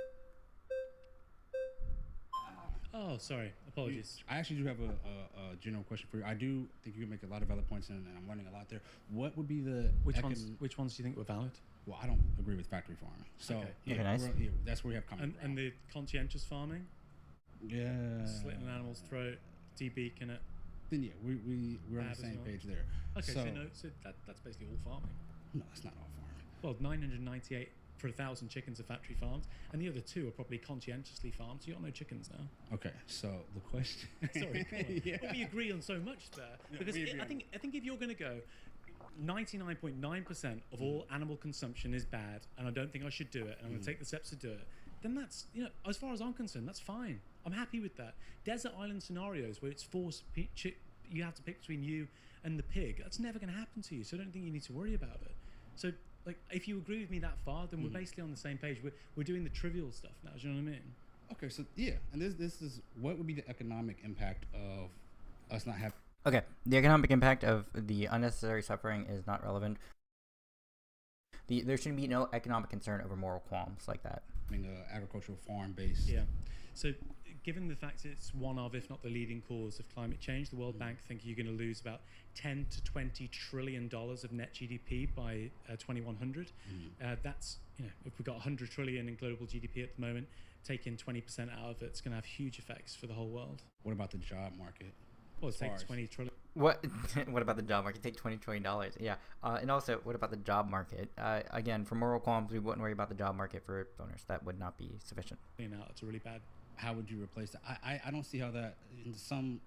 Oh, sorry. Apologies. I actually do have a general question for you. I do think you make a lot of valid points, and I'm learning a lot there. What would be the which ones do you think were valid? Well, I don't agree with factory farming. So okay, nice. That's where we have coming. And the conscientious farming. Yeah. Slitting an animal's throat, debeaking it. Then we're on the same page there. Okay, so that's basically all farming. No, that's not all farming. Well, 998 for 1,000 chickens are factory farmed, and the other 2 are probably conscientiously farmed. So you got no chickens now. Okay, so the question. Sorry, but we agree on so much there because I think if you're going to go, 99.9% of all animal consumption is bad, and I don't think I should do it, and I'm going to take the steps to do it. Then that's, as far as I'm concerned, that's fine. I'm happy with that. Desert island scenarios where it's forced you have to pick between you and the pig. That's never going to happen to you, so I don't think you need to worry about it. So, like, if you agree with me that far, then we're basically on the same page. We're doing the trivial stuff now. Do you know what I mean? Okay, so yeah, and this is what would be the economic impact of us not having. Okay, the economic impact of the unnecessary suffering is not relevant. There should be no economic concern over moral qualms like that. Being an agricultural farm based. Yeah. So, given the fact it's one of, if not the leading cause of climate change, the World Bank think you're going to lose about 10 to 20 trillion dollars of net GDP by 2100. That's, you know, if we've got 100 trillion in global GDP at the moment, taking 20% out of it's going to have huge effects for the whole world. What about the job market? Well, it takes 20 trillion. What about the job market? Take $20 trillion. Yeah. And also, what about the job market? Again, for moral qualms, we wouldn't worry about the job market for donors. That would not be sufficient. You know, it's a really bad. How would you replace that? I don't see how that, in some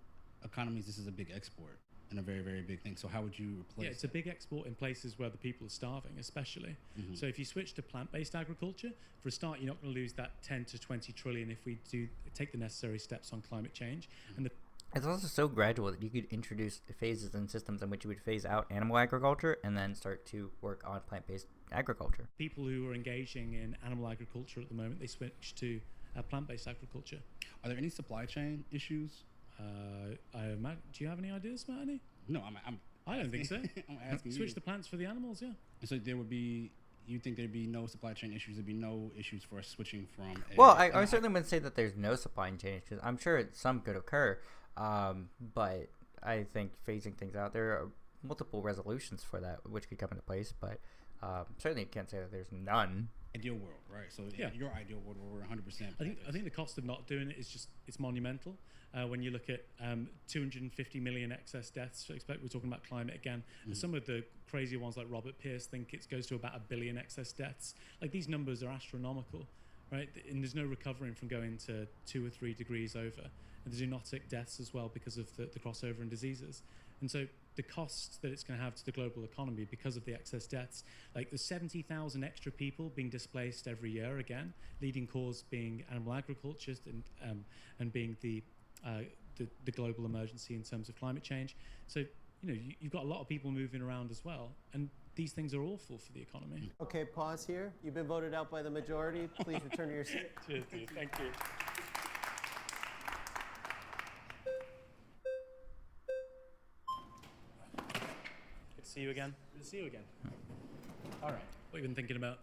economies, this is a big export and a very, very big thing. So how would you replace Yeah, it's a big export in places where the people are starving, especially. So if you switch to plant-based agriculture, for a start, you're not going to lose that 10 to 20 trillion if we do take the necessary steps on climate change. And it's also so gradual that you could introduce phases and systems in which you would phase out animal agriculture and then start to work on plant-based agriculture. People who are engaging in animal agriculture at the moment, they switch to plant-based agriculture. Are there any supply chain issues? Matt, do you have any ideas, Matt? No, I don't think so. I'm asking Switch you. the plants for the animals, yeah. So there would be. You think there'd be no supply chain issues? There'd be no issues for us switching from. Well, I certainly wouldn't say that there's no supply chain issues. I'm sure some could occur, but I think phasing things out, there are multiple resolutions for that which could come into place. But certainly, you can't say that there's none. Ideal world, right? So yeah, your ideal world where we're 100%. I think the cost of not doing it is just it's monumental. When you look at 250 million excess deaths, we're talking about climate again. And some of the crazy ones like Robert Pierce think it goes to about 1 billion excess deaths. Like these numbers are astronomical, right? And there's no recovering from going to 2 or 3 degrees over. And the zoonotic deaths as well because of the crossover in diseases. And so the cost that it's going to have to the global economy because of the excess deaths, like the 70,000 extra people being displaced every year again, leading cause being animal agriculture and being the global emergency in terms of climate change. So, you know, you've got a lot of people moving around as well, and these things are awful for the economy. Okay, pause here. You've been voted out by the majority. Please return to your seat. Cheers, dude. Thank you. Good to see you again. Good to see you again. All right. What have you been thinking about?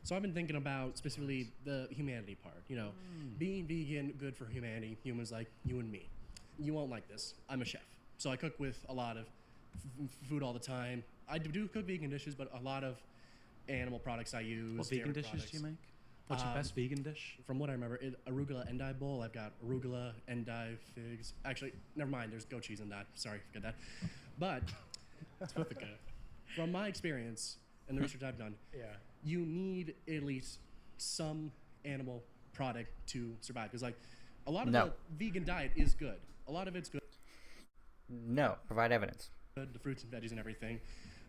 So I've been thinking about specifically the humanity part. You know, being vegan, good for humanity, humans like you and me. You won't like this. I'm a chef. So I cook with a lot of food all the time. I do cook vegan dishes, but a lot of animal products I use. What vegan dishes do you make? What's your best vegan dish? From what I remember, arugula endive bowl. I've got arugula, endive, figs. Actually, never mind. There's goat cheese in that. Sorry, forget that. But from my experience and the research I've done, you need at least some animal product to survive. Because like a lot of the vegan diet is good. A lot of it's good. No, provide evidence. The fruits and veggies and everything.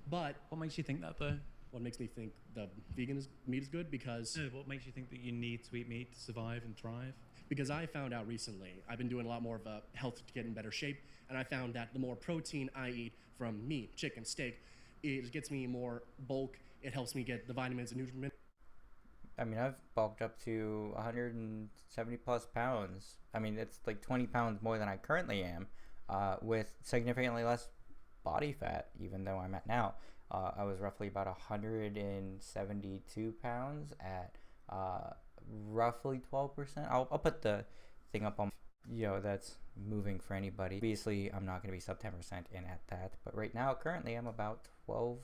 But what makes you think that though? What makes me think the vegan meat is good? Because what makes you think that you need to eat meat to survive and thrive? Because I found out recently, I've been doing a lot more of a health to get in better shape, and I found that the more protein I eat from meat, chicken, steak, it gets me more bulk. It helps me get the vitamins and nutrients. I mean, I've bulked up to 170 plus pounds. I mean, it's like 20 pounds more than I currently am, with significantly less body fat, even though I'm at now. I was roughly about 172 pounds at roughly 12%. I'll put the thing up on, that's moving for anybody. Obviously, I'm not going to be sub 10% in at that, but right now, currently, I'm about 12,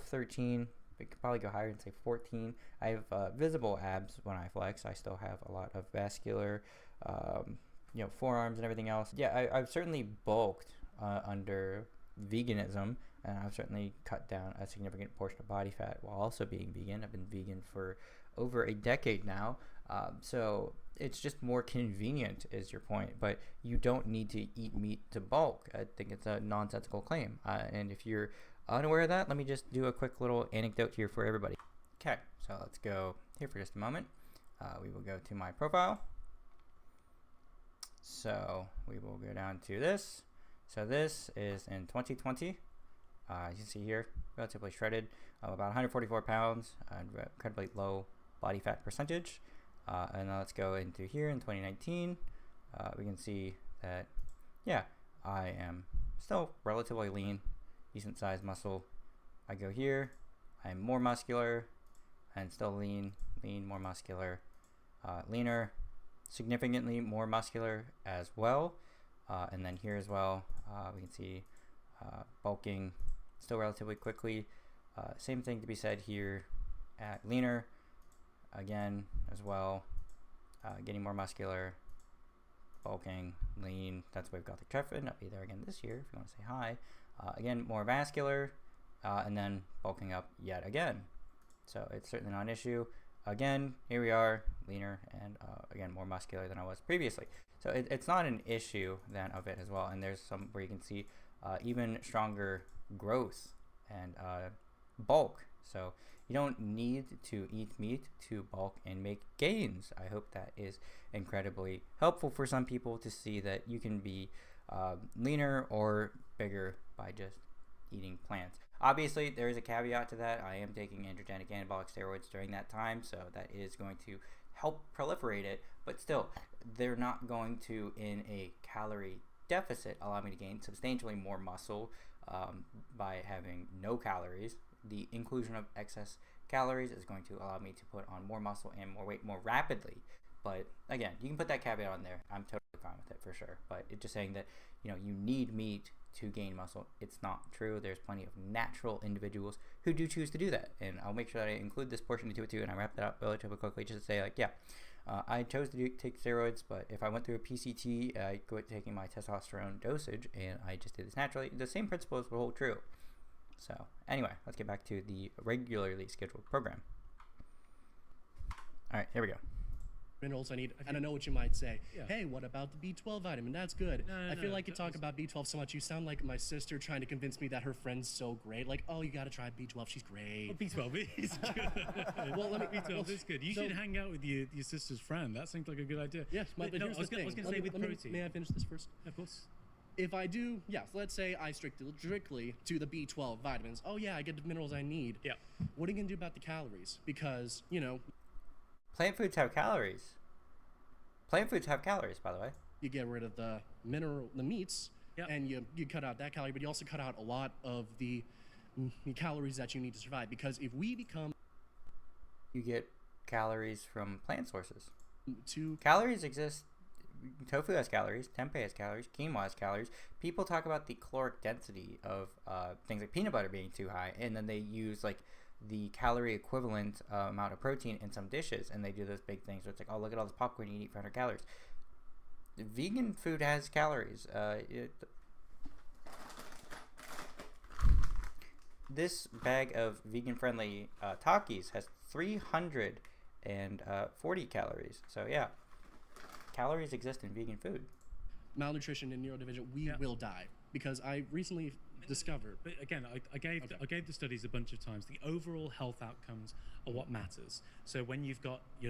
13. We could probably go higher and say 14. I have visible abs when I flex. I still have a lot of vascular, forearms and everything else. Yeah, I've certainly bulked under veganism, and I've certainly cut down a significant portion of body fat while also being vegan. I've been vegan for over a decade now, so it's just more convenient is your point, but you don't need to eat meat to bulk. I think it's a nonsensical claim, and if you're unaware of that, let me just do a quick little anecdote here for everybody. Okay, so let's go here for just a moment. We will go to my profile. So we will go down to this, So this is in 2020. You can see here, relatively shredded, about 144 pounds, incredibly low body fat percentage. And now let's go into here in 2019. We can see that, yeah, I am still relatively lean, decent sized muscle. I go here, I'm more muscular, and still lean, more muscular, leaner, significantly more muscular as well. And then here as well, we can see bulking still relatively quickly. Same thing to be said here at leaner, again as well, getting more muscular, bulking, lean. That's why we've got the Treffin. I'll be there again this year if you want to say hi. Again, more vascular, and then bulking up yet again. So it's certainly not an issue. Again, here we are, leaner, and again, more muscular than I was previously. So it's not an issue then of it as well. And there's some where you can see even stronger growth and bulk. So you don't need to eat meat to bulk and make gains. I hope that is incredibly helpful for some people to see that you can be leaner or bigger by just eating plants. Obviously, there is a caveat to that. I am taking androgenic anabolic steroids during that time, so that is going to help proliferate it, but still, they're not going to, in a calorie deficit, allow me to gain substantially more muscle by having no calories. The inclusion of excess calories is going to allow me to put on more muscle and more weight more rapidly. But again, you can put that caveat on there. I'm totally fine with it for sure. But it's just saying that, you know, you need meat to gain muscle. It's not true. There's plenty of natural individuals who do choose to do that. And I'll make sure that I include this portion into it too, and I wrap that up relatively quickly just to say, like, yeah, I chose to take steroids, but if I went through a PCT, I quit taking my testosterone dosage, and I just did this naturally. The same principles will hold true. So anyway, let's get back to the regularly scheduled program. All right, here we go. Minerals I need, and I know what you might say. Yeah. Hey, what about the B12 vitamin? That's good. I feel like you talk about B12 so much. You sound like my sister trying to convince me that her friend's so great. Like, oh, you got to try B12. She's great. Well, B12 is good. Well, let me. B12 is good. You should hang out with your sister's friend. That seems like a good idea. Yes, but no, here's I was going to say with protein. May I finish this first? Of course. If I do, yes, let's say I strictly to the B12 vitamins. Oh yeah, I get the minerals I need. Yeah. What are you gonna do about the calories? Because, you know, plant foods have calories. Plant foods have calories, by the way. You get rid of the meats, and you cut out that calorie, but you also cut out a lot of the calories that you need to survive. Because if we become, you get calories from plant sources. Two calories exist. Tofu has calories. Tempeh has calories. Quinoa has calories. People talk about the caloric density of things like peanut butter being too high, and then they use like the calorie equivalent amount of protein in some dishes, and they do those big things where it's like, oh, look at all this popcorn you eat for 100 calories. Vegan food has calories. This bag of vegan-friendly Takis has 340 calories. So yeah, calories exist in vegan food. Malnutrition and neurodivergent, we will die. Because I recently discovered. But again, I gave the studies a bunch of times. The overall health outcomes are what matters. So when you're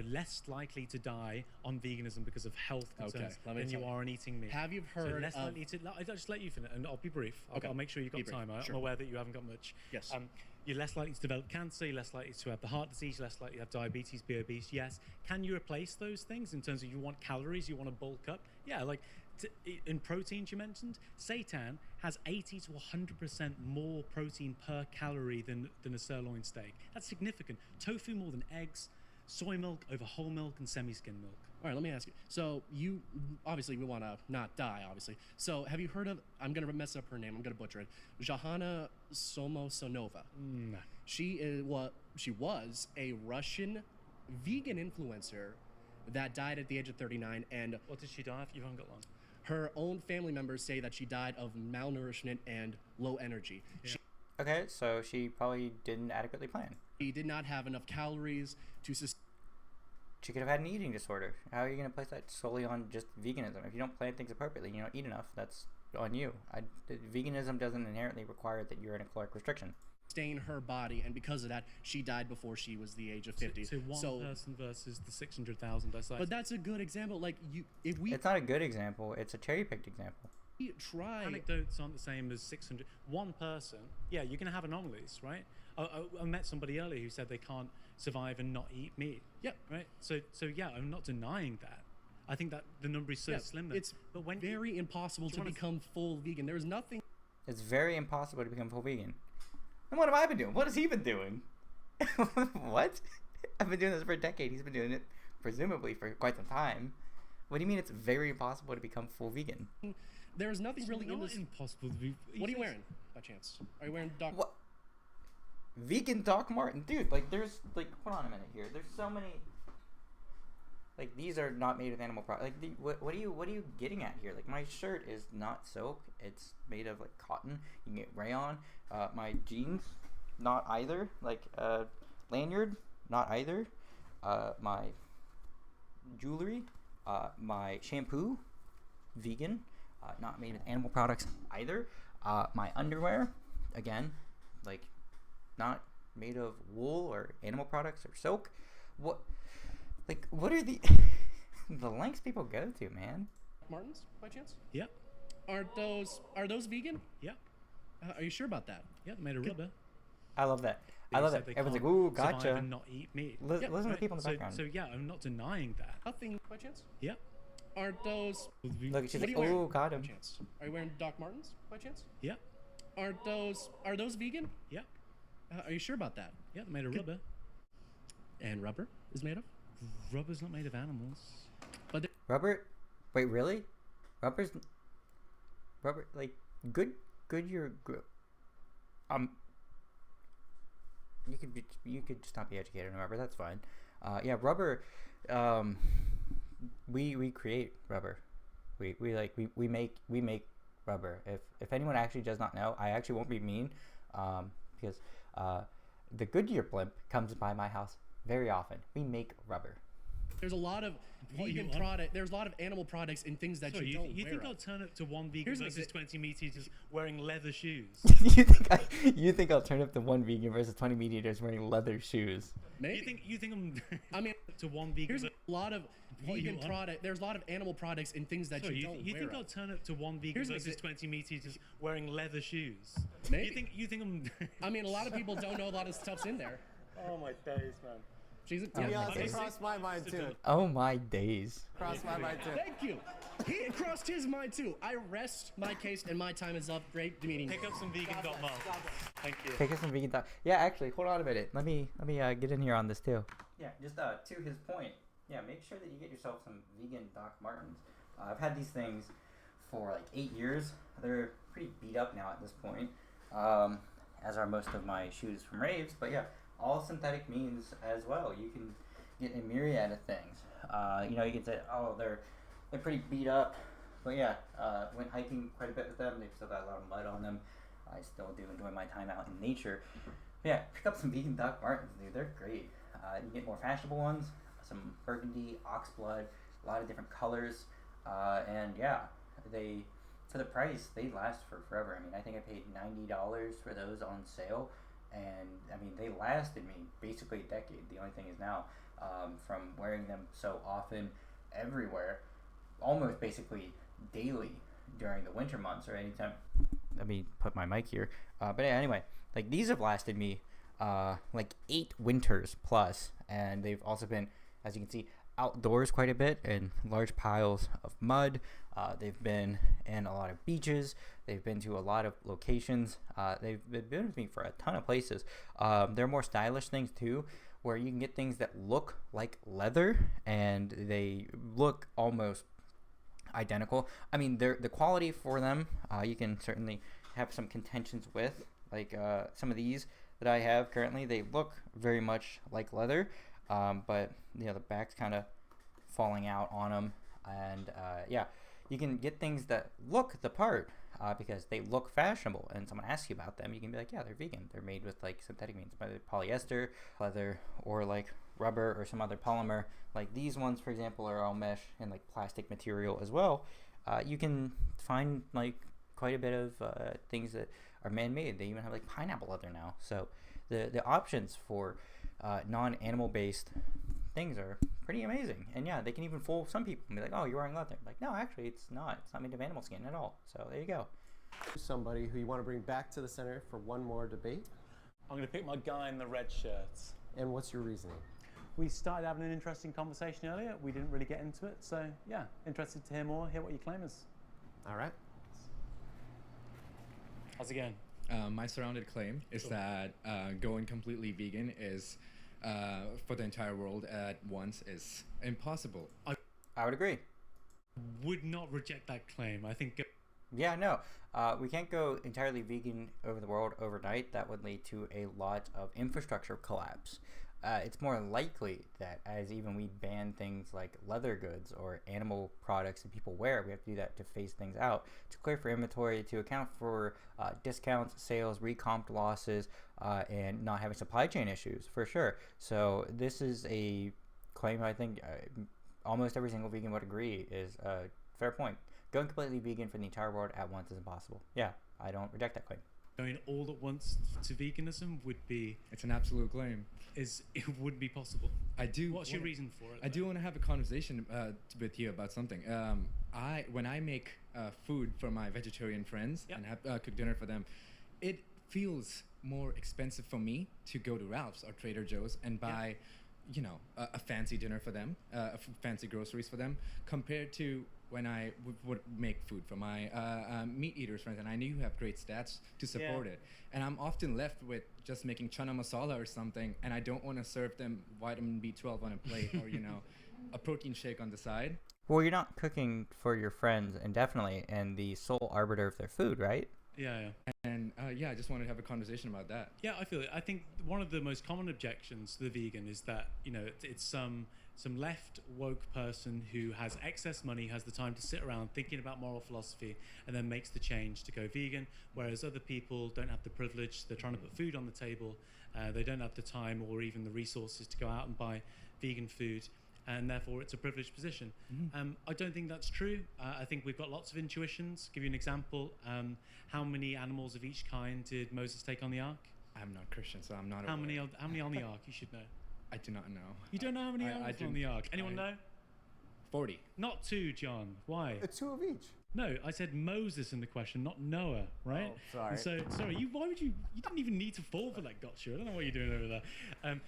less likely to die on veganism because of health concerns than you are on eating meat. Have you heard? So less likely to. I'll just let you finish, and I'll be brief. I'll make sure you've got time. I'm aware that you haven't got much. Yes. You're less likely to develop cancer. You're less likely to have the heart disease. Less likely to have diabetes, be obese. Yes. Can you replace those things in terms of you want calories? You want to bulk up? Yeah. Like. In proteins you mentioned, seitan has 80 to 100% more protein per calorie than a sirloin steak. That's significant. Tofu more than eggs, soy milk over whole milk and semi-skim milk. All right, let me ask you. So you, obviously we want to not die, obviously. So have you heard of, I'm going to mess up her name, I'm going to butcher it, Johanna Samsonova. No. She was a Russian vegan influencer that died at the age of 39, and what did she die of? You haven't got long. Her own family members say that she died of malnourishment and low energy. Yeah. Okay, so she probably didn't adequately plan. She did not have enough calories to sustain. She could have had an eating disorder. How are you going to place that solely on just veganism? If you don't plan things appropriately, you don't eat enough, that's on you. Veganism doesn't inherently require that you're in a caloric restriction. Sustain her body, and because of that, she died before she was the age of 50. So one person versus the 600,000 I cited. But that's a good example. Like if we, it's not a good example. It's a cherry-picked example. Try. Anecdotes aren't the same as 600. One person, yeah, you're going to have anomalies, right? I met somebody earlier who said they can't survive and not eat meat. Yeah. Right? So yeah, I'm not denying that. I think that the number is so slim that it's very impossible to become full vegan. There's nothing. It's very impossible to become full vegan. And what have I been doing? What has he been doing? What? I've been doing this for a decade. He's been doing it presumably for quite some time. What do you mean it's very impossible to become full vegan? There's nothing really in this. Impossible to be. What are you wearing, by chance? Are you wearing Doc? What? Vegan Doc Martin, dude. Like, there's like, hold on a minute here. There's so many. Like, these are not made of animal products. Like, what are you getting at here? Like, my shirt is not silk. It's made of like cotton. You can get rayon. My jeans, not either. Like, lanyard, not either. My jewelry, my shampoo, vegan. Not made with animal products either. My underwear, again, like, not made of wool or animal products or silk. What are the the lengths people go to, man? Martins, by chance? Yeah. Are those vegan? Yeah. Are you sure about that? Yeah, they're made of rubber. I love that. I love it. Everyone's like, ooh, gotcha. Survive and not eat meat. Listen to the people in the background. So yeah, I'm not denying that. Nothing, by chance? Yeah. Are those? Look, she's like, ooh, ooh, got him. By chance? Are you wearing Doc Martens, by chance? Yeah. Are those vegan? Yeah. Are you sure about that? Yeah, they're made of rubber. And rubber is made of? Rubber's not made of animals. But rubber? Wait, really? Rubber, like, good. You're good. You could just not be educated on rubber. That's fine. Yeah, rubber. We create rubber. We make rubber. If anyone actually does not know, I actually won't be mean, because the Goodyear blimp comes by my house very often. We make rubber. There's a lot of vegan product. There's a lot of animal products and things that you don't you think I'll turn up to one vegan versus 20 meat eaters wearing leather shoes? you think I'll turn up to one vegan versus 20 meat eaters wearing leather shoes? Maybe. You think I'm? I mean, to one vegan. There's a lot of vegan product. There's a lot of animal products and things that you don't You think I'll turn up to one vegan versus 20 meat eaters wearing leather shoes? Maybe. You think I'm? I mean, a lot of people don't know a lot of stuff's in there. Oh my days, man. To be honest, it crossed my mind too. Oh my days. Crossed my mind too. Thank you. He crossed his mind too. I rest my case and my time is up. Great meeting. Pick up some vegan dot malt. Thank you. Pick up some vegan dot. Yeah, actually, hold on a minute. Let me get in here on this too. Yeah, just to his point. Yeah, make sure that you get yourself some vegan Doc Martens. I've had these things for like 8 years. They're pretty beat up now at this point, as are most of my shoes from raves. But yeah. All synthetic means as well. You can get a myriad of things. You can say, oh, they're pretty beat up. But yeah, went hiking quite a bit with them. They've still got a lot of mud on them. I still do enjoy my time out in nature. But yeah, pick up some vegan Doc Martens, dude. They're great. You get more fashionable ones, some burgundy, oxblood, a lot of different colors. And yeah, for the price, they last for forever. I mean, I think I paid $90 for those on sale. And I mean, they lasted me basically a decade. The only thing is now, from wearing them so often, everywhere, almost basically daily during the winter months or anytime. Let me put my mic here. But yeah, anyway, like these have lasted me like 8 winters plus, and they've also been, as you can see, outdoors quite a bit in large piles of mud. They've been in a lot of beaches. They've been to a lot of locations. They've been with me for a ton of places. There are more stylish things too, where you can get things that look like leather and they look almost identical. I mean, the quality for them, you can certainly have some contentions with. Like some of these that I have currently, they look very much like leather, but the back's kind of falling out on them. And yeah, you can get things that look the part because they look fashionable, and someone asks you about them, you can be like, yeah, they're vegan. They're made with like synthetic means, by polyester, leather, or like rubber or some other polymer. Like these ones, for example, are all mesh and like plastic material as well. You can find like quite a bit of things that are man-made. They even have like pineapple leather now. So the options for non-animal based things are pretty amazing. And yeah, they can even fool some people and be like, oh, you're wearing leather. Like, no, actually, it's not. It's not made of animal skin at all. So there you go. Somebody who you want to bring back to the center for one more debate. I'm going to pick my guy in the red shirts. And what's your reasoning? We started having an interesting conversation earlier. We didn't really get into it. So yeah, interested to hear more, hear what your claim is. All right. How's it going? My surrounded claim is that going completely vegan is, for the entire world at once, is impossible. I would agree. Would not reject that claim. I think. Yeah, no. We can't go entirely vegan over the world overnight. That would lead to a lot of infrastructure collapse. It's more likely that as even we ban things like leather goods or animal products that people wear, we have to do that to phase things out, to clear for inventory, to account for discounts, sales, recomped losses, and not having supply chain issues, for sure. So this is a claim I think almost every single vegan would agree is a fair point. Going completely vegan for the entire world at once is impossible. Yeah, I don't reject that claim. Going all at once to veganism would be... It's an absolute claim. It would be possible. I do. What's your reason for it? I do want to have a conversation with you about something. When I make food for my vegetarian friends and have cook dinner for them, it feels more expensive for me to go to Ralph's or Trader Joe's and buy, a fancy dinner for them, fancy groceries for them, compared to when I would make food for my meat eaters friends, and I knew you have great stats to support it. And I'm often left with just making chana masala or something, and I don't want to serve them vitamin B12 on a plate or, a protein shake on the side. Well, you're not cooking for your friends indefinitely and the sole arbiter of their food, right? Yeah. And I just wanted to have a conversation about that. Yeah, I feel it. I think one of the most common objections to the vegan is that, it's some left woke person who has excess money, has the time to sit around thinking about moral philosophy, and then makes the change to go vegan, whereas other people don't have the privilege. They're trying to put food on the table. They don't have the time or even the resources to go out and buy vegan food, and therefore it's a privileged position. I don't think that's true. I think we've got lots of intuitions. Give you an example. How many animals of each kind did Moses take on the ark? I'm not Christian, so I'm not How many on the ark? You should know. I do not know. You don't know how many animals on the ark? Anyone know? 40. Not 2, John. Why? It's 2 of each. No, I said Moses in the question, not Noah, right? Oh, sorry. And so, sorry, why would you didn't even need to fall for that gotcha. I don't know what you're doing over there.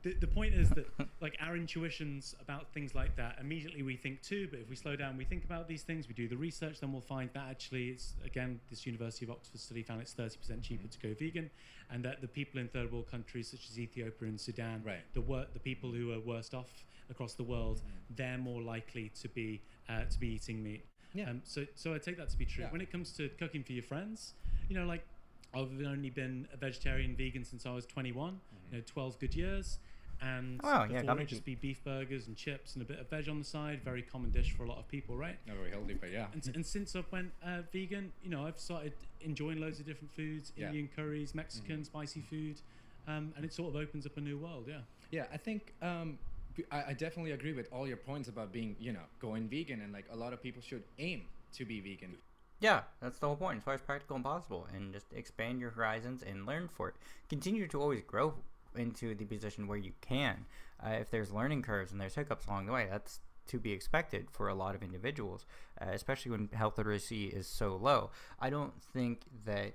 The point is that, like, our intuitions about things like that, immediately we think too, but if we slow down, we think about these things, we do the research, then we'll find that actually it's, again, this University of Oxford study found it's 30% cheaper to go vegan, and that the people in third world countries such as Ethiopia and Sudan, the people who are worst off across the world, they're more likely to be eating meat. Yeah. So I take that to be true. Yeah. When it comes to cooking for your friends, like, I've only been a vegetarian vegan since I was 21, 12 good years. And before it'd just be beef burgers and chips and a bit of veg on the side. Very common dish for a lot of people, right? Not very healthy, but yeah. And since I've went vegan, I've started enjoying loads of different foods, Indian curries, Mexican spicy food, and it sort of opens up a new world, Yeah, I think I definitely agree with all your points about being, going vegan, and like a lot of people should aim to be vegan. Yeah, that's the whole point. As far as practical and possible, and just expand your horizons and learn for it. Continue to always grow into the position where you can. If there's learning curves and there's hiccups along the way, that's to be expected for a lot of individuals, especially when health literacy is so low. I don't think that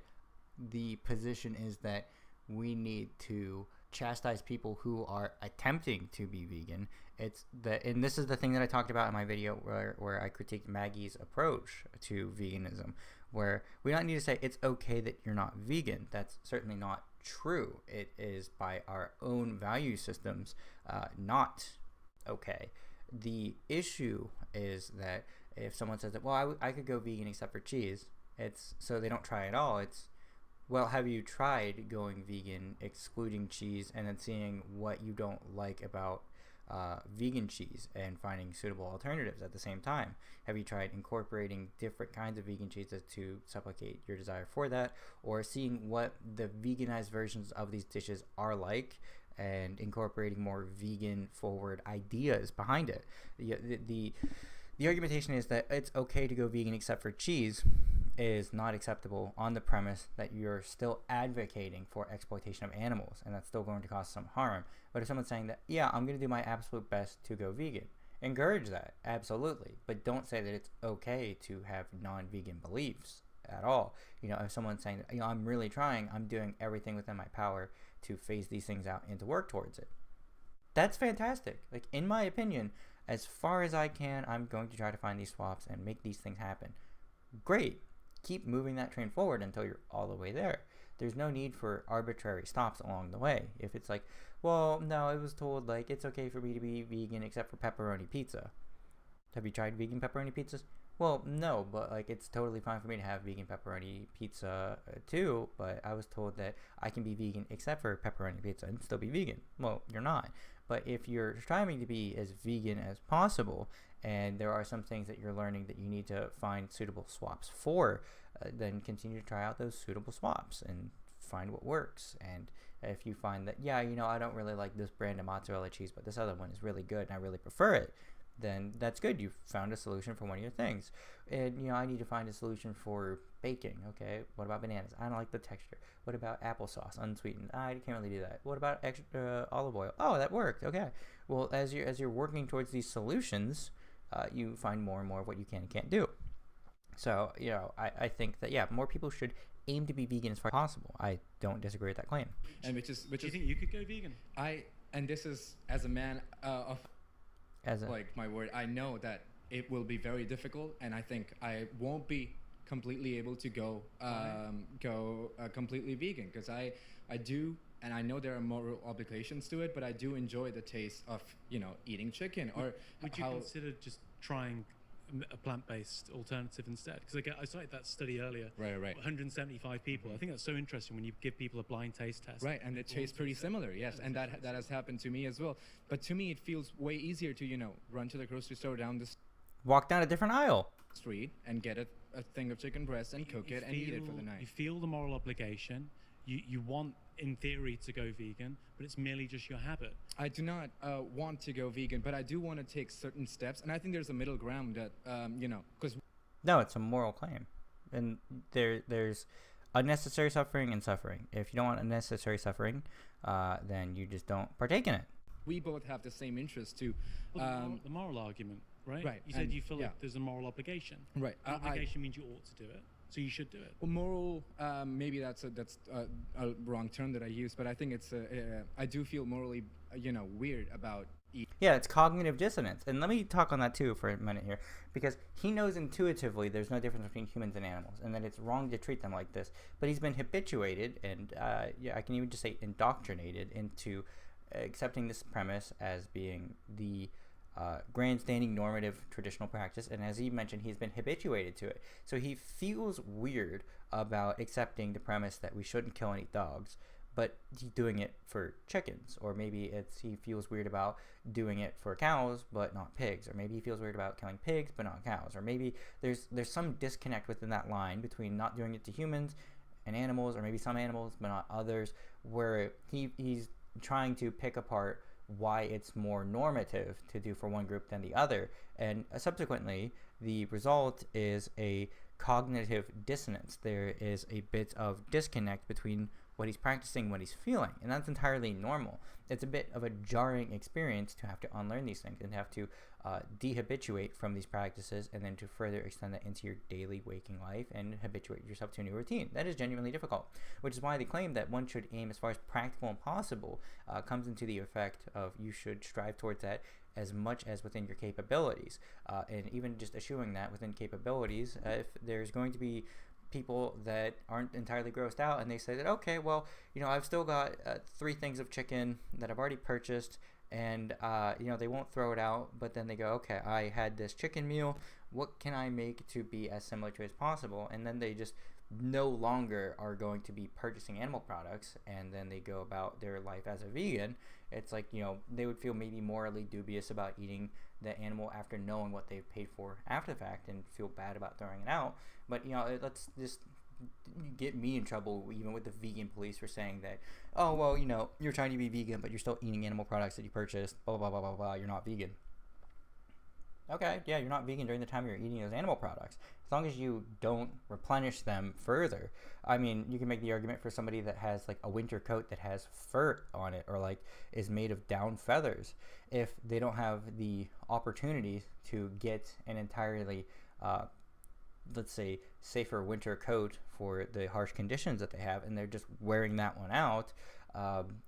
the position is that we need to chastise people who are attempting to be vegan. It's that, and this is the thing that I talked about in my video where I critiqued Maggie's approach to veganism, where we don't need to say it's okay that you're not vegan. That's certainly not true. It is by our own value systems not okay. The issue is that if someone says that, well, I could go vegan except for cheese, it's so they don't try at all. It's, well, have you tried going vegan excluding cheese and then seeing what you don't like about vegan cheese and finding suitable alternatives at the same time? Have you tried incorporating different kinds of vegan cheeses to supplicate your desire for that, or seeing what the veganized versions of these dishes are like and incorporating more vegan forward ideas behind it? The argumentation is that it's okay to go vegan except for cheese, is not acceptable on the premise that you're still advocating for exploitation of animals, and that's still going to cause some harm. But if someone's saying that, yeah, I'm going to do my absolute best to go vegan, encourage that, absolutely. But don't say that it's okay to have non-vegan beliefs at all. You know, if someone's saying, you know, I'm really trying, I'm doing everything within my power to phase these things out and to work towards it, that's fantastic. Like, in my opinion, as far as I can, I'm going to try to find these swaps and make these things happen. Great. Keep moving that train forward until you're all the way there. There's no need for arbitrary stops along the way. If it's like, well, no, I was told, like, it's okay for me to be vegan except for pepperoni pizza. Have you tried vegan pepperoni pizzas? Well, no, but, like, it's totally fine for me to have vegan pepperoni pizza too, but I was told that I can be vegan except for pepperoni pizza and still be vegan. Well, you're not. But if you're striving to be as vegan as possible, and there are some things that you're learning that you need to find suitable swaps for, then continue to try out those suitable swaps and find what works. And if you find that, yeah, you know, I don't really like this brand of mozzarella cheese, but this other one is really good and I really prefer it, then that's good. You've found a solution for one of your things. And, you know, I need to find a solution for baking. Okay, what about bananas? I don't like the texture. What about applesauce, unsweetened? I can't really do that. What about extra olive oil? Oh, that worked. Okay. Well, as you're working towards these solutions, you find more and more of what you can and can't do. So, you know, I think that, yeah, more people should aim to be vegan as far as possible. I don't disagree with that claim. And which is Do you think you could go vegan? And this is, as a man of like my word, I know that it will be very difficult, and I think I won't be completely able to go completely vegan, because I do, and I know there are moral obligations to it, but I do enjoy the taste of, you know, eating chicken. Would you consider just trying a plant-based alternative instead? Because I cited that study earlier. Right. 175 people. I think that's so interesting when you give people a blind taste test. Right, and it tastes pretty similar, yes, and that has happened to me as well. But to me, it feels way easier to, you know, run to the grocery store walk down a different aisle, street, and get a thing of chicken breast and cook it and eat it for the night. You feel the moral obligation. You want, in theory, to go vegan, but it's merely just your habit. I do not want to go vegan, but I do want to take certain steps, and I think there's a middle ground that, you know, because... No, it's a moral claim. And there's unnecessary suffering and suffering. If you don't want unnecessary suffering, then you just don't partake in it. We both have the same interest to... the moral argument, right? Right. You said you feel like there's a moral obligation. Right. Obligation means you ought to do it. So you should do it. Well, moral, maybe that's a wrong term that I use, but I think it's I do feel morally, you know, weird about eating. Yeah, it's cognitive dissonance. And let me talk on that too for a minute here, because he knows intuitively there's no difference between humans and animals, and that it's wrong to treat them like this. But he's been habituated, and I can even just say indoctrinated into accepting this premise as being the grandstanding normative traditional practice, and as he mentioned, he's been habituated to it, so he feels weird about accepting the premise that we shouldn't kill and eat dogs, but he's doing it for chickens. Or maybe he feels weird about doing it for cows but not pigs, or maybe he feels weird about killing pigs but not cows, or maybe there's some disconnect within that line between not doing it to humans and animals, or maybe some animals but not others, where he's trying to pick apart why it's more normative to do for one group than the other, and subsequently the result is a cognitive dissonance. There is a bit of disconnect between what he's practicing and what he's feeling, and that's entirely normal. It's a bit of a jarring experience to have to unlearn these things and have to dehabituate from these practices, and then to further extend that into your daily waking life and habituate yourself to a new routine. That is genuinely difficult, which is why the claim that one should aim as far as practical and possible comes into the effect of you should strive towards that as much as within your capabilities, and even just eschewing that within capabilities, if there's going to be people that aren't entirely grossed out and they say that, okay, well, you know, I've still got 3 things of chicken that I've already purchased, and you know, they won't throw it out, but then they go, okay, I had this chicken meal, what can I make to be as similar to it as possible? And then they just no longer are going to be purchasing animal products, and then they go about their life as a vegan. It's like, you know, they would feel maybe morally dubious about eating the animal after knowing what they've paid for after the fact and feel bad about throwing it out. But, you know, let's just get me in trouble even with the vegan police for saying that, oh, well, you know, you're trying to be vegan but you're still eating animal products that you purchased, blah blah blah blah blah, you're not vegan. Okay, yeah, you're not vegan during the time you're eating those animal products. As long as you don't replenish them further. I mean, you can make the argument for somebody that has like a winter coat that has fur on it, or like is made of down feathers. If they don't have the opportunity to get an entirely, let's say, safer winter coat for the harsh conditions that they have, and they're just wearing that one out,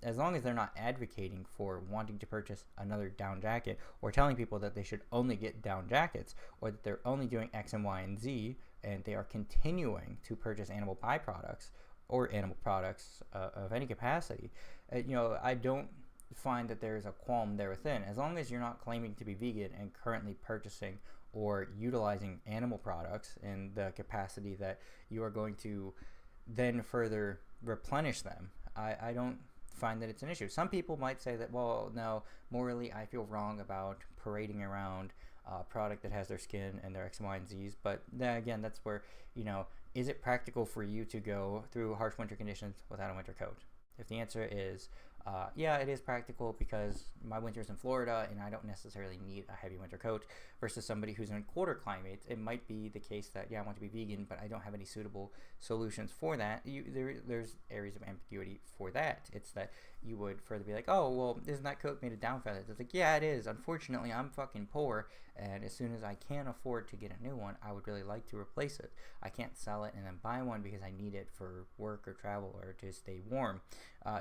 as long as they're not advocating for wanting to purchase another down jacket, or telling people that they should only get down jackets, or that they're only doing X and Y and Z, and they are continuing to purchase animal byproducts or animal products of any capacity, I don't find that there's a qualm there within. As long as you're not claiming to be vegan and currently purchasing or utilizing animal products in the capacity that you are going to then further replenish them, I don't find that it's an issue. Some people might say that, well, no, morally I feel wrong about parading around a product that has their skin and their X, Y, and Z's. But then again, that's where, is it practical for you to go through harsh winter conditions without a winter coat? If the answer is, yeah, it is practical because my winter's in Florida and I don't necessarily need a heavy winter coat, versus somebody who's in colder climates, it might be the case that, yeah, I want to be vegan, but I don't have any suitable solutions for that. There's areas of ambiguity for that. It's that you would further be like, oh, well, isn't that coat made of down feathers? It's like, yeah, it is. Unfortunately, I'm fucking poor, and as soon as I can afford to get a new one, I would really like to replace it. I can't sell it and then buy one because I need it for work or travel or to stay warm.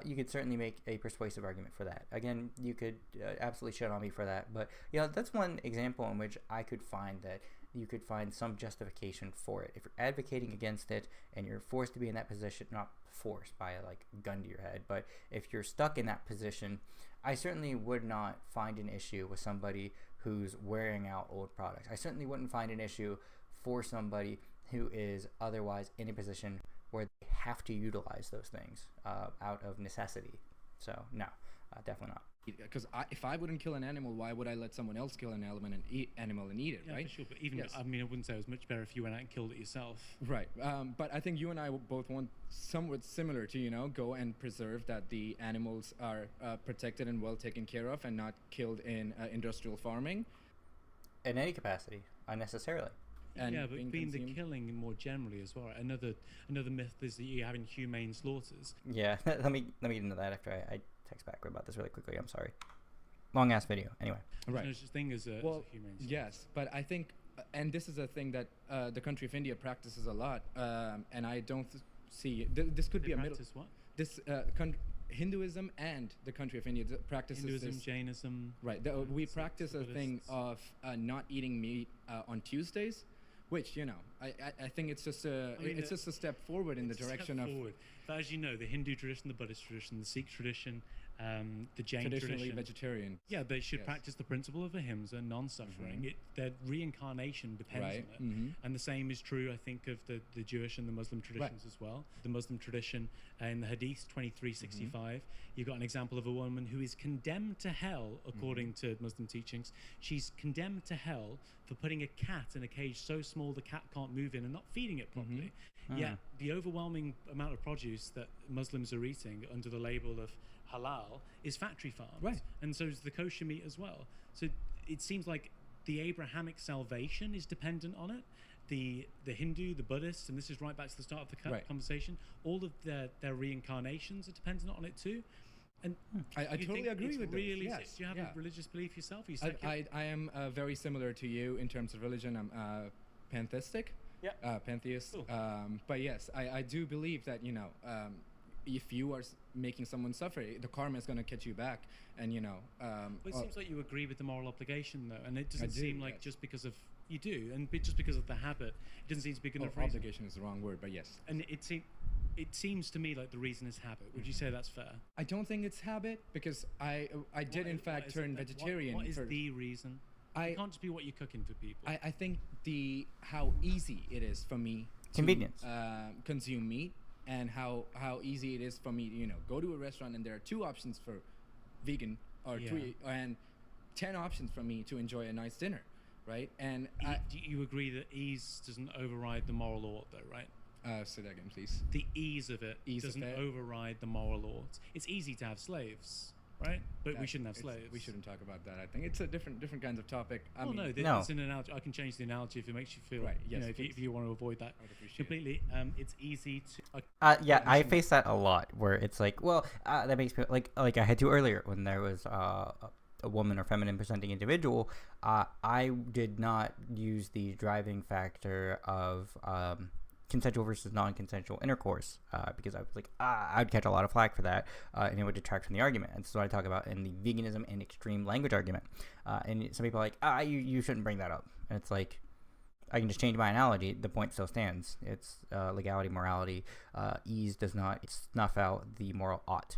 You could certainly make a persuasive argument for that. Again, you could absolutely shit on me for that, but that's one example in which I could find that you could find some justification for it. If you're advocating against it and you're forced to be in that position, not forced by like a gun to your head, but if you're stuck in that position, I certainly would not find an issue with somebody who's wearing out old products. I certainly wouldn't find an issue for somebody who is otherwise in a position where they have to utilize those things out of necessity. So no, definitely not. Because if I wouldn't kill an animal, why would I let someone else kill an animal and eat it, yeah, right? For sure, but even, I mean, I wouldn't say it was much better if you went out and killed it yourself. Right, but I think you and I both want somewhat similar to, go and preserve that the animals are protected and well taken care of and not killed in industrial farming. In any capacity, unnecessarily. And yeah, but being the killing more generally as well. Right? Another myth is that you're having humane slaughters. Yeah, let me get into that after I text back about this really quickly. I'm sorry. Long ass video. Anyway. Right. There's such thing as a humane slaughter. Yes, but I think, and this is a thing that the country of India practices a lot, and I don't see this could be a middle. What? This Hinduism and the country of India practices Hinduism, this, Jainism. Right. We practice a thing of not eating meat on Tuesdays. Which I think it's just a step forward in the direction of. But as you know, the Hindu tradition, the Buddhist tradition, the Sikh tradition, the Jain traditionally tradition, vegetarian. Yeah, they should practice the principle of ahimsa, non-suffering. Their reincarnation depends on it, and the same is true, I think, of the Jewish and the Muslim traditions as well. The Muslim tradition in the Hadith 2365, you've got an example of a woman who is condemned to hell according to Muslim teachings. She's condemned to hell for putting a cat in a cage so small the cat can't move in and not feeding it properly. Yet the overwhelming amount of produce that Muslims are eating under the label of halal is factory farmed, and so is the kosher meat as well. So it seems like the Abrahamic salvation is dependent on it. The Hindu, the Buddhist, and this is right back to the start of the conversation, all of their reincarnations are dependent on it too. And I totally agree with really this. Yes. Do you have a religious belief yourself? I am very similar to you in terms of religion. I'm pantheistic. Yeah. Pantheist. Cool. But yes, I do believe that if you are making someone suffer, the karma is going to catch you back, and it seems like you agree with the moral obligation, though, and it doesn't seem like just because of you do, and just because of the habit, it doesn't seem to be good enough. Obligation is the wrong word, but yes. And it seems to me like the reason is habit. Would you say that's fair? I don't think it's habit, because I did in fact turn vegetarian. What is the reason? It can't just be what you're cooking for people. I think how easy it is for me to consume meat, and how easy it is for me to go to a restaurant and there are 2 options for vegan or 3 and 10 options for me to enjoy a nice dinner, right? And do you agree that ease doesn't override the moral ought, though, right? Say that again, please. The ease of it doesn't override the moral ought. It's easy to have slaves. right? But we shouldn't have slaves. We shouldn't talk about that. I think it's a different kinds of topic. It's an analogy. I can change the analogy if it makes you feel right. You Yes, know, if you want to avoid that completely. It's easy to. Yeah, I face that a lot where it's like, well, that makes me like I had to earlier when there was a woman or feminine presenting individual. I did not use the driving factor of consensual versus non-consensual intercourse because I was like, I'd catch a lot of flack for that, and it would detract from the argument. And so I talk about in the veganism and extreme language argument. And some people are like, you shouldn't bring that up. And it's like, I can just change my analogy. The point still stands. It's legality, morality. Ease does not snuff out the moral ought.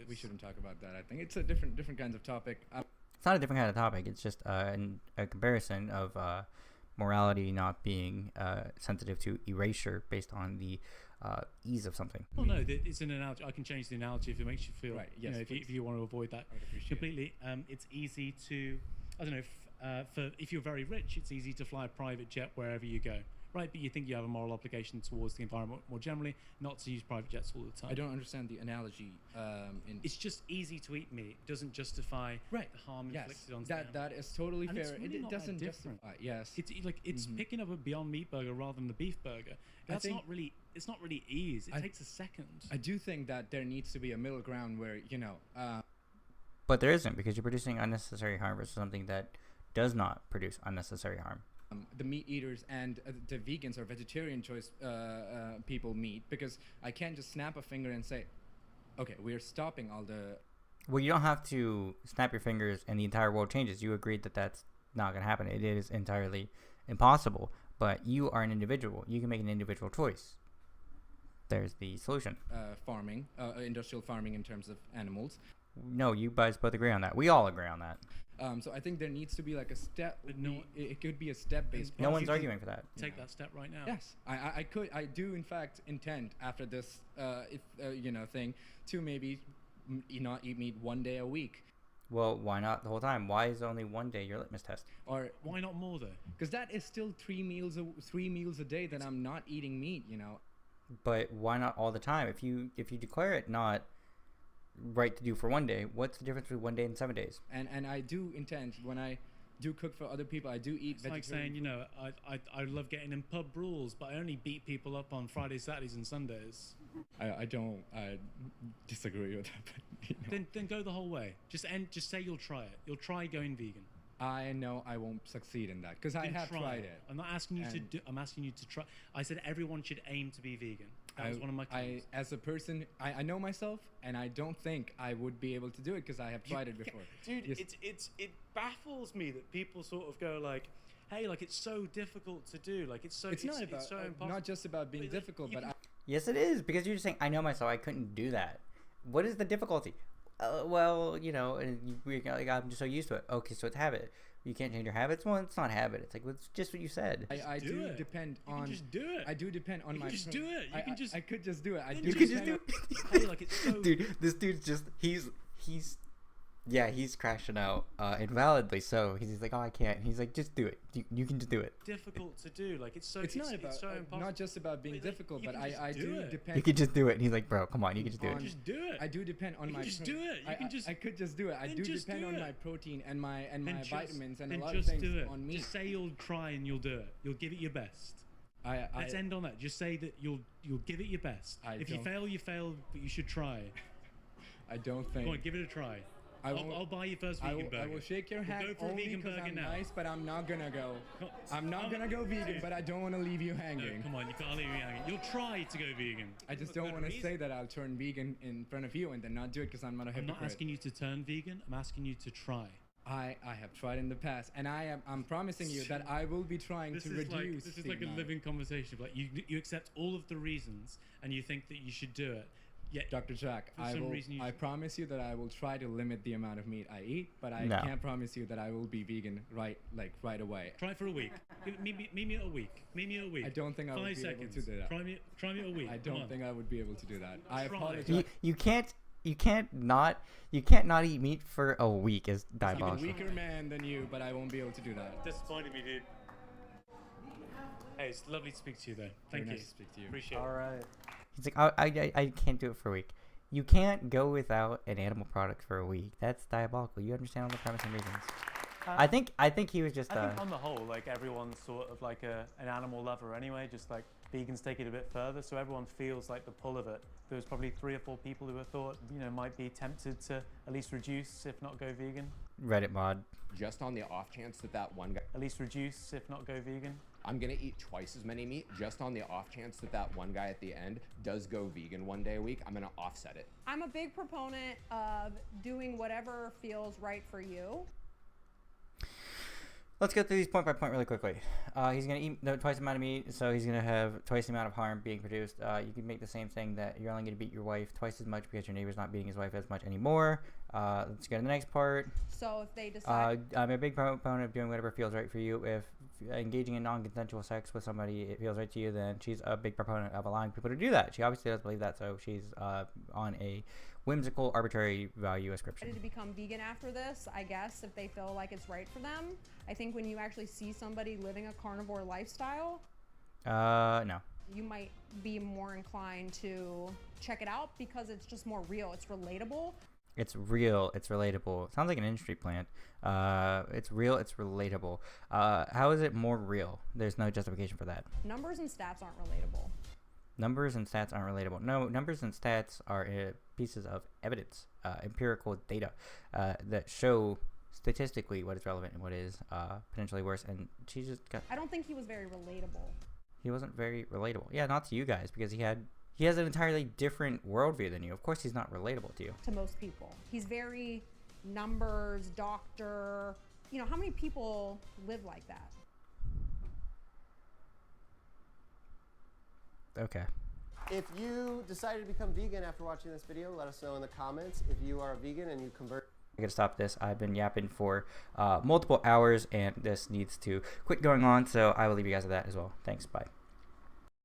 We shouldn't talk about that. I think it's a different kinds of topic. It's not a different kind of topic. It's just a comparison of morality not being sensitive to erasure based on the ease of something. Well, no, it's an analogy. I can change the analogy if it makes you feel. Right. Yes, if you want to avoid that completely. It's easy to, I don't know. If you're very rich, it's easy to fly a private jet wherever you go, right? But you think you have a moral obligation towards the environment more generally, not to use private jets all the time. I don't understand the analogy. It's just easy to eat meat. It doesn't justify the harm inflicted on that is totally and fair. It's really it doesn't justify. Yes, it's picking up a Beyond Meat burger rather than the beef burger. It's not really ease. It takes a second. I do think that there needs to be a middle ground where but there isn't, because you're producing unnecessary harm versus something that does not produce unnecessary harm. The meat eaters and the vegans or vegetarian choice people meat, because I can't just snap a finger and say, okay, we're stopping all the. Well, you don't have to snap your fingers and the entire world changes. You agreed that that's not going to happen. It is entirely impossible. But you are an individual. You can make an individual choice. There's the solution. Farming, industrial farming in terms of animals. No, you guys both agree on that. We all agree on that. So I think there needs to be like a step. It could be a step-based. No one's arguing for that. Take that step right now. Yes, I do in fact intend after this, thing to maybe not eat meat one day a week. Well, why not the whole time? Why is only one day your litmus test? Or why not more though? Because that is still 3 meals a day that I'm not eating meat. But why not all the time? If you declare it not right to do for one day, what's the difference between 1 day and 7 days? And I do intend, when I do cook for other people, I do eat vegetarian. Like saying, I love getting in pub brawls, but I only beat people up on Fridays, Saturdays and Sundays. I disagree with that. Then go the whole way. Just say you'll try it. You'll try going vegan. I know I won't succeed in that because I have tried it. I'm not asking you to do. I'm asking you to try. I said everyone should aim to be vegan. That was one of my claims. As a person, I know myself, and I don't think I would be able to do it because I have tried it before. Dude, it baffles me that people sort of go like, "Hey, like it's so difficult to do. Like it's so impossible." Not just about being difficult, but yes, it is, because you're just saying, "I know myself. I couldn't do that." What is the difficulty? Well, I'm just so used to it. Okay, so it's habit. You can't change your habits. Well, it's not habit. It's like, well, it's just what you said. I do depend on. You can just do it. I do depend on my. Just do it. You can just. I could just do it. You could just do it. Hey, like it's so. Dude, this dude's just he's crashing out, invalidly. So he's like, oh, I can't. He's like, just do it. You can just do it. Difficult to do. Like it's so. It's not about so not just about being difficult, but I do depend. You can just do it. And he's like, bro, come on, you can just do it. Just do it. I do depend on my. Just do it. You can just. I could just do it. I do depend on my protein and my vitamins and a lot of things on me. Just say you'll try and you'll do it. You'll give it your best. Let's end on that. Just say that you'll give it your best. If you fail, you fail, but you should try. I don't think. Go on, give it a try. I'll buy you first vegan burger. I will shake your hand only because I'm nice, but I'm not gonna go. I'm not gonna go vegan, but I don't want to leave you hanging. No, come on, you can't leave me hanging. You'll try to go vegan. I just don't want to say that I'll turn vegan in front of you and then not do it because I'm not a hypocrite. I'm not asking you to turn vegan. I'm asking you to try. I have tried in the past, and I'm promising you that I will be trying to reduce. This is like a living conversation. Like you accept all of the reasons, and you think that you should do it. Yeah, Dr. Jack, I promise you that I will try to limit the amount of meat I eat, but I can't promise you that I will be vegan right away. Try for a week. Meet me a week. I don't think I would be able to do that. Try me a week. I don't think I would be able to do that. I apologize. You can't not eat meat for a week is diabolical. I'm a weaker man than you, but I won't be able to do that. Disappointed me, dude. Hey, it's lovely to speak to you, though. Thank you. Nice to speak to you. Appreciate it. All right. He's like, I can't do it for a week. You can't go without an animal product for a week. That's diabolical. You understand all the premise and reasons. I think he was just. I think on the whole, like everyone's sort of like an animal lover anyway. Just like vegans take it a bit further, so everyone feels like the pull of it. There was probably 3 or 4 people who have thought, might be tempted to at least reduce, if not go vegan. Reddit mod. Just on the off chance that one guy. At least reduce, if not go vegan. I'm gonna eat twice as many meat just on the off chance that one guy at the end does go vegan one day a week. I'm gonna offset it. I'm a big proponent of doing whatever feels right for you. Let's go through these point by point really quickly. He's going to eat twice the amount of meat, so he's going to have twice the amount of harm being produced. You can make the same thing that you're only going to beat your wife twice as much because your neighbor's not beating his wife as much anymore. Let's go to the next part. So if they decide... I'm a big proponent of doing whatever feels right for you. If engaging in non-consensual sex with somebody, it feels right to you, then she's a big proponent of allowing people to do that. She obviously does believe that, so she's on a whimsical, arbitrary value ascription. To become vegan after this, I guess, if they feel like it's right for them. I think when you actually see somebody living a carnivore lifestyle, no. You might be more inclined to check it out because it's just more real. It's relatable. It's real. It's relatable. Sounds like an industry plant. It's real. It's relatable. How is it more real? There's no justification for that. Numbers and stats aren't relatable. Numbers and stats aren't relatable. No, numbers and stats are pieces of evidence, empirical data that show statistically what is relevant and what is potentially worse. And she just got... I don't think he was very relatable. He wasn't very relatable. Yeah, not to you guys, because he has an entirely different worldview than you. Of course he's not relatable to you. To most people. He's very numbers, doctor. How many people live like that? Okay. If you decided to become vegan after watching this video, let us know in the comments. If you are a vegan and you convert... I gotta stop this. I've been yapping for multiple hours, and this needs to quit going on, so I will leave you guys with that as well. Thanks. Bye.